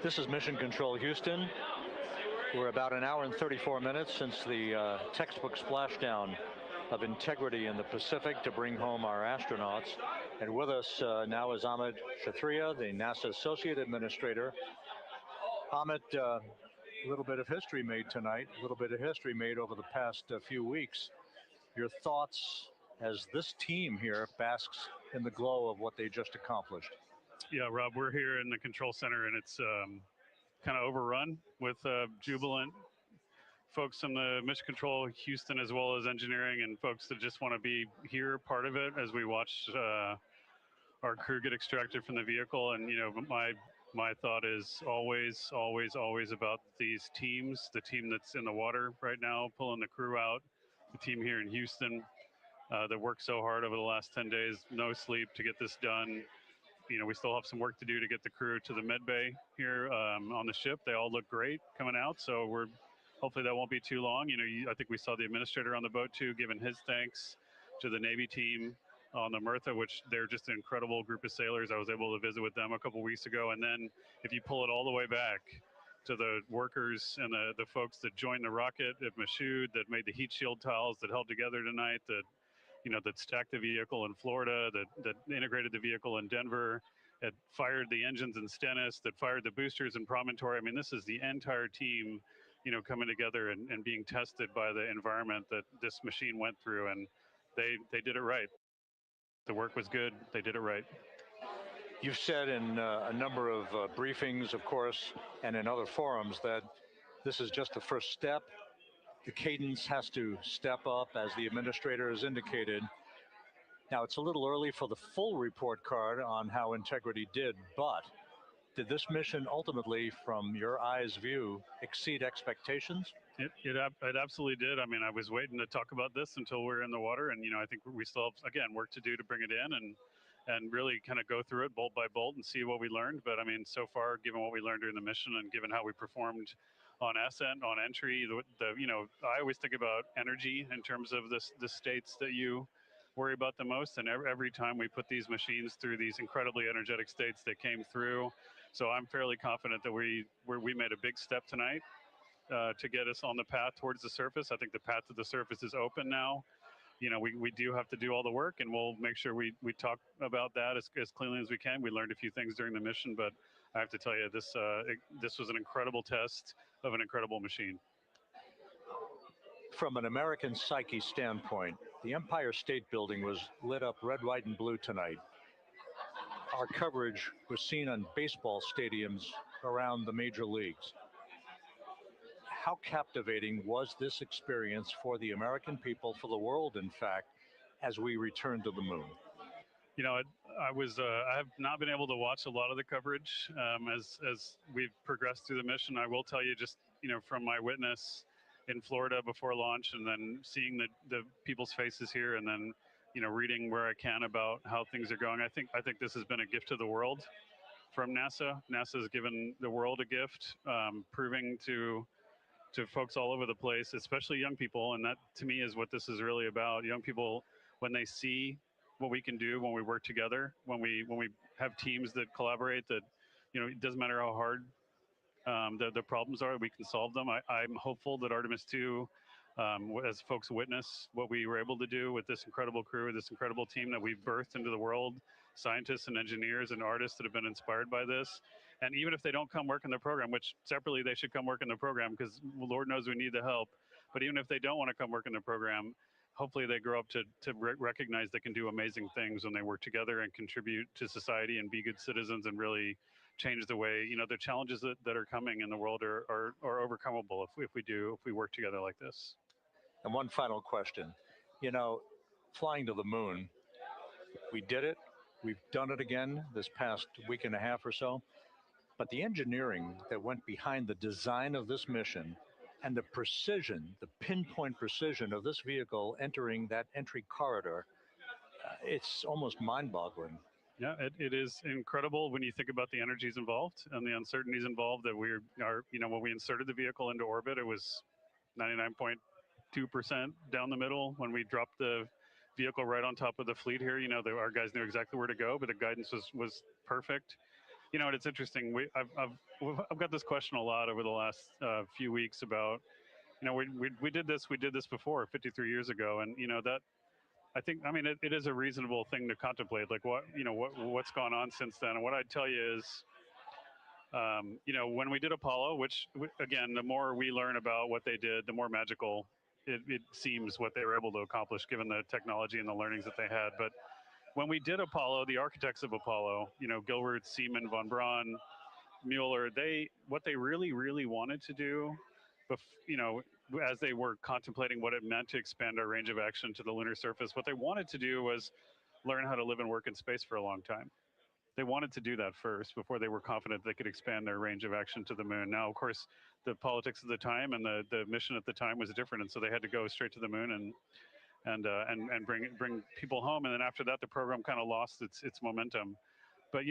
This is Mission Control Houston. We're about an hour and 34 minutes since the textbook splashdown of integrity in the Pacific to bring home our astronauts. And with us now is Amit Kshatriya, the NASA Associate Administrator. Amit, a little bit of history made tonight, a little bit of history made over the past few weeks. Your thoughts as this team here basks in the glow of what they just accomplished? Yeah, Rob, we're here in the control center, and it's kind of overrun with jubilant folks from the Mission Control Houston, as well as engineering, and folks that just want to be here, part of it, as we watch our crew get extracted from the vehicle. And, you know, my thought is always about these teams, the team that's in the water right now, pulling the crew out, the team here in Houston that worked so hard over the last 10 days, no sleep to get this done. You know, we still have some work to do to get the crew to the med bay here on the ship. They all look great coming out, so hopefully that won't be too long. You know, I think we saw the administrator on the boat too, giving his thanks to the Navy team on the Murtha, which they're just an incredible group of sailors. I was able to visit with them a couple weeks ago. And then if you pull it all the way back to the workers and the folks that joined the rocket at Michoud, that made the heat shield tiles, that held together tonight, that that stacked the vehicle in Florida, that integrated the vehicle in Denver, that fired the engines in Stennis, that fired the boosters in Promontory. I mean, this is the entire team, coming together and being tested by the environment that this machine went through, and they did it right. The work was good. They did it right. You've said in a number of briefings, of course, and in other forums that this is just the first step. The cadence has to step up, as the administrator has indicated. Now, it's a little early for the full report card on how integrity did, but did this mission ultimately, from your eyes view, exceed expectations? It absolutely did. I mean, I was waiting to talk about this until we're in the water, and I think we still have, again, work to do to bring it in and really kind of go through it bolt by bolt and see what we learned. But I mean, so far, given what we learned during the mission and given how we performed on ascent, on entry, I always think about energy in terms of the states that you worry about the most. And every time we put these machines through these incredibly energetic states, they came through. So I'm fairly confident that we made a big step tonight to get us on the path towards the surface. I think the path to the surface is open now. We do have to do all the work, and we'll make sure we talk about that as cleanly as we can. We learned a few things during the mission, but I have to tell you, this was an incredible test of an incredible machine. From an American psyche standpoint, the Empire State Building was lit up red, white, and blue tonight. Our coverage was seen on baseball stadiums around the major leagues. How captivating was this experience for the American people, for the world, in fact, as we return to the moon? I have not been able to watch a lot of the coverage as we've progressed through the mission. I will tell you, just from my witness in Florida before launch, and then seeing the people's faces here, and then reading where I can about how things are going. I think this has been a gift to the world from NASA. NASA has given the world a gift, proving to folks all over the place, especially young people, and that to me is what this is really about. Young people, when they see what we can do when we work together, when we have teams that collaborate, that it doesn't matter how hard the problems are, we can solve them. I'm hopeful that Artemis II, as folks witness what we were able to do with this incredible crew, this incredible team that we've birthed into the world, scientists and engineers and artists that have been inspired by this. And even if they don't come work in the program, which separately they should come work in the program because Lord knows we need the help. But even if they don't want to come work in the program, hopefully they grow up to recognize they can do amazing things when they work together and contribute to society and be good citizens and really change the way, the challenges that are coming in the world are overcomable if we work together like this. And one final question, flying to the moon, we did it. We've done it again this past week and a half or so. But the engineering that went behind the design of this mission and the precision, the pinpoint precision of this vehicle entering that entry corridor, it's almost mind-boggling. Yeah, it is incredible when you think about the energies involved and the uncertainties involved. That when we inserted the vehicle into orbit, it was 99.2% down the middle. When we dropped the vehicle right on top of the fleet here, our guys knew exactly where to go, but the guidance was perfect. And it's interesting. I've got this question a lot over the last few weeks about, we did this before 53 years ago, and that. I think, it is a reasonable thing to contemplate, like what's gone on since then. And what I'd tell you is, when we did Apollo, which again, the more we learn about what they did, the more magical it seems what they were able to accomplish given the technology and the learnings that they had. But when we did Apollo, the architects of Apollo, Gilbert, Seaman, von Braun, Mueller, what they really, really wanted to do, as they were contemplating what it meant to expand our range of action to the lunar surface, what they wanted to do was learn how to live and work in space for a long time. They wanted to do that first before they were confident they could expand their range of action to the moon. Now, of course, the politics of the time and the mission at the time was different, and so they had to go straight to the moon and bring people home. And then after that, the program kind of lost its momentum. But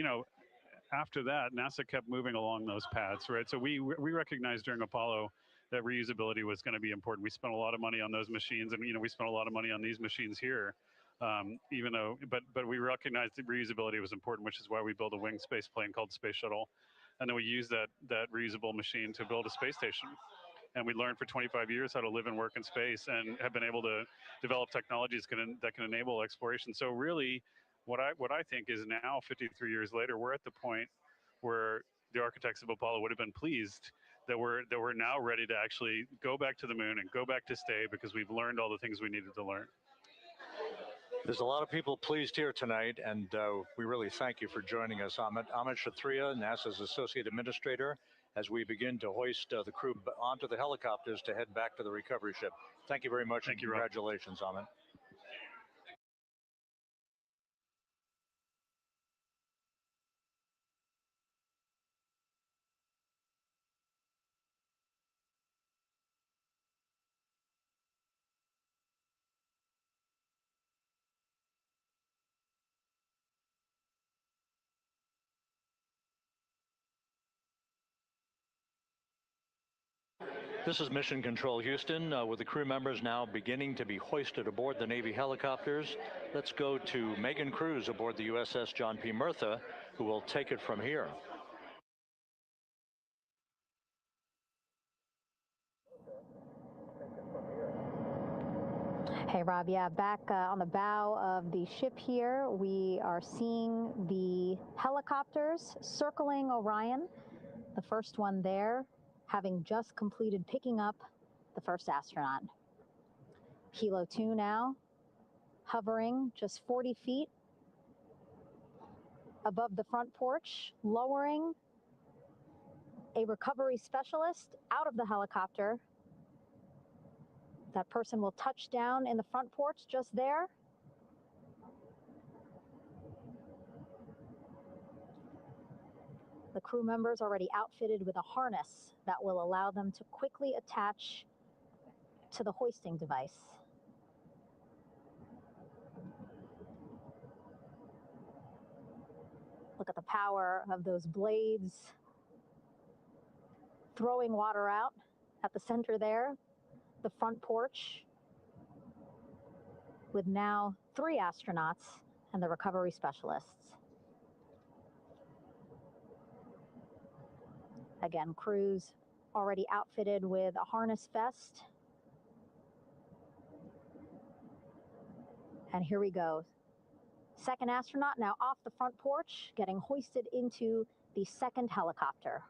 after that, NASA kept moving along those paths, right? So we recognized during Apollo that reusability was going to be important. We spent a lot of money on those machines, and we spent a lot of money on these machines here. Even though, but we recognized that reusability was important, which is why we built a winged space plane called Space Shuttle, and then we used that reusable machine to build a space station. And we learned for 25 years how to live and work in space, and have been able to develop technologies that can enable exploration. So really, what I think is now, 53 years later, we're at the point where the architects of Apollo would have been pleased that we're now ready to actually go back to the moon and go back to stay, because we've learned all the things we needed to learn. There's a lot of people pleased here tonight, and we really thank you for joining us. Amit Kshatriya, NASA's Associate Administrator, as we begin to hoist the crew onto the helicopters to head back to the recovery ship. Thank you very much, and congratulations, Amit. This is Mission Control Houston, with the crew members now beginning to be hoisted aboard the Navy helicopters. Let's go to Megan Cruz aboard the USS John P. Murtha, who will take it from here. Hey, Rob, yeah, back on the bow of the ship here, we are seeing the helicopters circling Orion, the first one there, having just completed picking up the first astronaut. Helo 2 now, hovering just 40 feet above the front porch, lowering a recovery specialist out of the helicopter. That person will touch down in the front porch just there. The crew members already outfitted with a harness that will allow them to quickly attach to the hoisting device. Look at the power of those blades throwing water out at the center there, the front porch, with now 3 astronauts and the recovery specialists. Again, crews already outfitted with a harness vest. And here we go. Second astronaut now off the front porch, getting hoisted into the second helicopter.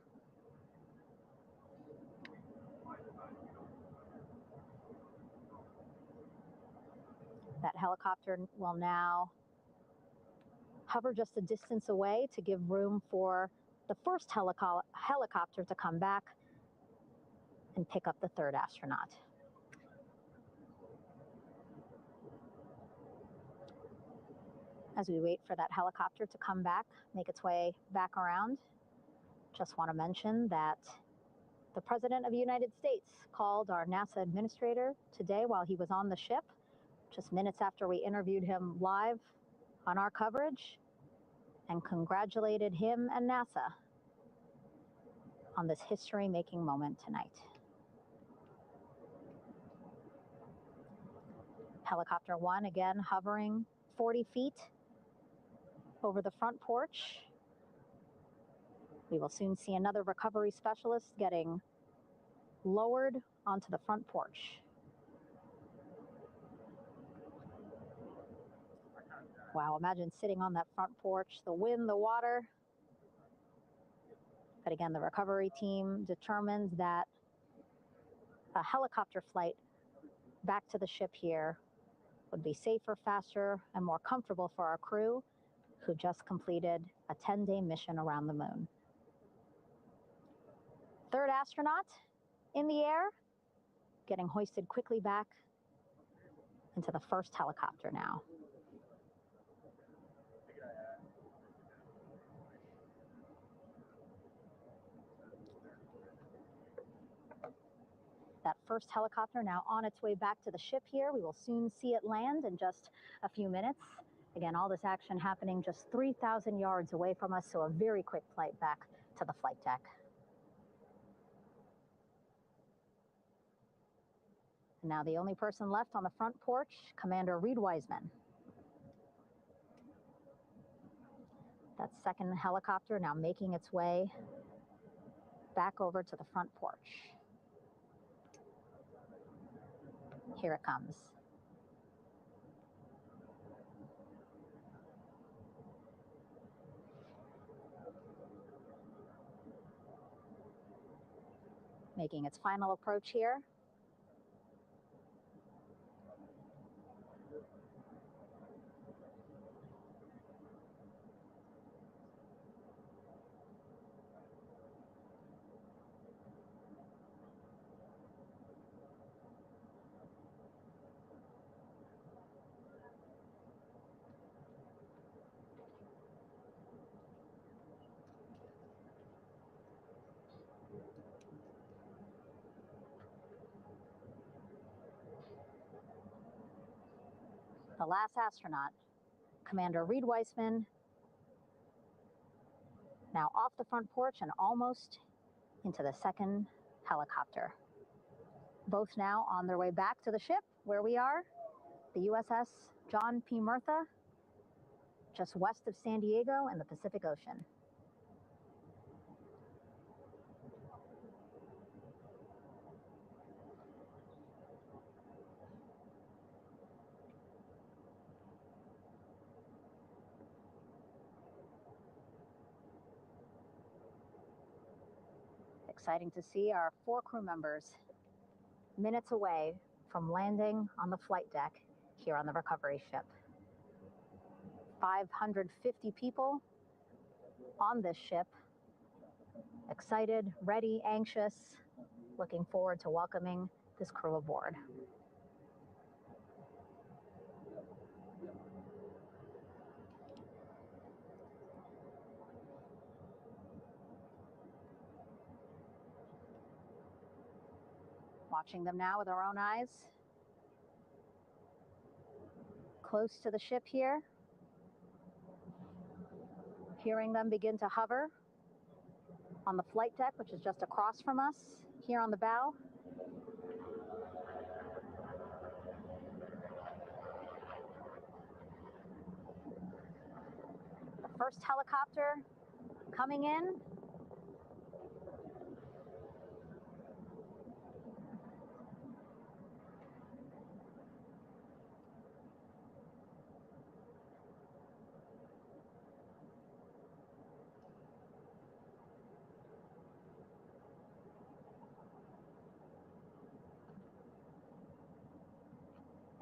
That helicopter will now hover just a distance away to give room for the first helicopter to come back and pick up the third astronaut. As we wait for that helicopter to come back, make its way back around, just want to mention that the President of the United States called our NASA administrator today while he was on the ship, just minutes after we interviewed him live on our coverage, and congratulated him and NASA on this history-making moment tonight. Helicopter 1 again hovering 40 feet over the front porch. We will soon see another recovery specialist getting lowered onto the front porch. Wow, imagine sitting on that front porch, the wind, the water. But again, the recovery team determines that a helicopter flight back to the ship here would be safer, faster, and more comfortable for our crew who just completed a 10-day mission around the moon. Third astronaut in the air, getting hoisted quickly back into the first helicopter now. That first helicopter now on its way back to the ship here. We will soon see it land in just a few minutes. Again, all this action happening just 3,000 yards away from us, so a very quick flight back to the flight deck. And now the only person left on the front porch, Commander Reed Wiseman. That second helicopter now making its way back over to the front porch. Here it comes. Making its final approach here. The last astronaut, Commander Reed Wiseman, now off the front porch and almost into the second helicopter. Both now on their way back to the ship where we are, the USS John P. Murtha, just west of San Diego in the Pacific Ocean. Exciting to see our 4 crew members minutes away from landing on the flight deck here on the recovery ship. 550 people on this ship, excited, ready, anxious, looking forward to welcoming this crew aboard. watching them now with our own eyes. Close to the ship here. Hearing them begin to hover on the flight deck, which is just across from us here on the bow. The first helicopter coming in.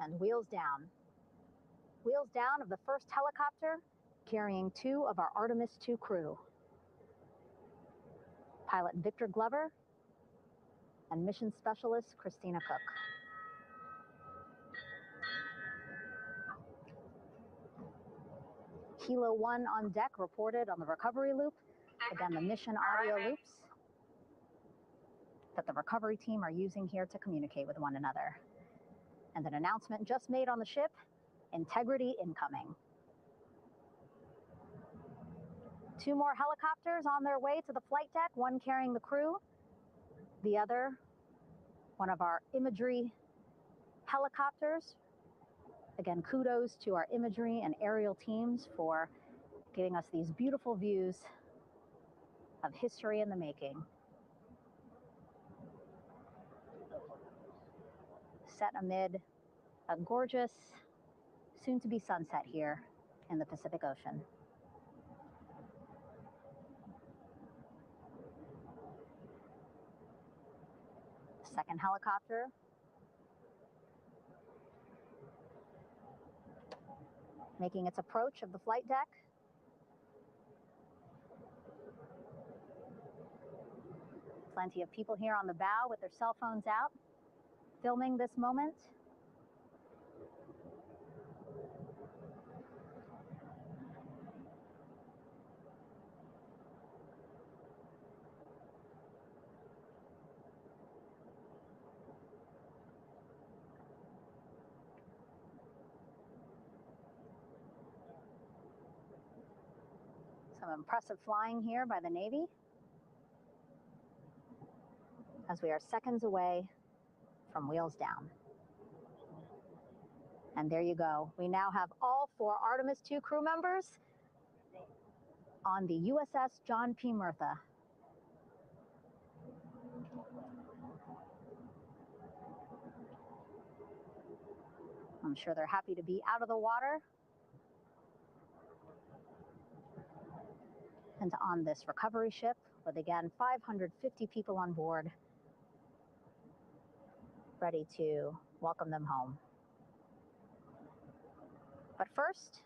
And wheels down. Wheels down of the first helicopter carrying 2 of our Artemis II crew. Pilot Victor Glover and mission specialist Christina Cook. Kilo 1 on deck reported on the recovery loop. Again, the mission audio loops that the recovery team are using here to communicate with one another. And an announcement just made on the ship, integrity incoming. 2 more helicopters on their way to the flight deck, one carrying the crew, the other, one of our imagery helicopters. Again, kudos to our imagery and aerial teams for giving us these beautiful views of history in the making. Set amid a gorgeous, soon-to-be sunset here in the Pacific Ocean. Second helicopter. Making its approach of the flight deck. Plenty of people here on the bow with their cell phones out, filming this moment. Some impressive flying here by the Navy as we are seconds away from wheels down. And there you go. We now have all 4 Artemis II crew members on the USS John P. Murtha. I'm sure they're happy to be out of the water and on this recovery ship with, again, 550 people on board, ready to welcome them home. But first,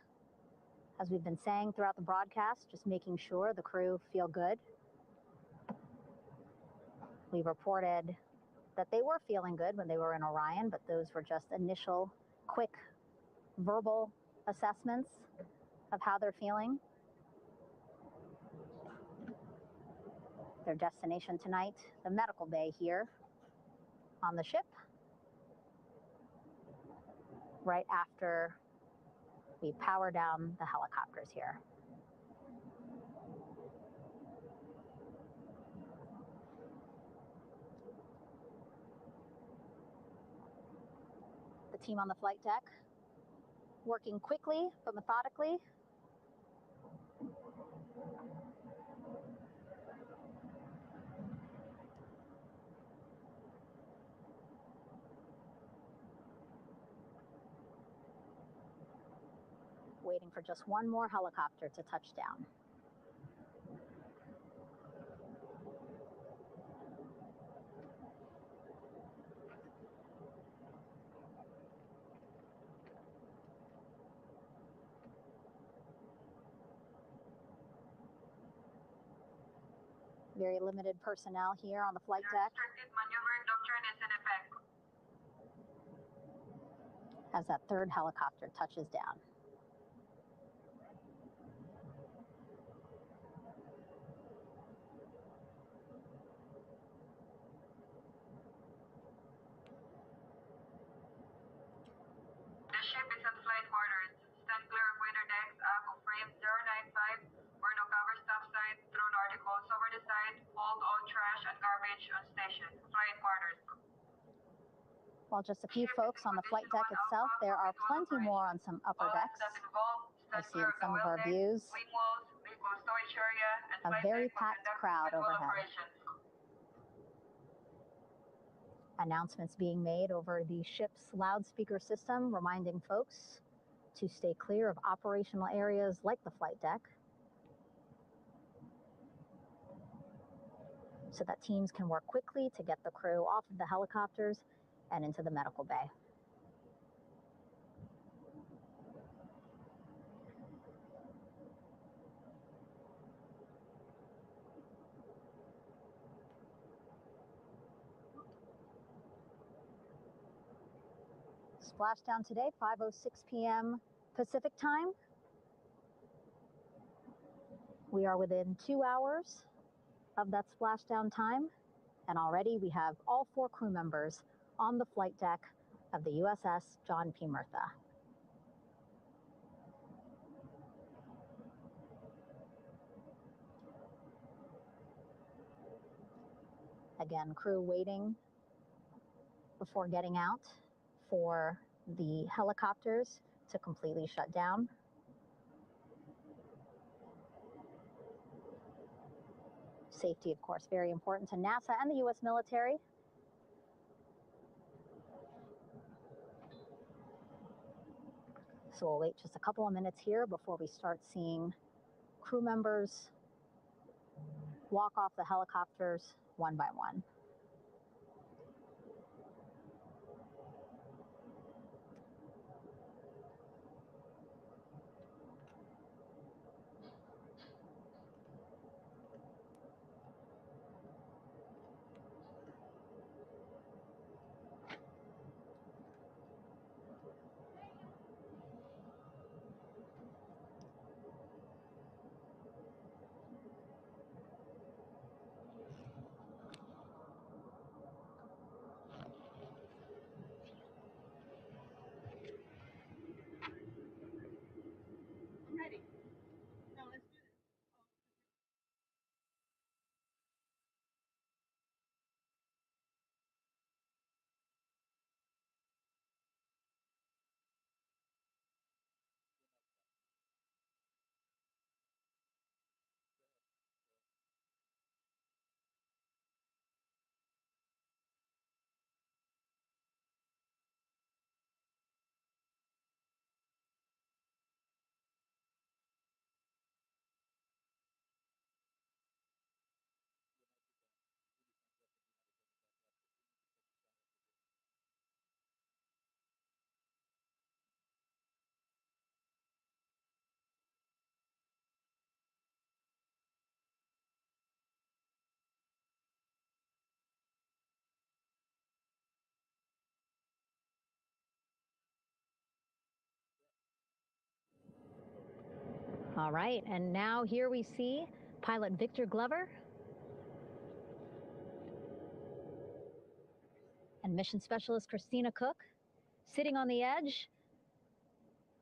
as we've been saying throughout the broadcast, just making sure the crew feel good. We reported that they were feeling good when they were in Orion, but those were just initial, quick, verbal assessments of how they're feeling. Their destination tonight, the medical bay here on the ship, right after we power down the helicopters here. The team on the flight deck working quickly but methodically. Waiting for just one more helicopter to touch down. Very limited personnel here on the flight deck. Maneuver doctrine is in effect. As that third helicopter touches down. reach on station. Flight quarters. While just a few folks on the flight deck itself, there are plenty more on some upper decks. You'll see in some of our views a very packed crowd overhead. Announcements being made over the ship's loudspeaker system, reminding folks to stay clear of operational areas like the flight deck, so that teams can work quickly to get the crew off of the helicopters and into the medical bay. Splashdown today, 5:06 p.m. Pacific time. We are within 2 hours of that splashdown time, and already we have all 4 crew members on the flight deck of the USS John P. Murtha. Again, crew waiting before getting out for the helicopters to completely shut down. Safety, of course, very important to NASA and the U.S. military. So we'll wait just a couple of minutes here before we start seeing crew members walk off the helicopters one by one. All right, and now here we see pilot Victor Glover and mission specialist Christina Cook sitting on the edge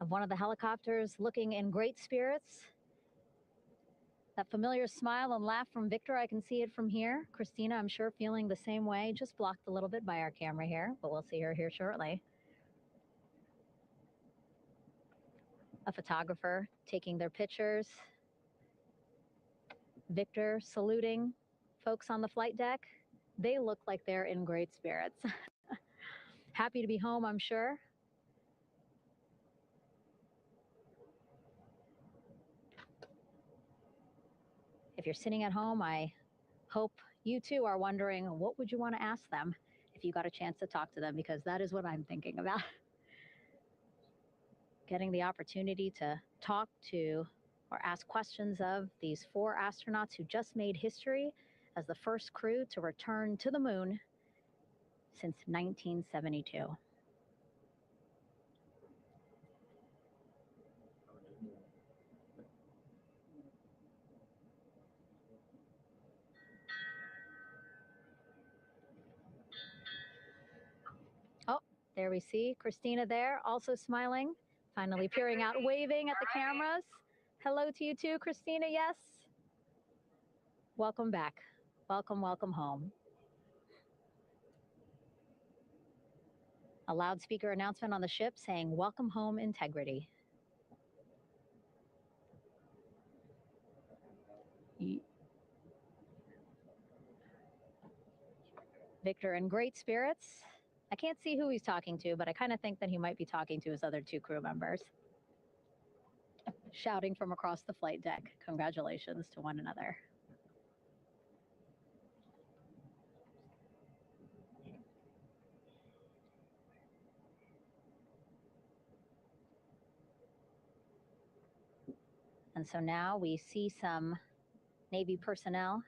of one of the helicopters, looking in great spirits. That familiar smile and laugh from Victor, I can see it from here. Christina, I'm sure, feeling the same way, just blocked a little bit by our camera here, but we'll see her here shortly. A photographer taking their pictures. Victor saluting folks on the flight deck. They look like they're in great spirits. Happy to be home, I'm sure. If you're sitting at home, I hope you too are wondering, what would you want to ask them if you got a chance to talk to them? Because that is what I'm thinking about. Getting the opportunity to talk to or ask questions of these 4 astronauts who just made history as the first crew to return to the moon since 1972. Oh, there we see Christina there, also smiling, finally peering out, waving at the cameras. Hello to you too, Christina, yes. Welcome back. Welcome, welcome home. A loudspeaker announcement on the ship saying, "Welcome home, Integrity." Victor in great spirits. I can't see who he's talking to, but I kind of think that he might be talking to his other two crew members. Shouting from across the flight deck, congratulations to one another. And so now we see some Navy personnel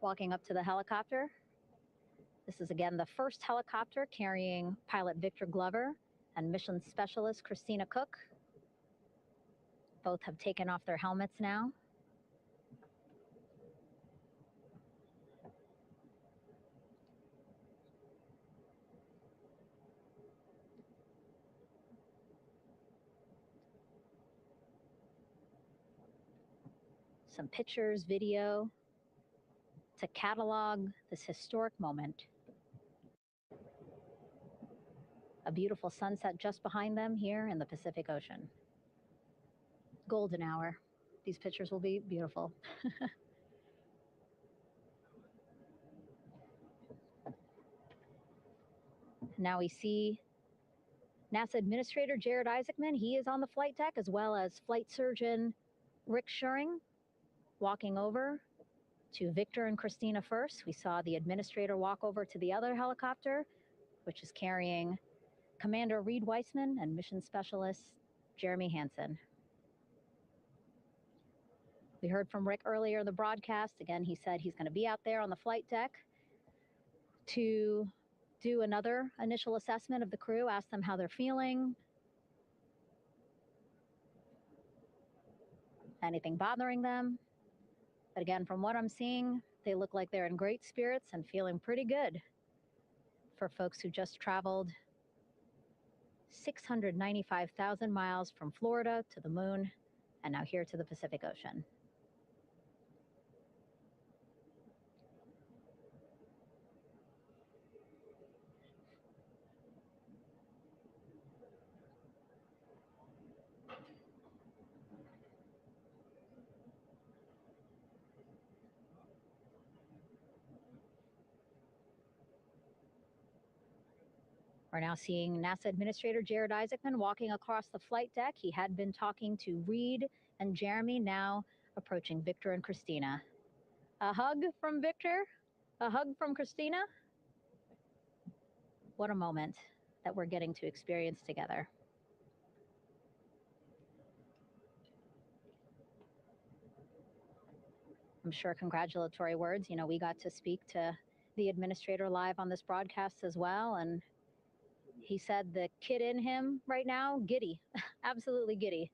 walking up to the helicopter. This is again the first helicopter carrying pilot Victor Glover and mission specialist Christina Cook. Both have taken off their helmets now. Some pictures, video to catalog this historic moment. A beautiful sunset just behind them here in the Pacific Ocean. Golden hour. These pictures will be beautiful. Now we see NASA Administrator Jared Isaacman. He is on the flight deck, as well as flight surgeon Rick Schuring walking over to Victor and Christina first. We saw the administrator walk over to the other helicopter, which is carrying Commander Reed Weissman and mission specialist Jeremy Hansen. We heard from Rick earlier in the broadcast. Again, he said he's going to be out there on the flight deck to do another initial assessment of the crew, ask them how they're feeling, anything bothering them. But again, from what I'm seeing, they look like they're in great spirits and feeling pretty good for folks who just traveled 695,000 miles from Florida to the moon and now here to the Pacific Ocean. We're now seeing NASA Administrator Jared Isaacman walking across the flight deck. He had been talking to Reed and Jeremy, now approaching Victor and Christina. A hug from Victor, a hug from Christina. What a moment that we're getting to experience together. I'm sure congratulatory words. You know, we got to speak to the administrator live on this broadcast as well, and he said the kid in him right now, giddy, absolutely giddy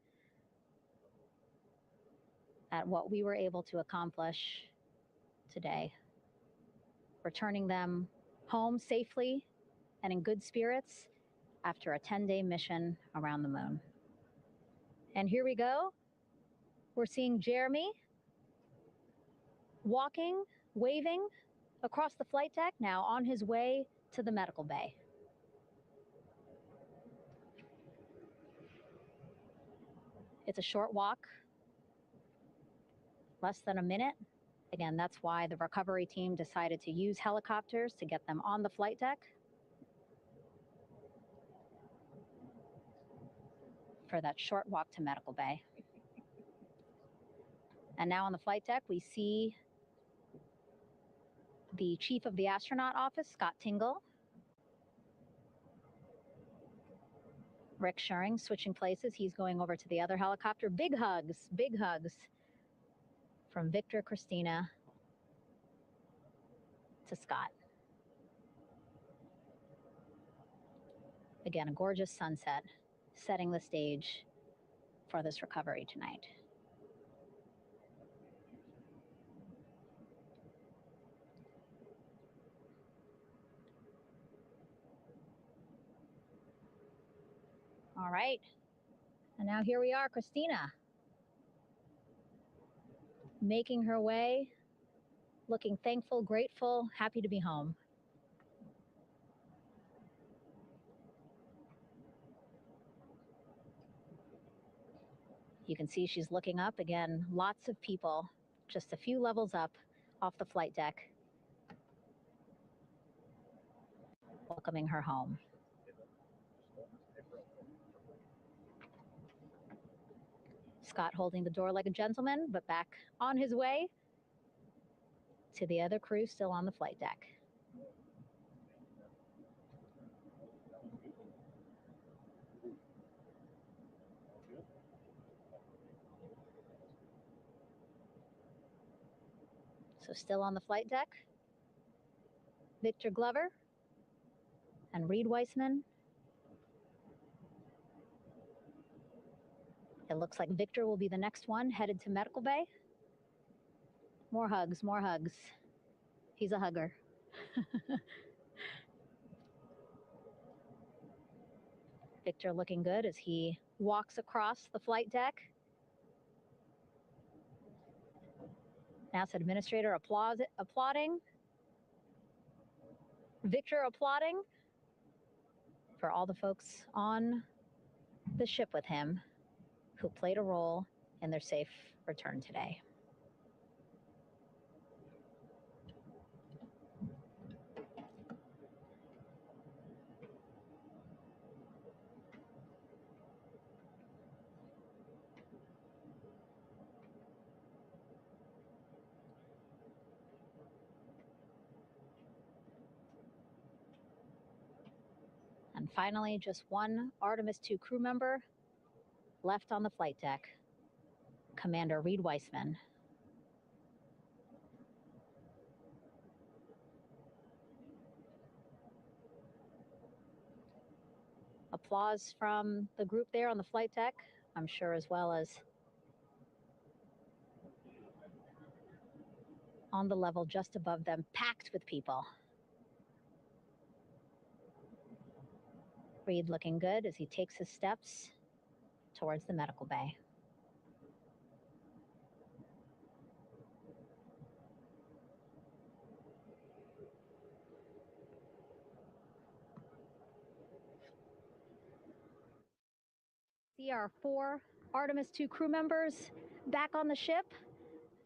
at what we were able to accomplish today. Returning them home safely and in good spirits after a 10-day mission around the moon. And here we go. We're seeing Jeremy walking, waving across the flight deck, now on his way to the medical bay. It's a short walk, less than a minute. Again, that's why the recovery team decided to use helicopters to get them on the flight deck for that short walk to medical bay. And now on the flight deck, we see the chief of the astronaut office, Scott Tingle. Rick Schuring switching places. He's going over to the other helicopter. Big hugs from Victor, Christina to Scott. Again, a gorgeous sunset setting the stage for this recovery tonight. All right, and now here we are, Christina, making her way, looking thankful, grateful, happy to be home. You can see she's looking up. Again, lots of people, just a few levels up off the flight deck, welcoming her home. Scott holding the door like a gentleman, but back on his way to the other crew still on the flight deck. So still on the flight deck, Victor Glover and Reed Weissman. It looks like Victor will be the next one headed to medical bay. More hugs, more hugs. He's a hugger. Victor looking good as he walks across the flight deck. NASA administrator applauding. Victor applauding for all the folks on the ship with him who played a role in their safe return today. And finally, just one Artemis II crew member left on the flight deck, Commander Reed Weissman. Applause from the group there on the flight deck, I'm sure, as well as on the level just above them, packed with people. Reed looking good as he takes his steps towards the medical bay. See our 4 Artemis II crew members back on the ship.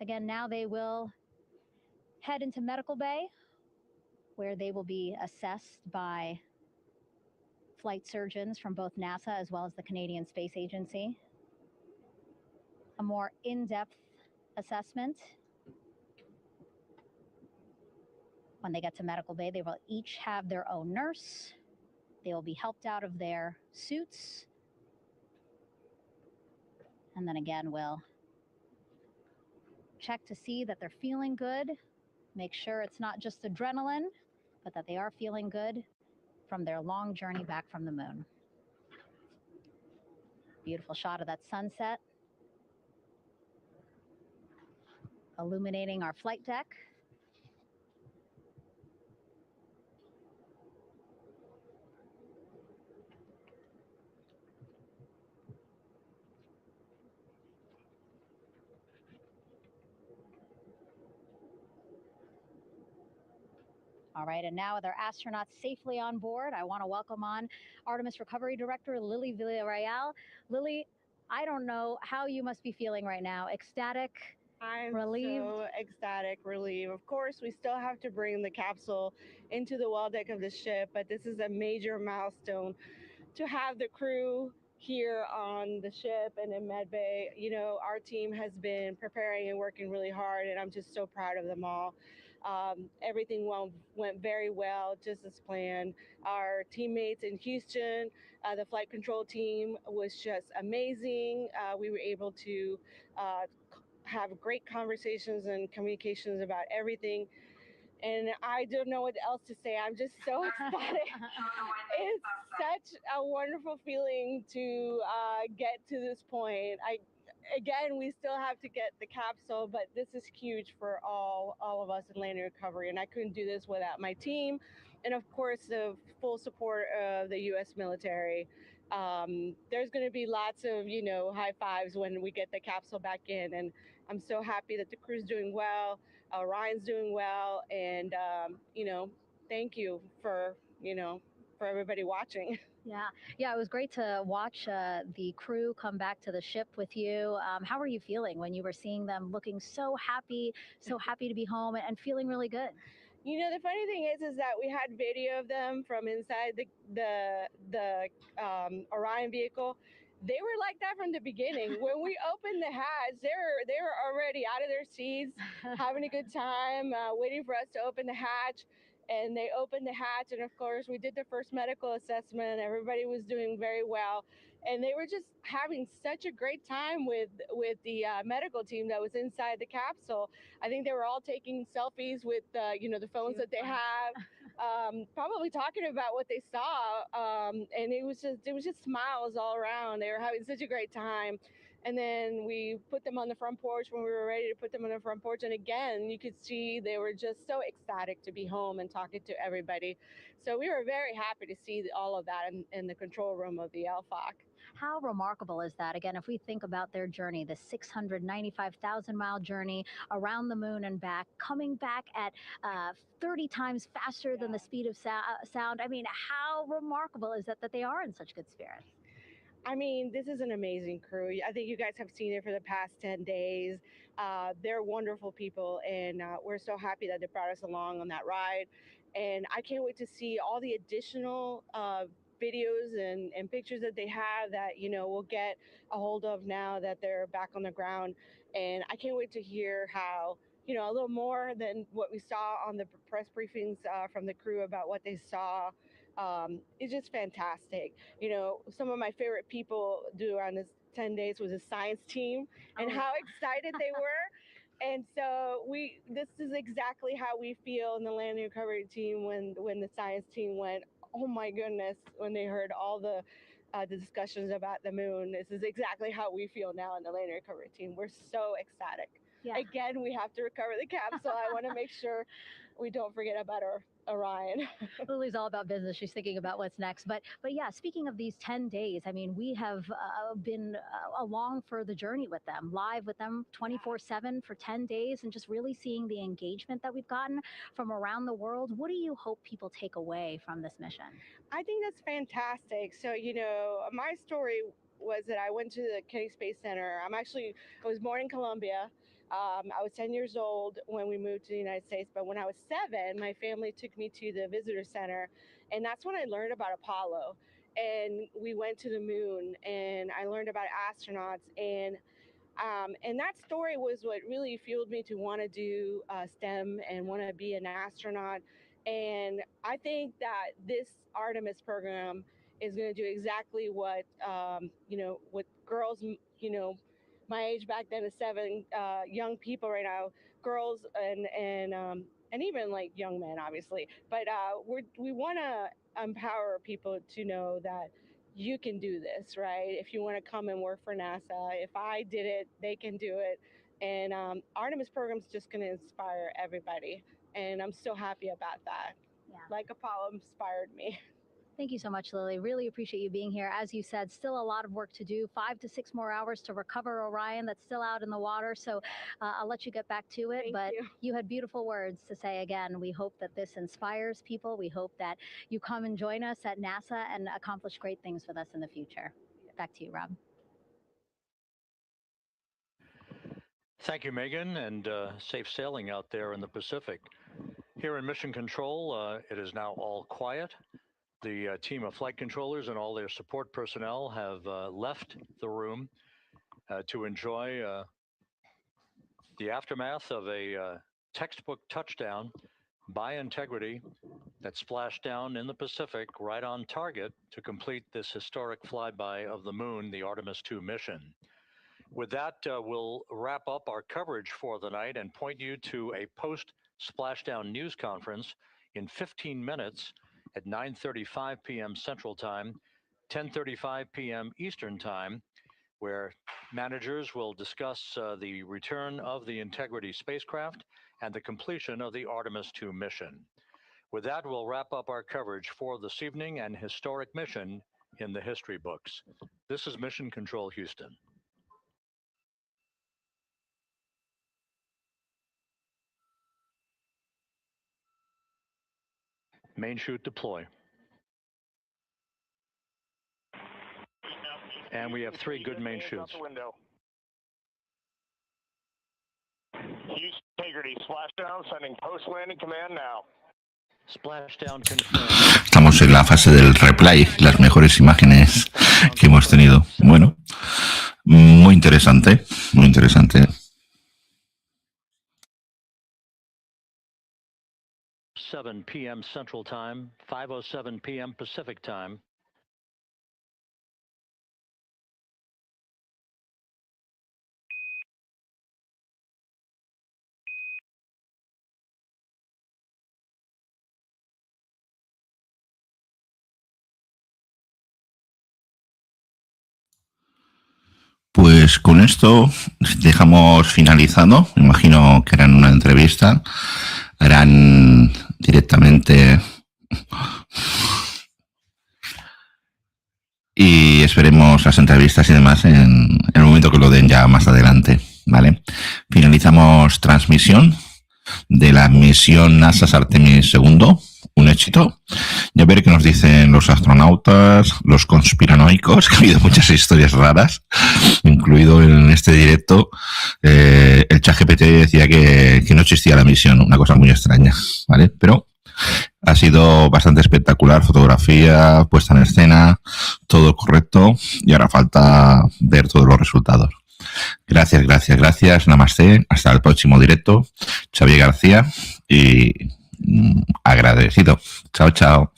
Again, now they will head into medical bay, where they will be assessed by flight surgeons from both NASA as well as the Canadian Space Agency. A more in-depth assessment. When they get to medical bay, they will each have their own nurse. They will be helped out of their suits. And then again, we'll check to see that they're feeling good. Make sure it's not just adrenaline, but that they are feeling good from their long journey back from the moon. Beautiful shot of that sunset, illuminating our flight deck. All right, and now with our astronauts safely on board, I want to welcome on Artemis Recovery Director Lily Villarreal. Lily, I don't know how you must be feeling right now. Ecstatic, relieved? So ecstatic, relieved. Of course, we still have to bring the capsule into the well deck of the ship, but this is a major milestone to have the crew here on the ship and in medbay. You know, our team has been preparing and working really hard, and I'm just so proud of them all. Everything went very well, just as planned. Our teammates in Houston, the flight control team was just amazing. We were able to have great conversations and communications about everything. And I don't know what else to say. I'm just so excited. It's such a wonderful feeling to get to this point. Again, we still have to get the capsule, but this is huge for all of us in landing recovery. And I couldn't do this without my team. And of course, the full support of the U.S. military. There's going to be lots of, high fives when we get the capsule back in. And I'm so happy that the crew's doing well. Ryan's doing well. And, thank you for, for everybody watching. Yeah, it was great to watch the crew come back to the ship with you. How were you feeling when you were seeing them looking so happy to be home and feeling really good? You know, the funny thing is that we had video of them from inside the Orion vehicle. They were like that from the beginning. When we opened the hatch, they were already out of their seats, having a good time, waiting for us to open the hatch. And they opened the hatch, and of course, we did the first medical assessment. Everybody was doing very well, and they were just having such a great time with the medical team that was inside the capsule. I think they were all taking selfies with the phones that they have, probably talking about what they saw, and it was just smiles all around. They were having such a great time. And then we put them on the front porch when we were ready to put them on the front porch. And again, you could see they were just so ecstatic to be home and talking to everybody. So we were very happy to see all of that in the control room of the LFOC. How remarkable is that? Again, if we think about their journey, the 695,000-mile journey around the moon and back, coming back at 30 times faster than the speed of sound. I mean, how remarkable is that they are in such good spirits? I mean, this is an amazing crew. I think you guys have seen it for the past 10 days. They're wonderful people, and we're so happy that they brought us along on that ride. And I can't wait to see all the additional videos and pictures that they have that, we'll get a hold of now that they're back on the ground. And I can't wait to hear how, a little more than what we saw on the press briefings from the crew about what they saw. It's just fantastic. Some of my favorite people around this 10 days was a science team and how excited they were. And so this is exactly how we feel in the landing recovery team when the science team went, oh my goodness, when they heard all the discussions about the moon. This is exactly how we feel now in the landing recovery team. We're so ecstatic. Yeah. Again, we have to recover the capsule. I want to make sure we don't forget about our Orion. Lily's all about business. She's thinking about what's next. But yeah, speaking of these 10 days, I mean, we have been along for the journey with them, live with them 24/7 for 10 days, and just really seeing the engagement that we've gotten from around the world. What do you hope people take away from this mission? I think that's fantastic. So, my story was that I went to the Kennedy Space Center. I was born in Colombia. I was 10 years old when we moved to the United States, but when I was 7, my family took me to the visitor center, and that's when I learned about Apollo. And we went to the moon, and I learned about astronauts, and that story was what really fueled me to want to do STEM and want to be an astronaut. And I think that this Artemis program is going to do exactly what what girls, my age back then is 7, young people right now, girls and even like young men, obviously. But we want to empower people to know that you can do this, right? If you want to come and work for NASA, if I did it, they can do it. And Artemis program's just going to inspire everybody. And I'm so happy about that. Yeah. Like Apollo inspired me. Thank you so much, Lily. Really appreciate you being here. As you said, still a lot of work to do, 5 to 6 more hours to recover Orion that's still out in the water. So I'll let you get back to it. But you had beautiful words to say again. We hope that this inspires people. We hope that you come and join us at NASA and accomplish great things with us in the future. Back to you, Rob. Thank you, Megan, and safe sailing out there in the Pacific. Here in Mission Control, it is now all quiet. The team of flight controllers and all their support personnel have left the room to enjoy the aftermath of a textbook touchdown by Integrity that splashed down in the Pacific right on target to complete this historic flyby of the moon, the Artemis II mission. With that, we'll wrap up our coverage for the night and point you to a post-splashdown news conference in 15 minutes at 9:35 p.m. Central Time, 10:35 p.m. Eastern Time, where managers will discuss the return of the Integrity spacecraft and the completion of the Artemis II mission. With that, we'll wrap up our coverage for this evening and historic mission in the history books. This is Mission Control Houston. Main chute deploy. and we have 3 good main shoots. Houston Integrity, splashdown, sending post-landing command now. Splashdown confirmed. Estamos en la fase del replay, las mejores imágenes que hemos tenido. Bueno, muy interesante, muy interesante. 7 p.m. Central Time, 5:07 p.m. Pacific Time. Pues con esto dejamos finalizado. Me imagino que harán una entrevista. Harán directamente. Y esperemos las entrevistas y demás en el momento que lo den ya más adelante. ¿Vale? Finalizamos transmisión de la misión NASA Artemis II. Un éxito. Ya veré qué nos dicen los astronautas, los conspiranoicos, que ha habido muchas historias raras, incluido en este directo. El ChatGPT decía que no existía la misión, una cosa muy extraña, ¿vale? Pero ha sido bastante espectacular, fotografía, puesta en escena, todo correcto, y ahora falta ver todos los resultados. Gracias, namaste, hasta el próximo directo. Xavier García y agradecido. Chao.